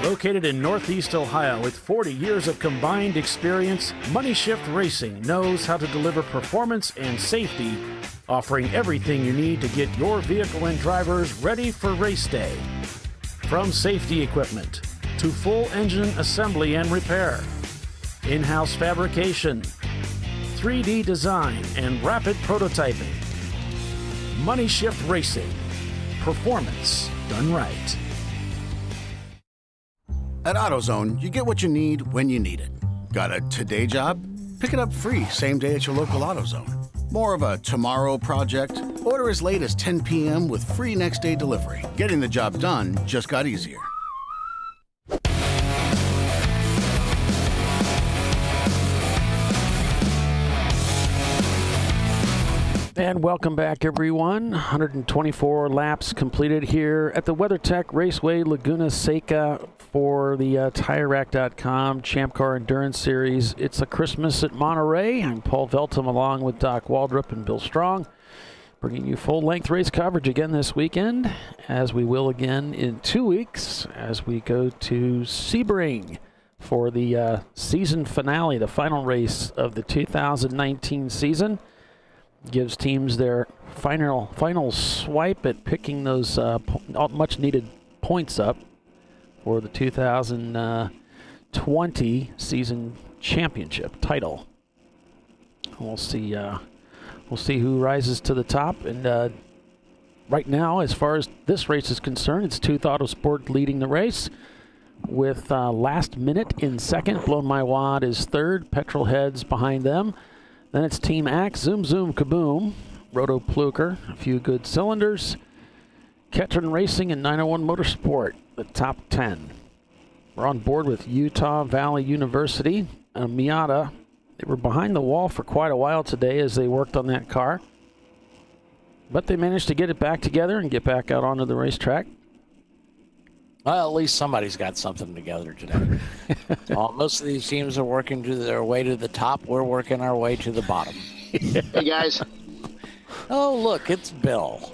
Located in Northeast Ohio with 40 years of combined experience, Money Shift Racing knows how to deliver performance and safety, offering everything you need to get your vehicle and drivers ready for race day. From safety equipment to full engine assembly and repair, in-house fabrication, 3D design, and rapid prototyping. Money Shift Racing. Performance done right. At AutoZone, you get what you need when you need it. Got a today job? Pick it up free same day at your local AutoZone. More of a tomorrow project? Order as late as 10 p.m. with free next day delivery. Getting the job done just got easier. And welcome back, everyone. 124 laps completed here at the WeatherTech Raceway Laguna Seca for the TireRack.com Champ Car Endurance Series. It's a Christmas at Monterey. I'm Paul Veltum along with Doc Waldrop and Bill Strong, bringing you full-length race coverage again this weekend, as we will again in 2 weeks as we go to Sebring for the season finale, the final race of the 2019 season. Gives teams their final swipe at picking those much-needed points up for the 2020 season championship title. We'll see who rises to the top. And right now, as far as this race is concerned, it's Tooth Autosport leading the race with Last Minute in second. Blown My Wad is third. Petrol Heads behind them. Then it's Team Axe, Zoom Zoom Kaboom, Roto Pluker, a few good cylinders. Ketron Racing and 901 Motorsport, the top 10. We're on board with Utah Valley University and Miata. They were behind the wall for quite a while today as they worked on that car. But they managed to get it back together and get back out onto the racetrack. Well, at least somebody's got something together today. Most of these teams are working to their way to the top. We're working our way to the bottom. Hey, guys. Oh, look, it's Bill.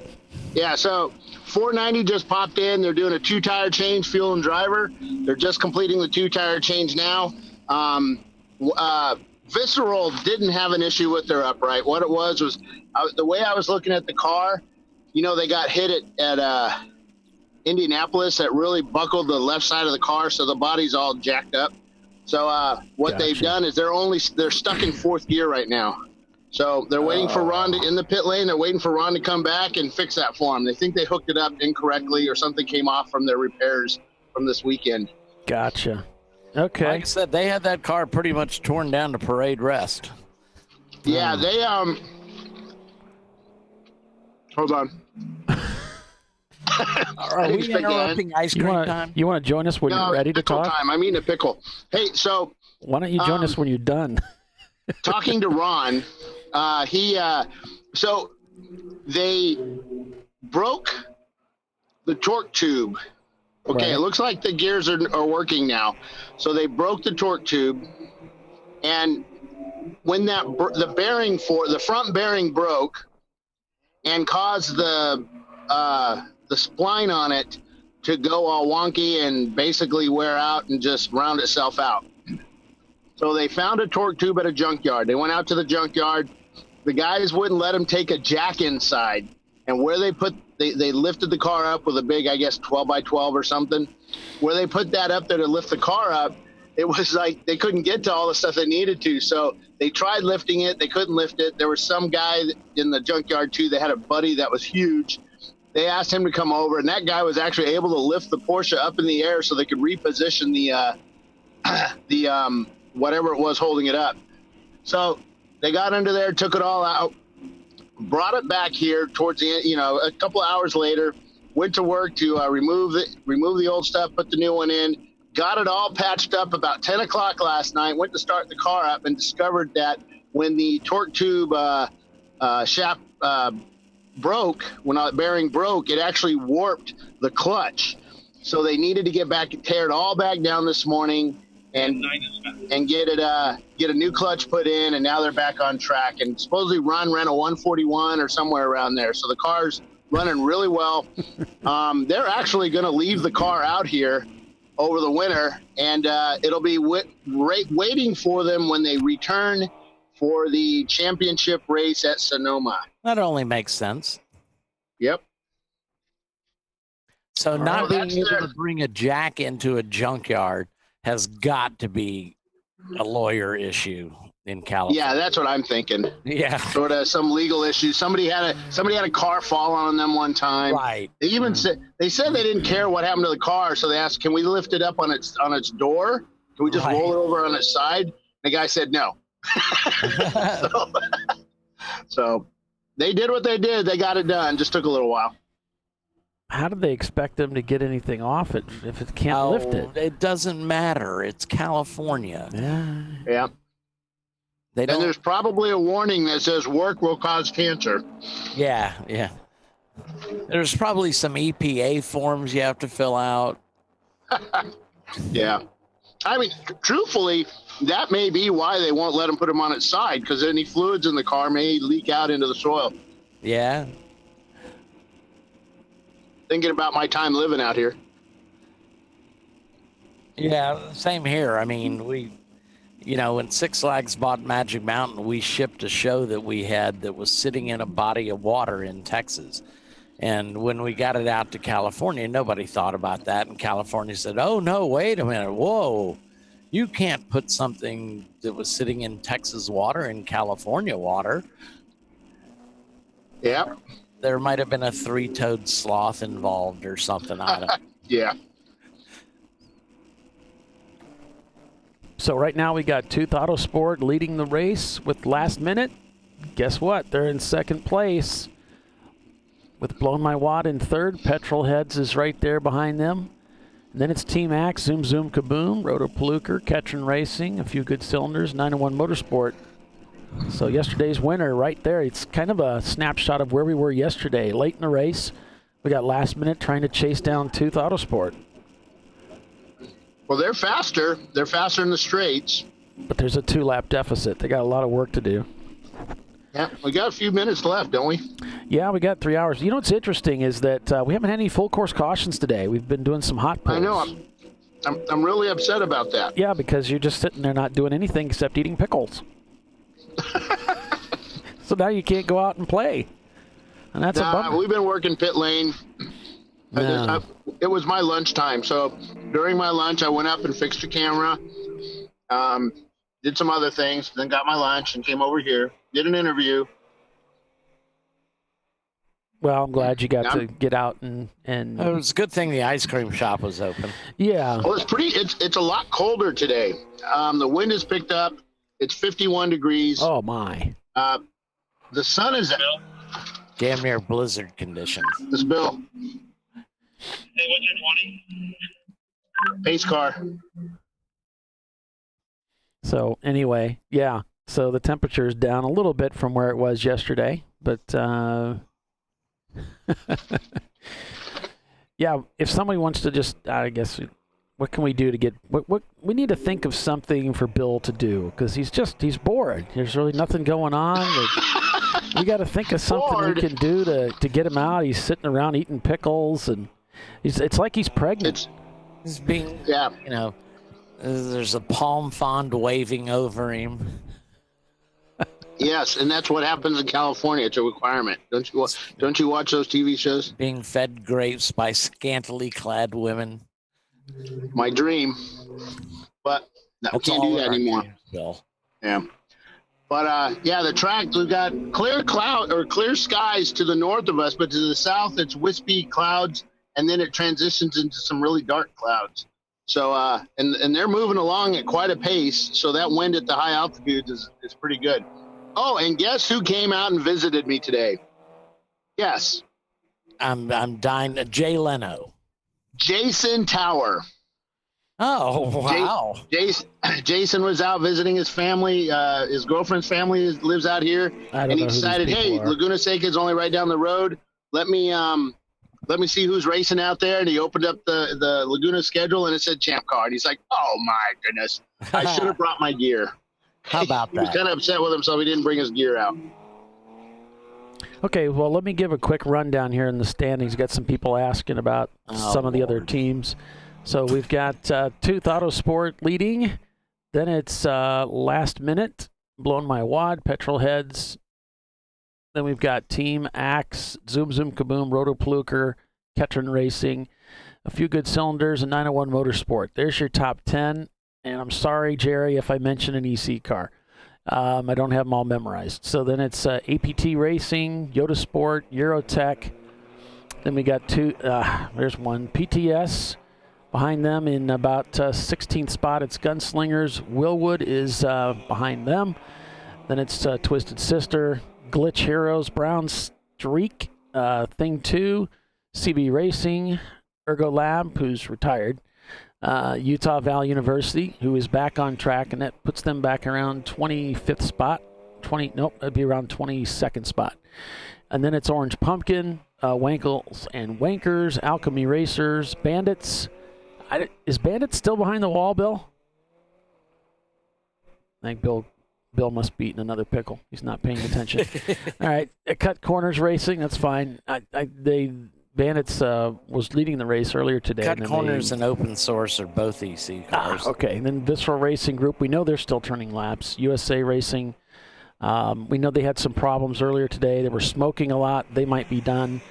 Yeah, so 490 just popped in. They're doing a 2-tire change, fuel and driver. They're just completing the 2-tire change now. Visceral didn't have an issue with their upright. What it was the way I was looking at the car, they got hit at Indianapolis that really buckled the left side of the car, so the body's all jacked up. So what they've done is they're stuck in fourth gear right now. So they're waiting for Ron in the pit lane. They're waiting for Ron to come back and fix that for them. They think they hooked it up incorrectly or something came off from their repairs from this weekend. Gotcha. Okay. Like I said, they had that car pretty much torn down to parade rest. Yeah, they hold on. Are we interrupting ice cream time? You want to join us when you're ready to talk? Time. I mean a pickle. Hey, so why don't you join us when you're done? Talking to Ron, so they broke the torque tube. Okay, It looks like the gears are working now. So they broke the torque tube, and when the bearing for the front bearing broke and caused the spline on it to go all wonky and basically wear out and just round itself out. So they found a torque tube at a junkyard. They went out to the junkyard. The guys wouldn't let them take a jack inside. And where they lifted the car up with a big, I guess, 12 by 12 or something. Where they put that up there to lift the car up, it was like they couldn't get to all the stuff they needed to. So they tried lifting it. They couldn't lift it. There was some guy in the junkyard, too, that had a buddy that was huge. They asked him to come over, and that guy was actually able to lift the Porsche up in the air so they could reposition the whatever it was holding it up. So they got under there, took it all out, brought it back here towards the end, a couple of hours later, went to work to remove the old stuff, put the new one in, got it all patched up about 10 o'clock last night, went to start the car up and discovered that when the torque tube shaft broke, when the bearing broke, it actually warped the clutch. So they needed to get back and tear it all back down this morning and get a new clutch put in, and now they're back on track. And supposedly Ron ran a 141 or somewhere around there, so the car's running really well. They're actually going to leave the car out here over the winter, and it'll be waiting for them when they return for the championship race at Sonoma. That only makes sense. Not So not being able to bring a jack into a junkyard has got to be a lawyer issue in California. Yeah, that's what I'm thinking. Yeah, sort of some legal issue. Somebody had a car fall on them one time. Right. They even said they didn't care what happened to the car, so they asked, "Can we lift it up on its door? Can we just roll it over on its side?" The guy said no. So they did what they did. They got it done. Just took a little while. How do they expect them to get anything off it if it can't lift it? It doesn't matter. It's California. Yeah. They don't. And there's probably a warning that says work will cause cancer. Yeah. There's probably some EPA forms you have to fill out. Yeah. I mean, truthfully, that may be why they won't let them put them on its side, because any fluids in the car may leak out into the soil. Yeah. Thinking about my time living out here. Yeah, same here. I mean, when Six Flags bought Magic Mountain, we shipped a show that we had that was sitting in a body of water in Texas. And when we got it out to California, nobody thought about that. And California said, oh, no, wait a minute. Whoa, you can't put something that was sitting in Texas water in California water. Yeah. There might have been a three-toed sloth involved or something. I don't know. Yeah. So right now we got Tooth Autosport leading the race with last minute. guess what? They're in second place with Blown My Wad in third. Petrolheads is right there behind them. And then it's Team Axe, Zoom Zoom Kaboom, Rotopalooker, Ketron Racing, a few good cylinders, 901 Motorsport. So yesterday's winner right there. It's kind of a snapshot of where we were yesterday. Late in the race, we got last minute trying to chase down Tooth Autosport. Well, they're faster. They're faster in the straights. But there's a 2-lap deficit. They got a lot of work to do. Yeah, we got a few minutes left, don't we? Yeah, we got 3 hours. You know what's interesting is that we haven't had any full course cautions today. We've been doing some hot pulls. I know. I'm really upset about that. Yeah, because you're just sitting there not doing anything except eating pickles. So now you can't go out and play. And that's a bummer. We've been working pit lane. No. It was my lunchtime. So during my lunch, I went up and fixed the camera, did some other things, then got my lunch and came over here, did an interview. Well, I'm glad you got to get out and. It was a good thing the ice cream shop was open. Yeah. Well, it's a lot colder today. The wind has picked up. It's 51 degrees. Oh, my. The sun is out. Damn near blizzard conditions. This Bill. Hey, what's your 20? Pace car. So, anyway, yeah. So the temperature is down a little bit from where it was yesterday. But, yeah, if somebody wants to just, I guess, what can we do to get, what we need to think of something for Bill to do, because he's bored. There's really nothing going on. We got to think of something we can do to get him out. He's sitting around eating pickles, and it's like he's pregnant. He's being, there's a palm frond waving over him. Yes, and that's what happens in California. It's a requirement. Don't you watch those TV shows? Being fed grapes by scantily clad women. My dream. But no, we can't do that anymore. Bill. Yeah. But the track, we've got clear skies to the north of us, but to the south it's wispy clouds, and then it transitions into some really dark clouds. So and they're moving along at quite a pace, so that wind at the high altitudes is pretty good. Oh, and guess who came out and visited me today? Yes. I'm dying. Jay Leno. Jason Tower. Oh, wow. Jason was out visiting his family. His girlfriend's family lives out here. And he decided, hey, Laguna Seca is only right down the road. Let me see who's racing out there. And he opened up the Laguna schedule, and it said Champ Car. And he's like, oh, my goodness. I should have brought my gear. How about that? He was kind of upset with himself. He didn't bring his gear out. Okay, well, let me give a quick rundown here in the standings. Got some people asking about some of the other teams. So we've got Tooth Autosport leading. Then it's Last Minute, Blown My Wad, Petrolheads. Then we've got Team Axe, Zoom Zoom Kaboom, Rotopalooker, Ketron Racing, a few good cylinders, and 901 Motorsport. There's your top 10. And I'm sorry, Jerry, if I mention an EC car. I don't have them all memorized. So then it's APT Racing, Yoda Sport, Eurotech. Then we got there's one, PTS. Behind them in about 16th spot, it's Gunslingers. Willwood is behind them. Then it's Twisted Sister, Glitch Heroes, Brown Streak, Thing 2, CB Racing, Ergo Lab, who's retired. Utah Valley University, who is back on track, and that puts them back around 25th spot. That'd be around 22nd spot. And then it's Orange Pumpkin, Wankles and Wankers, Alchemy Racers, Bandits. Is Bandits still behind the wall, Bill? I think Bill must be eating another pickle. He's not paying attention. All right, Cut Corners Racing, that's fine. Bandits was leading the race earlier today. Cut Corners and Open Source are both EC cars. Okay, and then Visceral Racing Group, we know they're still turning laps. USA Racing, we know they had some problems earlier today. They were smoking a lot. They might be done.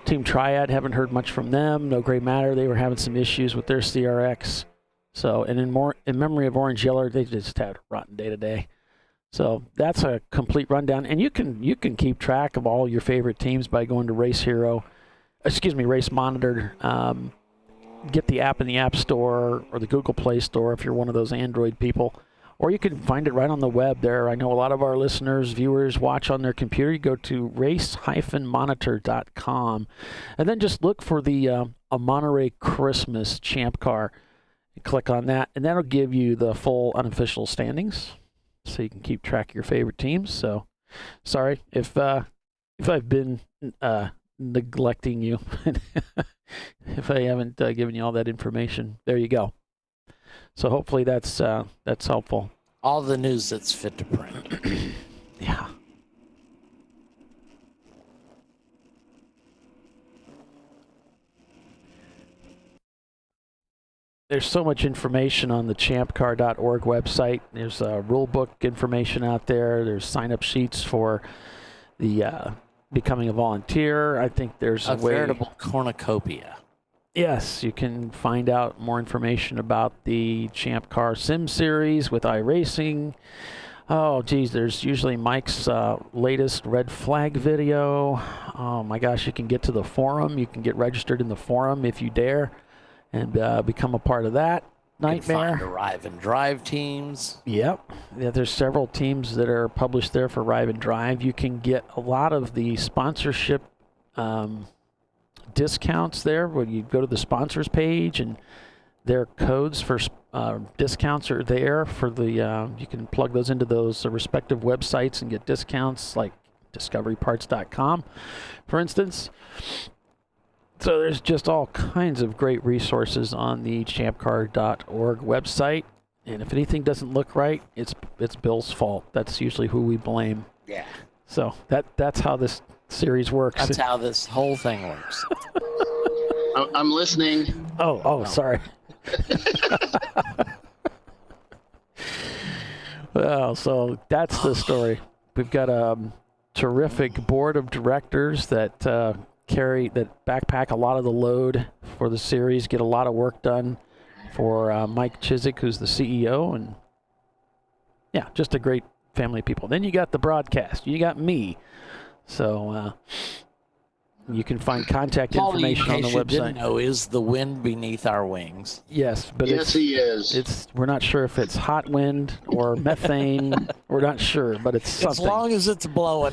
Team Triad, haven't heard much from them. No Gray Matter, they were having some issues with their CRX. So, and in memory of Orange Yeller, they just had a rotten day today. So that's a complete rundown. And you can keep track of all your favorite teams by going to Race Monitor. Get the app in the App Store or the Google Play Store if you're one of those Android people. or you can find it right on the web there. I know a lot of our listeners, viewers watch on their computer. You go to race-monitor.com and then just look for the a Monterey Christmas Champ Car. You click on that, and that'll give you the full unofficial standings, so you can keep track of your favorite teams. So, sorry if I've been neglecting you, if I haven't given you all that information. There you go. So hopefully that's helpful. All the news that's fit to print. Yeah. There's so much information on the ChampCar.org website. There's rule book information out there. There's sign-up sheets for the becoming a volunteer. I think there's a veritable cornucopia. Yes, you can find out more information about the Champ Car Sim Series with iRacing. Oh, geez, there's usually Mike's latest red flag video. Oh, my gosh, you can get to the forum. You can get registered in the forum if you dare and become a part of that nightmare. You can find Arrive and Drive teams. Yep. Yeah, there's several teams that are published there for Arrive and Drive. You can get a lot of the sponsorship discounts there when you go to the sponsors page, and their codes for discounts are there for the you can plug those into those respective websites and get discounts, like discoveryparts.com, for instance. So there's just all kinds of great resources on the ChampCar.org website, and if anything doesn't look right, it's Bill's fault. That's usually who we blame. Yeah. So that's how this series works. That's how this whole thing works. I'm listening. Oh, sorry. Well, so that's the story. We've got a terrific board of directors that backpack a lot of the load for the series, get a lot of work done for Mike Chiswick, who's the CEO, and yeah, just a great family of people. Then you got the broadcast. You got me. So you can find contact information on the website. Didn't know, is the wind beneath our wings? Yes, but yes, he is. We're not sure if it's hot wind or methane. We're not sure, but it's something. As long as it's blowing.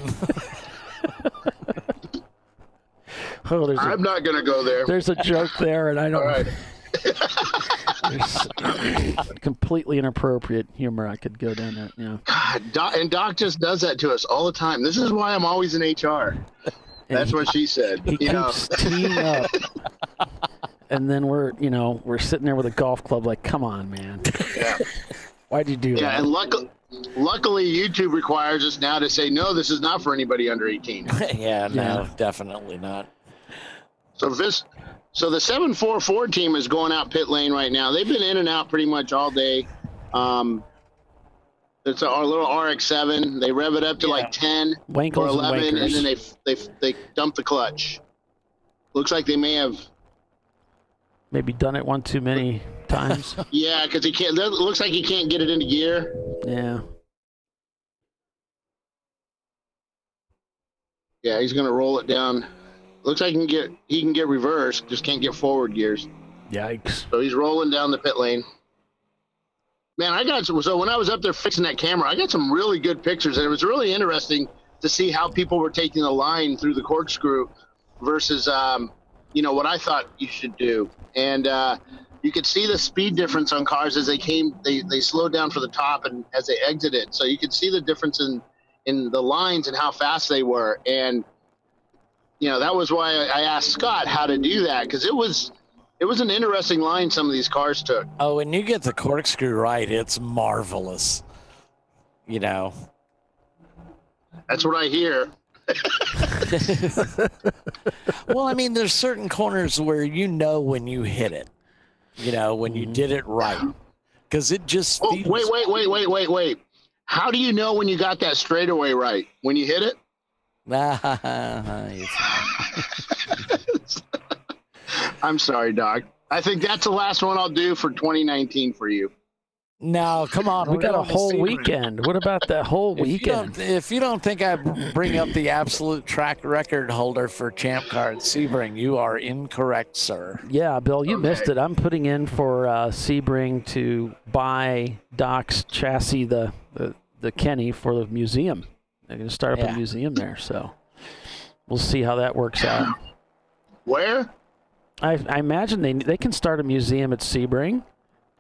I'm not going to go there. There's a joke there, and I don't. All right. There's completely inappropriate humor I could go down that. Yeah. God, and Doc just does that to us all the time. This is why I'm always in HR. That's what she said. He keeps teeing up, and then we're sitting there with a golf club, like, come on, man. Yeah. Why'd you do that? Yeah, and luckily YouTube requires us now to say no. This is not for anybody under 18. Yeah, no, definitely not. So the 744 team is going out pit lane right now. They've been in and out pretty much all day. It's our little RX-7. They rev it up to like 10 Wankles or 11, and then they dump the clutch. Looks like they may have maybe done it one too many times. Yeah, because he can't. It looks like he can't get it into gear. Yeah. Yeah, he's gonna roll it down. Looks like he can get reverse, just can't get forward gears. Yikes. So he's rolling down the pit lane. Man, so when I was up there fixing that camera, I got some really good pictures, and it was really interesting to see how people were taking the line through the corkscrew versus what I thought you should do. And you could see the speed difference on cars as they came. They slowed down for the top and as they exited. So you could see the difference in the lines and how fast they were. And that was why I asked Scott how to do that, because it was an interesting line some of these cars took. Oh, when you get the corkscrew right, it's marvelous. That's what I hear. Well, I mean, there's certain corners where when you hit it, when you did it right, because it just feels... Wait. How do you know when you got that straightaway right? When you hit it? I'm sorry, Doc. I think that's the last one I'll do for 2019 for you. No, come on. We we're got a going to whole Sebring. weekend. What about that whole weekend? If you don't think I bring up the absolute track record holder for Champ Car at Sebring, you are incorrect, sir. Yeah, Bill, you missed it. I'm putting in for Sebring to buy Doc's chassis, the Kenny, for the museum. They're going to start up a museum there, so we'll see how that works out. Where? I imagine they can start a museum at Sebring,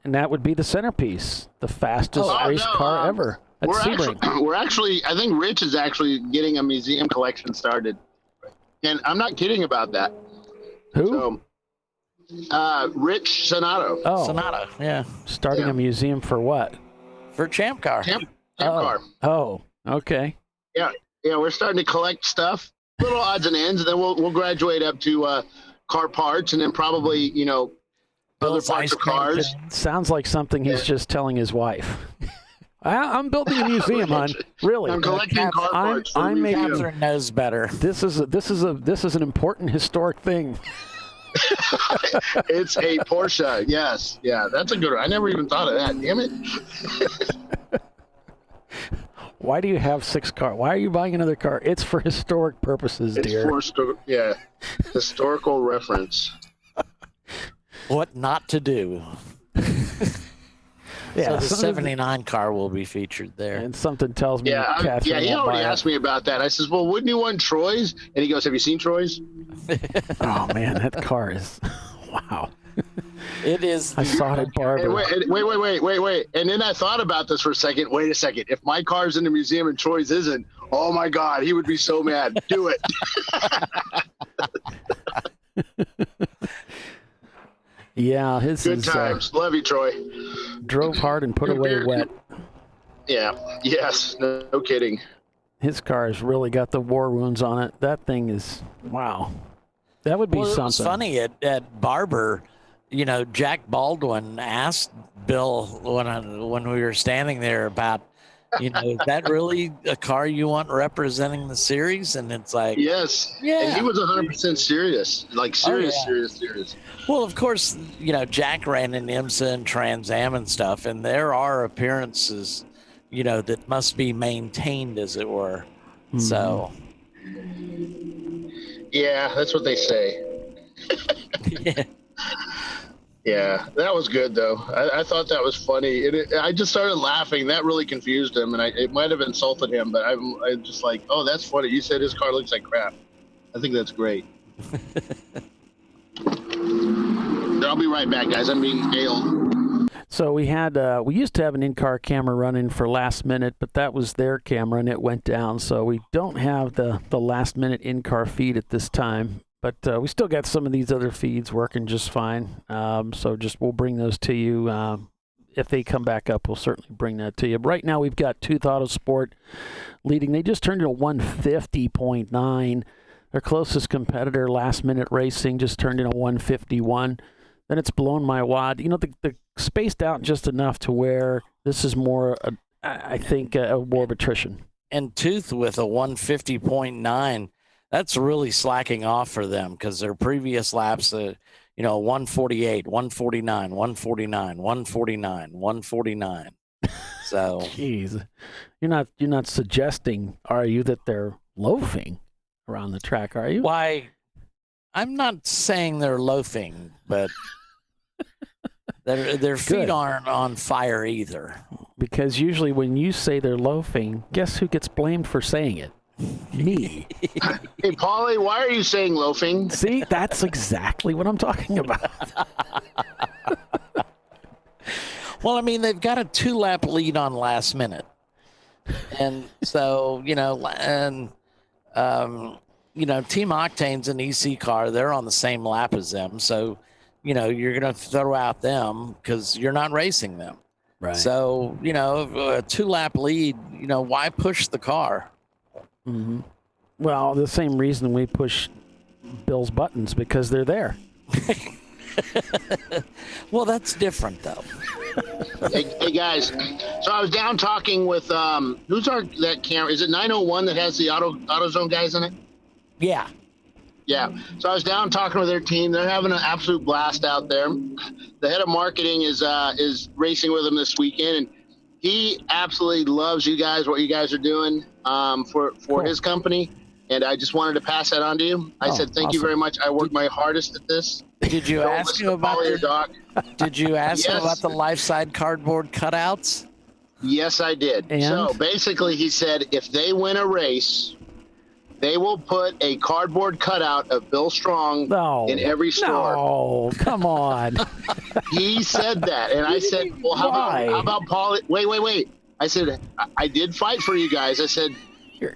and that would be the centerpiece, the fastest race car ever at Sebring. We're actually, I think Rich is actually getting a museum collection started. And I'm not kidding about that. Who? So, Rich Sonato. Oh. Sonato, yeah. Starting a museum for what? For Champ Car. Champ Car. Oh, okay. Yeah, we're starting to collect stuff, little odds and ends, and then we'll graduate up to car parts, and then probably, other parts of cars. Sounds like something he's just telling his wife. I'm building a museum, hon. Really? I'm collecting car parts. Catherine knows better. This is an important historic thing. It's a Porsche. Yes. Yeah, that's a good one. I never even thought of that. Damn it. Why do you have 6 cars? Why are you buying another car? It's for historic purposes, dear. It's for historical reference. What not to do. So the 79 car will be featured there. And something tells me Catherine he already asked me about that. I says, well, wouldn't you want Troy's? And he goes, have you seen Troy's? Oh, man, that car is, wow. It is. I saw it at Barber. Wait. And then I thought about this for a second. Wait a second. If my car's in the museum and Troy's isn't, oh, my God, he would be so mad. Do it. Yeah, his good times. Love you, Troy. Drove hard and put away wet. Yeah. Yes. No kidding. His car has really got the war wounds on it. That thing is wow. That would be something. It was funny at Barber. Jack Baldwin asked Bill when we were standing there about, is that really a car you want representing the series? And it's like, yes. Yeah. And he was 100% serious, like serious. Well, of course, Jack ran in IMSA and Trans Am and stuff, and there are appearances, that must be maintained, as it were. Mm-hmm. So. Yeah, that's what they say. Yeah. Yeah, that was good, though. I thought that was funny. I just started laughing. That really confused him, and it might have insulted him, but I'm just like, oh, that's funny. You said his car looks like crap. I think that's great. I'll be right back, guys. I'm being hailed. So we used to have an in-car camera running for last minute, but that was their camera, and it went down. So we don't have the last-minute in-car feed at this time. But we still got some of these other feeds working just fine. So we'll bring those to you. If they come back up, we'll certainly bring that to you. But right now we've got Tooth Autosport leading. They just turned in a 150.9. Their closest competitor, Last Minute Racing, just turned in a 151. Then it's blown my wad. They're spaced out just enough to where this is more, I think, a war of attrition. And Tooth with a 150.9. That's really slacking off for them because their previous laps, 148, 149, 149, 149, 149. So, jeez, you're not suggesting, are you, that they're loafing around the track? Are you? Why? I'm not saying they're loafing, but their feet aren't on fire either. Because usually when you say they're loafing, guess who gets blamed for saying it? Me. Hey, Paulie, why are you saying loafing? See, that's exactly what I'm talking about. Well, I mean, they've got a 2-lap lead on Last Minute. And so, Team Octane's an EC car. They're on the same lap as them. So, you're going to throw out them because you're not racing them. Right. So, a 2-lap lead, why push the car? Mm-hmm. Well, the same reason we push Bill's buttons, because they're there. Well, that's different, though. Hey, guys. So I was down talking with that camera? Is it 901 that has the AutoZone guys in it? Yeah. Yeah. So I was down talking with their team. They're having an absolute blast out there. The head of marketing is racing with them this weekend, and he absolutely loves you guys, what you guys are doing for his company. And I just wanted to pass that on to you. I said, thank you very much. I worked my hardest at this. Did you ask him about Did you ask him about the life-side cardboard cutouts? Yes, I did. And? So basically, he said if they win a race, they will put a cardboard cutout of Bill Strong in every store. No, come on. He said that, and I said, well, how about Paul? Wait. I said, I did fight for you guys. I said,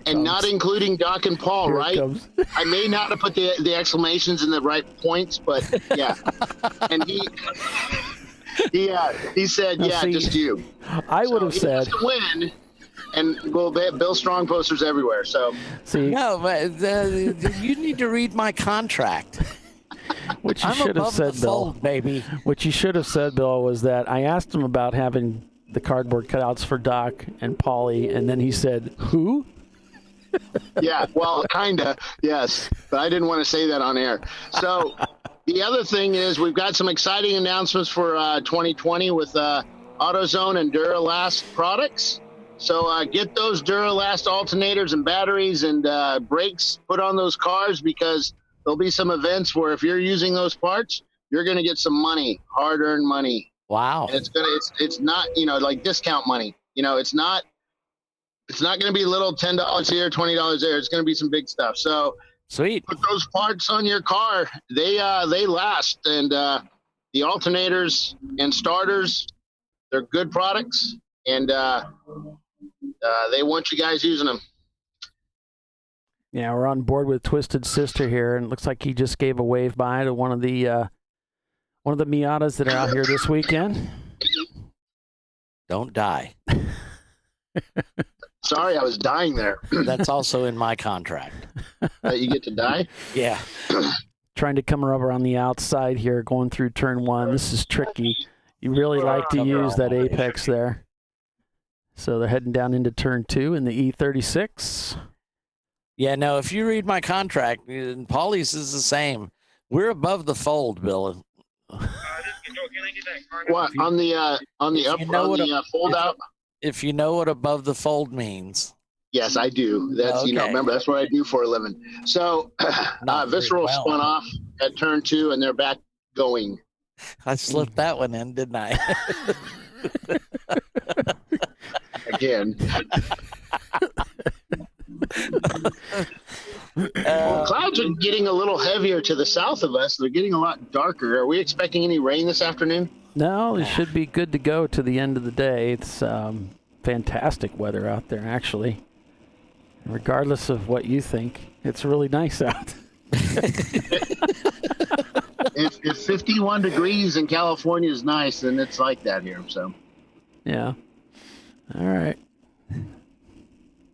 and not including Doc and Paul, right? I may not have put the exclamations in the right points, but yeah. And he said, Now, yeah, see, just you. I would have said. Win, and we'll have Bill Strong posters everywhere. So no, but you need to read my contract. What you should have said, Bill, baby. What you should have said, Bill, was that I asked him about having the cardboard cutouts for Doc and Paulie, and then he said, "Who?" Yeah, well, kinda, yes, but I didn't want to say that on air. So the other thing is we've got some exciting announcements for 2020 with AutoZone and Duralast products. So get those Duralast alternators and batteries and brakes put on those cars, because there'll be some events where if you're using those parts, you're going to get some money, hard-earned money. Wow. And it's not, like discount money. It's not going to be little $10 here, $20 there. It's going to be some big stuff. So sweet. Put those parts on your car. They last. And the alternators and starters, they're good products. And they want you guys using them. Yeah, we're on board with Twisted Sister here, and it looks like he just gave a wave by to one of the Miatas that are out here this weekend. Don't die. Sorry, I was dying there. That's also in my contract. You get to die? Yeah. Trying to come over on the outside here, going through turn one. This is tricky. You really like to use that apex there. So they're heading down into turn two in the E36. Yeah, no, if you read my contract, and Paulie's is the same. We're above the fold, Bill. What, on the fold out? If you know what above the fold means. Yes, I do. That's okay. Remember, that's what I do for a living. So Visceral spun off at turn two, and they're back going. I slipped that one in, didn't I? Again. Well, clouds are getting a little heavier to the south of us. They're getting a lot darker. Are we expecting any rain this afternoon? No, it should be good to go to the end of the day. It's fantastic weather out there, actually. Regardless of what you think, it's really nice out. If 51 degrees in California is nice, then it's like that here. So, yeah. All right.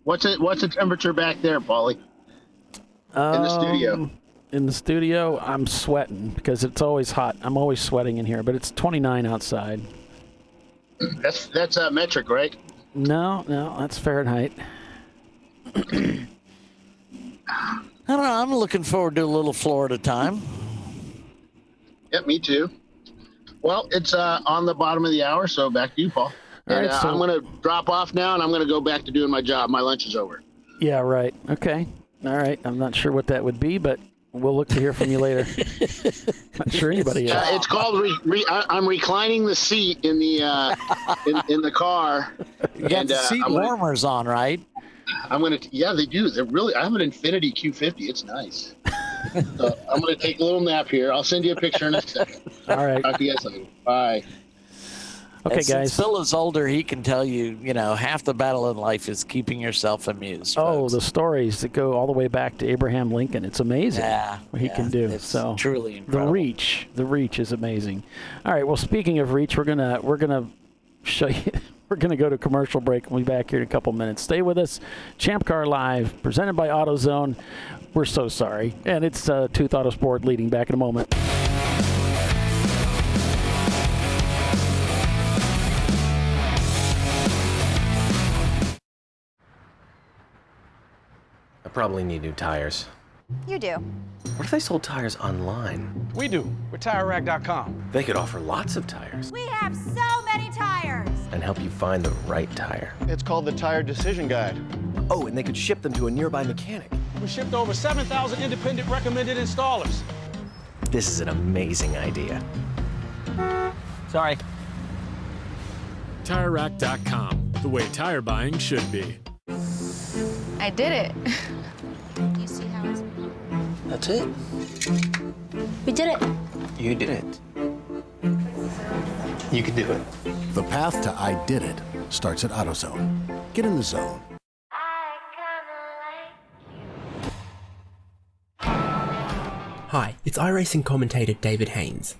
What's the temperature back there, Paulie? In the studio. In the studio, I'm sweating because it's always hot. I'm always sweating in here, but it's 29 outside. That's metric, right? No, that's Fahrenheit. I don't know. I'm looking forward to a little Florida time. Yep, me too. Well, it's on the bottom of the hour, so back to you, Paul. And right, so I'm going to drop off now, and I'm going to go back to doing my job. My lunch is over. Yeah, right. Okay. All right. I'm not sure what that would be, but we'll look to hear from you later. Not sure anybody is. It's called I'm reclining the seat in the in the car. You got the seat warmers on, right? I'm gonna. Yeah, they do. They're really. I have an Infiniti Q50. It's nice. So I'm gonna take a little nap here. I'll send you a picture in a second. All right. Talk to you guys later. Bye. Okay, and guys. Since Phil is older, he can tell you, half the battle in life is keeping yourself amused. Oh, folks. the stories that go all the way back to Abraham Lincoln. It's amazing what he can do. It's so truly incredible. The reach is amazing. All right. Well, speaking of reach, we're gonna show you. We're gonna go to commercial break. We'll be back here in a couple minutes. Stay with us. ChampCar.Live, presented by AutoZone. We're so sorry, and it's Tooth Auto Sport leading. Back in a moment. I probably need new tires. You do. What if they sold tires online? We do. We're TireRack.com. They could offer lots of tires We have so many tires. and help you find the right tire. It's called the Tire Decision Guide. Oh, and they could ship them to a nearby mechanic. We shipped over 7,000 independent recommended installers. This is an amazing idea. Sorry. TireRack.com, the way tire buying should be. I did it. You see how it's... That's it. We did it. You did it. You can do it. The path to I Did It starts at AutoZone. Get in the zone. Hi, it's iRacing commentator David Haynes.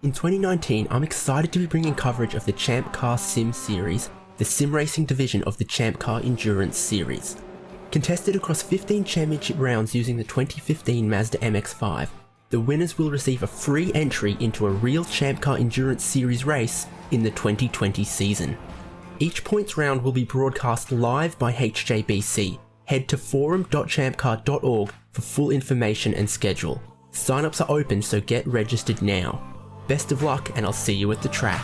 In 2019, I'm excited to be bringing coverage of the Champ Car Sim Series, the sim racing division of the Champ Car Endurance Series. Contested across 15 championship rounds using the 2015 Mazda MX-5, the winners will receive a free entry into a real Champ Car Endurance Series race in the 2020 season. Each points round will be broadcast live by HJBC. Head to forum.champcar.org for full information and schedule. Sign-ups are open, so get registered now. Best of luck, and I'll see you at the track.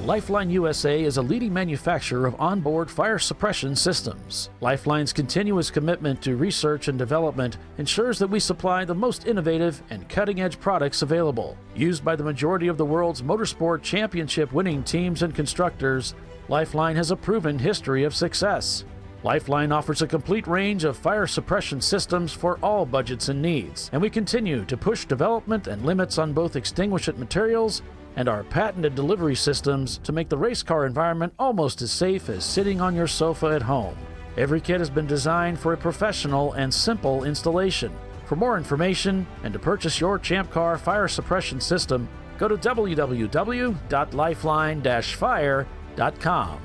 Lifeline USA is a leading manufacturer of onboard fire suppression systems. Lifeline's continuous commitment to research and development ensures that we supply the most innovative and cutting-edge products available. Used by the majority of the world's motorsport championship-winning teams and constructors, Lifeline has a proven history of success. Lifeline offers a complete range of fire suppression systems for all budgets and needs, and we continue to push development and limits on both extinguishant materials and our patented delivery systems to make the race car environment almost as safe as sitting on your sofa at home. Every kit has been designed for a professional and simple installation. For more information and to purchase your Champ Car fire suppression system, go to www.lifeline-fire.com.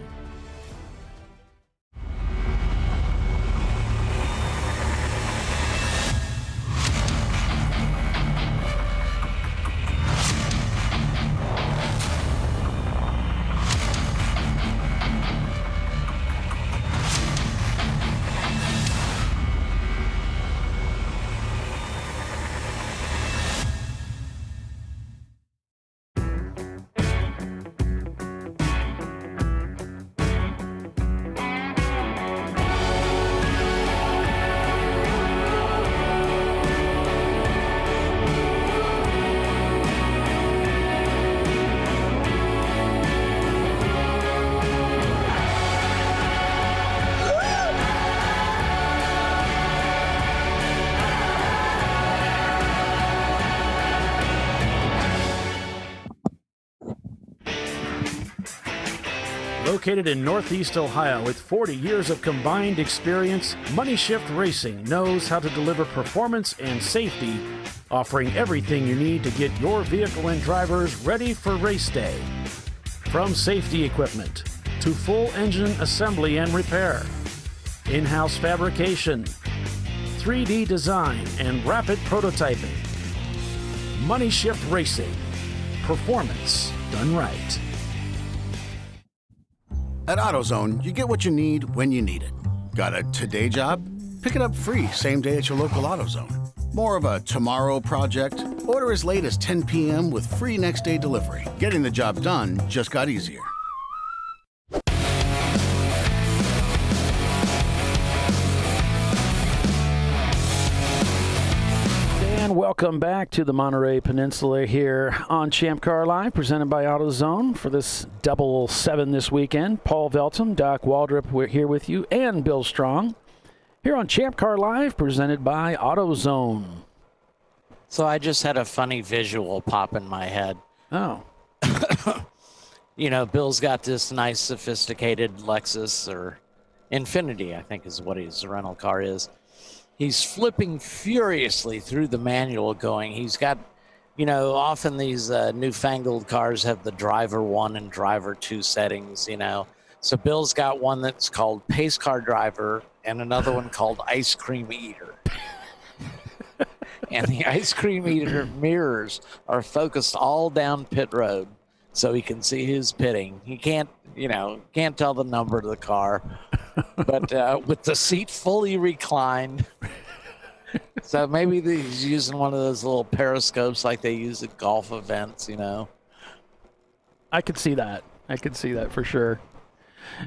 Located in Northeast Ohio with 40 years of combined experience, Money Shift Racing knows how to deliver performance and safety, offering everything you need to get your vehicle and drivers ready for race day. From safety equipment to full engine assembly and repair, in-house fabrication, 3D design, and rapid prototyping. Money Shift Racing. Performance done right. At AutoZone, you get what you need when you need it. Got a today job? Pick it up free same day at your local AutoZone. More of a tomorrow project? Order as late as 10 p.m. with free next day delivery. Getting the job done just got easier. And welcome back to the Monterey Peninsula here on ChampCar.Live, presented by AutoZone for this 7 this weekend. Paul Veltum, Doc Waldrop, we're here with you, and Bill Strong here on ChampCar.Live, presented by AutoZone. So I just had a funny visual pop in my head. Oh. Bill's got this nice sophisticated Lexus or Infinity, I think is what his rental car is. He's flipping furiously through the manual going. He's got, often these newfangled cars have the driver 1 and driver 2 settings, So Bill's got one that's called Pace Car Driver and another one called Ice Cream Eater. And the Ice Cream Eater mirrors are focused all down pit road so he can see who's pitting. He can't tell the number of the car, but with the seat fully reclined. So maybe he's using one of those little periscopes like they use at golf events, I could see that. For sure.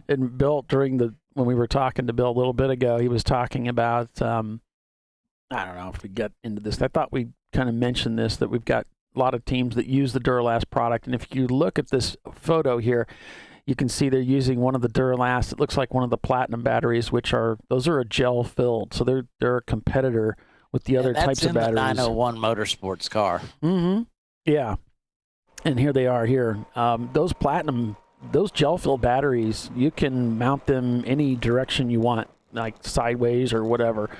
And Bill, when we were talking to Bill a little bit ago, he was talking about, I don't know if we get into this. I thought we kind of mentioned this, that we've got a lot of teams that use the Duralast product. And if you look at this photo here, you can see they're using one of the Duralast. It looks like one of the Platinum batteries, those are a gel filled. So they're a competitor with the other types of batteries. That's in the 901 Motorsports car. Mm-hmm. Yeah. And here they are here. Those Platinum, those gel filled batteries, you can mount them any direction you want, like sideways or whatever.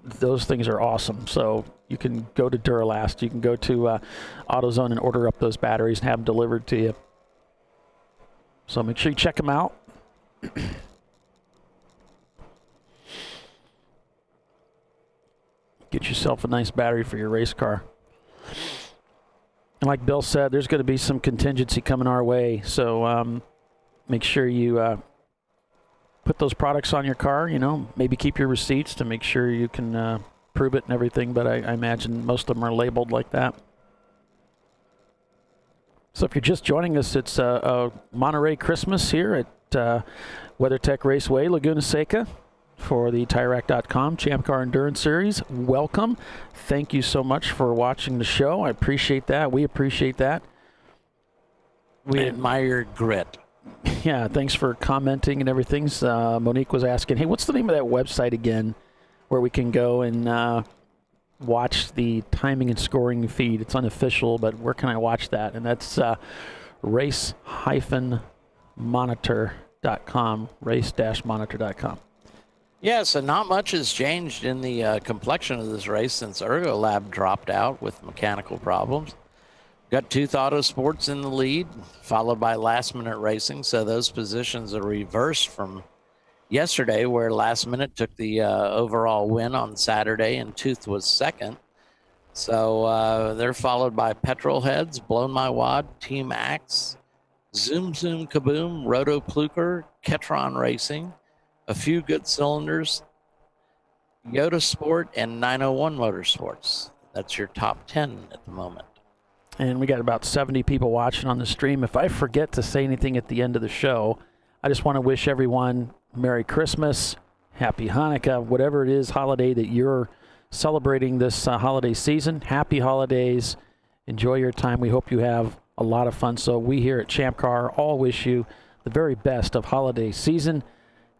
Those things are awesome. So you can go to Duralast, you can go to AutoZone and order up those batteries and have them delivered to you. So make sure you check them out. Get yourself a nice battery for your race car. And like Bill said, there's going to be some contingency coming our way. So make sure you put those products on your car, maybe keep your receipts to make sure you can prove it and everything, but I imagine most of them are labeled like that. So if you're just joining us, it's a Monterey Christmas here at WeatherTech Raceway, Laguna Seca for the TireRack.com Champ Car Endurance Series. Welcome. Thank you so much for watching the show. I appreciate that. We appreciate that. We admire your grit. Yeah, thanks for commenting and everything. Monique was asking, hey, what's the name of that website again where we can go and watch the timing and scoring feed? It's unofficial, but where can I watch that? And that's race-monitor.com, race-monitor.com. Yeah, so not much has changed in the complexion of this race since Ergolab dropped out with mechanical problems. Got Tooth Auto Sports in the lead, followed by Last Minute Racing. So those positions are reversed from yesterday, where Last Minute took the overall win on Saturday and Tooth was second. So they're followed by Petrol Heads, Blown My Wad, Team Axe, Zoom Zoom Kaboom, Roto Pluker, Ketron Racing, A Few Good Cylinders, Yoda Sport, and 901 Motorsports. That's your top 10 at the moment. And we got about 70 people watching on the stream. If I forget to say anything at the end of the show, I just want to wish everyone Merry Christmas, Happy Hanukkah, whatever it is, holiday that you're celebrating this holiday season. Happy holidays. Enjoy your time. We hope you have a lot of fun. So we here at Champ Car all wish you the very best of holiday season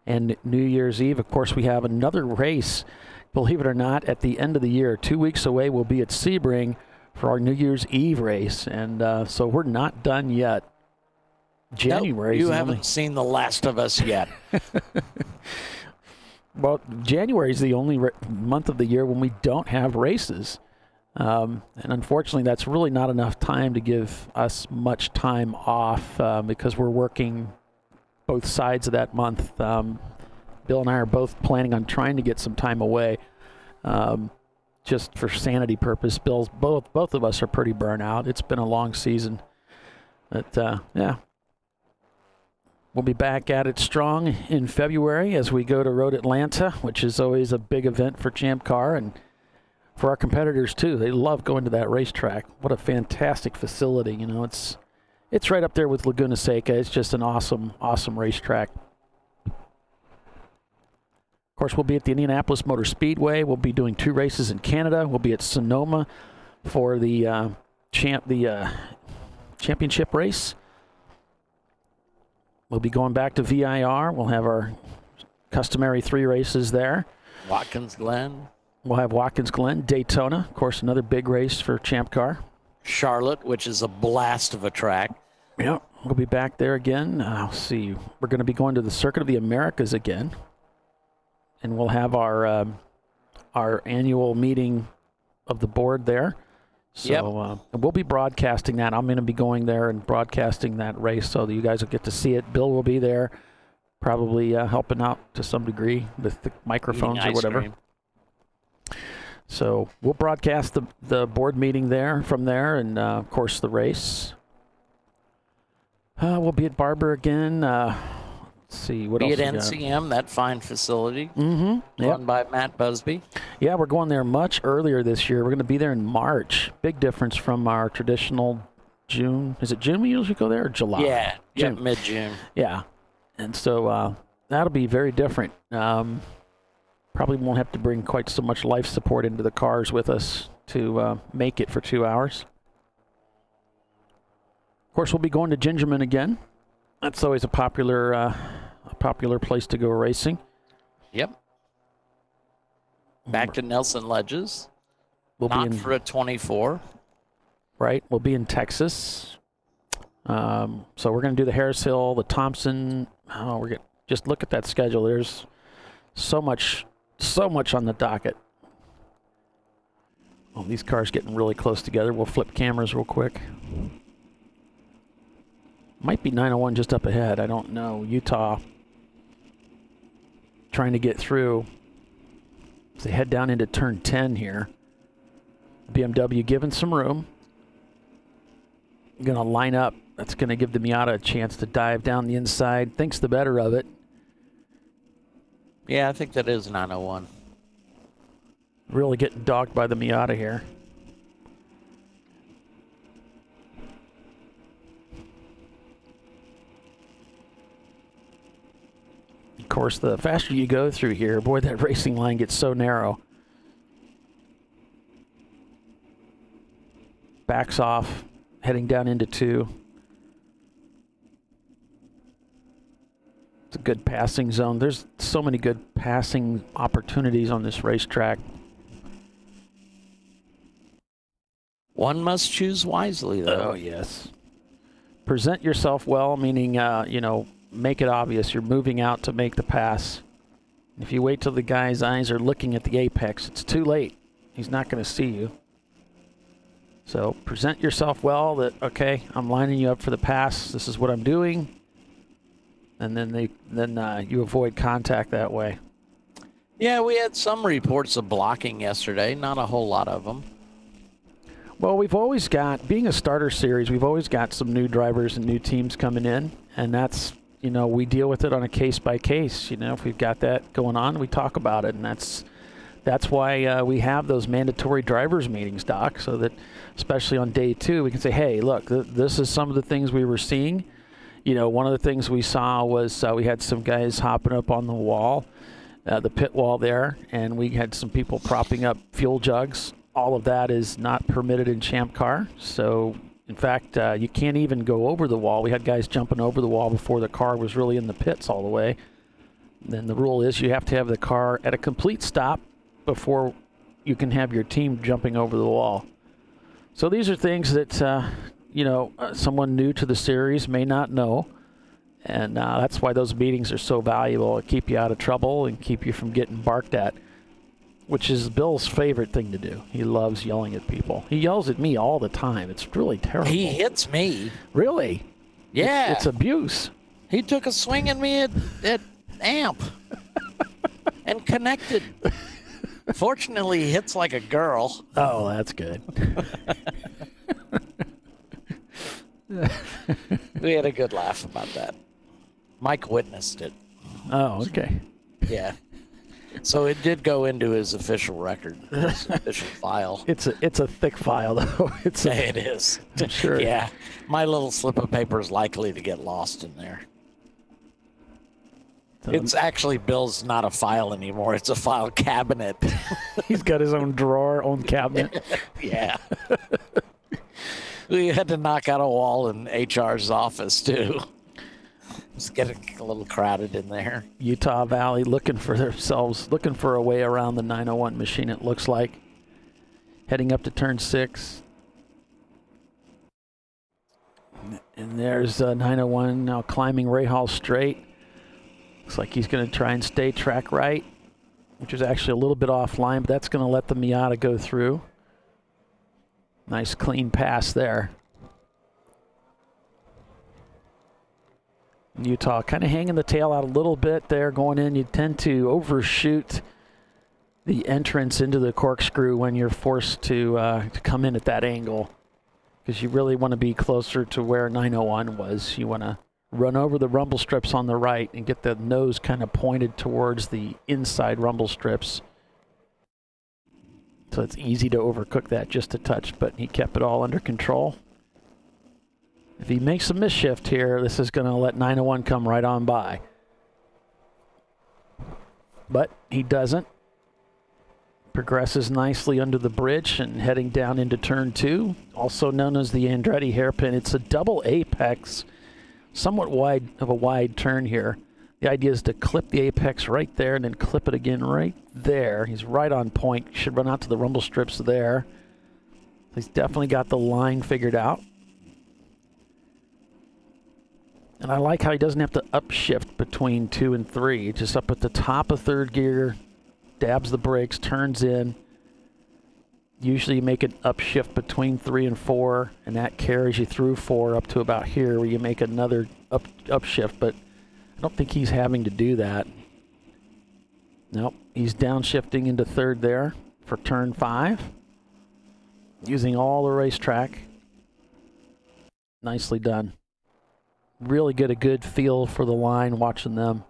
and New Year's Eve. Of course, we have another race, believe it or not, at the end of the year. 2 weeks away, we'll be at Sebring for our New Year's Eve race. And so we're not done yet. January. Nope, you haven't seen The Last of Us yet. Well, January is the only month of the year when we don't have races. And unfortunately, that's really not enough time to give us much time off because we're working both sides of that month. Bill and I are both planning on trying to get some time away just for sanity purpose. Both of us are pretty burnt out. It's been a long season. But, yeah. We'll be back at it strong in February as we go to Road Atlanta, which is always a big event for Champ Car and for our competitors too. They love going to that racetrack. What a fantastic facility. You know, it's right up there with Laguna Seca. It's just an awesome, awesome racetrack. Of course, we'll be at the Indianapolis Motor Speedway. We'll be doing 2 races in Canada. We'll be at Sonoma for the championship race. We'll be going back to VIR. We'll have our customary 3 races there. Watkins Glen. We'll have Watkins Glen, Daytona, of course, another big race for Champ Car. Charlotte, which is a blast of a track. Yeah, we'll be back there again. I'll see. We're going to be going to the Circuit of the Americas again, and we'll have our annual meeting of the board there. So we'll be broadcasting that. I'm going to be going there and broadcasting that race so that you guys will get to see it. Bill will be there, probably helping out to some degree with the microphones or whatever. Cream. So we'll broadcast the board meeting there from there, and of course the race. We'll be at Barber again. Let's see what else. Be at NCM, that fine facility. Mm-hmm. Run by Matt Busby. Yeah, we're going there much earlier this year. We're going to be there in March. Big difference from our traditional June. Is it June we usually go there or July? Yeah, June. mid-June. Yeah, and so that'll be very different. Probably won't have to bring quite so much life support into the cars with us to make it for 2 hours. Of course, we'll be going to Gingerman again. That's always a popular place to go racing. Yep. Back to Nelson Ledges. We'll Not be in, for a 24. Right. We'll be in Texas. So we're going to do the Harris Hill, the Thompson. Just look at that schedule. There's so much on the docket. Oh, these cars getting really close together. We'll flip cameras real quick. Might be 901 just up ahead. I don't know. Utah trying to get through. As they head down into turn 10 here. BMW giving some room. Going to line up. That's going to give the Miata a chance to dive down the inside. Thinks the better of it. Yeah, I think that is 901. Really getting dogged by the Miata here. Of course, the faster you go through here, boy, that racing line gets so narrow. Backs off, heading down into 2. It's a good passing zone. There's so many good passing opportunities on this racetrack. One must choose wisely, though. Oh, yes. Present yourself well, meaning, make it obvious you're moving out to make the pass. If you wait till the guy's eyes are looking at the apex, it's too late. He's not going to see you. So present yourself well that, okay, I'm lining you up for the pass. This is what I'm doing. And then you avoid contact that way. Yeah, we had some reports of blocking yesterday. Not a whole lot of them. Well, we've always got, being a starter series, we've always got some new drivers and new teams coming in. And that's, we deal with it on a case-by-case. If we've got that going on, we talk about it. And that's why we have those mandatory drivers meetings, Doc, so that especially on day 2, we can say, hey, look, this is some of the things we were seeing. One of the things we saw was we had some guys hopping up on the wall, the pit wall there, and we had some people propping up fuel jugs. All of that is not permitted in Champ Car. So, in fact, you can't even go over the wall. We had guys jumping over the wall before the car was really in the pits all the way. Then the rule is you have to have the car at a complete stop before you can have your team jumping over the wall. So these are things that, someone new to the series may not know. And that's why those meetings are so valuable. Keep you out of trouble and keep you from getting barked at, which is Bill's favorite thing to do. He loves yelling at people. He yells at me all the time. It's really terrible. He hits me. Really? Yeah. It's abuse. He took a swing at me at AMP and connected. Fortunately, he hits like a girl. Oh, that's good. We had a good laugh about that. Mike witnessed it. Oh, okay. Yeah. So it did go into his official record, his official file. It's a thick file, though. It is. I'm sure. Yeah. My little slip of paper is likely to get lost in there. It's actually Bill's not a file anymore. It's a file cabinet. He's got his own drawer, own cabinet. Yeah. We had to knock out a wall in HR's office, too. It's getting a little crowded in there. Utah Valley looking for a way around the 901 machine, it looks like. Heading up to turn 6. And there's 901 now climbing Rahal straight. Looks like he's going to try and stay track right, which is actually a little bit offline, but that's going to let the Miata go through. Nice clean pass there. Utah kind of hanging the tail out a little bit there going in. You tend to overshoot the entrance into the corkscrew when you're forced to come in at that angle, because you really want to be closer to where 901 was. You want to run over the rumble strips on the right and get the nose kind of pointed towards the inside rumble strips. So it's easy to overcook that just a touch, but he kept it all under control. If he makes a misshift here, this is going to let 901 come right on by. But he doesn't. Progresses nicely under the bridge and heading down into turn 2, also known as the Andretti hairpin. It's a double apex, somewhat wide of a wide turn here. The idea is to clip the apex right there and then clip it again right there. He's right on point. Should run out to the rumble strips there. He's definitely got the line figured out. And I like how he doesn't have to upshift between 2 and 3. Just up at the top of third gear, dabs the brakes, turns in. Usually you make an upshift between 3 and 4, and that carries you through 4 up to about here, where you make another upshift, but I don't think he's having to do that. Nope, he's downshifting into third there for turn 5, using all the racetrack. Nicely done. Really get a good feel for the line watching them.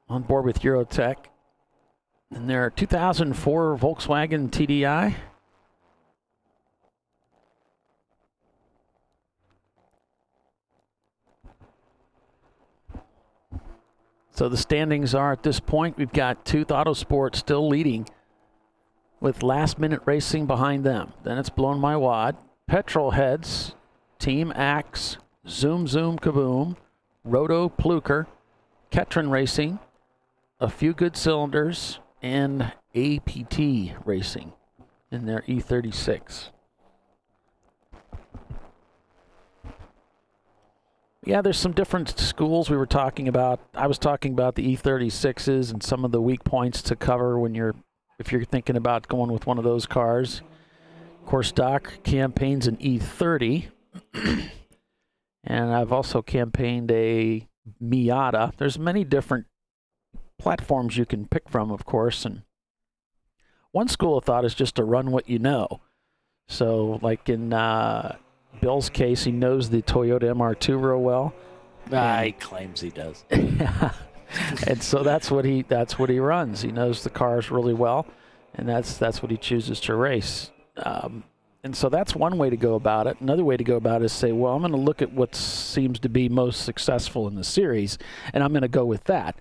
On board with Eurotech. And their 2004 Volkswagen TDI. So the standings are at this point, we've got Tooth Autosport still leading with Last Minute Racing behind them. Then it's Blown My Wad, Petrol Heads, Team Axe, Zoom Zoom Kaboom, Roto Pluker, Ketron Racing, A Few Good Cylinders, and APT Racing in their E36. Yeah, there's some different schools we were talking about. I was talking about the E36s and some of the weak points to cover when if you're thinking about going with one of those cars. Of course, Doc campaigns an E30. And I've also campaigned a Miata. There's many different platforms you can pick from, of course. And one school of thought is just to run what you know. So, like in Bill's case, he knows the Toyota MR2 real well. He claims he does. And so that's what he runs. He knows the cars really well, and that's what he chooses to race. And so that's one way to go about it. Another way to go about it is say, well, I'm going to look at what seems to be most successful in the series, and I'm going to go with that.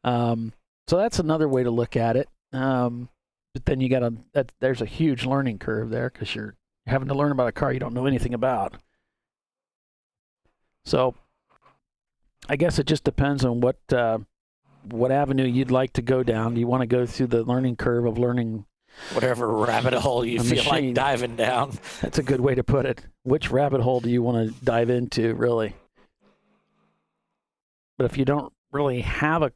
So that's another way to look at it. But then there's a huge learning curve there, because you're having to learn about a car you don't know anything about. So I guess it just depends on what avenue you'd like to go down. Do you want to go through the learning curve of learning whatever rabbit hole you feel like diving down? That's a good way to put it. Which rabbit hole do you want to dive into, really? But if you don't really have a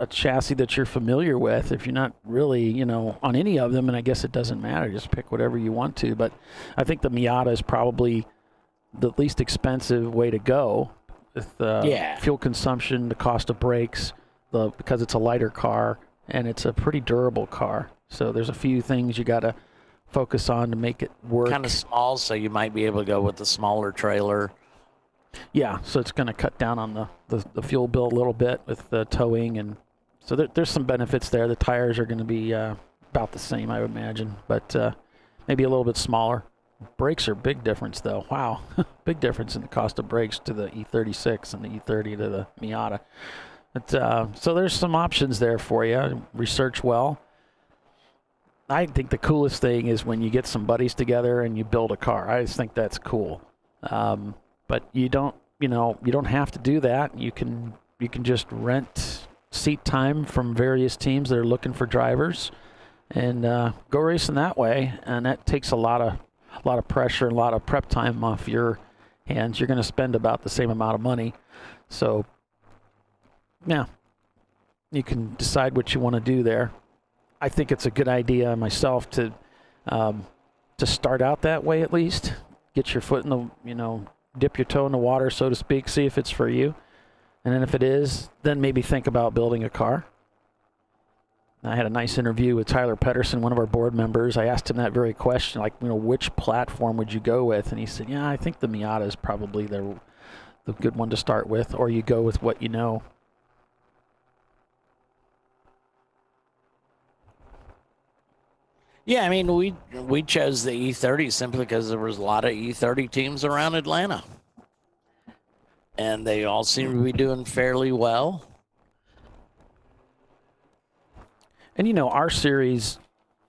chassis that you're familiar with, if you're not really, on any of them, and I guess it doesn't matter, just pick whatever you want to. But I think the Miata is probably the least expensive way to go with fuel consumption, the cost of brakes, because it's a lighter car and it's a pretty durable car. So there's a few things you got to focus on to make it work. Kind of small, so you might be able to go with the smaller trailer. Yeah, so it's going to cut down on the fuel bill a little bit with the towing, and so there's some benefits there. The tires are going to be about the same, I would imagine, but maybe a little bit smaller. Brakes are big difference, though. Wow, big difference in the cost of brakes to the E36 and the E30 to the Miata. But, so there's some options there for you. Research well. I think the coolest thing is when you get some buddies together and you build a car. I just think that's cool. But you don't have to do that. You can just rent seat time from various teams that are looking for drivers and go racing that way. And that takes a lot of a lot of pressure, a lot of prep time off your hands. You're going to spend about the same amount of money. So, yeah, you can decide what you want to do there. I think it's a good idea myself to start out that way at least. Get your foot in the, dip your toe in the water, so to speak, see if it's for you. And then if it is, then maybe think about building a car. I had a nice interview with Tyler Pedersen, one of our board members. I asked him that very question, which platform would you go with? And he said, yeah, I think the Miata is probably the good one to start with, or you go with what you know. Yeah, I mean, we chose the E30 simply because there was a lot of E30 teams around Atlanta. And they all seem to be doing fairly well. And our series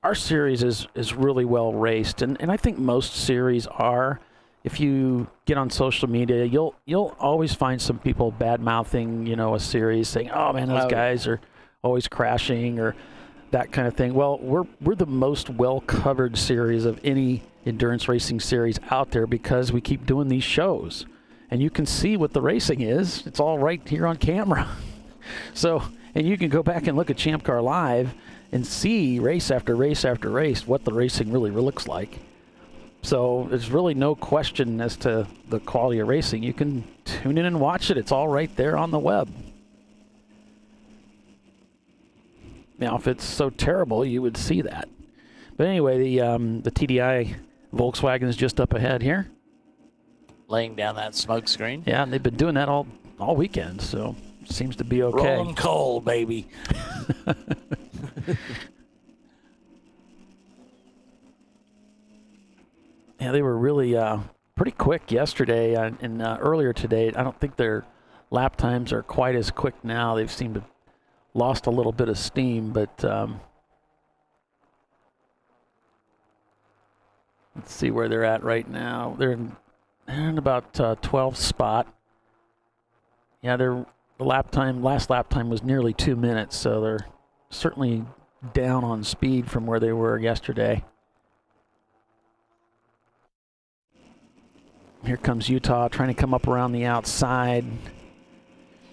is really well raced, and I think most series are. If you get on social media, you'll always find some people bad mouthing a series, saying, "Oh man, those guys are always crashing," or that kind of thing. Well, we're the most well covered series of any endurance racing series out there because we keep doing these shows, and you can see what the racing is. It's all right here on camera. So. And you can go back and look at ChampCar.Live and see race after race after race what the racing really looks like. So there's really no question as to the quality of racing. You can tune in and watch it. It's all right there on the web. Now, if it's so terrible, you would see that. But anyway, the TDI Volkswagen is just up ahead here. Laying down that smoke screen. Yeah, and they've been doing that all weekend, so... Seems to be okay. Rolling coal, baby. Yeah, they were really pretty quick yesterday and earlier today. I don't think their lap times are quite as quick now. They've seemed to lost a little bit of steam, but let's see where they're at right now. They're in about 12th spot. Yeah, the last lap time was nearly 2 minutes, so they're certainly down on speed from where they were yesterday. Here comes Utah trying to come up around the outside.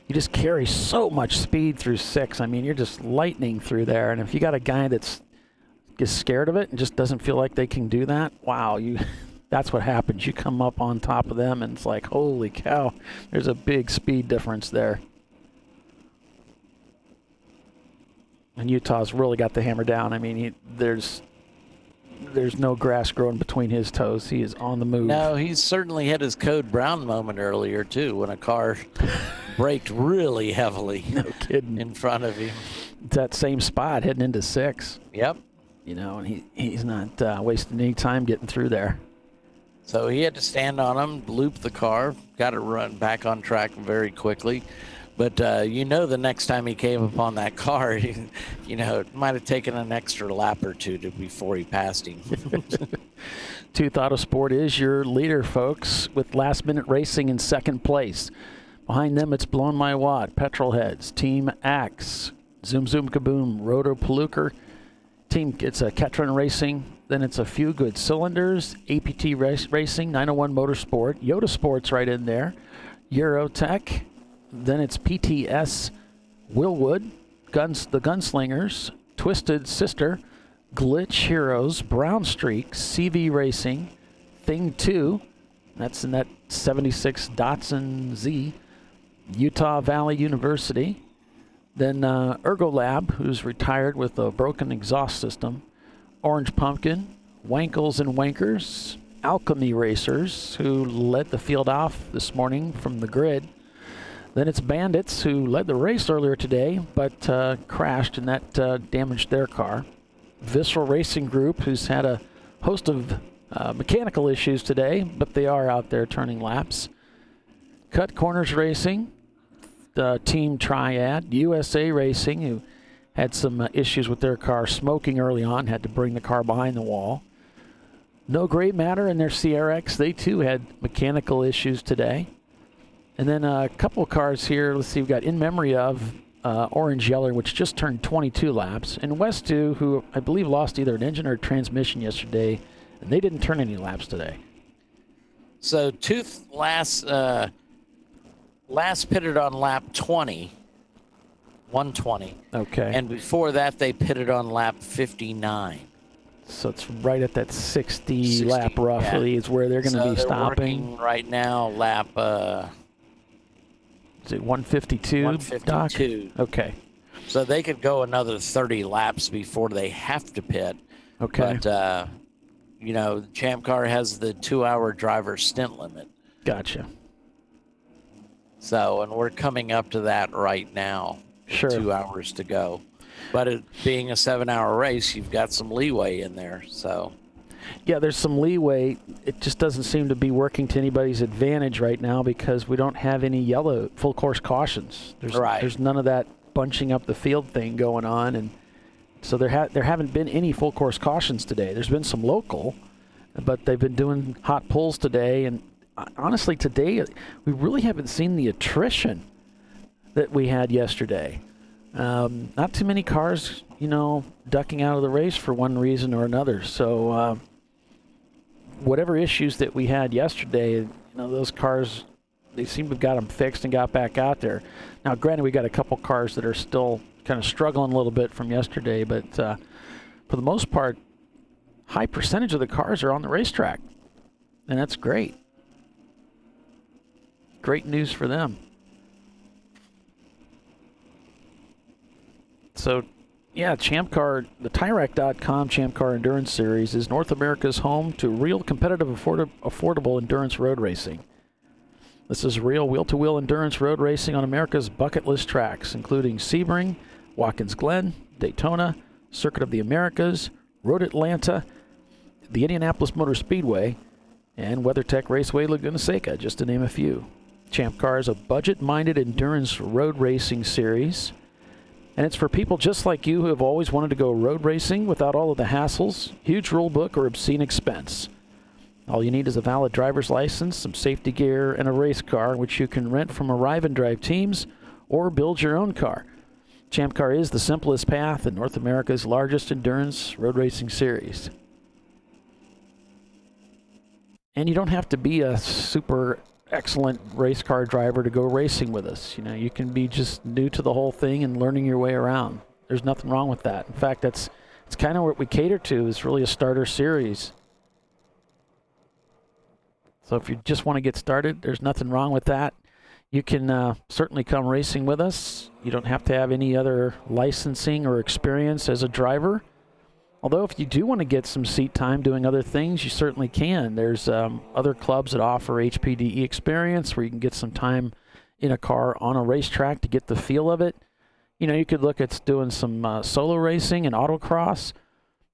You just carry so much speed through 6. I mean, you're just lightning through there. And if you got a guy that's scared of it and just doesn't feel like they can do that, wow, that's what happens. You come up on top of them, and it's like, holy cow, there's a big speed difference there. And Utah's really got the hammer down. I mean, there's no grass growing between his toes. He is on the move. No, he's certainly had his Code Brown moment earlier, too, when a car braked really heavily. No kidding. In front of him. That same spot heading into 6. Yep. And he's not wasting any time getting through there. So he had to stand on him, loop the car, got to run back on track very quickly. But, the next time he came upon that car, it might have taken an extra lap or two before he passed him. Tooth Autosport is your leader, folks, with Last Minute Racing in second place. Behind them, it's Blown My Watt, Petrolheads, Team Axe, Zoom Zoom Kaboom, Roto Paluker. It's a Ketron Racing. Then it's a Few Good Cylinders, APT Racing, 901 Motorsport, Yoda Sports right in there, Eurotech. Then it's PTS, Willwood, the Gunslingers, Twisted Sister, Glitch Heroes, Brown Streak, CV Racing, Thing 2, that's in that 76 Datsun Z, Utah Valley University. Then Ergolab, who's retired with a broken exhaust system, Orange Pumpkin, Wankles and Wankers, Alchemy Racers, who led the field off this morning from the grid. Then it's Bandits, who led the race earlier today, but crashed, and that damaged their car. Visceral Racing Group, who's had a host of mechanical issues today, but they are out there turning laps. Cut Corners Racing, the Team Triad, USA Racing, who had some issues with their car smoking early on, had to bring the car behind the wall. No Gray Matter in their CRX, they too had mechanical issues today. And then a couple of cars here, let's see, we've got In Memory Of, Orange Yeller, which just turned 22 laps, and West 2, who I believe lost either an engine or a transmission yesterday and they didn't turn any laps today. So Tooth last pitted on lap 20, 120. Okay. And before that, they pitted on lap 59. So it's right at that 60 lap roughly is where they're going to be stopping. Working right now, lap... is it 152? 152. Doc? Okay. So they could go another 30 laps before they have to pit. Okay. But, you know, Champ Car has the 2-hour driver stint limit. Gotcha. So, and we're coming up to that right now. Sure. 2 hours to go. But it being a 7-hour race, you've got some leeway in there. So, yeah, there's some leeway. It just doesn't seem to be working to anybody's advantage right now because we don't have any yellow full course cautions. There's none of that bunching up the field thing going on, and so there haven't been any full course cautions today. There's been some local, but they've been doing hot pulls today, and honestly, today we really haven't seen the attrition that we had yesterday. Not too many cars, you know, ducking out of the race for one reason or another. So whatever issues that we had yesterday, you know, those cars, they seem to have got them fixed and got back out there. Now, granted, we got a couple cars that are still kind of struggling a little bit from yesterday, but for the most part, high percentage of the cars are on the racetrack, and that's great. Great news for them. So, yeah, ChampCar, the TireRack.com ChampCar Endurance Series is North America's home to real competitive, affordable endurance road racing. This is real wheel-to-wheel endurance road racing on America's bucket list tracks, including Sebring, Watkins Glen, Daytona, Circuit of the Americas, Road Atlanta, the Indianapolis Motor Speedway, and WeatherTech Raceway Laguna Seca, just to name a few. ChampCar is a budget-minded endurance road racing series, and it's for people just like you who have always wanted to go road racing without all of the hassles, huge rule book, or obscene expense. All you need is a valid driver's license, some safety gear, and a race car, which you can rent from Arrive and Drive teams or build your own car. ChampCar is the simplest path in North America's largest endurance road racing series. And you don't have to be a super excellent race car driver to go racing with us. You know, you can be just new to the whole thing and learning your way around. There's nothing wrong with that. In fact, it's kind of what we cater to, is really a starter series. So if you just want to get started, there's nothing wrong with that. You can certainly come racing with us. You don't have to have any other licensing or experience as a driver. Although if you do want to get some seat time doing other things, you certainly can. There's other clubs that offer HPDE experience where you can get some time in a car on a racetrack to get the feel of it. You know, you could look at doing some solo racing and autocross.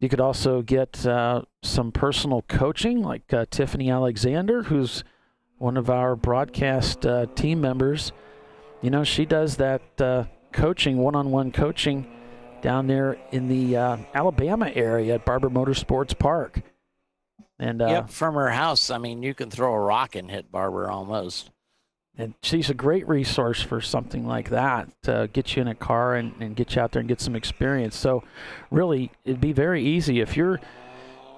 You could also get some personal coaching, like Tiffany Alexander, who's one of our broadcast team members. You know, she does that coaching, one-on-one coaching, down there in the Alabama area at Barber Motorsports Park. And yep, from her house, I mean, you can throw a rock and hit Barber almost. And she's a great resource for something like that, to get you in a car and get you out there and get some experience. So really, it'd be very easy. If you're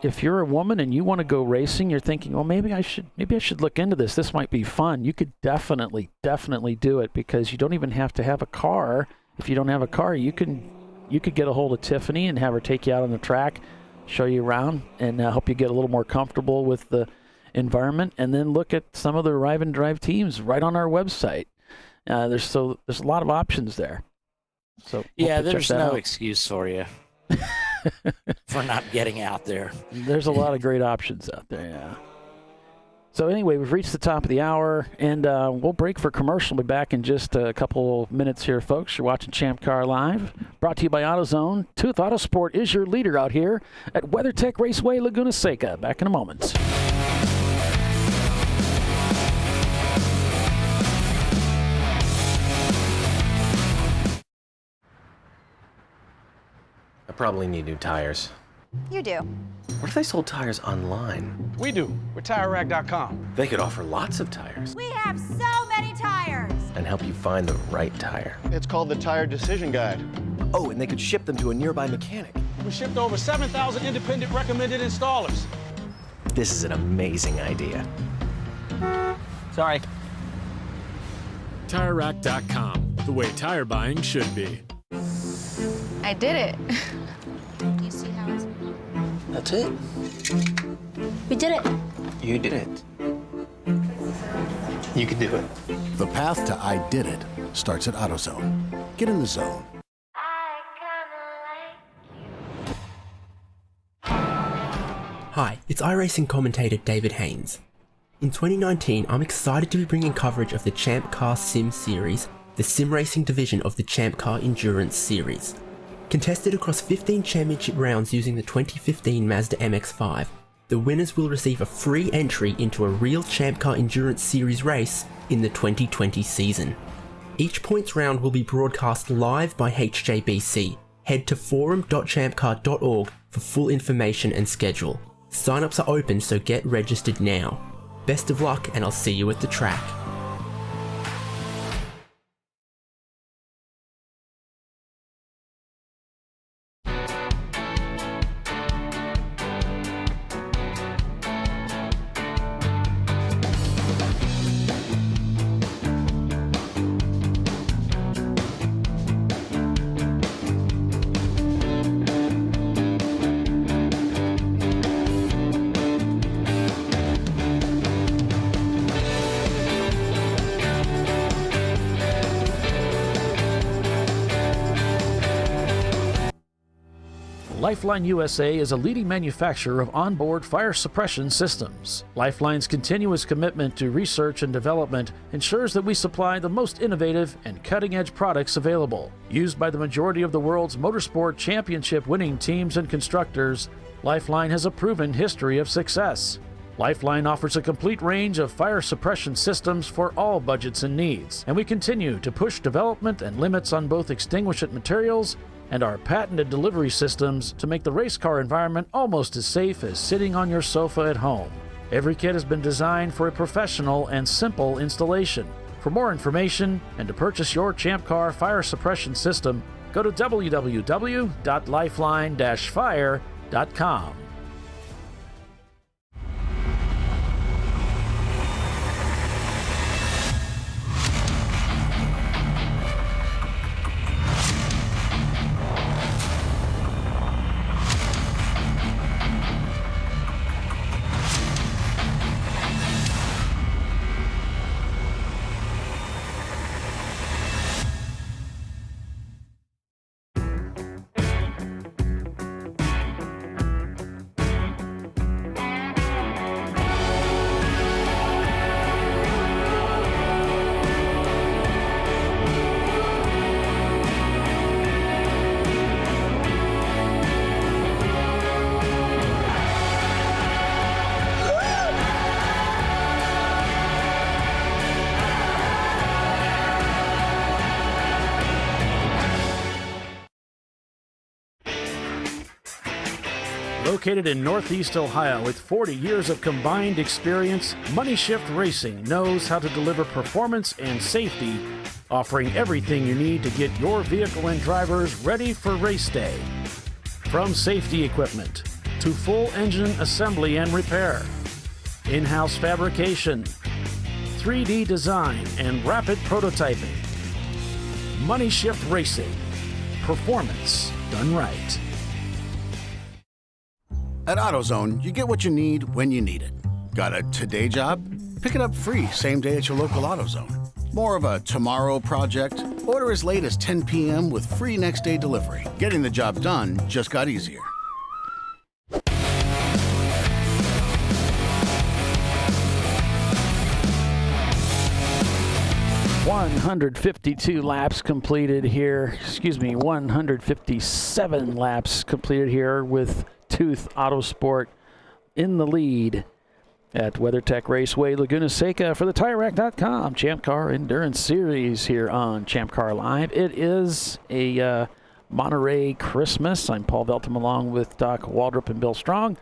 a woman and you want to go racing, you're thinking, well, maybe I should look into this. This might be fun. You could definitely do it, because you don't even have to have a car. If you don't have a car, you could get a hold of Tiffany and have her take you out on the track, show you around, and help you get a little more comfortable with the environment, and then look at some of the Arrive and Drive teams right on our website. There's a lot of options there. So yeah, there's no excuse for you for not getting out there. There's a lot of great options out there. Yeah. So anyway, we've reached the top of the hour, and we'll break for commercial. We'll be back in just a couple minutes here, folks. You're watching ChampCar.Live, brought to you by AutoZone. Tooth Autosport is your leader out here at WeatherTech Raceway Laguna Seca. Back in a moment. I probably need new tires. You do. What if they sold tires online? We do. We're TireRack.com. They could offer lots of tires We have so many tires. and help you find the right tire. It's called the Tire Decision Guide. Oh, and they could ship them to a nearby mechanic. We shipped over 7,000 independent recommended installers. This is an amazing idea. Sorry. TireRack.com, the way tire buying should be. I did it. You see how it's... That's it. We did it. You did it. You can do it. The path to I did it starts at AutoZone. Get in the zone. Hi, it's iRacing commentator David Haynes. In 2019, I'm excited to be bringing coverage of the Champ Car Sim Series, the sim racing division of the Champ Car Endurance Series. Contested across 15 championship rounds using the 2015 Mazda MX-5, the winners will receive a free entry into a real Champ Car Endurance Series race in the 2020 season. Each points round will be broadcast live by HJBC. Head to forum.champcar.org for full information and schedule. Sign-ups are open, so get registered now. Best of luck, and I'll see you at the track. Lifeline USA is a leading manufacturer of onboard fire suppression systems. Lifeline's continuous commitment to research and development ensures that we supply the most innovative and cutting-edge products available. Used by the majority of the world's motorsport championship-winning teams and constructors, Lifeline has a proven history of success. Lifeline offers a complete range of fire suppression systems for all budgets and needs, and we continue to push development and limits on both extinguishant materials and our patented delivery systems to make the race car environment almost as safe as sitting on your sofa at home. Every kit has been designed for a professional and simple installation. For more information and to purchase your Champ Car fire suppression system, go to www.lifeline-fire.com. Located in Northeast Ohio with 40 years of combined experience, Money Shift Racing knows how to deliver performance and safety, offering everything you need to get your vehicle and drivers ready for race day. From safety equipment to full engine assembly and repair, in-house fabrication, 3D design, and rapid prototyping. Money Shift Racing. Performance done right. At AutoZone, you get what you need when you need it. Got a today job? Pick it up free same day at your local AutoZone. More of a tomorrow project? Order as late as 10 p.m. with free next day delivery. Getting the job done just got easier. $152 laps completed here. 157 laps completed here with Tooth Autosport in the lead at WeatherTech Raceway, Laguna, Seca for the TireRack.com Champ Car Endurance Series here on ChampCar.Live. It is a Monterey Christmas. I'm Paul Veltum along with Doc Waldrop and Bill Strong,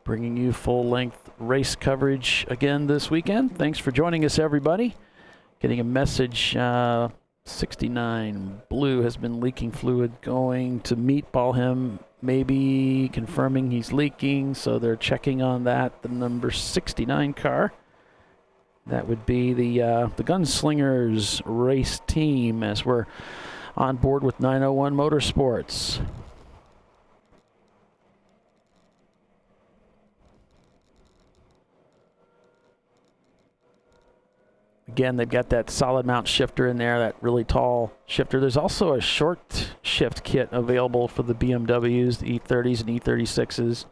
bringing you full-length race coverage again this weekend. Thanks for joining us, everybody. Getting a message 69 blue has been leaking fluid, going to meatball him, maybe confirming he's leaking, so they're checking on that. The number 69 car. That would be the Gunslingers race team, as we're on board with 901 Motorsports. Again, they've got that solid mount shifter in there, that really tall shifter. There's also a short shift kit available for the BMWs, the E30s and E36s.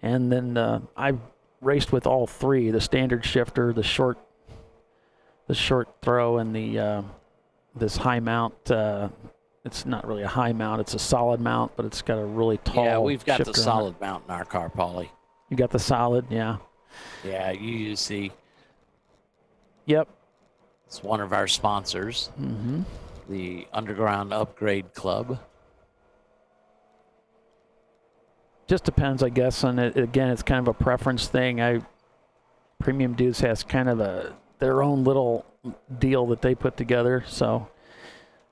And then I've raced with all three: the standard shifter, the short throw, and the this high mount. It's not really a high mount; it's a solid mount, but it's got a really tall. Yeah, we've got the shifter solid mount in our car, Paulie. You got the solid, yeah. Yeah, UUC. Yep. It's one of our sponsors, the Underground Upgrade Club. Just depends, I guess, on it. Again, it's kind of a preference thing. Premium Dudes has kind of their own little deal that they put together. So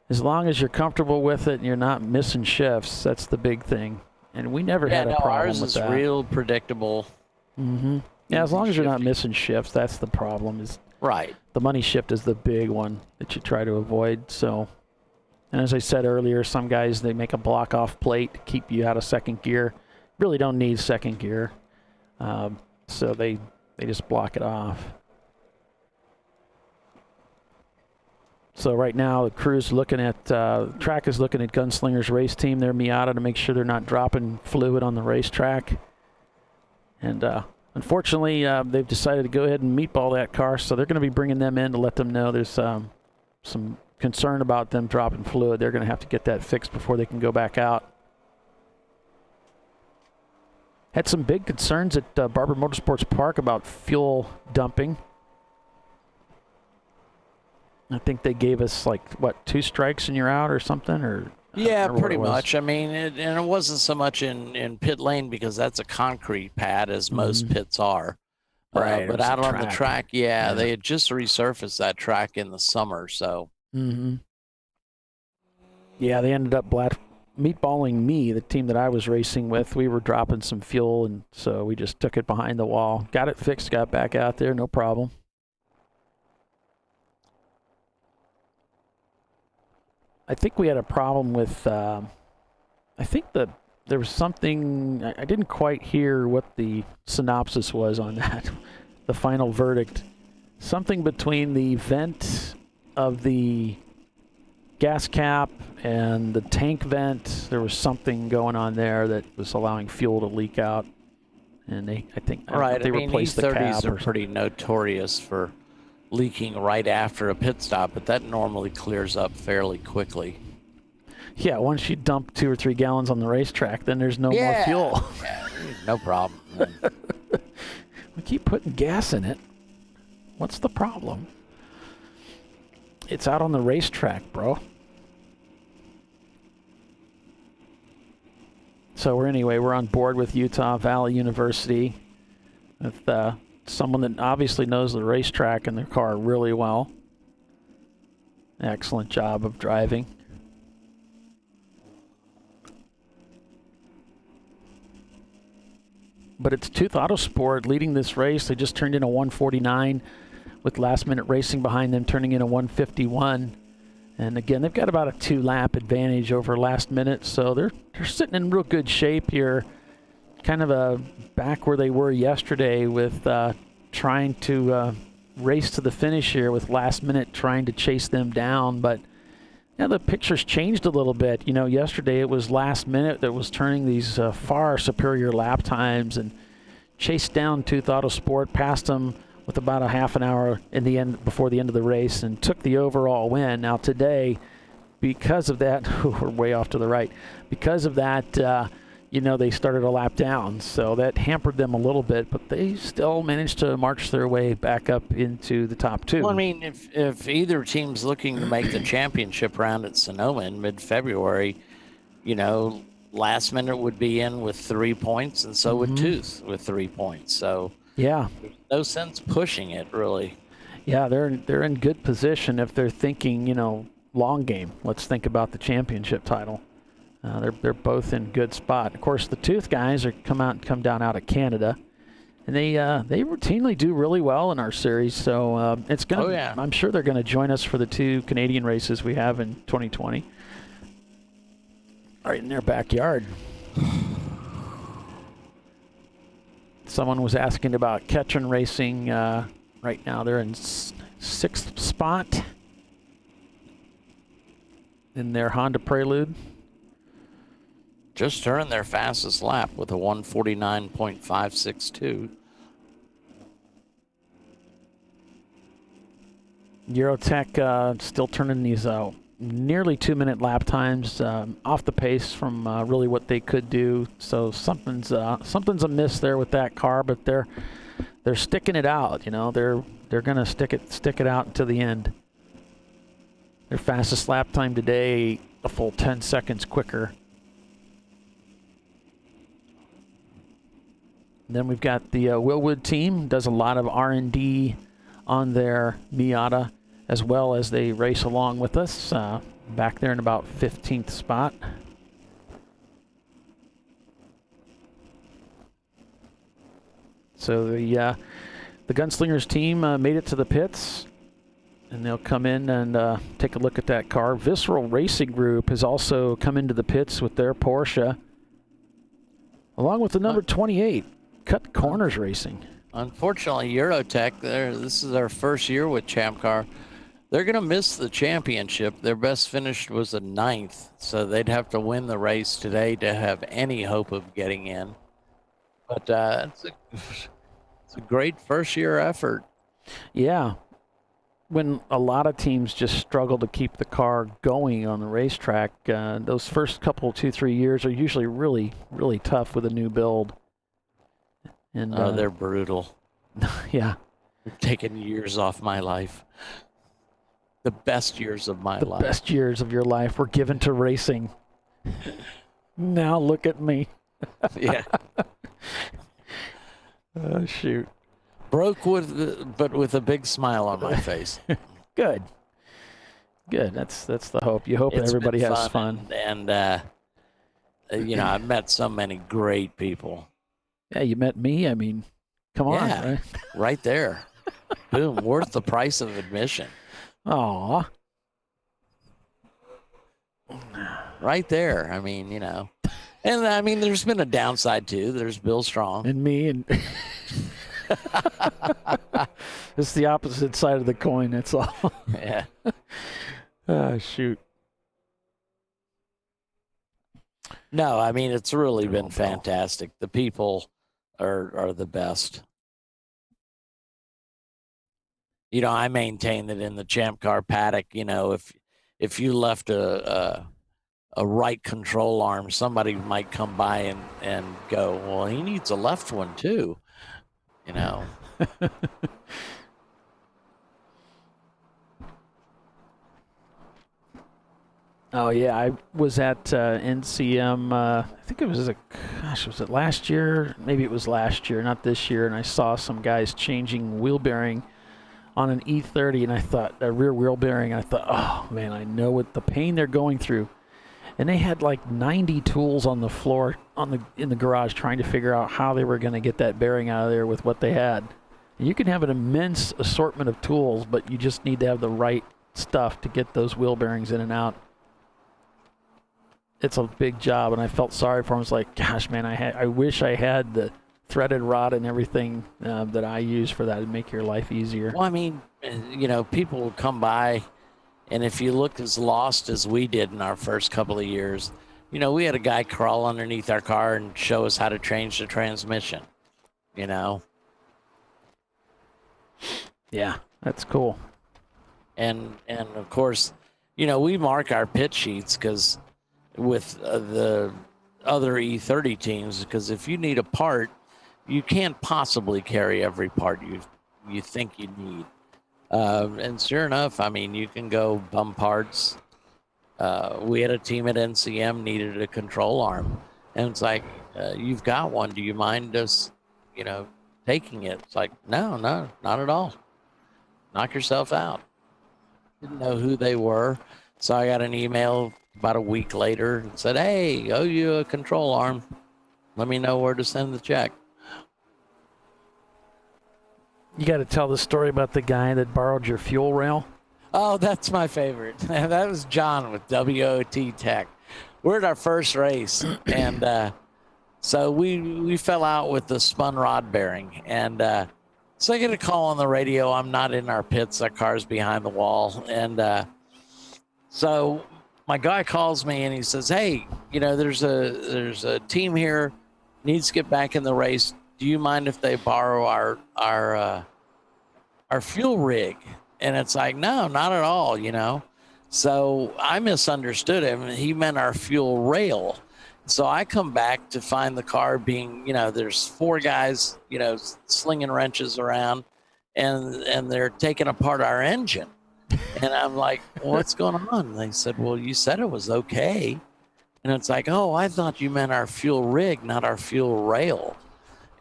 as long as you're comfortable with it and you're not missing shifts, that's the big thing. And we never had a problem ours with is that. Real predictable. Yeah, as long as you're not missing shifts, that's the problem. Is right. The money shift is the big one that you try to avoid. So, and as I said earlier, some guys, they make a block off plate to keep you out of second gear. Really don't need second gear, so they just block it off. So right now the crew's looking at track is looking at Gunslingers race team, their Miata, to make sure they're not dropping fluid on the racetrack. And unfortunately, they've decided to go ahead and meatball that car, so they're going to be bringing them in to let them know there's some concern about them dropping fluid. They're going to have to get that fixed before they can go back out. Had some big concerns at Barber Motorsports Park about fuel dumping. I think they gave us, like, what, 2 strikes and you're out or something? Or yeah, pretty much. I mean, and it wasn't so much in pit lane because that's a concrete pad, as most pits are. Right. But out on the track, they had just resurfaced that track in the summer, so. Yeah, they ended up meatballing me, the team that I was racing with. We were dropping some fuel, and so we just took it behind the wall. Got it fixed, got back out there, no problem. I think we had a problem with, I think that there was something, I didn't quite hear what the synopsis was on that, the final verdict. Something between the vent of the gas cap and the tank vent. There was something going on there that was allowing fuel to leak out. And they replaced the cap. E30s are pretty notorious for leaking right after a pit stop, but that normally clears up fairly quickly. Yeah, once you dump 2 or 3 gallons on the racetrack, then there's no more fuel. Yeah, no problem. We keep putting gas in it. What's the problem? It's out on the racetrack, bro. So we're on board with Utah Valley University, with someone that obviously knows the racetrack and their car really well. Excellent job of driving. But it's Tooth Autosport leading this race. They just turned in a 149 with Last Minute Racing behind them, turning in a 151. And again, they've got about a 2-lap advantage over Last Minute, so they're sitting in real good shape here. Kind of back where they were yesterday with trying to race to the finish here, with Last Minute trying to chase them down. But yeah, the picture's changed a little bit. You know, yesterday it was Last Minute that was turning these far superior lap times and chased down Tooth Autosport, passed them with about a half an hour in the end before the end of the race, and took the overall win. Now today, because of that, we're way off to the right. Because of that, they started a lap down, so that hampered them a little bit, but they still managed to march their way back up into the top 2. Well, I mean, if either team's looking to make the championship round at Sonoma in mid-February, Last Minute would be in with 3 points, and so would Tooth with 3 points. So yeah, there's no sense pushing it, really. Yeah, they're in good position if they're thinking, long game. Let's think about the championship title. They're both in good spot. Of course, the Tooth guys come down out of Canada, and they routinely do really well in our series. So it's gonna. Oh, yeah. I'm sure they're going to join us for the 2 Canadian races we have in 2020, right in their backyard. Someone was asking about Ketron Racing. Right now, they're in 6th spot in their Honda Prelude. Just earned their fastest lap with a 149.562. Weathertech still turning these nearly 2-minute lap times, off the pace from really what they could do. So something's amiss there with that car, but they're sticking it out. You know, they're gonna stick it out until the end. Their fastest lap time today, a full 10 seconds quicker. Then we've got the Willwood team, does a lot of R&D on their Miata, as well as they race along with us, back there in about 15th spot. So the Gunslingers team made it to the pits, and they'll come in and take a look at that car. Visceral Racing Group has also come into the pits with their Porsche, along with the number 28, Cut Corners Racing. Unfortunately, Eurotech, this is their first year with Champ Car. They're going to miss the championship. Their best finish was a 9th, so they'd have to win the race today to have any hope of getting in. But it's a great first-year effort. Yeah. When a lot of teams just struggle to keep the car going on the racetrack, those first couple, 2-3 years are usually really, really tough with a new build. And they're brutal. Yeah. They're taking years off my life. The best years of my life. The best years of your life were given to racing. Now look at me. Yeah. Oh, shoot. Broke but with a big smile on my face. Good. That's the hope. You hope everybody has fun. And you know, I've met so many great people. Yeah, you met me. I mean, come on. Yeah, right there. Boom, worth the price of admission. Aw. Right there. I mean, you know. And I mean, there's been a downside too. There's Bill Strong. And me. And it's the opposite side of the coin, that's all. Yeah. Shoot. No, I mean, it's really been fantastic. The people are the best. You know, I maintain that in the Champ Car paddock, you know, if you left a right control arm, somebody might come by and go, well, he needs a left one too, you know. Oh, yeah, I was at NCM, I think it was was it last year? Maybe it was last year, not this year, and I saw some guys changing wheel bearing on an E30, and I thought, a rear wheel bearing, and I thought, oh, man, I know what the pain they're going through. And they had like 90 tools on the floor in the garage trying to figure out how they were going to get that bearing out of there with what they had. And you can have an immense assortment of tools, but you just need to have the right stuff to get those wheel bearings in and out. It's a big job, and I felt sorry for him. I was like, gosh, man, I wish I had the threaded rod and everything that I use for that. It'd make your life easier. Well, I mean, you know, people will come by, and if you look as lost as we did in our first couple of years, you know, we had a guy crawl underneath our car and show us how to change the transmission, you know. Yeah, that's cool. And of course, you know, we mark our pit sheets because with the other E30 teams, because if you need a part, you can't possibly carry every part you think you need. And sure enough, I mean, you can go bum parts. We had a team at NCM needed a control arm, and it's like, you've got one. Do you mind us, you know, taking it? It's like, no, not at all. Knock yourself out. Didn't know who they were. So I got an email about a week later and said, hey, owe you a control arm. Let me know where to send the check. You got to tell the story about the guy that borrowed your fuel rail. Oh, that's my favorite. That was John with WOT Tech. We're at our first race, and so we fell out with the spun rod bearing. And so I get a call on the radio. I'm not in our pits. That car's behind the wall. And so my guy calls me, and he says, hey, you know, there's a team here, needs to get back in the race. Do you mind if they borrow our fuel rig? And it's like, no, not at all, you know. So I misunderstood him. He meant our fuel rail. So I come back to find the car being, you know, there's 4 guys, you know, slinging wrenches around, and they're taking apart our engine. And I'm like, what's going on? And they said, well, you said it was okay. And it's like, oh, I thought you meant our fuel rig, not our fuel rail.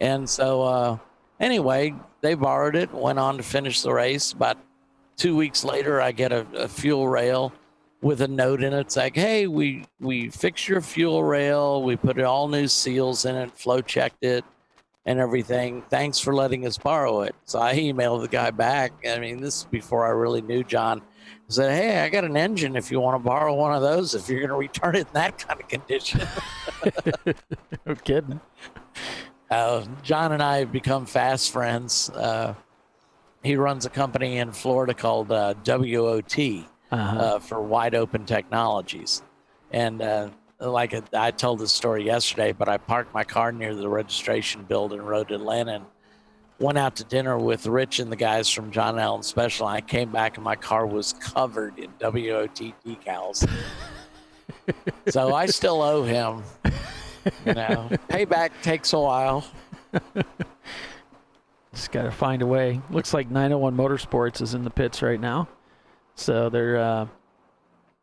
And so anyway, they borrowed it, went on to finish the race. About 2 weeks later, I get a fuel rail with a note in it. It's like, hey, we fixed your fuel rail. We put all new seals in it, flow checked it and everything. Thanks for letting us borrow it. So I emailed the guy back. I mean, this is before I really knew John. I said, hey, I got an engine if you want to borrow one of those, if you're going to return it in that kind of condition. No kidding. John and I have become fast friends. He runs a company in Florida called WOT for Wide Open Technologies. And like I told this story yesterday, but I parked my car near the registration building, rode to Atlanta, and went out to dinner with Rich and the guys from John Allen Special. I came back and my car was covered in WOT decals. So I still owe him. You know, payback takes a while. Just got to find a way. Looks like 901 Motorsports is in the pits right now. So they're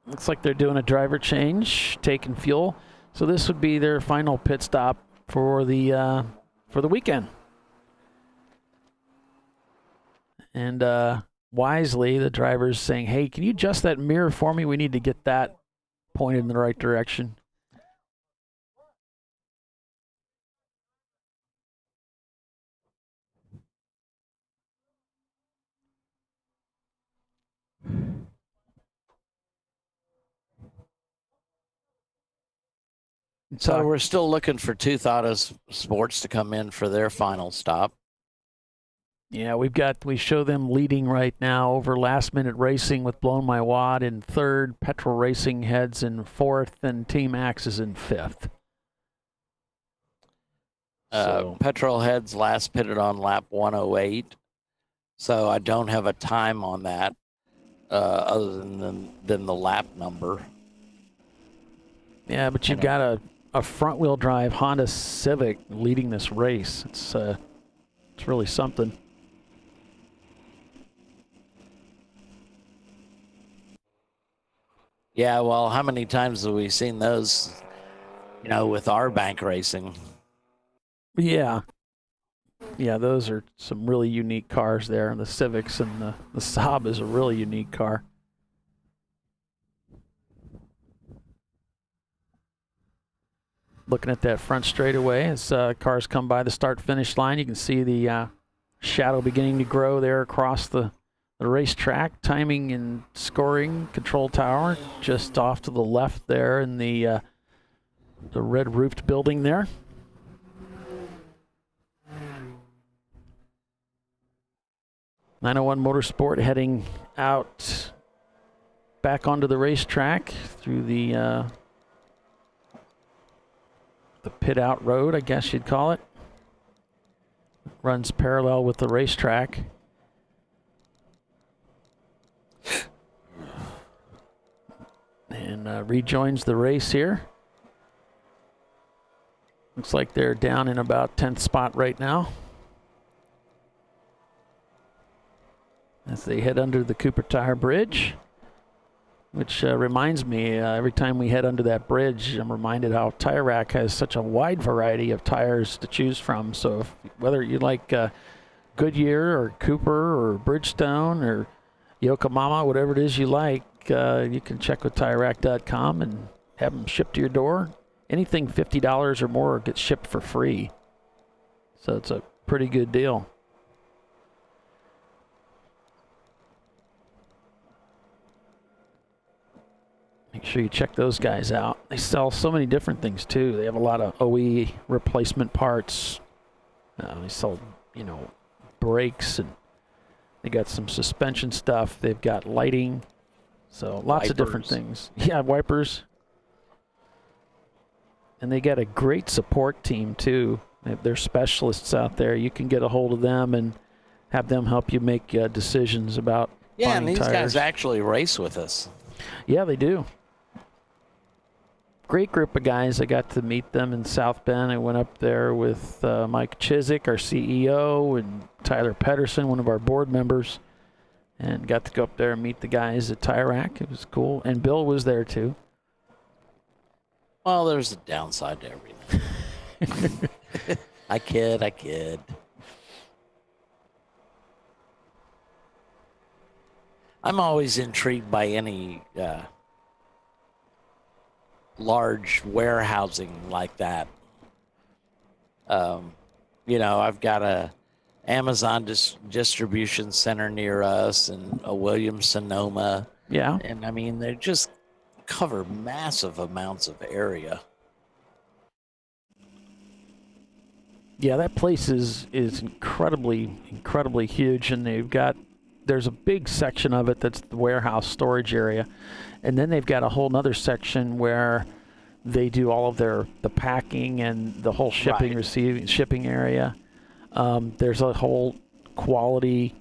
looks like they're doing a driver change, taking fuel. So this would be their final pit stop for the weekend. And wisely, the driver's saying, hey, can you adjust that mirror for me? We need to get that pointed in the right direction. So we're still looking for Tooth Auto Sports to come in for their final stop. Yeah, we show them leading right now over Last Minute Racing with Blown My Wad in 3rd, Petrol Racing heads in 4th, and Team Axe is in 5th. Petrol heads last pitted on lap 108. So I don't have a time on that other than the lap number. Yeah, but you've got a front-wheel drive Honda Civic leading this race. It's really something. Yeah, well, how many times have we seen those, you know, with our bank racing? Yeah. Yeah, those are some really unique cars there. The Civics and the Saab is a really unique car. Looking at that front straightaway as cars come by the start-finish line, you can see the shadow beginning to grow there across the racetrack. Timing and scoring control tower just off to the left there in the red-roofed building there. .901 Motorsport heading out back onto the racetrack through the pit out road, I guess you'd call it. Runs parallel with the racetrack. And rejoins the race here. Looks like they're down in about 10th spot right now. As they head under the Cooper Tire Bridge. Which reminds me, every time we head under that bridge, I'm reminded how Tire Rack has such a wide variety of tires to choose from. So whether you like Goodyear or Cooper or Bridgestone or Yokohama, whatever it is you like, you can check with TireRack.com and have them shipped to your door. Anything $50 or more gets shipped for free. So it's a pretty good deal. Make sure you check those guys out. They sell so many different things, too. They have a lot of OE replacement parts. They sell, brakes, and they got some suspension stuff. They've got lighting. So lots of different things. Yeah, wipers. And they got a great support team, too. They're specialists out there. You can get a hold of them and have them help you make decisions about Yeah, buying and these tires. guys actually race with us. Yeah, they do. Great group of guys. I got to meet them in South Bend. I went up there with Mike Chiswick, our CEO, and Tyler Pedersen, one of our board members, and got to go up there and meet the guys at Tire Rack. It was cool. And Bill was there, too. Well, there's a downside to everything. I kid. I'm always intrigued by any large warehousing like that. I've got a Amazon distribution center near us and a Williams-Sonoma. Yeah. And, they just cover massive amounts of area. Yeah, that place is incredibly huge, and there's a big section of it that's the warehouse storage area, and then they've got a whole nother section where they do all of the packing and the whole shipping, receiving, shipping area. There's a whole quality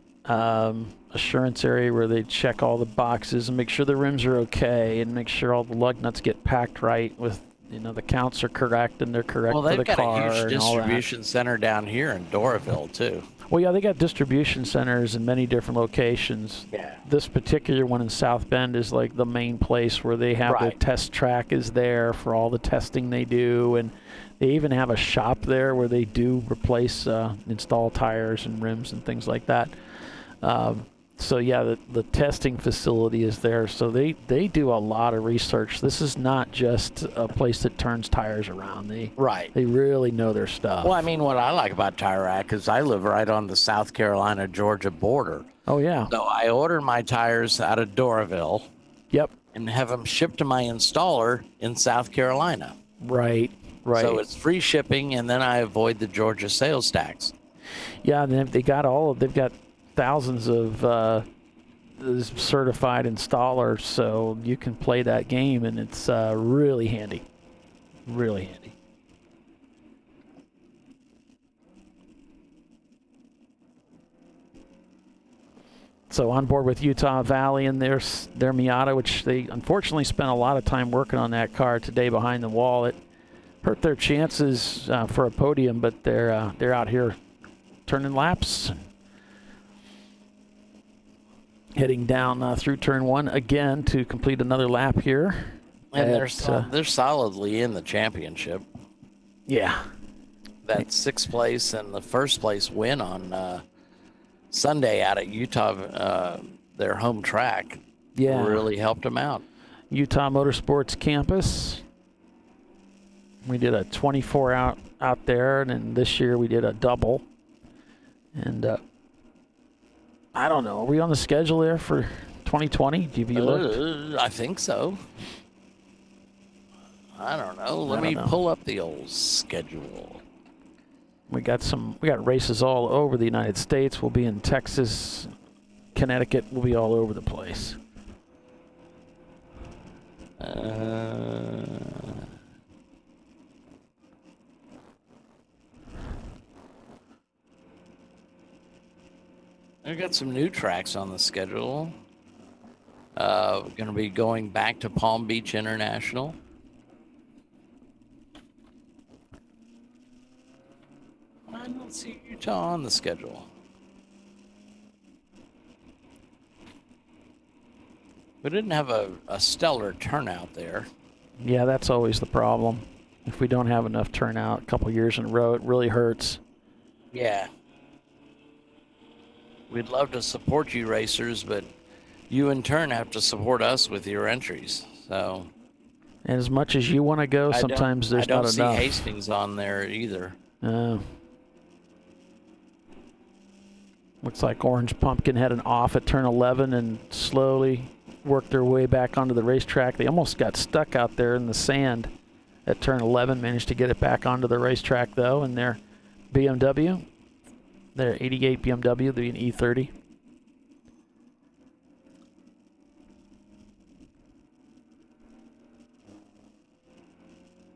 assurance area where they check all the boxes and make sure the rims are okay and make sure all the lug nuts get packed right with, the counts are correct and they're correct for the car. Well, they've got a huge and all that. distribution center down here in Doraville, too. Well, yeah, they got distribution centers in many different locations. Yeah. This particular one in South Bend is like the main place where they have their test track is there for all the testing they do. And they even have a shop there where they do replace, install tires and rims and things like that. So, yeah, the testing facility is there. So they do a lot of research. This is not just a place that turns tires around. They really know their stuff. Well, what I like about Tire Rack is I live right on the South Carolina-Georgia border. Oh, yeah. So I order my tires out of Doraville. Yep. And have them shipped to my installer in South Carolina. Right. So it's free shipping, and then I avoid the Georgia sales tax. Yeah, and they've got thousands of certified installers, so you can play that game, and it's really handy. Really handy. So on board with Utah Valley and their Miata, which they unfortunately spent a lot of time working on that car today behind the wall. It hurt their chances for a podium, but they're out here turning laps. Heading down through turn one again to complete another lap here. And they're solidly in the championship. Yeah. That sixth place and the first place win on Sunday out at Utah, their home track, really helped them out. Utah Motorsports Campus. We did a 24 out there, and then this year we did a double. And I don't know. Are we on the schedule there for 2020? Have you looked? I think so. I don't know. Let me pull up the old schedule. We got races all over the United States. We'll be in Texas, Connecticut. We'll be all over the place. We've got some new tracks on the schedule. We're going to be going back to Palm Beach International. I don't see Utah on the schedule. We didn't have a stellar turnout there. Yeah, that's always the problem. If we don't have enough turnout a couple years in a row, it really hurts. Yeah. We'd love to support you racers, but you in turn have to support us with your entries. So, and as much as you want to go, sometimes there's not enough. I don't see Hastings on there either. Looks like Orange Pumpkin had an off at turn 11 and slowly worked their way back onto the racetrack. They almost got stuck out there in the sand at turn 11, managed to get it back onto the racetrack though, and their BMW, their 88 BMW, the E30.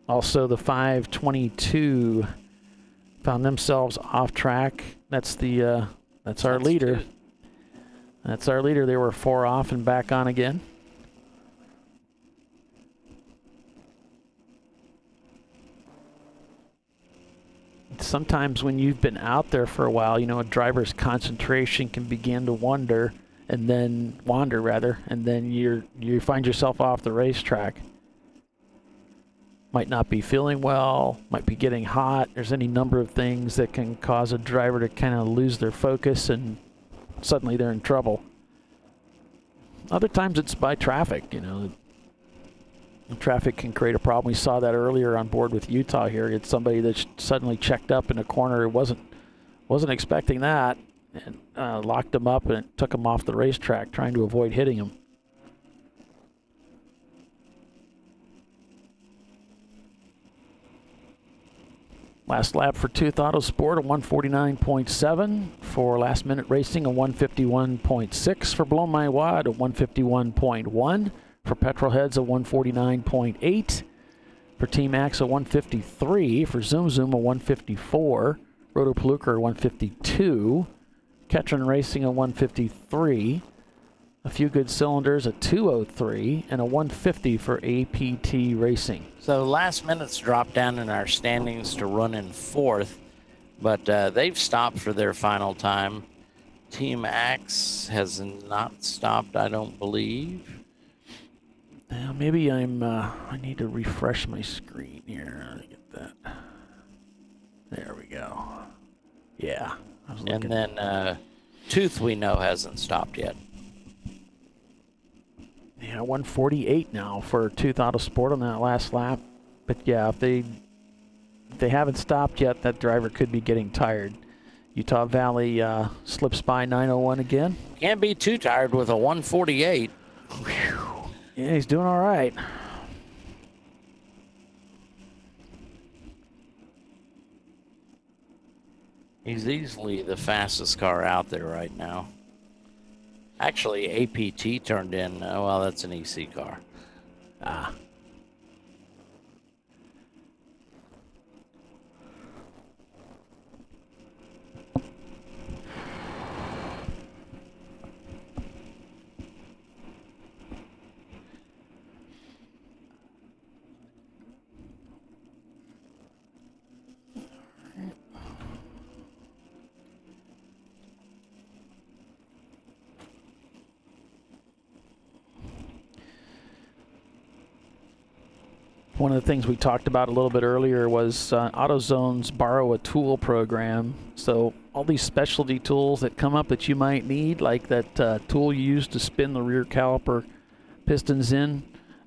Also, the 522 found themselves off track. That's our leader. That's our leader. They were 4 off and back on again. Sometimes when you've been out there for a while, you know, a driver's concentration can begin to wander, and then you find yourself off the racetrack. Might not be feeling well, might be getting hot. There's any number of things that can cause a driver to kind of lose their focus and suddenly they're in trouble. Other times it's by traffic, you know. Traffic can create a problem. We saw that earlier on board with Utah here. It's somebody that suddenly checked up in a corner. Wasn't expecting that, and locked him up and took him off the racetrack, trying to avoid hitting him. Last lap for Tooth Autosport, a 149.7. For Last Minute Racing, a 151.6. For Blow My Wad, a 151.1. For Petrolheads, a 149.8. For Team Axe, a 153. For Zoom Zoom, a 154. Roto Palooka, a 152. Ketron Racing, a 153. A Few Good Cylinders, a 203. And a 150 for APT Racing. So Last Minute's dropped down in our standings to run in 4th, but they've stopped for their final time. Team Axe has not stopped, I don't believe. Maybe I need to refresh my screen here. Let me get that. There we go. Yeah. And then Tooth, we know, hasn't stopped yet. Yeah, 148 now for Tooth Autosport on that last lap. But yeah, if they haven't stopped yet, that driver could be getting tired. Utah Valley slips by 901 again. Can't be too tired with a 148. Whew. Yeah, he's doing all right. He's easily the fastest car out there right now. Actually, APT turned in, well, that's an EC car. One of the things we talked about a little bit earlier was AutoZone's Borrow a Tool program. So all these specialty tools that come up that you might need, like that tool you use to spin the rear caliper pistons in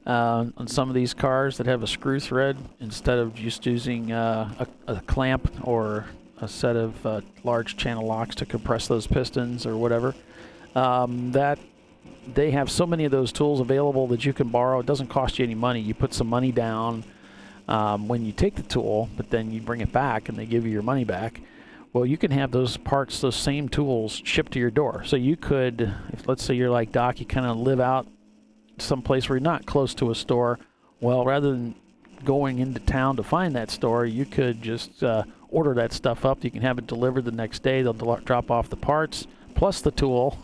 on some of these cars that have a screw thread, instead of just using a clamp or a set of large channel locks to compress those pistons or whatever. They have so many of those tools available that you can borrow. It doesn't cost you any money. You put some money down when you take the tool, but then you bring it back and they give you your money back. Well, you can have those parts, those same tools, shipped to your door. So you could, if let's say you're like Doc, you kind of live out someplace where you're not close to a store. Well, rather than going into town to find that store, you could just order that stuff up. You can have it delivered the next day. They'll drop off the parts plus the tool,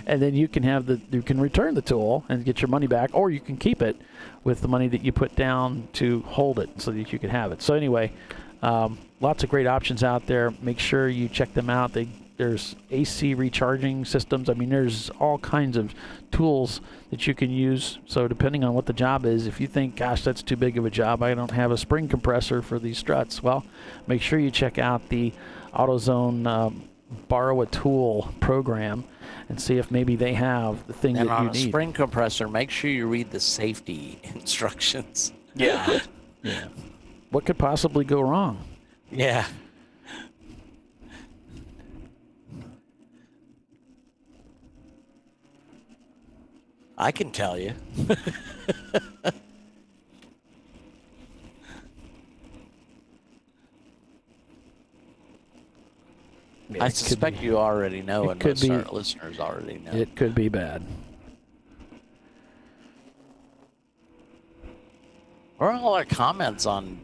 and then you can return the tool and get your money back, or you can keep it with the money that you put down to hold it so that you can have it. So anyway, lots of great options out there. Make sure you check them out. There's AC recharging systems. I mean, there's all kinds of tools that you can use. So depending on what the job is, if you think, gosh, that's too big of a job, I don't have a spring compressor for these struts, well, make sure you check out the AutoZone Borrow a Tool program. and see if maybe they have the thing And that you on a need. spring compressor, make sure you read the safety instructions. Yeah. Yeah. What could possibly go wrong? Yeah. I can tell you. I suspect you already know, and most of our listeners already know. It could be bad. Where are all our comments on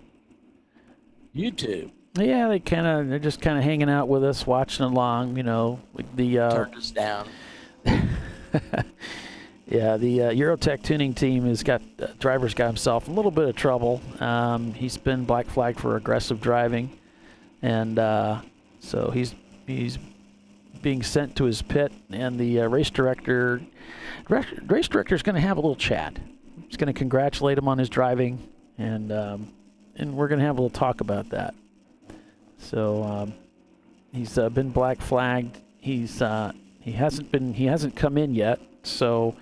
YouTube? Yeah, they're just kind of hanging out with us, watching along. You know, the Turned us down. Yeah, the Eurotech tuning team has got driver's got himself in a little bit of trouble. He's been black flagged for aggressive driving, and so he's being sent to his pit. And the race director is going to have a little chat. He's going to congratulate him on his driving, and we're going to have a little talk about that. So he's been black flagged. He hasn't come in yet. So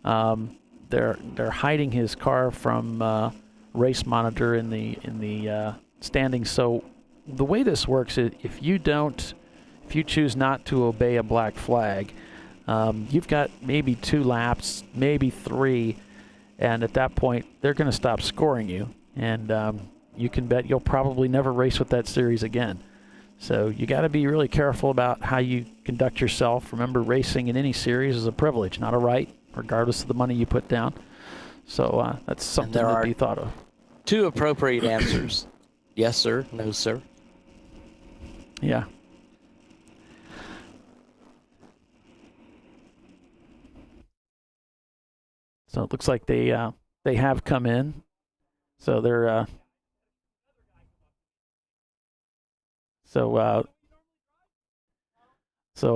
they're hiding his car from race monitor in the standings. So the way this works is if you choose not to obey a black flag, you've got maybe 2 laps, maybe 3, and at that point they're going to stop scoring you, and you can bet you'll probably never race with that series again. So you got to be really careful about how you conduct yourself. Remember, racing in any series is a privilege, not a right, regardless of the money you put down. So that's something to be thought of. 2 appropriate answers. Yes, sir. No, sir. Yeah. So it looks like they have come in. So they're So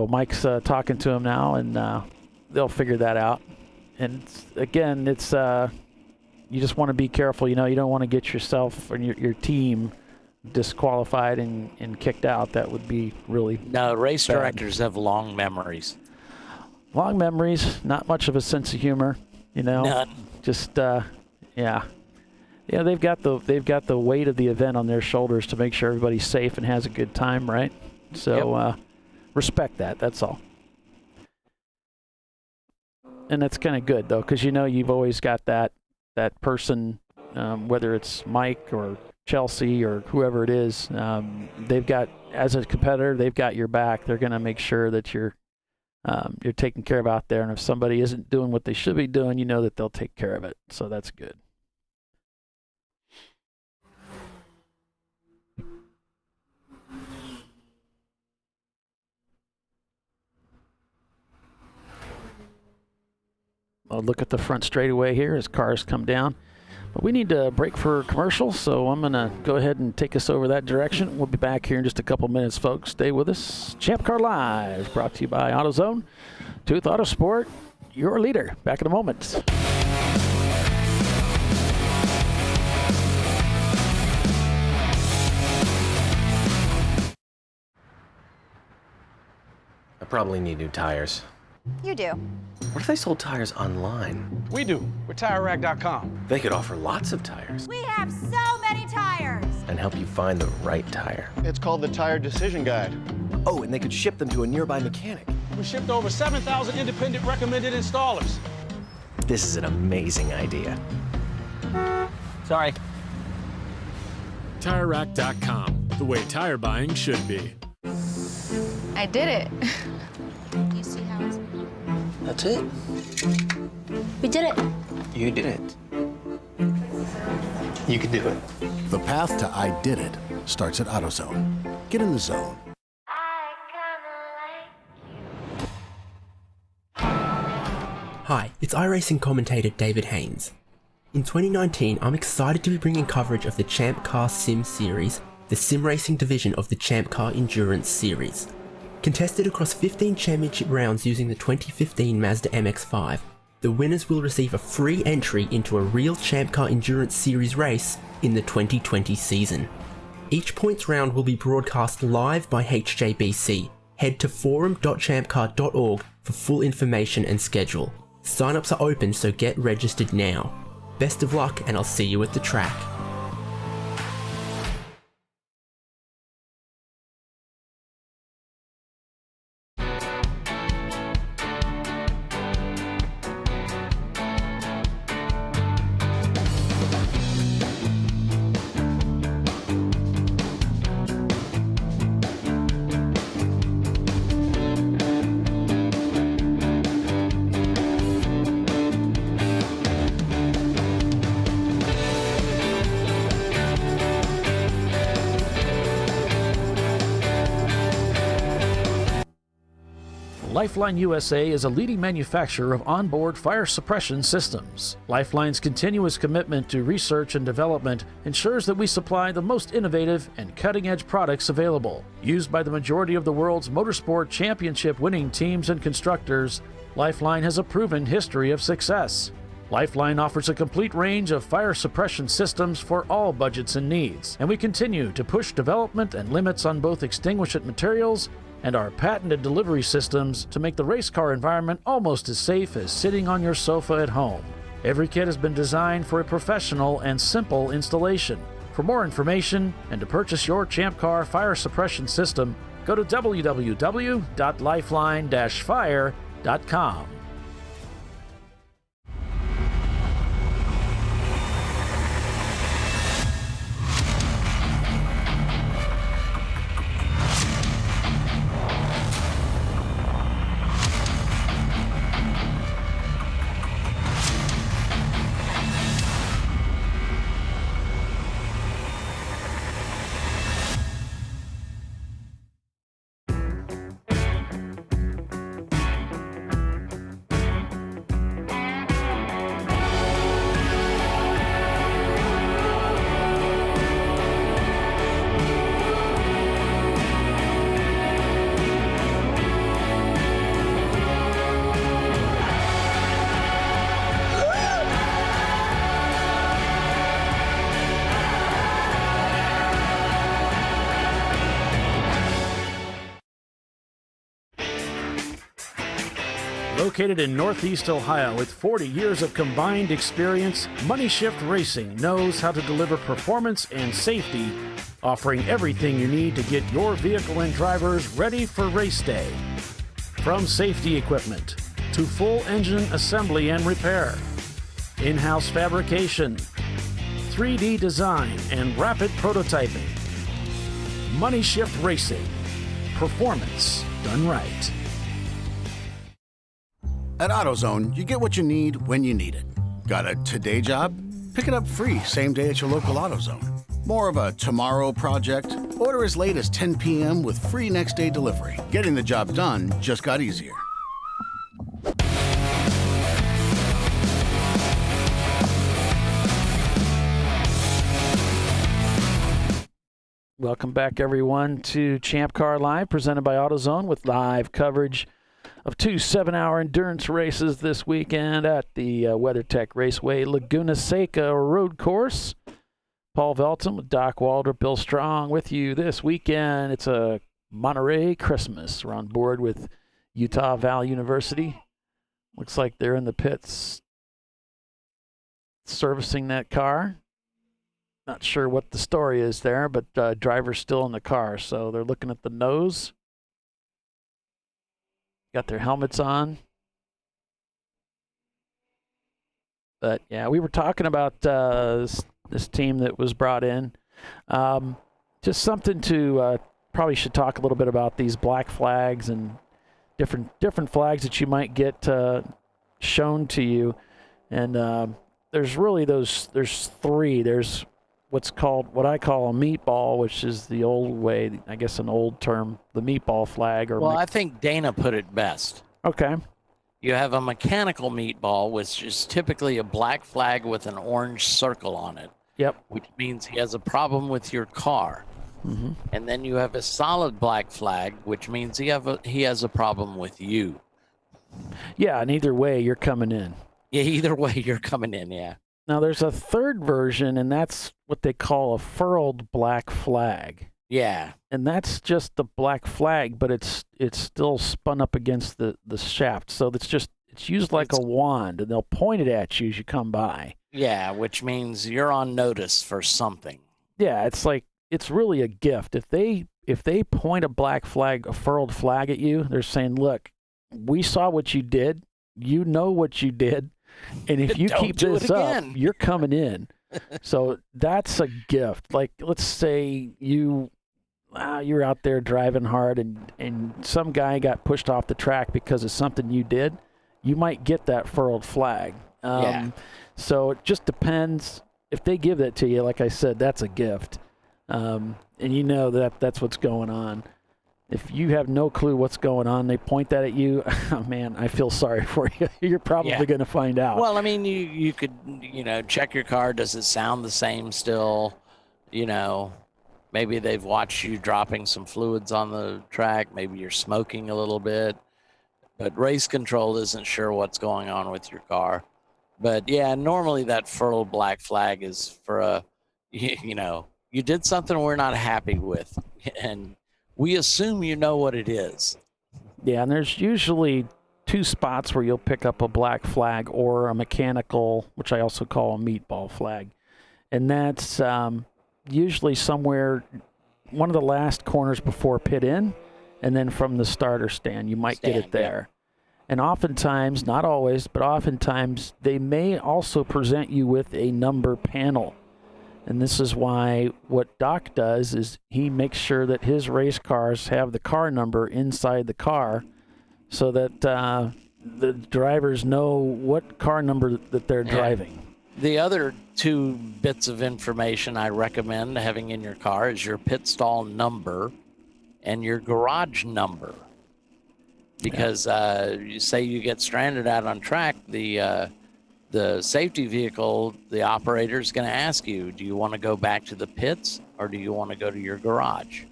Mike's talking to him now, and they'll figure that out. And it's you just want to be careful. You know, you don't want to get yourself and your team disqualified and kicked out. That would be really race bad. directors have long memories. Long memories, not much of a sense of humor. You know, None. Just yeah. They've got the weight of the event on their shoulders to make sure everybody's safe and has a good time, right? So respect that. That's all. And that's kind of good though, because you've always got that person, whether it's Mike or Chelsea or whoever it is. They've got, as a competitor, they've got your back. They're going to make sure that you're taken care of out there. And if somebody isn't doing what they should be doing, you know that they'll take care of it. So that's good. I'll look at the front straightaway here as cars come down. But we need to break for commercial, so I'm going to go ahead and take us over that direction. We'll be back here in just a couple minutes, folks. Stay with us. ChampCar.Live, brought to you by AutoZone. Tooth Autosport, your leader. Back in a moment. I probably need new tires. You do. What if they sold tires online? We do. We're TireRack.com. They could offer lots of tires We have so many tires. and help you find the right tire. It's called the Tire Decision Guide. Oh, and they could ship them to a nearby mechanic. We shipped over 7,000 independent recommended installers. This is an amazing idea. Sorry. TireRack.com, the way tire buying should be. I did it. You see how it's... That's it. We did it. You did it. You can do it. The path to I did it starts at AutoZone. Get in the zone. Hi, it's iRacing commentator David Haynes. In 2019, I'm excited to be bringing coverage of the Champ Car Sim Series, the sim racing division of the Champ Car Endurance Series. Contested across 15 championship rounds using the 2015 Mazda MX-5, the winners will receive a free entry into a real Champ Car Endurance Series race in the 2020 season. Each points round will be broadcast live by HJBC. Head to forum.champcar.org for full information and schedule. Sign-ups are open, so get registered now. Best of luck, and I'll see you at the track. Lifeline USA is a leading manufacturer of onboard fire suppression systems. Lifeline's continuous commitment to research and development ensures that we supply the most innovative and cutting-edge products available. Used by the majority of the world's motorsport championship-winning teams and constructors, Lifeline has a proven history of success. Lifeline offers a complete range of fire suppression systems for all budgets and needs, and we continue to push development and limits on both extinguishant materials and our patented delivery systems to make the race car environment almost as safe as sitting on your sofa at home. Every kit has been designed for a professional and simple installation. For more information and to purchase your Champ Car fire suppression system, go to www.lifeline-fire.com. Located in Northeast Ohio with 40 years of combined experience, Money Shift Racing knows how to deliver performance and safety, offering everything you need to get your vehicle and drivers ready for race day. From safety equipment to full engine assembly and repair, in-house fabrication, 3D design, and rapid prototyping. Money Shift Racing. Performance done right. At AutoZone, you get what you need when you need it. Got a today job? Pick it up free same day at your local AutoZone. More of a tomorrow project? Order as late as 10 p.m. with free next day delivery. Getting the job done just got easier. Welcome back, everyone, to ChampCar.Live, presented by AutoZone, with live coverage of 2 7-hour endurance races this weekend at the WeatherTech Raceway Laguna Seca road course. Paul Velton with Doc Walder, Bill Strong with you this weekend. It's a Monterey Christmas. We're on board with Utah Valley University. Looks like they're in the pits servicing that car. Not sure what the story is there, but driver's still in the car, so they're looking at the nose. Got their helmets on. But, yeah, we were talking about this team that was brought in. Just something to probably should talk a little bit about these black flags and different flags that you might get shown to you. And there's really there's three. There's what I call a meatball, which is the old way, I guess an old term, the meatball flag. I think Dana put it best. Okay. You have a mechanical meatball, which is typically a black flag with an orange circle on it. Yep. Which means he has a problem with your car. Mm-hmm. And then you have a solid black flag, which means he has a problem with you. Yeah, and either way, you're coming in. Yeah, either way, you're coming in, yeah. Now, there's a third version, and that's what they call a furled black flag. Yeah. And that's just the black flag, but it's still spun up against the shaft. So it's used like a wand, and they'll point it at you as you come by. Yeah, which means you're on notice for something. Yeah, it's really a gift. If they point a black flag, a furled flag at you, they're saying, "Look, we saw what you did. You know what you did, and if you keep this up, you're coming in." So that's a gift. Like, let's say you're out there driving hard, and some guy got pushed off the track because of something you did. You might get that furled flag. So it just depends. If they give that to you, like I said, that's a gift. And you know that's what's going on. If you have no clue what's going on, they point that at you, oh, man, I feel sorry for you. You're probably going to find out. Well, I mean, you could, check your car. Does it sound the same still? Maybe they've watched you dropping some fluids on the track. Maybe you're smoking a little bit. But race control isn't sure what's going on with your car. But, yeah, normally that furled black flag is for you did something we're not happy with. And we assume you know what it is. Yeah, and there's usually two spots where you'll pick up a black flag or a mechanical, which I also call a meatball flag. And that's usually somewhere, one of the last corners before pit in, and then from the starter stand. You might get it there. Yeah. And oftentimes, not always, but oftentimes, they may also present you with a number panel. And this is why what Doc does is he makes sure that his race cars have the car number inside the car so that the drivers know what car number that they're driving. The other two bits of information I recommend having in your car is your pit stall number and your garage number. Because you say you get stranded out on track, the safety vehicle, the operator is going to ask you, do you want to go back to the pits or do you want to go to your garage?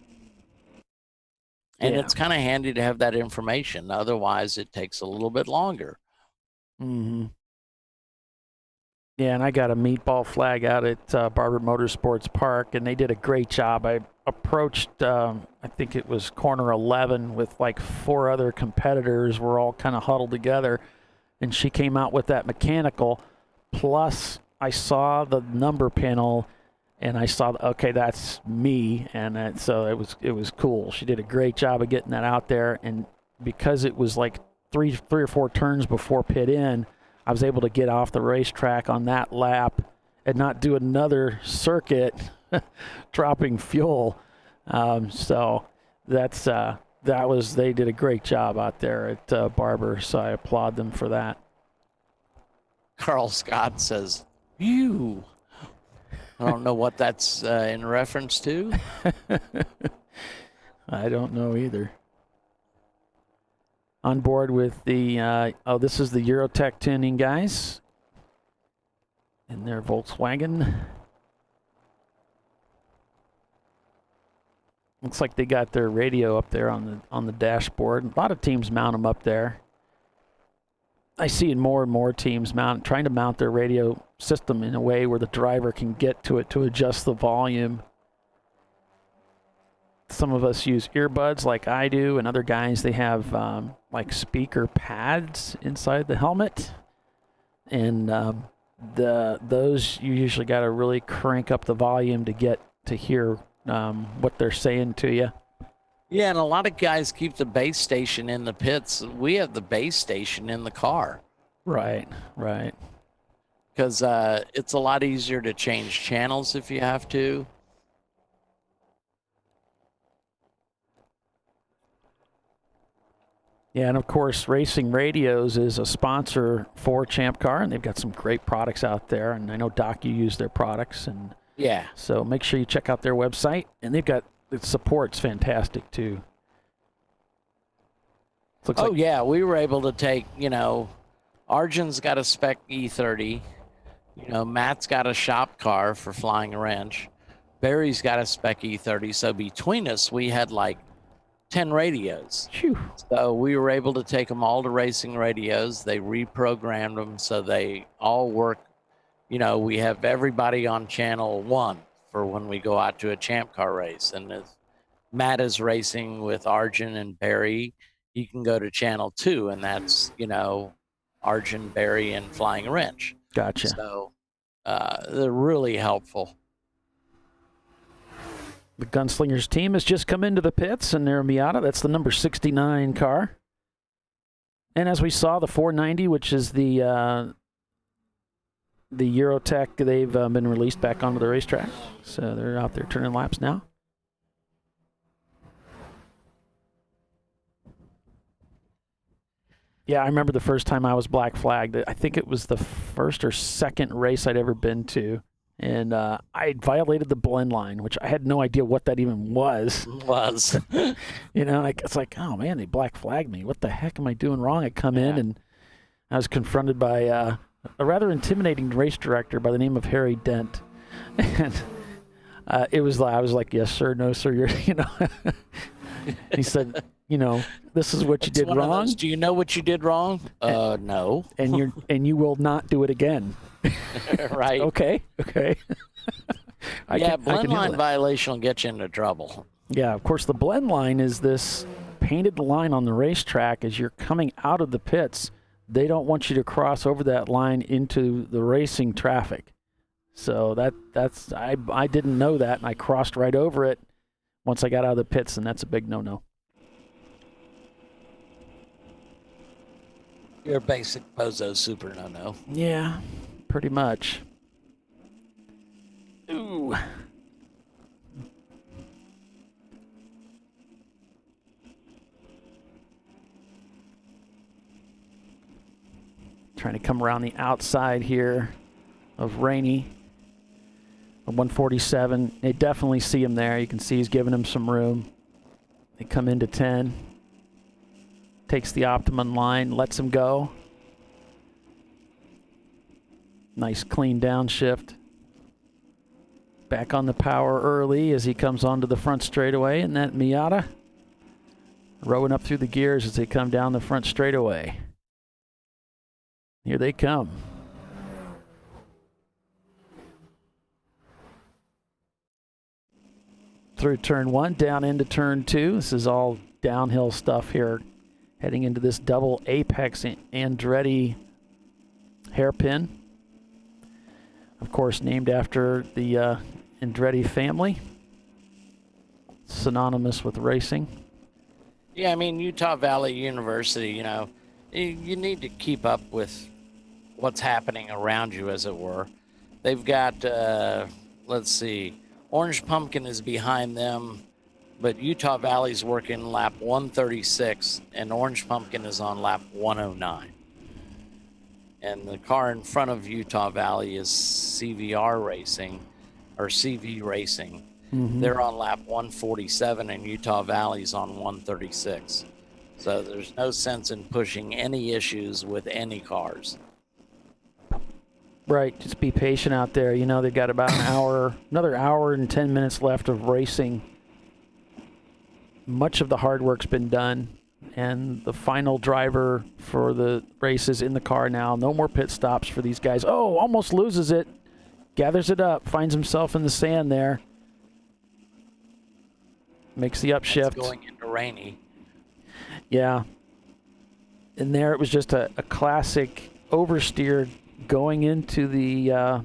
And it's kind of handy to have that information. Otherwise, it takes a little bit longer. Mm-hmm. Yeah, and I got a meatball flag out at Barber Motorsports Park, and they did a great job. I approached, I think it was corner 11 with like 4 other competitors. We're all kind of huddled together. And she came out with that mechanical, plus I saw the number panel, and I saw, okay, that's me, and so it was cool. She did a great job of getting that out there, and because it was like three or four turns before pit in, I was able to get off the racetrack on that lap and not do another circuit dropping fuel. So that's they did a great job out there at Barber, so I applaud them for that. Carl Scott says, "You." I don't know what that's in reference to. I don't know either. On board with the, this is the Eurotech tuning guys in their Volkswagen. Looks like they got their radio up there on the dashboard. A lot of teams mount them up there. I see more and more teams trying to mount their radio system in a way where the driver can get to it to adjust the volume. Some of us use earbuds like I do, and other guys, they have like speaker pads inside the helmet. And those, you usually got to really crank up the volume to get to hear what they're saying to you. Yeah, and a lot of guys keep the base station in the pits. We have the base station in the car. Right. Because it's a lot easier to change channels if you have to. Yeah, and of course, Racing Radios is a sponsor for Champ Car, and they've got some great products out there. And I know, Doc, you use their products, and yeah. So make sure you check out their website, and they've got the support's fantastic too. Yeah, we were able to take, Arjun's got a spec E30, Matt's got a shop car for flying a wrench, Barry's got a spec E30. So between us, we had like 10 radios. Phew. So we were able to take them all to Racing Radios. They reprogrammed them so they all work. We have everybody on channel 1 for when we go out to a Champ Car race. And Matt is racing with Arjun and Barry, you can go to channel 2, and that's, Arjun, Barry, and Flying Wrench. Gotcha. So they're really helpful. The Gunslingers team has just come into the pits in their Miata. That's the number 69 car. And as we saw, the 490, which is the Eurotech, they've been released back onto the racetrack. So they're out there turning laps now. Yeah, I remember the first time I was black flagged. I think it was the first or second race I'd ever been to. And I violated the blend line, which I had no idea what that even was. It's like, oh, man, they black flagged me. What the heck am I doing wrong? I come in, and I was confronted by a rather intimidating race director by the name of Harry Dent. And I was like, yes, sir, no, sir. He said, this is what you did wrong. Do you know what you did wrong? No. And you will not do it again. Right. Okay. Blend line violation will get you into trouble. Yeah, of course, the blend line is this painted line on the racetrack as you're coming out of the pits. They don't want you to cross over that line into the racing traffic. So I didn't know that, and I crossed right over it once I got out of the pits, and that's a big no-no. You're a basic Bozo super no-no. Yeah, pretty much. Ooh. Trying to come around the outside here of Rainey. 147. They definitely see him there. You can see he's giving him some room. They come into 10. Takes the Optimum line, lets him go. Nice clean downshift. Back on the power early as he comes onto the front straightaway in that Miata. Rowing up through the gears as they come down the front straightaway. Here they come. Through turn 1, down into turn 2. This is all downhill stuff here. Heading into this double apex Andretti hairpin. Of course, named after the Andretti family. Synonymous with racing. Yeah, I mean, Utah Valley University, you need to keep up with what's happening around you, as it were. They've got, let's see, Orange Pumpkin is behind them, but Utah Valley's working lap 136, and Orange Pumpkin is on lap 109. And the car in front of Utah Valley is CVR Racing, or CV Racing. Mm-hmm. They're on lap 147, and Utah Valley's on 136. So there's no sense in pushing any issues with any cars. Right, just be patient out there. They've got about another hour and 10 minutes left of racing. Much of the hard work's been done, and the final driver for the race is in the car now. No more pit stops for these guys. Oh, almost loses it. Gathers it up, finds himself in the sand there. Makes the upshift. It's going into Rainey. Yeah. And there it was just a classic oversteer going into the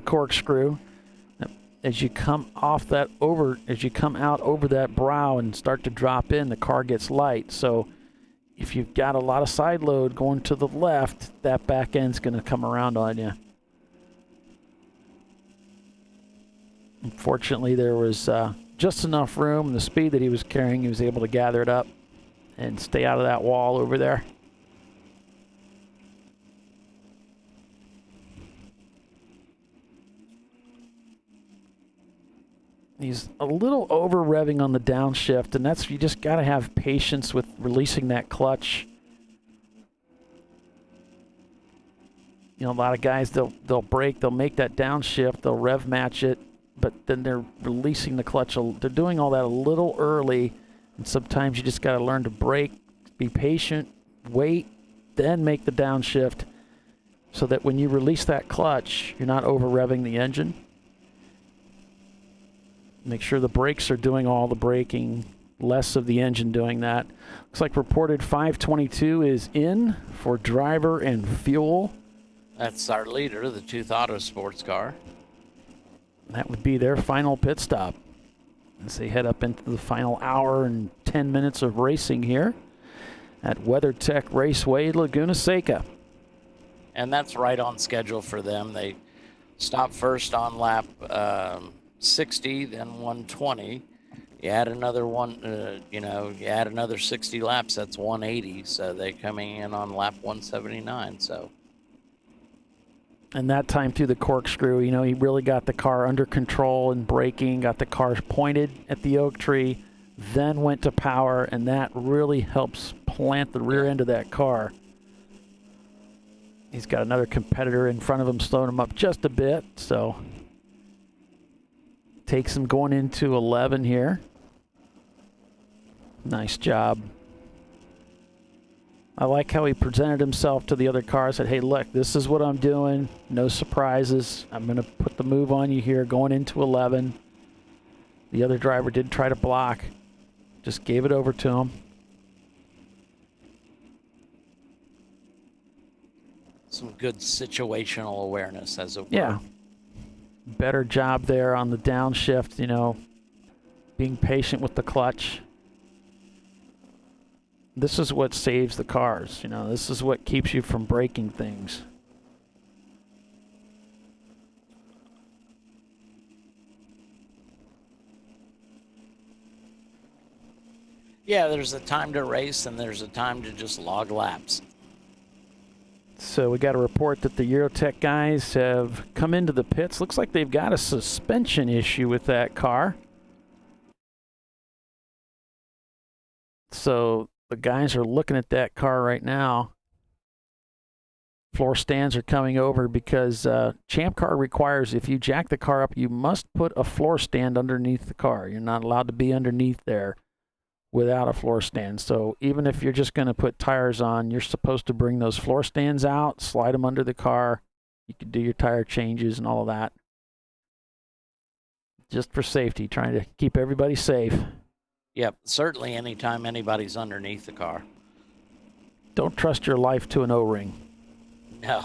corkscrew. As you come out over that brow and start to drop in, the car gets light. So if you've got a lot of side load going to the left, that back end's going to come around on you. Unfortunately, there was just enough room. The speed that he was carrying, he was able to gather it up and stay out of that wall over there. He's a little over revving on the downshift, and you just got to have patience with releasing that clutch. A lot of guys, they'll brake, they'll make that downshift, they'll rev match it, but then they're releasing the clutch. They're doing all that a little early, and sometimes you just got to learn to brake, be patient, wait, then make the downshift, so that when you release that clutch, you're not over revving the engine. Make sure the brakes are doing all the braking, less of the engine doing that. Looks like reported 522 is in for driver and fuel. That's our leader, the Tooth Auto sports car. That would be their final pit stop as they head up into the final hour and 10 minutes of racing here at WeatherTech Raceway, Laguna Seca. And that's right on schedule for them. They stopped first on lap 60, then 120. You add another you add another 60 laps, that's 180. So they're coming in on lap 179. So. And that time through the corkscrew, he really got the car under control and braking, got the car pointed at the oak tree, then went to power, and that really helps plant the rear end of that car. He's got another competitor in front of him, slowing him up just a bit, so takes him going into 11 here. Nice job. I like how he presented himself to the other car. Said, hey, look, this is what I'm doing. No surprises. I'm going to put the move on you here going into 11. The other driver did try to block. Just gave it over to him. Some good situational awareness, as it were. Yeah. Better job there on the downshift, being patient with the clutch. This is what saves the cars. This is what keeps you from breaking things. Yeah, there's a time to race and there's a time to just log laps. So we got a report that the Weathertech guys have come into the pits. Looks like they've got a suspension issue with that car. So the guys are looking at that car right now. Floor stands are coming over because ChampCar requires if you jack the car up, you must put a floor stand underneath the car. You're not allowed to be underneath there without a floor stand. So even if you're just going to put tires on, you're supposed to bring those floor stands out, slide them under the car. You can do your tire changes and all of that. Just for safety, trying to keep everybody safe. Yep, certainly anytime anybody's underneath the car. Don't trust your life to an O-ring. No.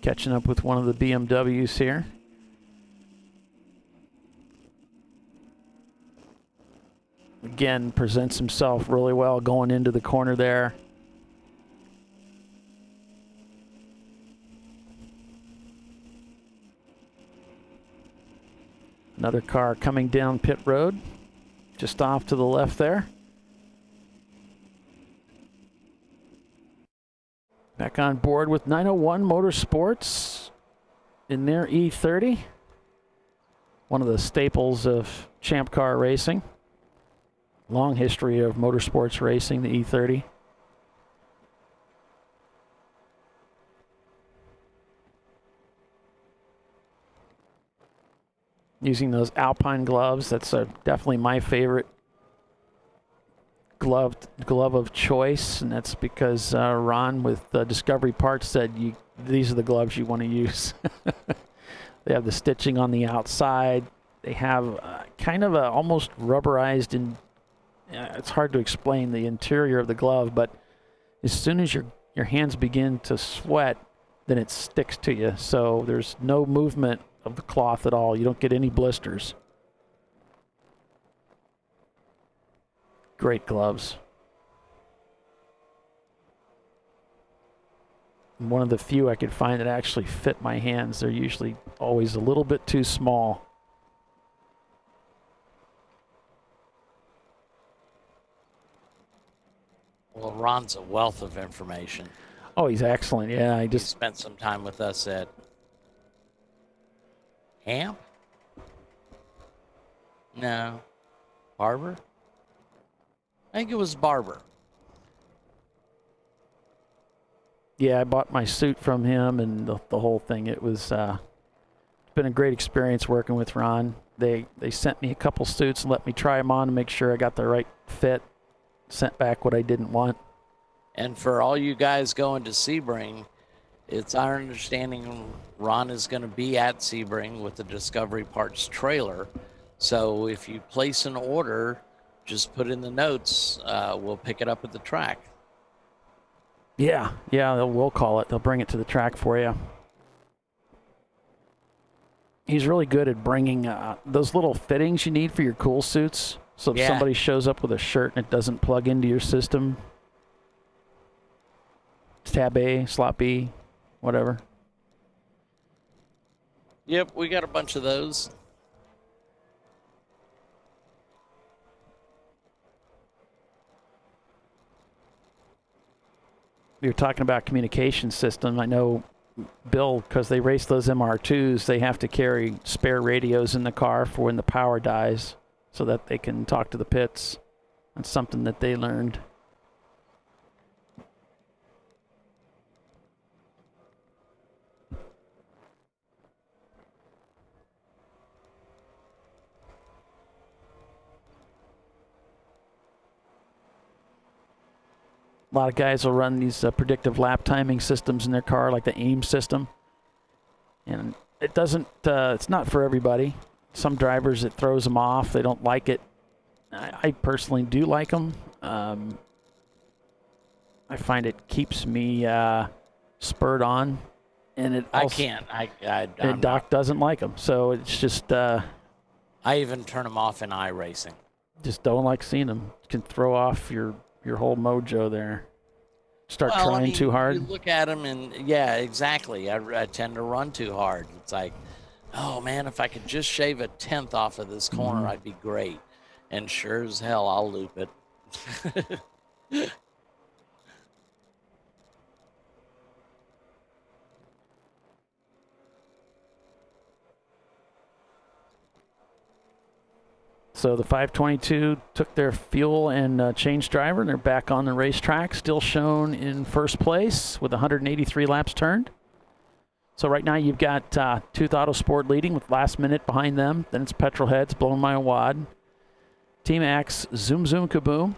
Catching up with one of the BMWs here. Again, presents himself really well going into the corner there. Another car coming down pit road, just off to the left there. Back on board with 901 Motorsports in their E30. One of the staples of Champ Car racing. Long history of motorsports racing, the E30. Using those Alpine gloves, that's definitely my favorite glove of choice, and that's because Ron with Discovery Parts said these are the gloves you want to use. They have the stitching on the outside. They have kind of a almost rubberized, and it's hard to explain the interior of the glove, but as soon as your hands begin to sweat, then it sticks to you. So there's no movement of the cloth at all. You don't get any blisters. Great gloves. One of the few I could find that actually fit my hands. They're usually always a little bit too small. Well, Ron's a wealth of information. Oh, he's excellent. Yeah, He spent some time with us at Hamp? No. Barber? I think it was Barber. Yeah, I bought my suit from him and the whole thing. It was been a great experience working with Ron. They sent me a couple suits and let me try them on to make sure I got the right fit. Sent back what I didn't want. And for all you guys going to Sebring, it's our understanding Ron is going to be at Sebring with the Discovery Parts trailer. So if you place an order, just put in the notes. We'll pick it up at the track. Yeah, we'll call it. They'll bring it to the track for you. He's really good at bringing those little fittings you need for your cool suits. So if somebody shows up with a shirt and it doesn't plug into your system, tab A, slot B, whatever. Yep, we got a bunch of those. You're talking about communication system. I know, Bill, because they race those MR2s, they have to carry spare radios in the car for when the power dies so that they can talk to the pits. That's something that they learned. A lot of guys will run these predictive lap timing systems in their car, like the AIM system. And it doesn't, it's not for everybody. Some drivers, it throws them off. They don't like it. I personally do like them. I find it keeps me spurred on. And it also, I can't. Doc doesn't like them. So it's just... I even turn them off in iRacing. Just don't like seeing them. It can throw off your whole mojo there. Start trying too hard. You look at them and, yeah, exactly. I tend to run too hard. It's like, oh, man, if I could just shave a 1/10 off of this corner, I'd be great. And sure as hell, I'll loop it. So the 522 took their fuel and changed driver, and they're back on the racetrack, still shown in first place with 183 laps turned. So right now you've got Tooth Autosport leading with last minute behind them. Then it's Petrolheads, Blowing My Wad, Team X, Zoom Zoom Kaboom,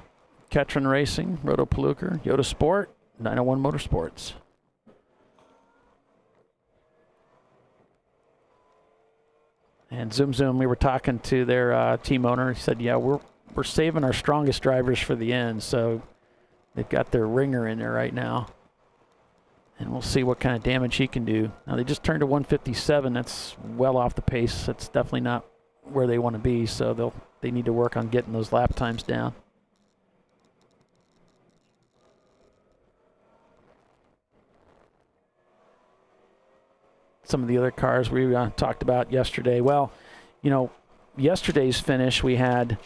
Ketron Racing, Roto Paluker, Yoda Sport, 901 Motorsports. And Zoom Zoom, we were talking to their team owner. He said, yeah, we're saving our strongest drivers for the end. So they've got their ringer in there right now. And we'll see what kind of damage he can do. Now, they just turned to 157. That's well off the pace. That's definitely not where they want to be. So they need to work on getting those lap times down. Some of the other cars we talked about yesterday. Well, you know, yesterday's finish, we had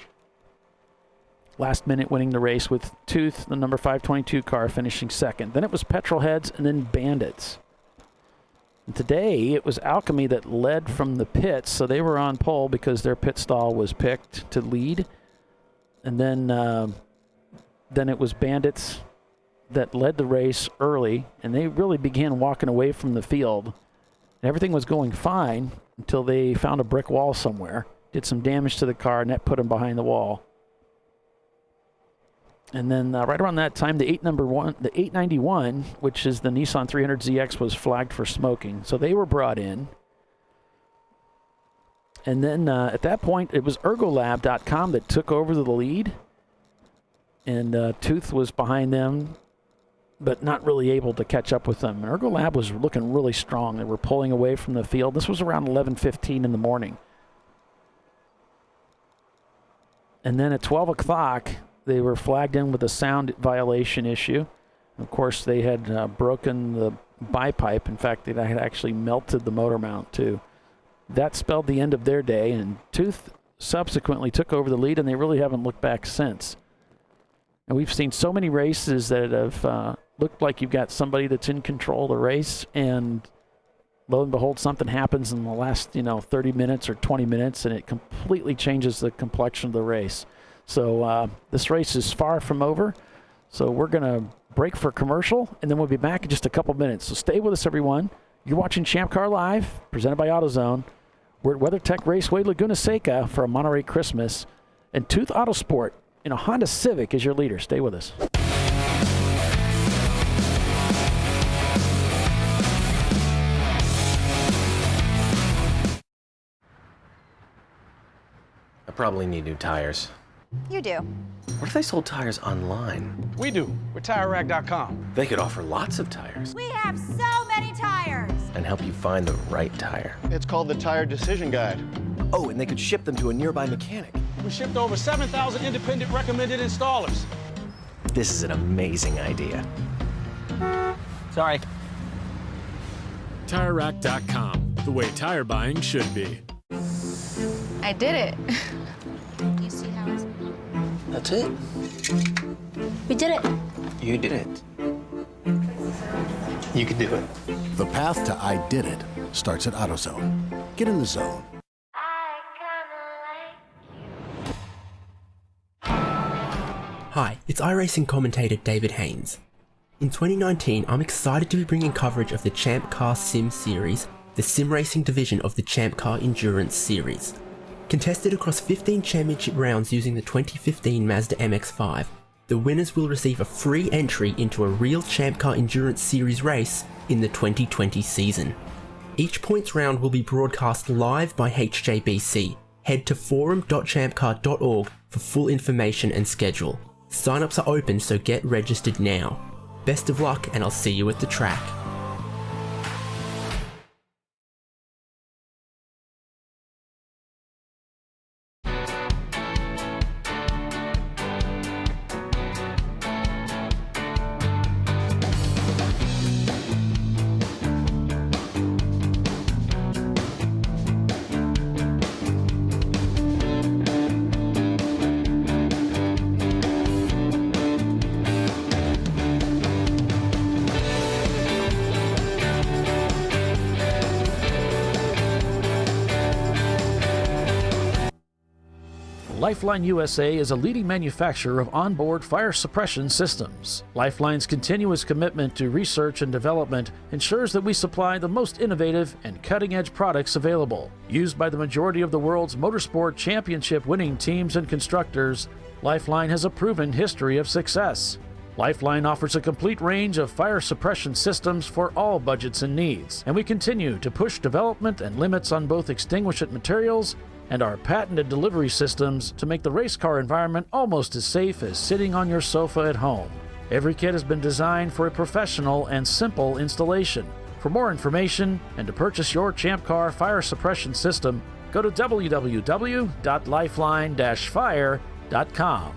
last minute winning the race with Tooth, the number 522 car, finishing second. Then it was Petrolheads and then Bandits. And today it was Alchemy that led from the pits, so they were on pole because their pit stall was picked to lead. And then it was Bandits that led the race early, and they really began walking away from the field. Everything was going fine until they found a brick wall somewhere, did some damage to the car, and that put them behind the wall. And then right around that time, the 891, which is the Nissan 300ZX, was flagged for smoking. So they were brought in. And then at that point, it was Ergolab.com that took over the lead. And Tooth was behind them, but not really able to catch up with them. Ergolab was looking really strong. They were pulling away from the field. This was around 11:15 in the morning. And then at 12 o'clock, they were flagged in with a sound violation issue. Of course, they had broken the bipipe. In fact, they had actually melted the motor mount, too. That spelled the end of their day, and Tooth subsequently took over the lead, and they really haven't looked back since. And we've seen so many races that have looked like you've got somebody that's in control of the race, and lo and behold, something happens in the last 30 minutes or 20 minutes, and it completely changes the complexion of the race. So this race is far from over. So we're going to break for commercial, and then we'll be back in just a couple minutes. So stay with us, everyone. You're watching ChampCar.Live, presented by AutoZone. We're at WeatherTech Raceway, Laguna Seca for a Monterey Christmas. And Tooth Autosport in a Honda Civic is your leader. Stay with us. probably need new tires. You do. What if they sold tires online? We do. We're TireRack.com. They could offer lots of tires We have so many tires. and help you find the right tire. It's called the Tire Decision Guide. Oh, and they could ship them to a nearby mechanic. We shipped over 7,000 independent recommended installers. This is an amazing idea. Sorry. TireRack.com, the way tire buying should be. I did it. You see how it's... That's it. We did it. You did it. You can do it. The path to I Did It starts at AutoZone. Get in the zone. Hi, it's iRacing commentator David Haynes. In 2019, I'm excited to be bringing coverage of the Champ Car Sim Series, the sim racing division of the Champ Car Endurance Series. Contested across 15 championship rounds using the 2015 Mazda MX-5, the winners will receive a free entry into a real Champ Car Endurance Series race in the 2020 season. Each points round will be broadcast live by HJBC. Head to forum.champcar.org for full information and schedule. Sign-ups are open, so get registered now. Best of luck, and I'll see you at the track. Lifeline USA is a leading manufacturer of onboard fire suppression systems. Lifeline's continuous commitment to research and development ensures that we supply the most innovative and cutting-edge products available. Used by the majority of the world's motorsport championship-winning teams and constructors, Lifeline has a proven history of success. Lifeline offers a complete range of fire suppression systems for all budgets and needs, and we continue to push development and limits on both extinguishant materials and our patented delivery systems to make the race car environment almost as safe as sitting on your sofa at home. Every kit has been designed for a professional and simple installation. For more information and to purchase your Champ Car fire suppression system, go to www.lifeline-fire.com.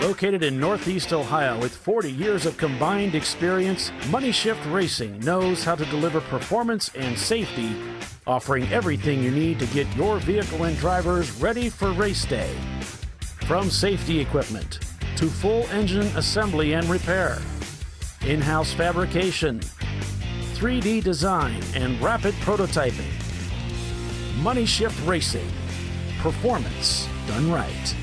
Located in Northeast Ohio with 40 years of combined experience, Money Shift Racing knows how to deliver performance and safety, offering everything you need to get your vehicle and drivers ready for race day. From safety equipment to full engine assembly and repair, in-house fabrication, 3D design, and rapid prototyping. Money Shift Racing. Performance done right.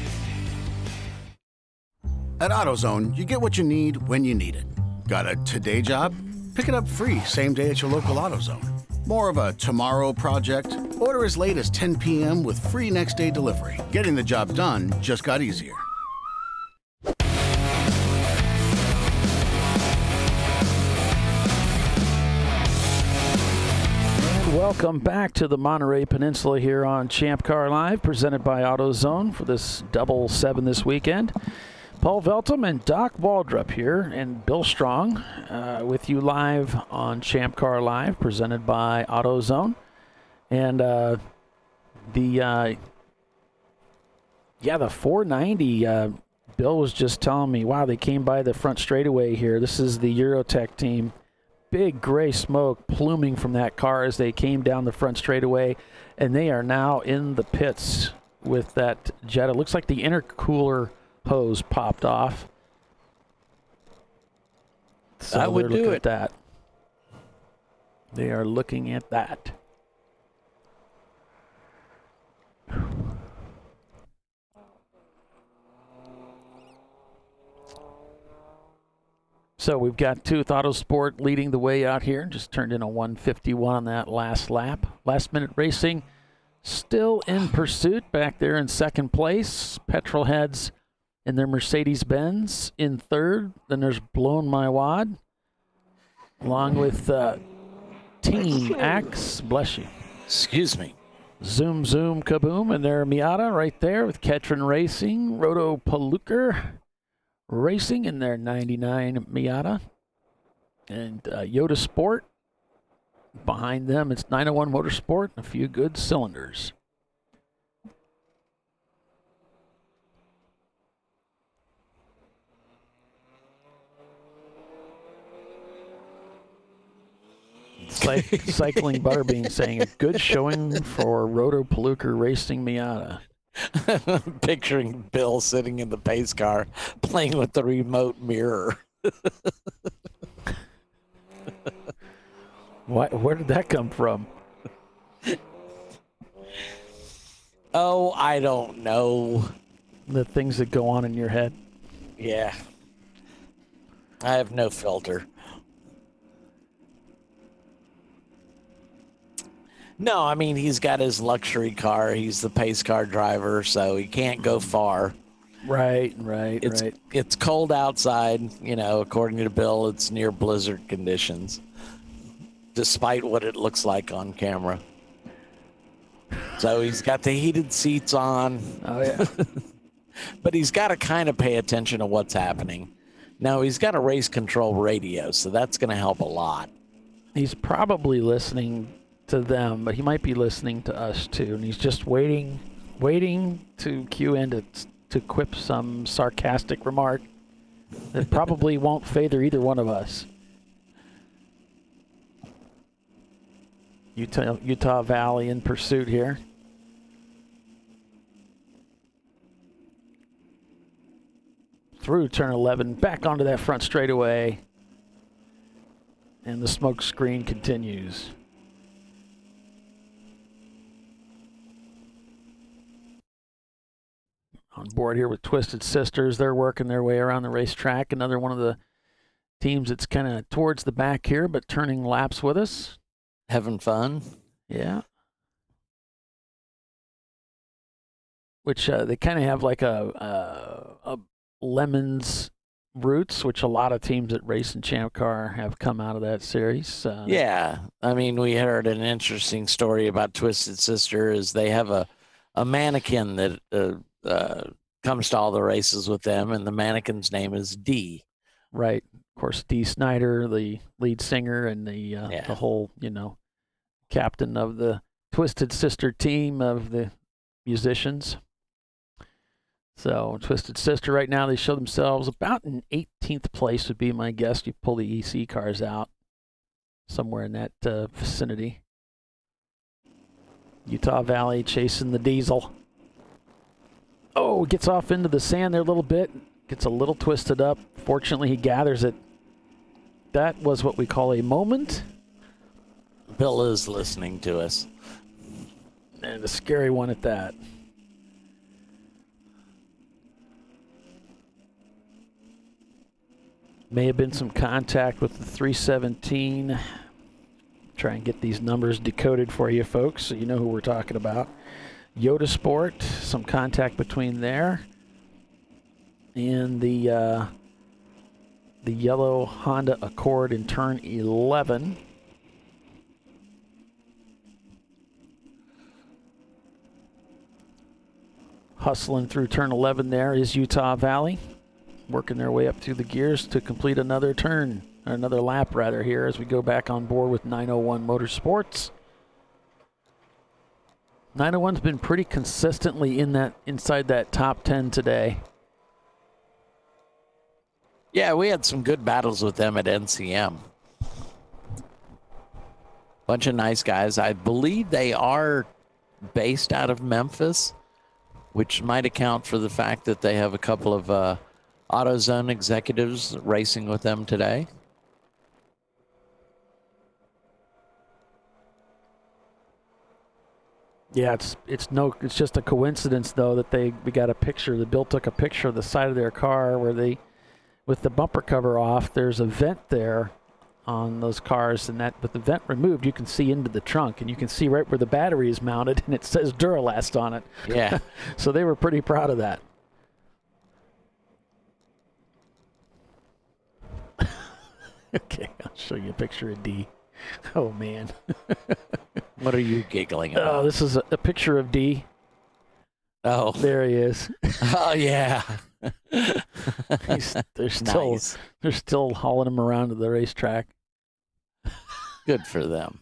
At AutoZone, you get what you need when you need it. Got a today job? Pick it up free same day at your local AutoZone. More of a tomorrow project? Order as late as 10 p.m. with free next day delivery. Getting the job done just got easier. Welcome back to the Monterey Peninsula here on ChampCar.Live, presented by AutoZone for this double 7 this weekend. Paul Veltum and Doc Waldrop here, and Bill Strong with you live on ChampCar.Live, presented by AutoZone. And Yeah, the 490, Bill was just telling me, wow, they came by the front straightaway here. This is the Weathertech team. Big gray smoke pluming from that car as they came down the front straightaway, and they are now in the pits with that jet. It looks like the intercooler hose popped off. So I would do it. That. They are looking at that. So we've got Tooth Autosport leading the way out here. Just turned in a 151 on that last lap. Last Minute Racing still in pursuit back there in second place. Petrolheads in their Mercedes-Benz in third. Then there's Blown My Wad along with Team Axe. Bless you. Excuse me. Zoom Zoom Kaboom and their Miata right there with Ketron Racing. Roto Paluker Racing in their 99 Miata. And Yoda Sport. Behind them, it's 901 Motorsport and a few good cylinders. Cycling Butterbean saying a good showing for Roto Paluker Racing Miata. Picturing Bill sitting in the pace car playing with the remote mirror. Where did that come from? Oh, I don't know. The things that go on in your head. Yeah. I have no filter. No, I mean, he's got his luxury car. He's the pace car driver, so he can't go far. Right. It's cold outside, you know, according to Bill, it's near blizzard conditions, despite what it looks like on camera. So he's got the heated seats on. Oh, yeah. But he's got to kind of pay attention to what's happening. Now, he's got a race control radio, so that's going to help a lot. He's probably listening to them, but he might be listening to us too, and he's just waiting to cue in to quip some sarcastic remark that probably won't favor either one of us. Utah Valley in pursuit here. Through turn 11, back onto that front straightaway, and the smoke screen continues. On board here with Twisted Sisters. They're working their way around the racetrack. Another one of the teams that's kind of towards the back here, but turning laps with us. Having fun. Yeah. Which they kind of have like a Lemons roots, which a lot of teams that race in Champ Car have come out of that series. Yeah. I mean, we heard an interesting story about Twisted Sister is they have a mannequin that comes to all the races with them, and the mannequin's name is Dee. Right. Of course, Dee Snider, the lead singer and the whole, captain of the Twisted Sister team of the musicians. So Twisted Sister right now, they show themselves about in 18th place would be my guess. You pull the EC cars out somewhere in that vicinity. Utah Valley chasing the diesel. Oh, gets off into the sand there a little bit. Gets a little twisted up. Fortunately, he gathers it. That was what we call a moment. Bill is listening to us. And a scary one at that. May have been some contact with the 317. Try and get these numbers decoded for you folks so you know who we're talking about. Yoda Sport, some contact between there and the yellow Honda Accord in turn 11. Hustling through turn 11 there is Utah Valley, working their way up through the gears to complete another turn, or another lap rather, here as we go back on board with 901 Motorsports. 901's been pretty consistently inside that top 10 today. Yeah, we had some good battles with them at NCM. Bunch of nice guys. I believe they are based out of Memphis, which might account for the fact that they have a couple of AutoZone executives racing with them today. Yeah, it's just a coincidence though that we got a picture. The Bill took a picture of the side of their car where with the bumper cover off, there's a vent there on those cars, and that with the vent removed, you can see into the trunk, and you can see right where the battery is mounted, and it says Duralast on it. Yeah. So they were pretty proud of that. Okay, I'll show you a picture of D. Oh, man. What are you giggling about? Oh, this is a picture of D. Oh. There he is. Oh, yeah. They're still hauling him around to the racetrack. Good for them.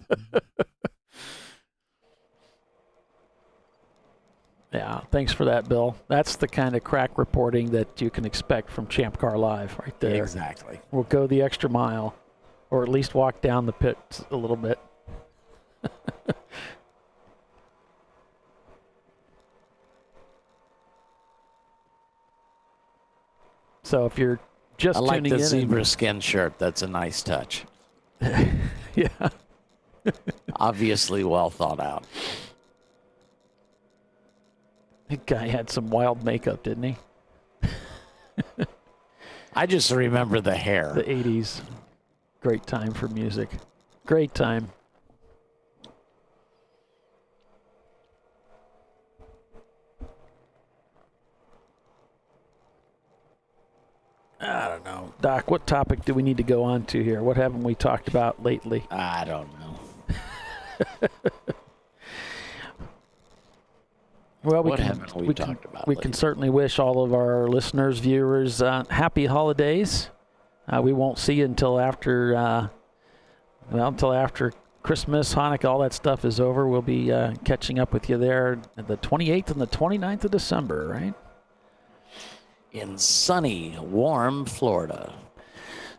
Yeah, thanks for that, Bill. That's the kind of crack reporting that you can expect from ChampCar.Live right there. Exactly. We'll go the extra mile, or at least walk down the pits a little bit. So if you're just I like tuning the in, zebra skin shirt. That's a nice touch. Yeah. Obviously well thought out. That guy had some wild makeup, didn't he? I just remember the hair. The 80s. Great time for music. Great time. I don't know. Doc, what topic do we need to go on to here? What haven't we talked about lately? I don't know. Well, we can certainly wish all of our listeners, viewers, happy holidays. We won't see you until after Christmas, Hanukkah, all that stuff is over. We'll be catching up with you there the 28th and the 29th of December, right? In sunny, warm Florida.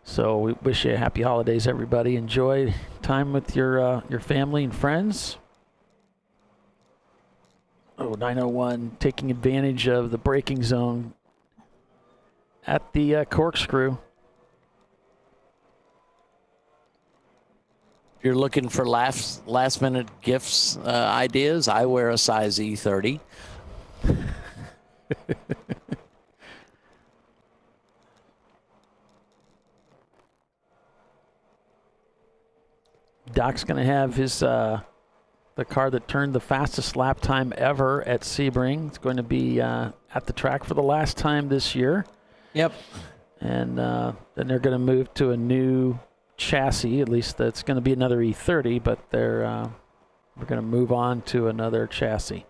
So we wish you happy holidays, everybody. Enjoy time with your family and friends. Oh, 901 taking advantage of the braking zone at the Corkscrew. If you're looking for last minute gifts ideas, I wear a size E30. Doc's going to have his the car that turned the fastest lap time ever at Sebring. It's going to be at the track for the last time this year. Yep. And then they're going to move to a new chassis. At least that's going to be another E30, but we're going to move on to another chassis.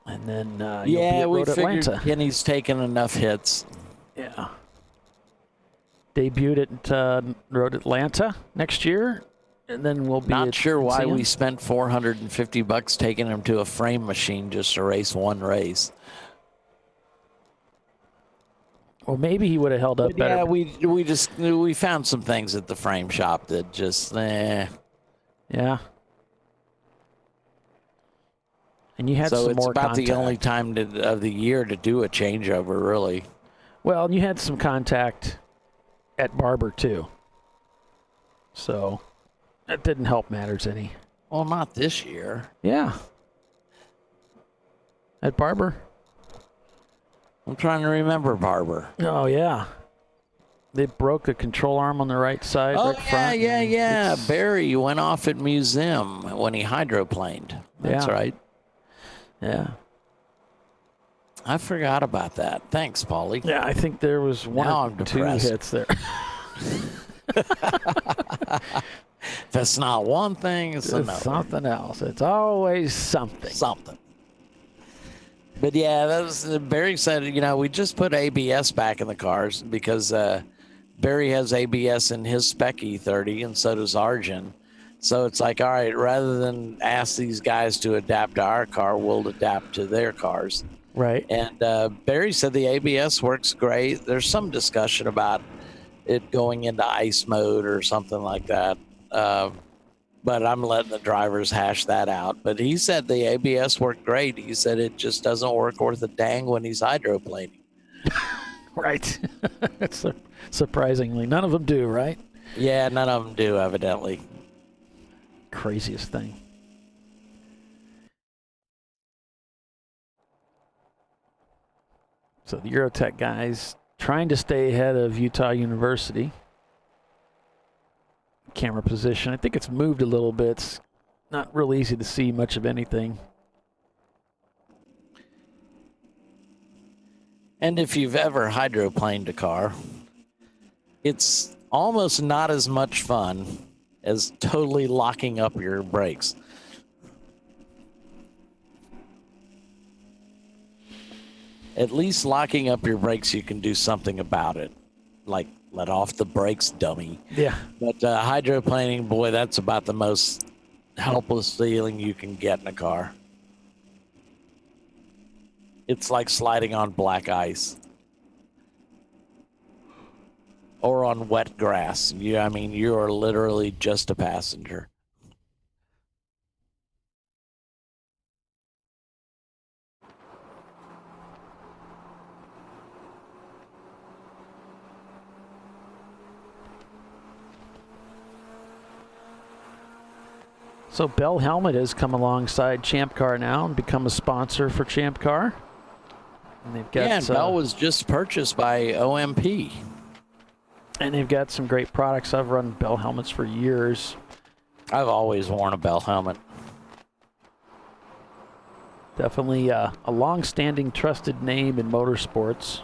And then you'll be at we Road figured Atlanta. Kenny's taken enough hits. Yeah. Debuted at Road Atlanta next year, and then we'll be not sure why NCM. we spent $450 taking him to a frame machine just to race one race. Well, maybe he would have held up better. Yeah, we found some things at the frame shop that just Yeah. And you had so some it's more about contact. the only time of the year to do a changeover, really. Well, and you had some contact at Barber too, so that didn't help matters any. Well, not this year. Yeah. At Barber. I'm trying to remember Barber. Oh yeah. They broke a control arm on the right side, right front. Yeah. Barry went off at Museum when he hydroplaned. That's right. Yeah. I forgot about that. Thanks, Paulie. Yeah, I think there was one Now or I'm two depressed. hits there. That's not one thing, it's another. Something else. It's always something. Something. But yeah, that was, Barry said, we just put ABS back in the cars because Barry has ABS in his spec E30, and so does Arjun. So it's like, all right, rather than ask these guys to adapt to our car, we'll adapt to their cars. Right. And Barry said the ABS works great. There's some discussion about it going into ice mode or something like that. But I'm letting the drivers hash that out. But he said the ABS worked great. He said it just doesn't work worth a dang when he's hydroplaning. Right. Surprisingly. None of them do, right? Yeah, none of them do, evidently. Craziest thing. So the Eurotech guys trying to stay ahead of Utah University. Camera position. I think it's moved a little bit. It's not real easy to see much of anything. And if you've ever hydroplaned a car, it's almost not as much fun as totally locking up your brakes. At least locking up your brakes, you can do something about it. Like, let off the brakes, dummy. Yeah. But hydroplaning, boy, that's about the most helpless feeling you can get in a car. It's like sliding on black ice. Or on wet grass. You are literally just a passenger. So Bell Helmet has come alongside Champ Car now and become a sponsor for Champ Car. And they've got, and Bell was just purchased by OMP. And they've got some great products. I've run Bell helmets for years. I've always worn a Bell helmet. Definitely a long-standing trusted name in motorsports.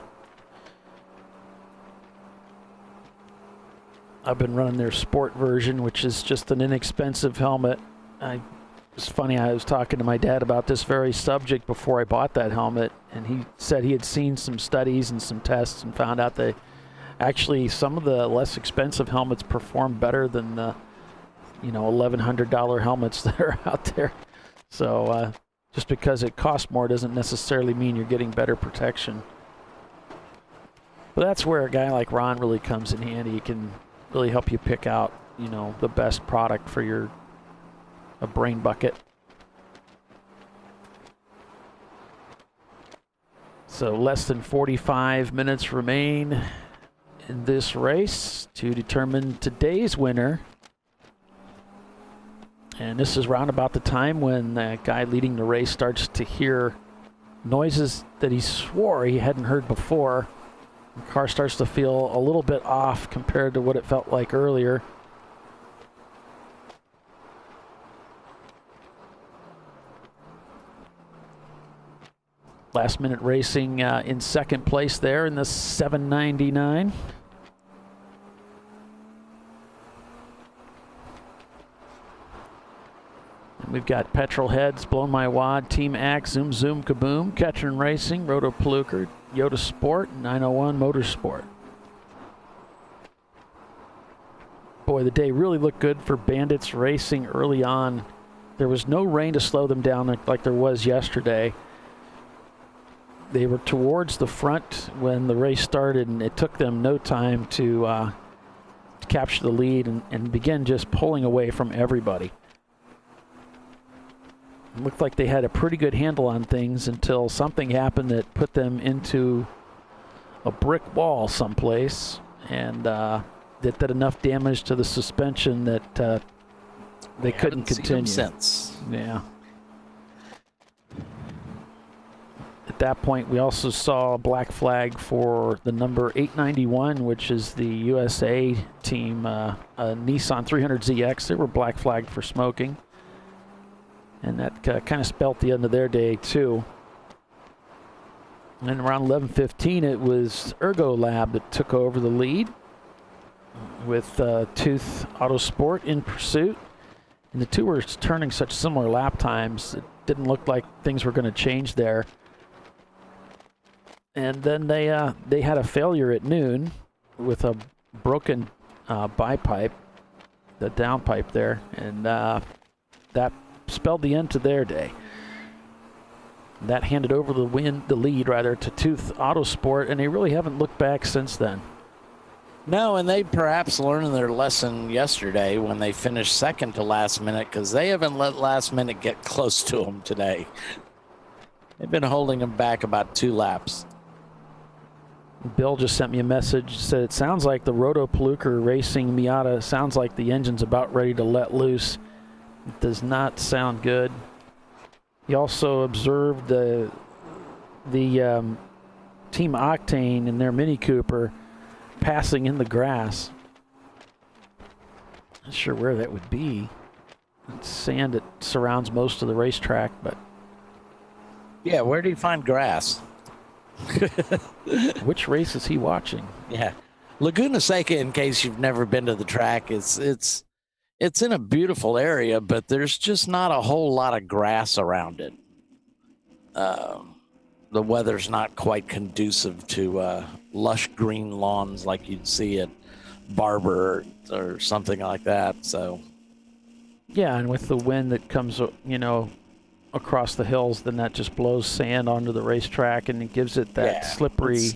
I've been running their sport version, which is just an inexpensive helmet. It's funny, I was talking to my dad about this very subject before I bought that helmet, and he said he had seen some studies and some tests and found out that actually some of the less expensive helmets perform better than the, $1,100 helmets that are out there. So just because it costs more doesn't necessarily mean you're getting better protection. But that's where a guy like Ron really comes in handy. He can really help you pick out, the best product for a brain bucket. So less than 45 minutes remain in this race to determine today's winner. And this is round about the time when the guy leading the race starts to hear noises that he swore he hadn't heard before. The car starts to feel a little bit off compared to what it felt like earlier. Last minute racing in second place there in the 799. And we've got Petrol Heads, Blown My Wad, Team Axe, Zoom Zoom Kaboom, Ketchern Racing, Roto Pluker, Yoda Sport, and 901 Motorsport. Boy, the day really looked good for Bandits Racing early on. There was no rain to slow them down like there was yesterday. They were towards the front when the race started, and it took them no time to capture the lead and begin just pulling away from everybody. It looked like they had a pretty good handle on things until something happened that put them into a brick wall someplace, and that did enough damage to the suspension that they couldn't continue. Since. Yeah. At that point, we also saw a black flag for the number 891, which is the USA team, a Nissan 300ZX. They were black flagged for smoking. And that kind of spelt the end of their day, too. And then around 11:15, it was Ergo Lab that took over the lead with Tooth Autosport in pursuit. And the two were turning such similar lap times, it didn't look like things were going to change there. And then they had a failure at noon with a broken bipipe. the downpipe there, and that spelled the end to their day. That handed over the lead to Tooth Autosport, and they really haven't looked back since then. No, and they perhaps learned their lesson yesterday when they finished second to last minute, because they haven't let last minute get close to them today. They've been holding them back about 2 laps. Bill just sent me a message, said it sounds like the Rotopalooka Racing Miata sounds like the engine's about ready to let loose. It does not sound good. He also observed the Team Octane in their Mini Cooper passing in the grass. Not sure where that would be. It's sand that surrounds most of the racetrack, but yeah, where do you find grass? Which race is he watching? Yeah, Laguna Seca. In case you've never been to the track, it's in a beautiful area, but there's just not a whole lot of grass around it. The weather's not quite conducive to lush green lawns like you'd see at Barber or something like that. So, yeah, and with the wind that comes, across the hills, then that just blows sand onto the racetrack, and it gives it that slippery.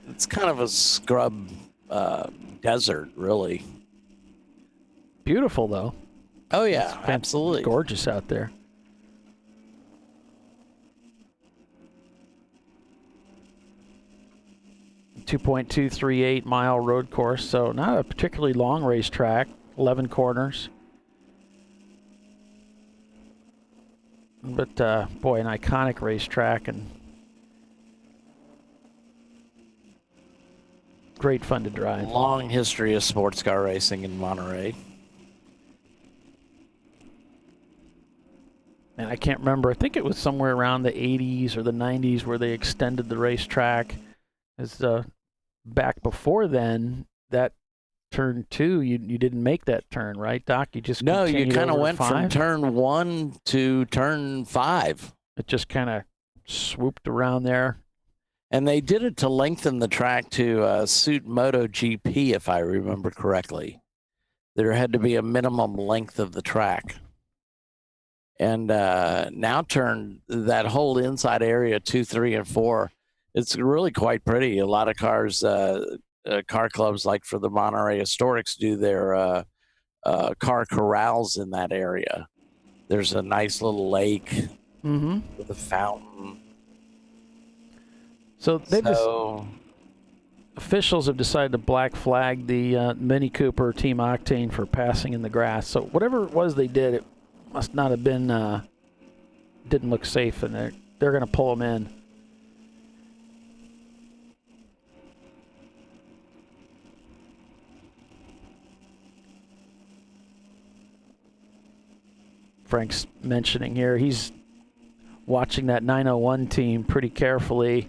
It's kind of a scrub desert, really. Beautiful, though. Oh, yeah, absolutely. Gorgeous out there. .238 mile road course, so not a particularly long racetrack, 11 corners. But, boy, an iconic racetrack and great fun to drive. Long history of sports car racing in Monterey. And I can't remember. I think it was somewhere around the 80s or the 90s where they extended the racetrack. As back before then, that turn 2, you didn't make that turn, right, Doc? You just no, you kind of over went from turn 1 to turn 5. It just kind of swooped around there. And they did it to lengthen the track to suit MotoGP, if I remember correctly. There had to be a minimum length of the track. And now turn that whole inside area 2, 3, and 4. It's really quite pretty. A lot of cars, car clubs like for the Monterey Historics do their car corrals in that area. There's a nice little lake with a fountain. So officials have decided to black flag the Mini Cooper Team Octane for passing in the grass. So whatever it was they did, it must not have been, didn't look safe, and they're going to pull them in. Frank's mentioning here, he's watching that 901 team pretty carefully.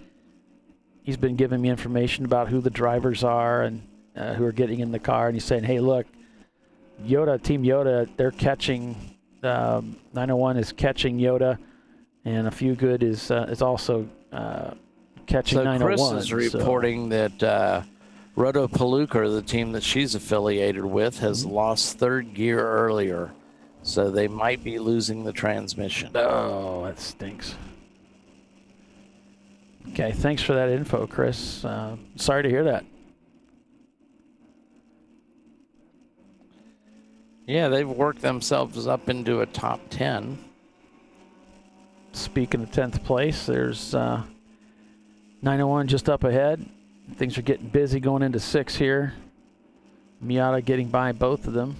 He's been giving me information about who the drivers are and who are getting in the car, and he's saying, hey, look, Team Yoda, they're catching, 901 is catching Yoda, and a few good is also catching so 901. Chris is reporting that Rotopalooka, the team that she's affiliated with, has lost third gear earlier. So they might be losing the transmission. Oh, that stinks. Okay, thanks for that info, Chris. Sorry to hear that. Yeah, they've worked themselves up into a top 10. Speaking of 10th place, there's 901 just up ahead. Things are getting busy going into 6 here. Miata getting by both of them.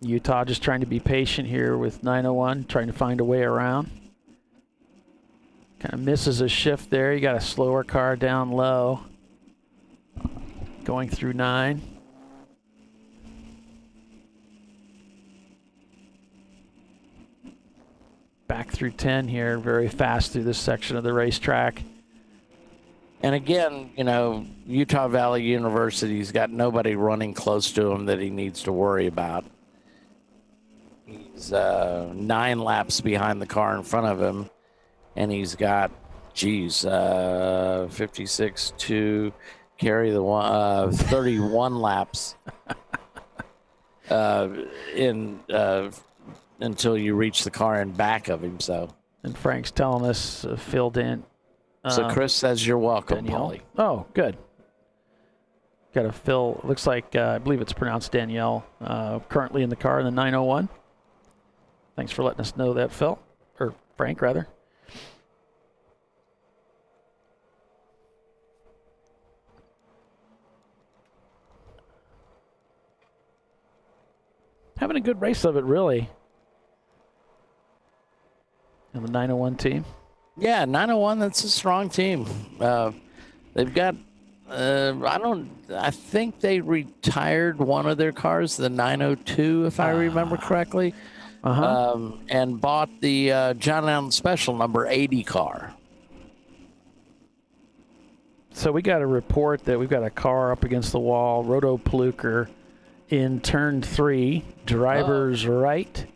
Utah just trying to be patient here with 901, trying to find a way around. Kind of misses a shift there. You got a slower car down low. Going through 9. Back through 10 here, very fast through this section of the racetrack. And again, Utah Valley University's got nobody running close to him that he needs to worry about. He's 9 laps behind the car in front of him, and he's got, 56 to carry the one, 31 laps until you reach the car in back of him. So, and Frank's telling us filled in. So Chris says you're welcome, Danielle. Polly. Oh, good. Got to fill. Looks like I believe it's pronounced Danielle. Currently in the car in the 901. Thanks for letting us know that, Phil, or Frank rather. Having a good race of it, really. And the 901 team. Yeah, 901, that's a strong team. They've got, I think they retired one of their cars, the 902, if I remember correctly, and bought the John Allen Special number 80 car. So we got a report that we've got a car up against the wall, Roto Pluker, in turn 3, driver's right.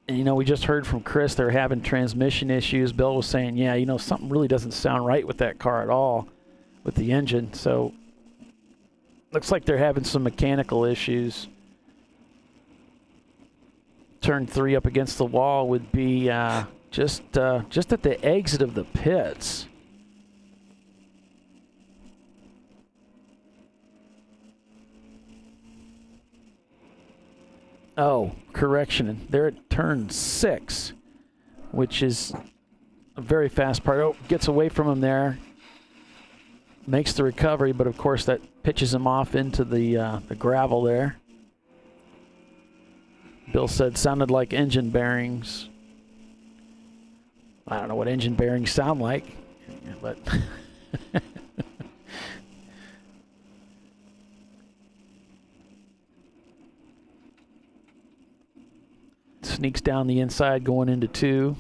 And, we just heard from Chris they're having transmission issues. Bill was saying, yeah, something really doesn't sound right with that car at all, with the engine. So, looks like they're having some mechanical issues. Turn 3 up against the wall would be just at the exit of the pits. Oh, correction. They're at turn 6, which is a very fast part. Oh, gets away from him there. Makes the recovery, but of course that pitches him off into the gravel there. Bill said sounded like engine bearings. I don't know what engine bearings sound like, but... Sneaks down the inside going into 2.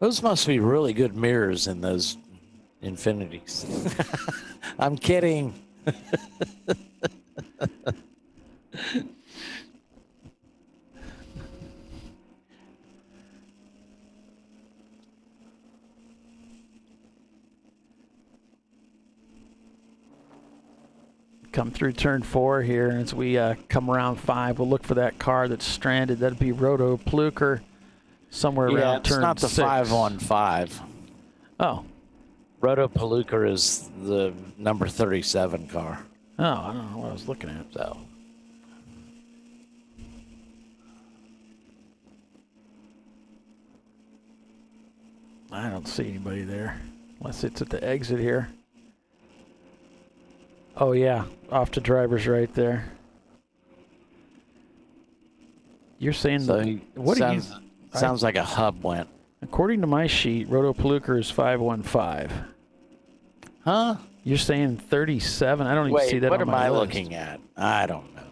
Those must be really good mirrors in those Infinities. I'm kidding. Come through turn 4 here as we come around 5. We'll look for that car that's stranded. That'd be Roto Pluker somewhere around turn 6. Yeah, it's not the 515. Oh. Roto Pluker is the number 37 car. Oh, I don't know what I was looking at. So. I don't see anybody there unless it's at the exit here. Oh, yeah, off to driver's right there. You're saying what sounds like a hub went. According to my sheet, Roto Pluker is 515. Huh? You're saying 37? I don't even see that on my list. What am I looking at? I don't know.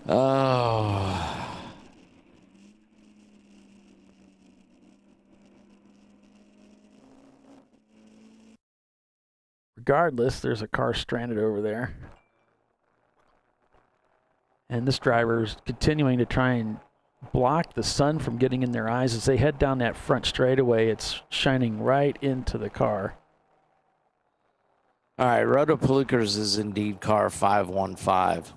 Oh. Regardless, there's a car stranded over there. And this driver is continuing to try and block the sun from getting in their eyes as they head down that front straightaway. It's shining right into the car. All right, Roto Plukers is indeed car 515.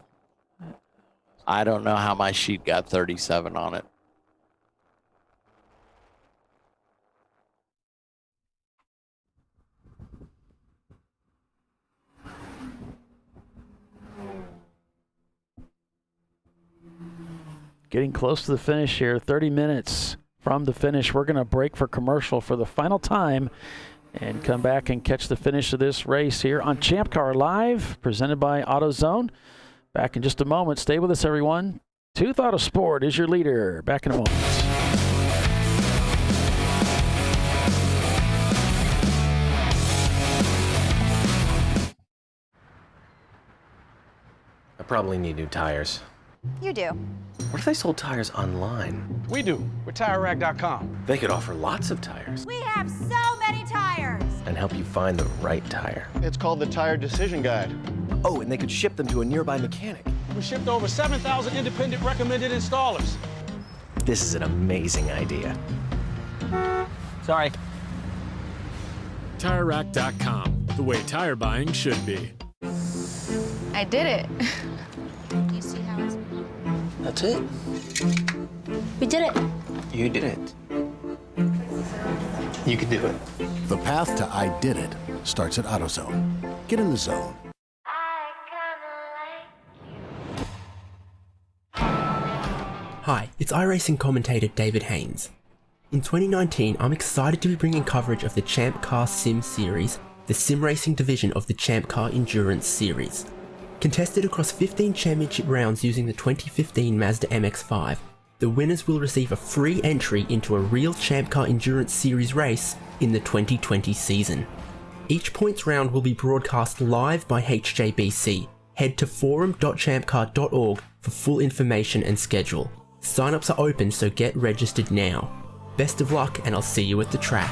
I don't know how my sheet got 37 on it. Getting close to the finish here. 30 minutes from the finish. We're going to break for commercial for the final time and come back and catch the finish of this race here on Champ Car Live, presented by AutoZone. Back in just a moment. Stay with us, everyone. Tooth Auto Sport is your leader. Back in a moment. I probably need new tires. You do. What if they sold tires online? We do. We're TireRack.com. They could offer lots of tires We have so many tires. and help you find the right tire. It's called the Tire Decision Guide. Oh, and they could ship them to a nearby mechanic. We shipped over 7,000 independent recommended installers. This is an amazing idea. Sorry. TireRack.com, the way tire buying should be. I did it. You see how it's... That's it. We did it. You did it. You can do it. The path to I Did It starts at AutoZone. Get in the zone. Hi, it's iRacing commentator David Haynes. In 2019, I'm excited to be bringing coverage of the Champ Car Sim Series, the sim racing division of the Champ Car Endurance Series. Contested across 15 championship rounds using the 2015 Mazda MX-5, the winners will receive a free entry into a real Champ Car Endurance Series race in the 2020 season. Each points round will be broadcast live by HJBC. Head to forum.champcar.org for full information and schedule. Sign-ups are open, so get registered now. Best of luck, and I'll see you at the track.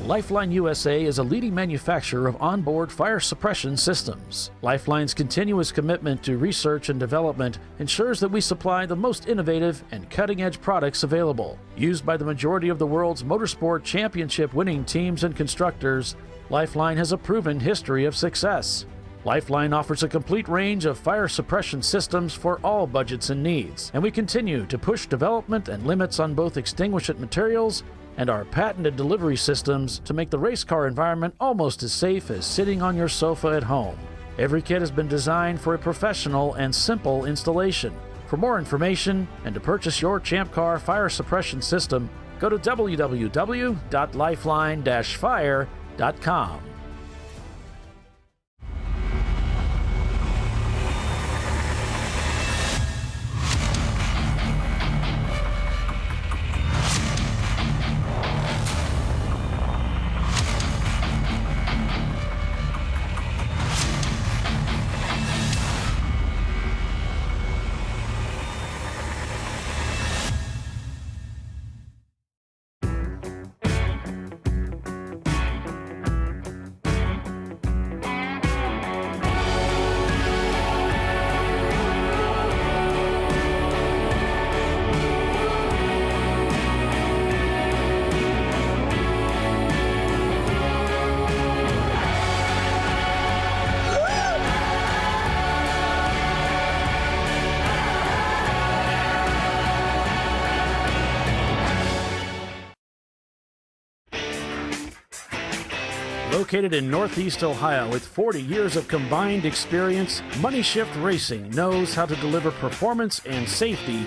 Lifeline USA is a leading manufacturer of onboard fire suppression systems. Lifeline's continuous commitment to research and development ensures that we supply the most innovative and cutting-edge products available. Used by the majority of the world's motorsport championship-winning teams and constructors, Lifeline has a proven history of success. Lifeline offers a complete range of fire suppression systems for all budgets and needs, and we continue to push development and limits on both extinguishant materials and our patented delivery systems to make the race car environment almost as safe as sitting on your sofa at home. Every kit has been designed for a professional and simple installation. For more information and to purchase your Champ Car fire suppression system, go to www.lifeline-fire.com. Located in Northeast Ohio with 40 years of combined experience, Money Shift Racing knows how to deliver performance and safety,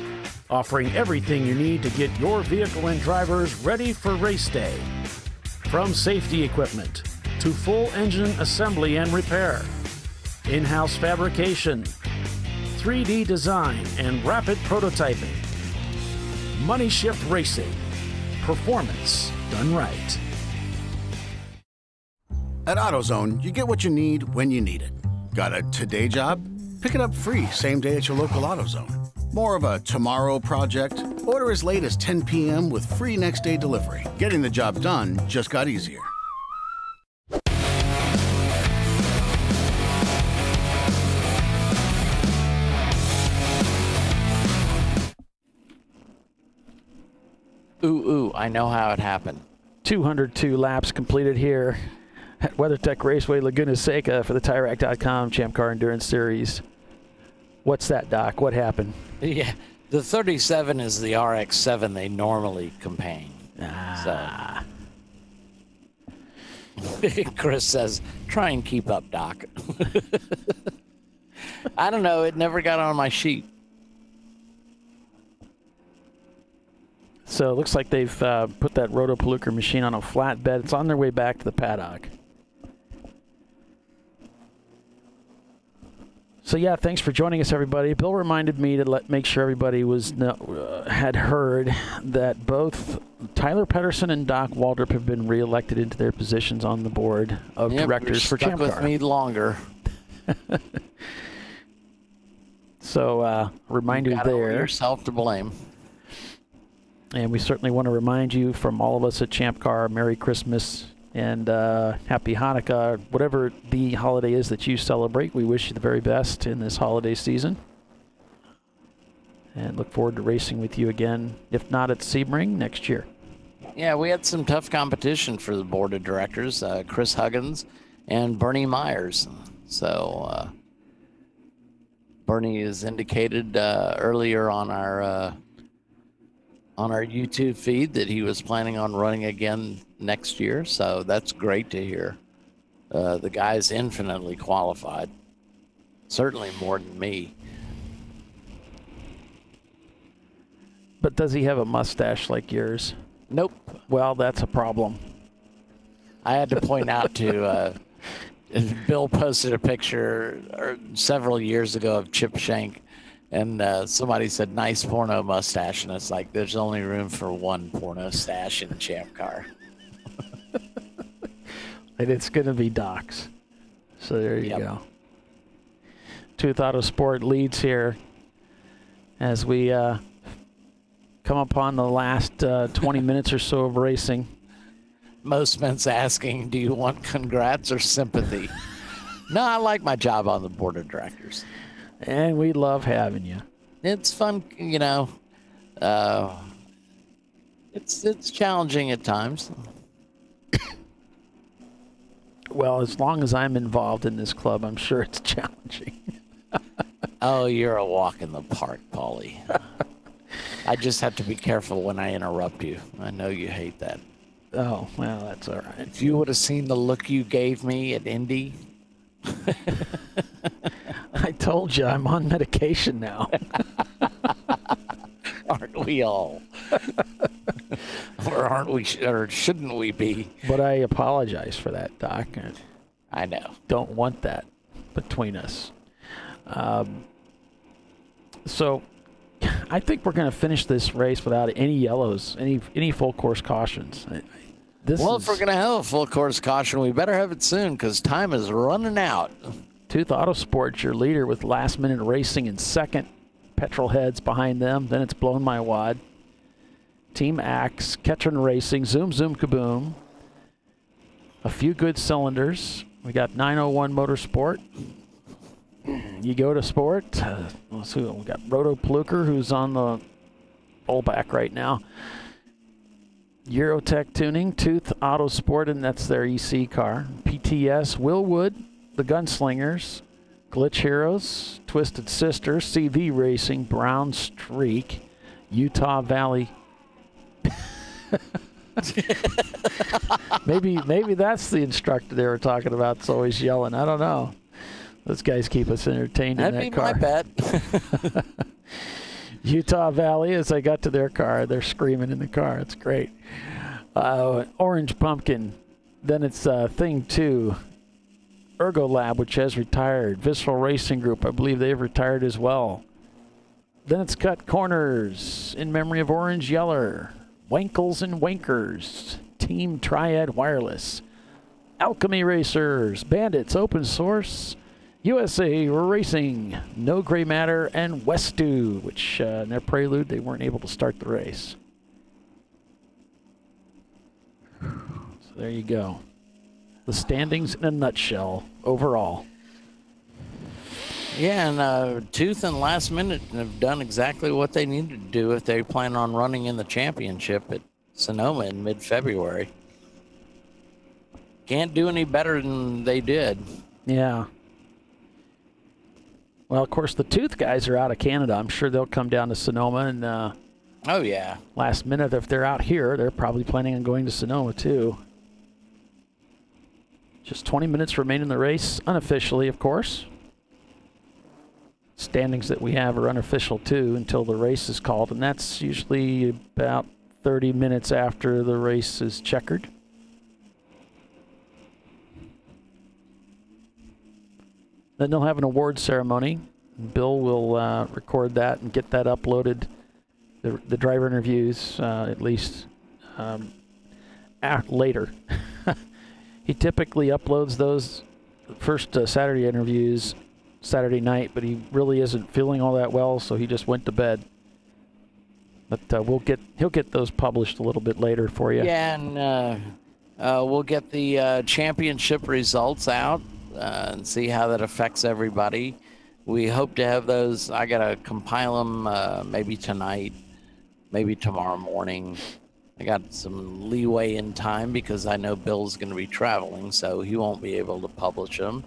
offering everything you need to get your vehicle and drivers ready for race day. From safety equipment to full engine assembly and repair, in-house fabrication, 3D design, and rapid prototyping. Money Shift Racing. Performance done right. At AutoZone, you get what you need when you need it. Got a today job? Pick it up free same day at your local AutoZone. More of a tomorrow project? Order as late as 10 p.m. with free next day delivery. Getting the job done just got easier. Ooh, I know how it happened. 202 laps completed here at WeatherTech Raceway, Laguna, Seca for the TireRack.com Champ Car Endurance Series. What's that, Doc? What happened? Yeah, the 37 is the RX-7 they normally campaign. So. Chris says, try and keep up, Doc. I don't know. It never got on my sheet. So it looks like they've put that Rotopalooka machine on a flatbed. It's on their way back to the paddock. So yeah, thanks for joining us, everybody. Bill reminded me to make sure everybody had heard that both Tyler Pedersen and Doc Waldrop have been reelected into their positions on the board of directors for ChampCar. With me longer. So reminder there. Yourself to blame. And we certainly want to remind you from all of us at ChampCar, Merry Christmas and Happy Hanukkah. Whatever the holiday is that you celebrate, we wish you the very best in this holiday season. And look forward to racing with you again, if not at Sebring, next year. Yeah, we had some tough competition for the board of directors, Chris Huggins and Bernie Myers. So Bernie has indicated earlier on our YouTube feed that he was planning on running again next year. So that's great to hear. The guy's infinitely qualified, certainly more than me. But does he have a mustache like yours? Nope. Well, that's a problem. I had to point out to Bill posted a picture several years ago of Chip Shank, and somebody said, nice porno mustache. And it's like, there's only room for one porno stash in Champ Car. And it's going to be Doc's. So there you go. Tooth Auto Sport leads here as we come upon the last 20 minutes or so of racing. Most men's asking, do you want congrats or sympathy? No, I like my job on the board of directors. And we love having you. It's fun, you know. It's challenging at times. Well, as long as I'm involved in this club, I'm sure it's challenging. Oh, you're a walk in the park, Paulie. I just have to be careful when I interrupt you. I know you hate that. Oh, well, that's all right. If you would have seen the look you gave me at Indy. I told you I'm on medication now. Aren't we all? Or aren't we? Or shouldn't we be? But I apologize for that, Doc. I know. Don't want that between us. So I think we're going to finish this race without any yellows, any full course cautions. If we're going to have a full course caution, we better have it soon because time is running out. Tooth Auto Sports, your leader with last minute racing in second. Petrol Heads behind them. Then it's Blown My Wad. Team Axe, Ketron Racing, Zoom Zoom Kaboom. A few good cylinders. We got 901 Motorsport. You go to Sport. Let's see. We got Rotopalooka, who's on the pullback right now. Eurotech Tuning, Tooth Auto Sport, and that's their EC car. PTS, Willwood, the Gunslingers, Glitch Heroes, Twisted Sisters, CV Racing, Brown Streak, Utah Valley. maybe that's the instructor they were talking about. It's always yelling. I don't know. Those guys keep us entertained in that car. That'd be my bet. Utah Valley, as I got to their car, they're screaming in the car. It's great. Orange Pumpkin. Then it's Thing 2. Ergo Lab, which has retired. Visceral Racing Group, I believe they've retired as well. Then it's Cut Corners, in memory of Orange Yeller. Wankles and Wankers. Team Triad Wireless. Alchemy Racers. Bandits, Open Source. USA Racing, No Gray Matter, and Westu, which in their prelude, they weren't able to start the race. So there you go. The standings in a nutshell, overall. Yeah, and Tooth and Last Minute have done exactly what they needed to do if they plan on running in the championship at Sonoma in mid-February. Can't do any better than they did. Yeah. Well, of course, the Tooth guys are out of Canada. I'm sure they'll come down to Sonoma. And oh, yeah. Last Minute, if they're out here, they're probably planning on going to Sonoma, too. Just 20 minutes remain in the race, unofficially, of course. Standings that we have are unofficial, too, until the race is called. And that's usually about 30 minutes after the race is checkered. Then they'll have an award ceremony. Bill will record that and get that uploaded, the driver interviews, at least later. He typically uploads those first Saturday interviews Saturday night, but he really isn't feeling all that well, so he just went to bed. But he'll get those published a little bit later for you. Yeah, and we'll get the championship results out and see how that affects everybody. We hope to have those. I gotta compile them maybe tonight, maybe tomorrow morning. I got some leeway in time because I know Bill's going to be traveling, so he won't be able to publish them.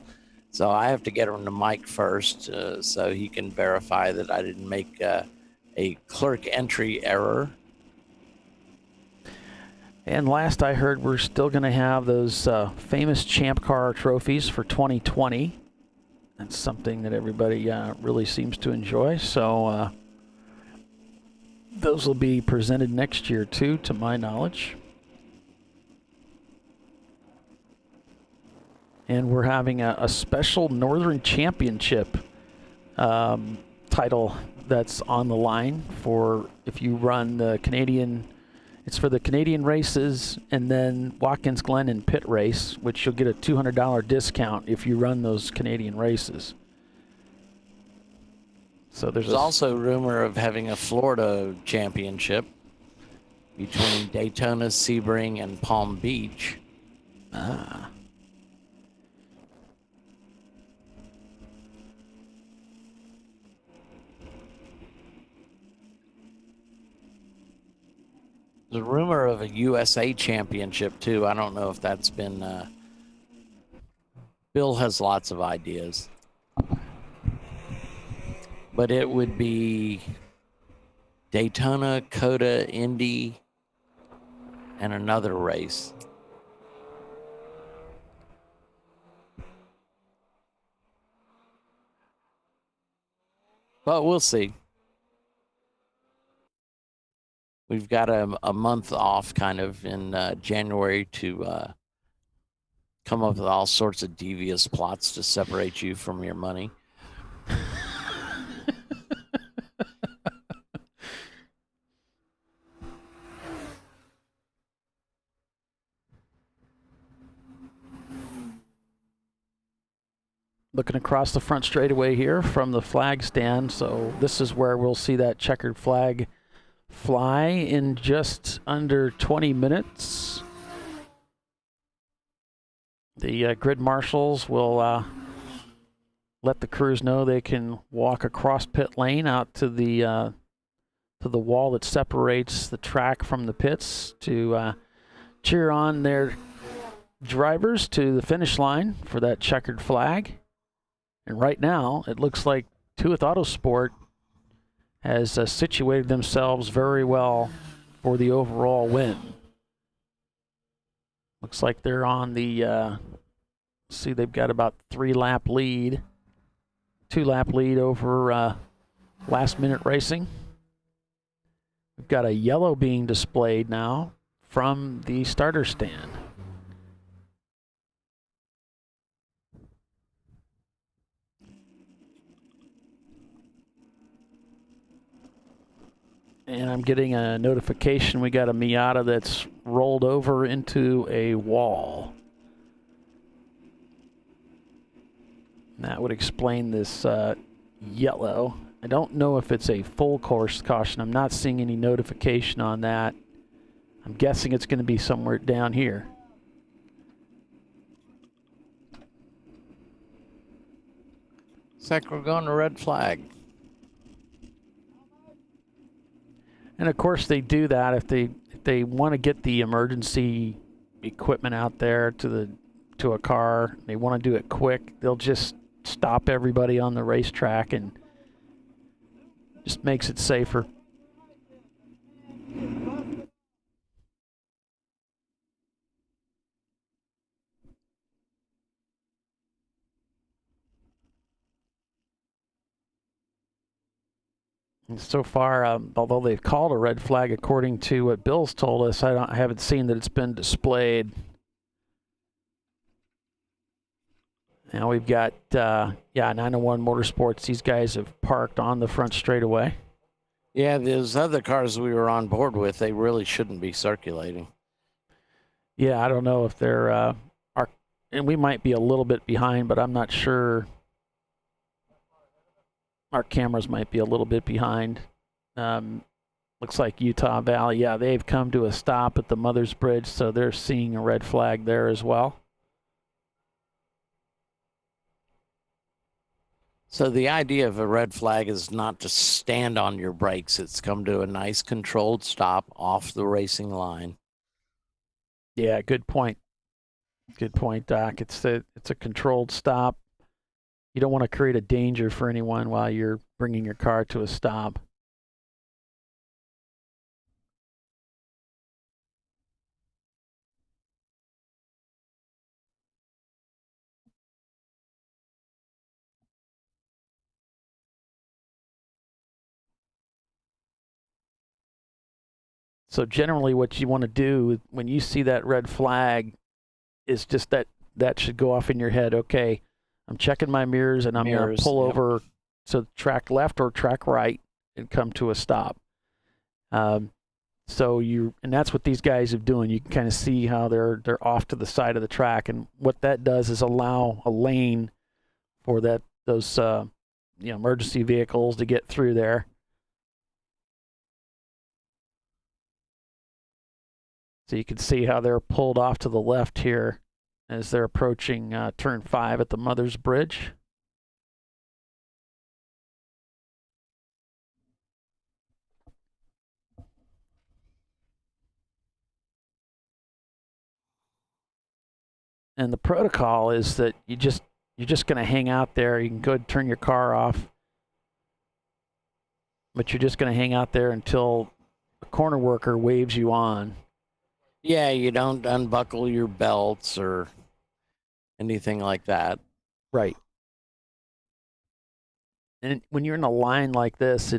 So I have to get him to Mike first so he can verify that I didn't make a clerk entry error. And last I heard, we're still going to have those famous Champ Car trophies for 2020. That's something that everybody really seems to enjoy. So those will be presented next year, too, to my knowledge. And we're having a special Northern Championship title that's on the line for if you run the Canadian. It's for the Canadian races and then Watkins Glen and pit race, which you'll get a $200 discount if you run those Canadian races. So there's also rumor of having a Florida championship between Daytona, Sebring, and Palm Beach. Ah. There's a rumor of a USA championship, too. I don't know if that's been... Bill has lots of ideas. But it would be Daytona, Coda, Indy, and another race. But we'll see. We've got a month off kind of in January to come up with all sorts of devious plots to separate you from your money. Looking across the front straightaway here from the flag stand. So this is where we'll see that checkered flag fly in just under 20 minutes. The grid marshals will let the crews know they can walk across pit lane out to the wall that separates the track from the pits to cheer on their drivers to the finish line for that checkered flag. And right now, it looks like Tuath Autosport has situated themselves very well for the overall win. Looks like they're on the, see, they've got about 2-lap lead over last minute racing. We've got a yellow being displayed now from the starter stand. And I'm getting a notification we got a Miata that's rolled over into a wall. And that would explain this yellow. I don't know if it's a full course caution. I'm not seeing any notification on that. I'm guessing it's going to be somewhere down here. Looks like we're going to red flag. And of course they do that if they want to get the emergency equipment out there to a car. They want to do it quick. They'll just stop everybody on the racetrack and just makes it safer. So far, although they've called a red flag, according to what Bill's told us, I haven't seen that it's been displayed. Now we've got, 901 Motorsports. These guys have parked on the front straightaway. Yeah, those other cars we were on board with, they really shouldn't be circulating. Yeah, I don't know if they're, and we might be a little bit behind, but I'm not sure. Our cameras might be a little bit behind. Looks like Utah Valley. Yeah, they've come to a stop at the Mother's Bridge, so they're seeing a red flag there as well. So the idea of a red flag is not to stand on your brakes. It's come to a nice controlled stop off the racing line. Yeah, good point. Good point, Doc. It's a controlled stop. You don't want to create a danger for anyone while you're bringing your car to a stop. So generally what you want to do when you see that red flag is just that should go off in your head. Okay, I'm checking my mirrors and I'm going to pull over to track left or track right and come to a stop. And that's what these guys are doing. You can kind of see how they're off to the side of the track, and what that does is allow a lane for those emergency vehicles to get through there. So you can see how they're pulled off to the left here as they're approaching turn 5 at the Mother's Bridge. And the protocol is that you're just going to hang out there. You can go ahead and turn your car off, but you're just going to hang out there until a corner worker waves you on. Yeah, you don't unbuckle your belts or anything like that. Right. And when you're in a line like this,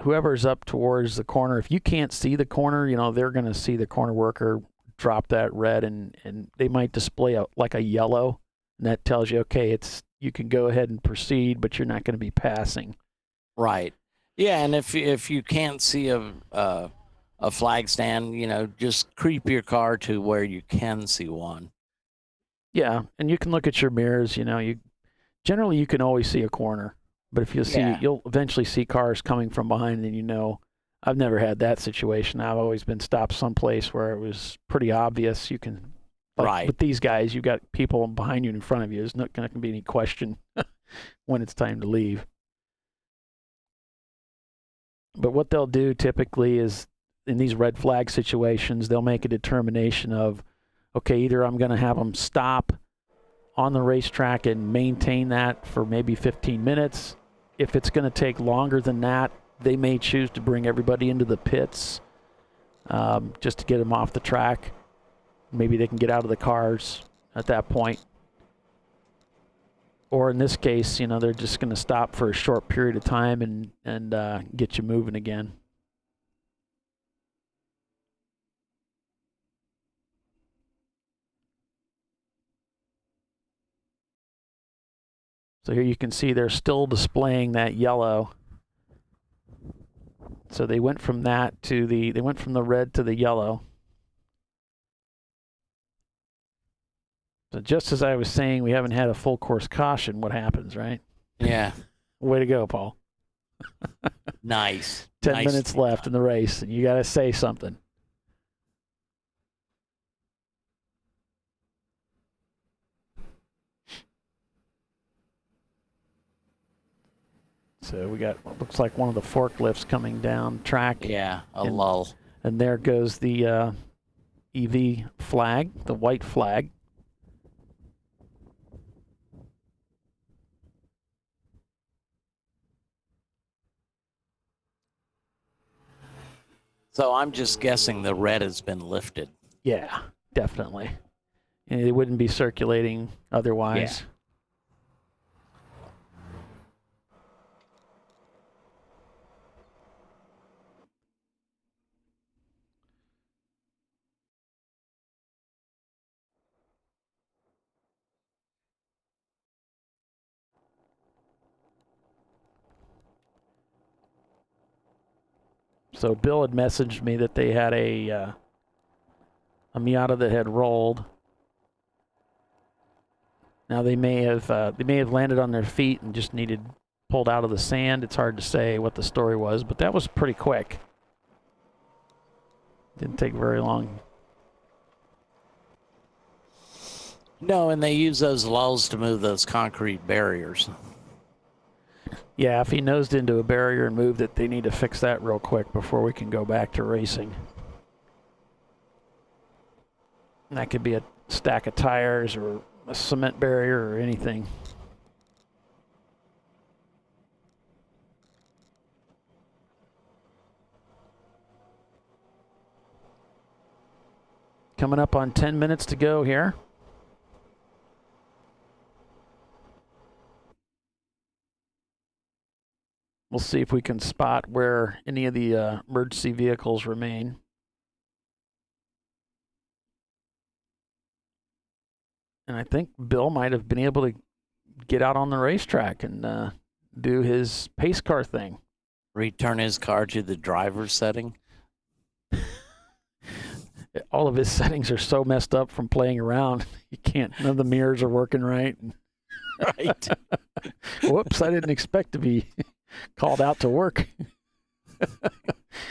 whoever's up towards the corner, if you can't see the corner, they're going to see the corner worker drop that red, and they might display like a yellow, and that tells you, okay, you can go ahead and proceed, but you're not going to be passing. Right. Yeah, and if you can't see a flag stand, just creep your car to where you can see one. Yeah, and you can look at your mirrors. Generally you can always see a corner, but if you'll eventually see cars coming from behind, and I've never had that situation. I've always been stopped someplace where it was pretty obvious. You can, right. With these guys, you got people behind you and in front of you. There's not going to be any question when it's time to leave. But what they'll do typically is, in these red flag situations, they'll make a determination of, okay, either I'm going to have them stop on the racetrack and maintain that for maybe 15 minutes. If it's going to take longer than that, they may choose to bring everybody into the pits just to get them off the track. Maybe they can get out of the cars at that point. Or in this case, they're just going to stop for a short period of time and get you moving again. So here you can see they're still displaying that yellow. So they went from the red to the yellow. So just as I was saying, we haven't had a full course caution. What happens, right? Yeah. Way to go, Paul. Nice. 10 minutes left in the race, and you got to say something. So we got what looks like one of the forklifts coming down track. Yeah, lull. And there goes the EV flag, the white flag. So I'm just guessing the red has been lifted. Yeah, definitely. And it wouldn't be circulating otherwise. Yeah. So Bill had messaged me that they had a Miata that had rolled. Now they may have landed on their feet and just needed pulled out of the sand. It's hard to say what the story was, but that was pretty quick. Didn't take very long. No, and they use those lulls to move those concrete barriers. Yeah, if he nosed into a barrier and moved it, they need to fix that real quick before we can go back to racing. And that could be a stack of tires or a cement barrier or anything. Coming up on 10 minutes to go here. We'll see if we can spot where any of the emergency vehicles remain. And I think Bill might have been able to get out on the racetrack and do his pace car thing. Return his car to the driver's setting. All of his settings are so messed up from playing around. You can't, none of the mirrors are working right. Right. Whoops, I didn't expect to be called out to work.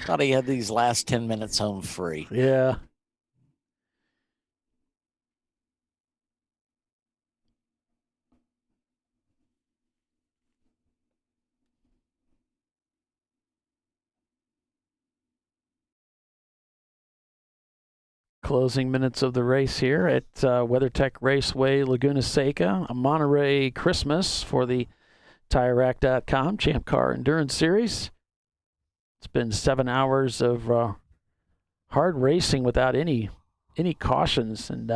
Thought he had these last 10 minutes home free. Yeah. Closing minutes of the race here at WeatherTech Raceway, Laguna Seca, a Monterey Christmas for the TireRack.com Champ Car Endurance Series. It's been 7 hours of hard racing without any cautions, and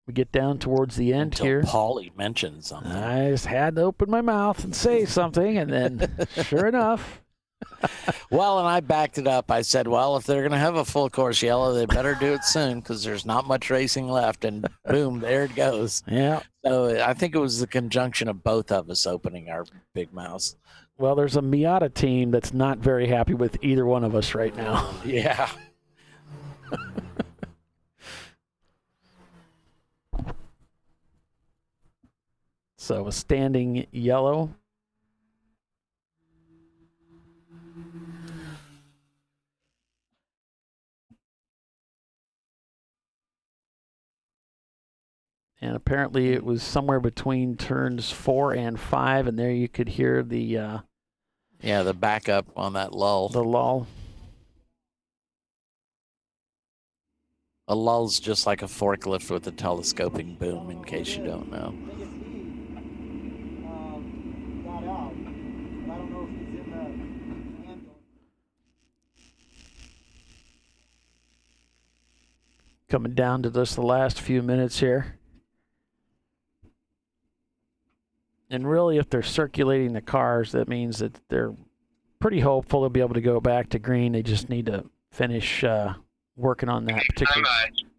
we get down towards the end here. Paulie mentioned something. I just had to open my mouth and say something, and then sure enough. Well, and I backed it up. I said, well, if they're going to have a full course yellow, they better do it soon because there's not much racing left. And boom, there it goes. Yeah. So I think it was the conjunction of both of us opening our big mouths. Well, there's a Miata team that's not very happy with either one of us right now. Yeah. So a standing yellow. And apparently it was somewhere between turns 4 and 5, and there you could hear the the backup on that lull. The lull. A lull's just like a forklift with a telescoping boom, in case you don't know. Coming down to just the last few minutes here. And really, if they're circulating the cars, that means that they're pretty hopeful they'll be able to go back to green. They just need to finish working on that particular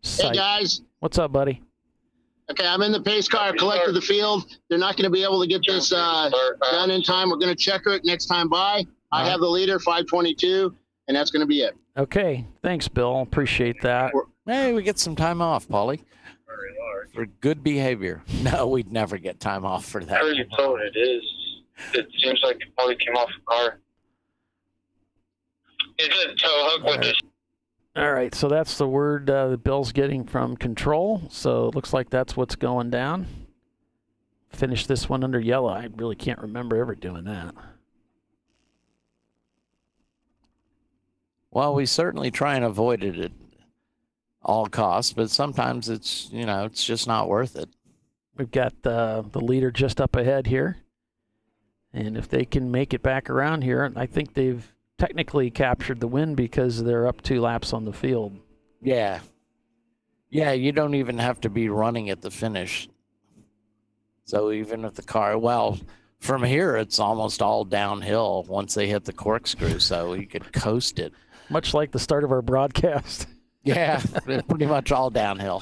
site. Hey, guys. What's up, buddy? Okay, I'm in the pace car, collected the field. They're not going to be able to get this done in time. We're going to check it next time by. I have the leader, 522, and that's going to be it. Okay, thanks, Bill. Appreciate that. Hey, we get some time off, Paulie. For good behavior. No, we'd never get time off for that. How you told it is. It seems like it probably came off the car. It did tow hook with this. All right, so that's the word that Bill's getting from control. So it looks like that's what's going down. Finish this one under yellow. I really can't remember ever doing that. Well, we certainly try and avoid it at all costs, but sometimes it's, it's just not worth it. We've got the leader just up ahead here. And if they can make it back around here, I think they've technically captured the win because they're up 2 laps on the field. Yeah. Yeah, you don't even have to be running at the finish. So even if the car, from here, it's almost all downhill once they hit the corkscrew, so you could coast it. Much like the start of our broadcast. Yeah, pretty much all downhill.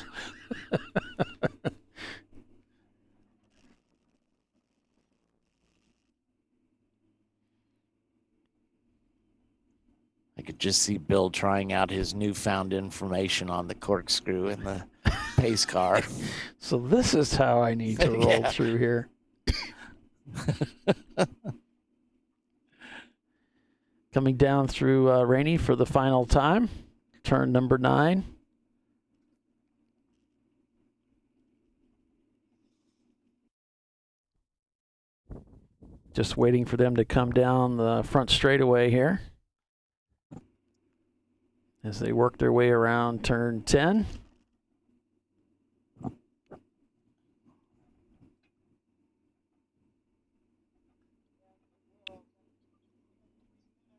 I could could just see Bill trying out his newfound information on the corkscrew in the pace car. So this is how I need to roll through here. Coming down through Rainey for the final time. Turn number 9. Just waiting for them to come down the front straightaway here as they work their way around turn 10.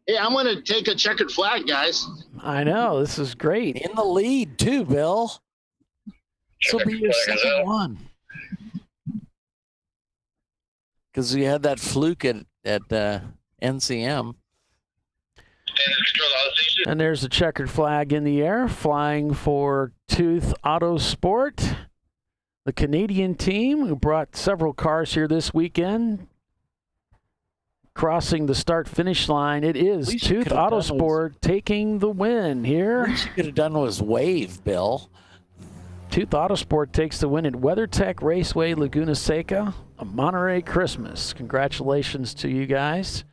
Hey, I'm going to take a checkered flag, guys. I know. This is great. In the lead, too, Bill. This will be your second one. Because we had that fluke at NCM. And there's a checkered flag in the air, flying for Tooth Autosport, the Canadian team who brought several cars here this weekend. Crossing the start-finish line, it is Tooth Autosport taking the win here. What you could have done was wave, Bill. Tooth Autosport takes the win at WeatherTech, Raceway, Laguna, Seca, a Monterey Christmas. Congratulations to you guys.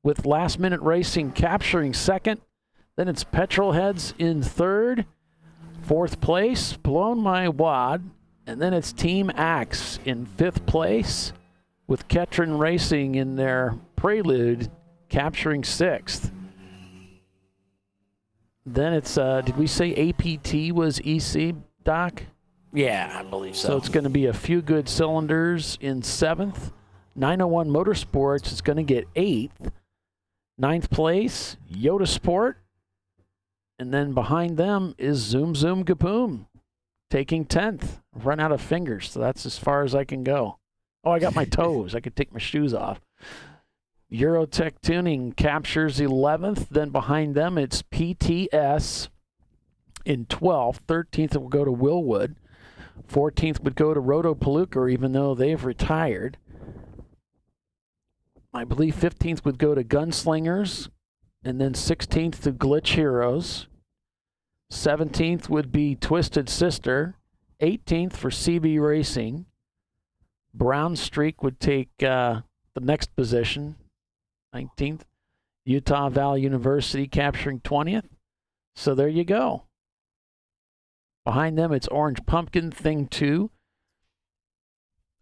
With Last Minute Racing capturing second. Then it's Petrolheads in third. Fourth place, Blown My Wad. And then it's Team Axe in fifth place, with Ketron Racing in their Prelude capturing sixth. Then it's, did we say APT was EC, Doc? Yeah, I believe so. So it's going to be a Few Good Cylinders in seventh. 901 Motorsports is going to get eighth. Ninth place, Yoda Sport. And then behind them is Zoom Zoom Gaboom taking 10th. I've run out of fingers, so that's as far as I can go. Oh, I got my toes. I could take my shoes off. Eurotech Tuning captures 11th. Then behind them, it's PTS in 12th. 13th will go to Willwood. 14th would go to Roto Palooka, even though they've retired. I believe 15th would go to Gunslingers. And then 16th to Glitch Heroes. 17th would be Twisted Sister. 18th for CB Racing. Brown Streak would take the next position, 19th. Utah Valley University capturing 20th. So there you go. Behind them, it's Orange Pumpkin, Thing 2.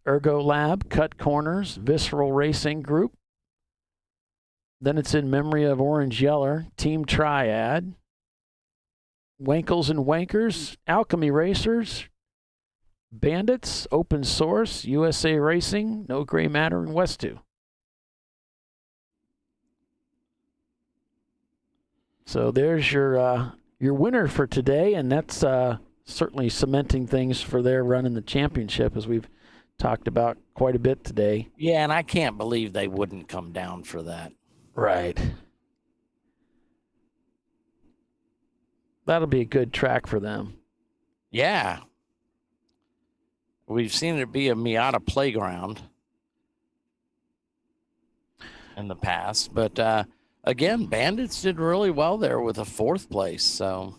Ergo Lab, Cut Corners, Visceral Racing Group. Then it's in memory of Orange Yeller, Team Triad. Wankles and Wankers, Alchemy Racers. Bandits, Open Source, USA Racing, No Gray Matter, and West 2. So there's your winner for today, and that's certainly cementing things for their run in the championship, as we've talked about quite a bit today. Yeah, and I can't believe they wouldn't come down for that. Right. That'll be a good track for them. Yeah. We've seen it be a Miata playground in the past, but again, Bandits did really well there with a fourth place. So,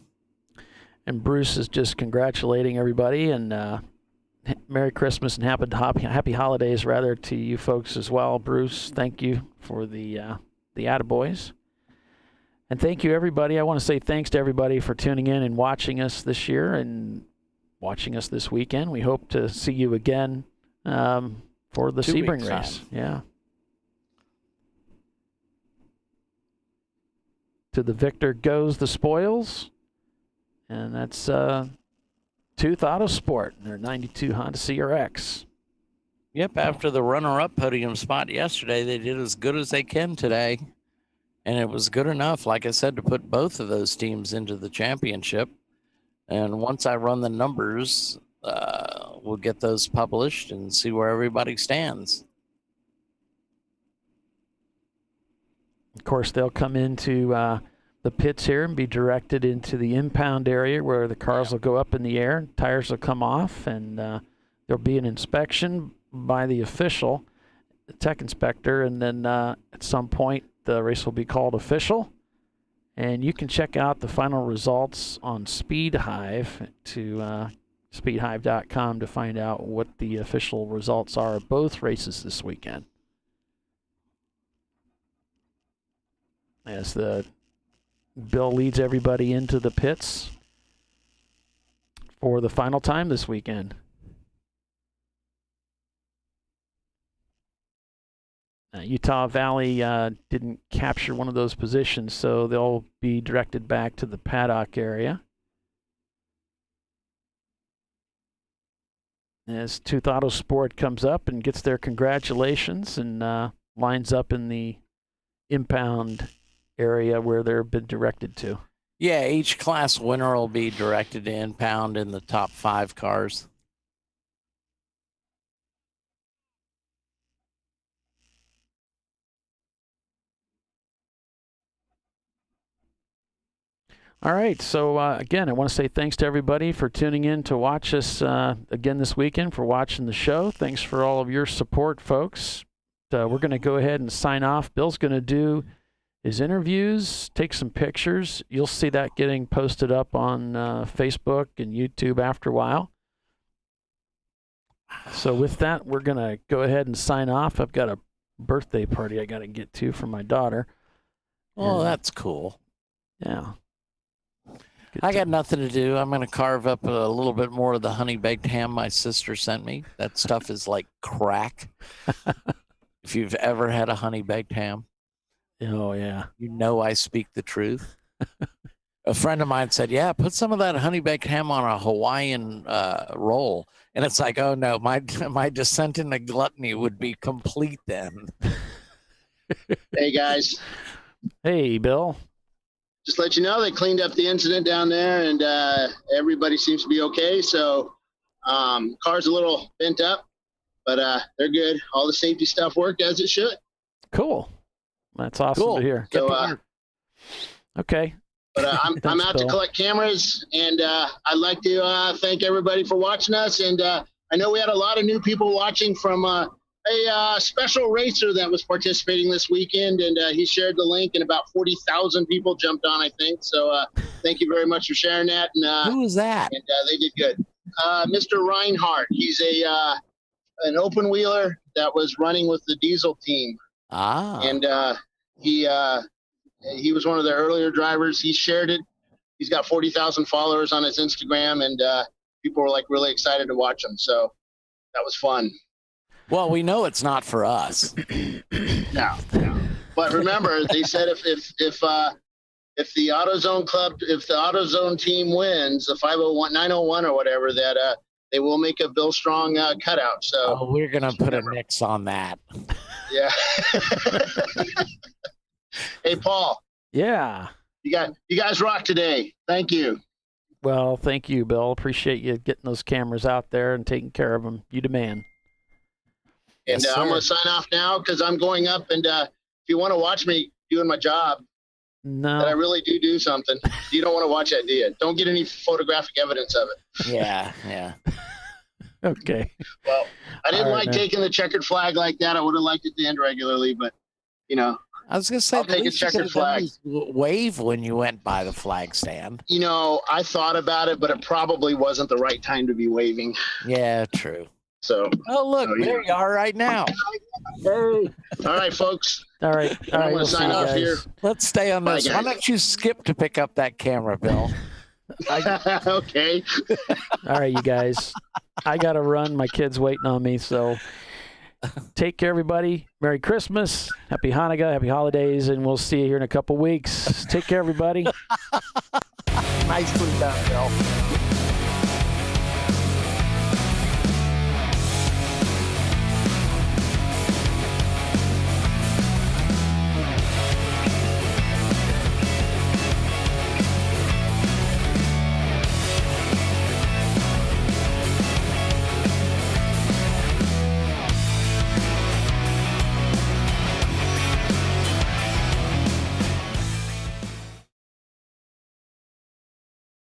and Bruce is just congratulating everybody, and Merry Christmas and happy holidays, rather, to you folks as well. Bruce, thank you for the attaboys. And thank you, everybody. I want to say thanks to everybody for tuning in and watching us this year and watching us this weekend. We hope to see you again for the Sebring race. Yeah. To the victor goes the spoils. And that's Tooth Autosport, their 92 Honda CRX. Yep, after the runner-up podium spot yesterday, they did as good as they can today. And it was good enough, like I said, to put both of those teams into the championship. And once I run the numbers, we'll get those published and see where everybody stands. Of course, they'll come into the pits here and be directed into the impound area where the cars will go up in the air, tires will come off, and there'll be an inspection by the official, the tech inspector, and then at some point the race will be called official. And you can check out the final results on SpeedHive to speedhive.com to find out what the official results are of both races this weekend. As Bill leads everybody into the pits for the final time this weekend. Utah Valley didn't capture one of those positions, so they'll be directed back to the paddock area. As Tooth Auto Sport comes up and gets their congratulations and lines up in the impound area where they've been directed to. Yeah, each class winner will be directed to impound in the top 5 cars. All right, so again, I want to say thanks to everybody for tuning in to watch us again this weekend, for watching the show. Thanks for all of your support, folks. We're going to go ahead and sign off. Bill's going to do his interviews, take some pictures. You'll see that getting posted up on Facebook and YouTube after a while. So with that, we're going to go ahead and sign off. I've got a birthday party I got to get to for my daughter. Oh, that's cool. Yeah. I got nothing to do. I'm going to carve up a little bit more of the honey baked ham my sister sent me. That stuff is like crack. If you've ever had a honey baked ham. Oh, yeah. You know I speak the truth. A friend of mine said, yeah, put some of that honey baked ham on a Hawaiian roll. And it's like, oh, no, my descent into gluttony would be complete then. Hey, guys. Hey, Bill. Just let you know, they cleaned up the incident down there, and everybody seems to be okay. So car's a little bent up, but they're good. All the safety stuff worked as it should. Cool. That's awesome to hear. So, okay. But I'm out to collect cameras, and I'd like to thank everybody for watching us. And I know we had a lot of new people watching from a special racer that was participating this weekend, and he shared the link, and about 40,000 people jumped on, I think. So thank you very much for sharing that. And who was that? And they did good. Mr. Reinhardt. He's an open wheeler that was running with the diesel team. And he was one of the earlier drivers. He shared it. He's got 40,000 followers on his Instagram, and people were like really excited to watch him. So that was fun. Well, we know it's not for us. No. But remember, they said if the AutoZone club, if the AutoZone team wins, the 901 or whatever, that they will make a Bill Strong cutout. So we're gonna put a nix on that. Yeah. Hey, Paul. Yeah. You guys rock today. Thank you. Well, thank you, Bill. Appreciate you getting those cameras out there and taking care of them. You demand. And I'm going to sign off now because I'm going up. And if you want to watch me doing my job, that I really do something, you don't want to watch that, do you? Don't get any photographic evidence of it. Yeah. Okay. Well, I didn't taking the checkered flag like that. I would have liked it to end regularly, but, I was going to say, I'll take a checkered flag. Wave when you went by the flag stand. I thought about it, but it probably wasn't the right time to be waving. Yeah, true. So. Oh, look, there you are right now. Hey. All right, folks. All right. I'm going to sign off here. Let's stay on this. Why don't you skip to pick up that camera, Bill? Okay. All right, you guys. I got to run. My kid's waiting on me, so take care, everybody. Merry Christmas. Happy Hanukkah. Happy holidays, and we'll see you here in a couple weeks. Take care, everybody. Nicely done, Bill.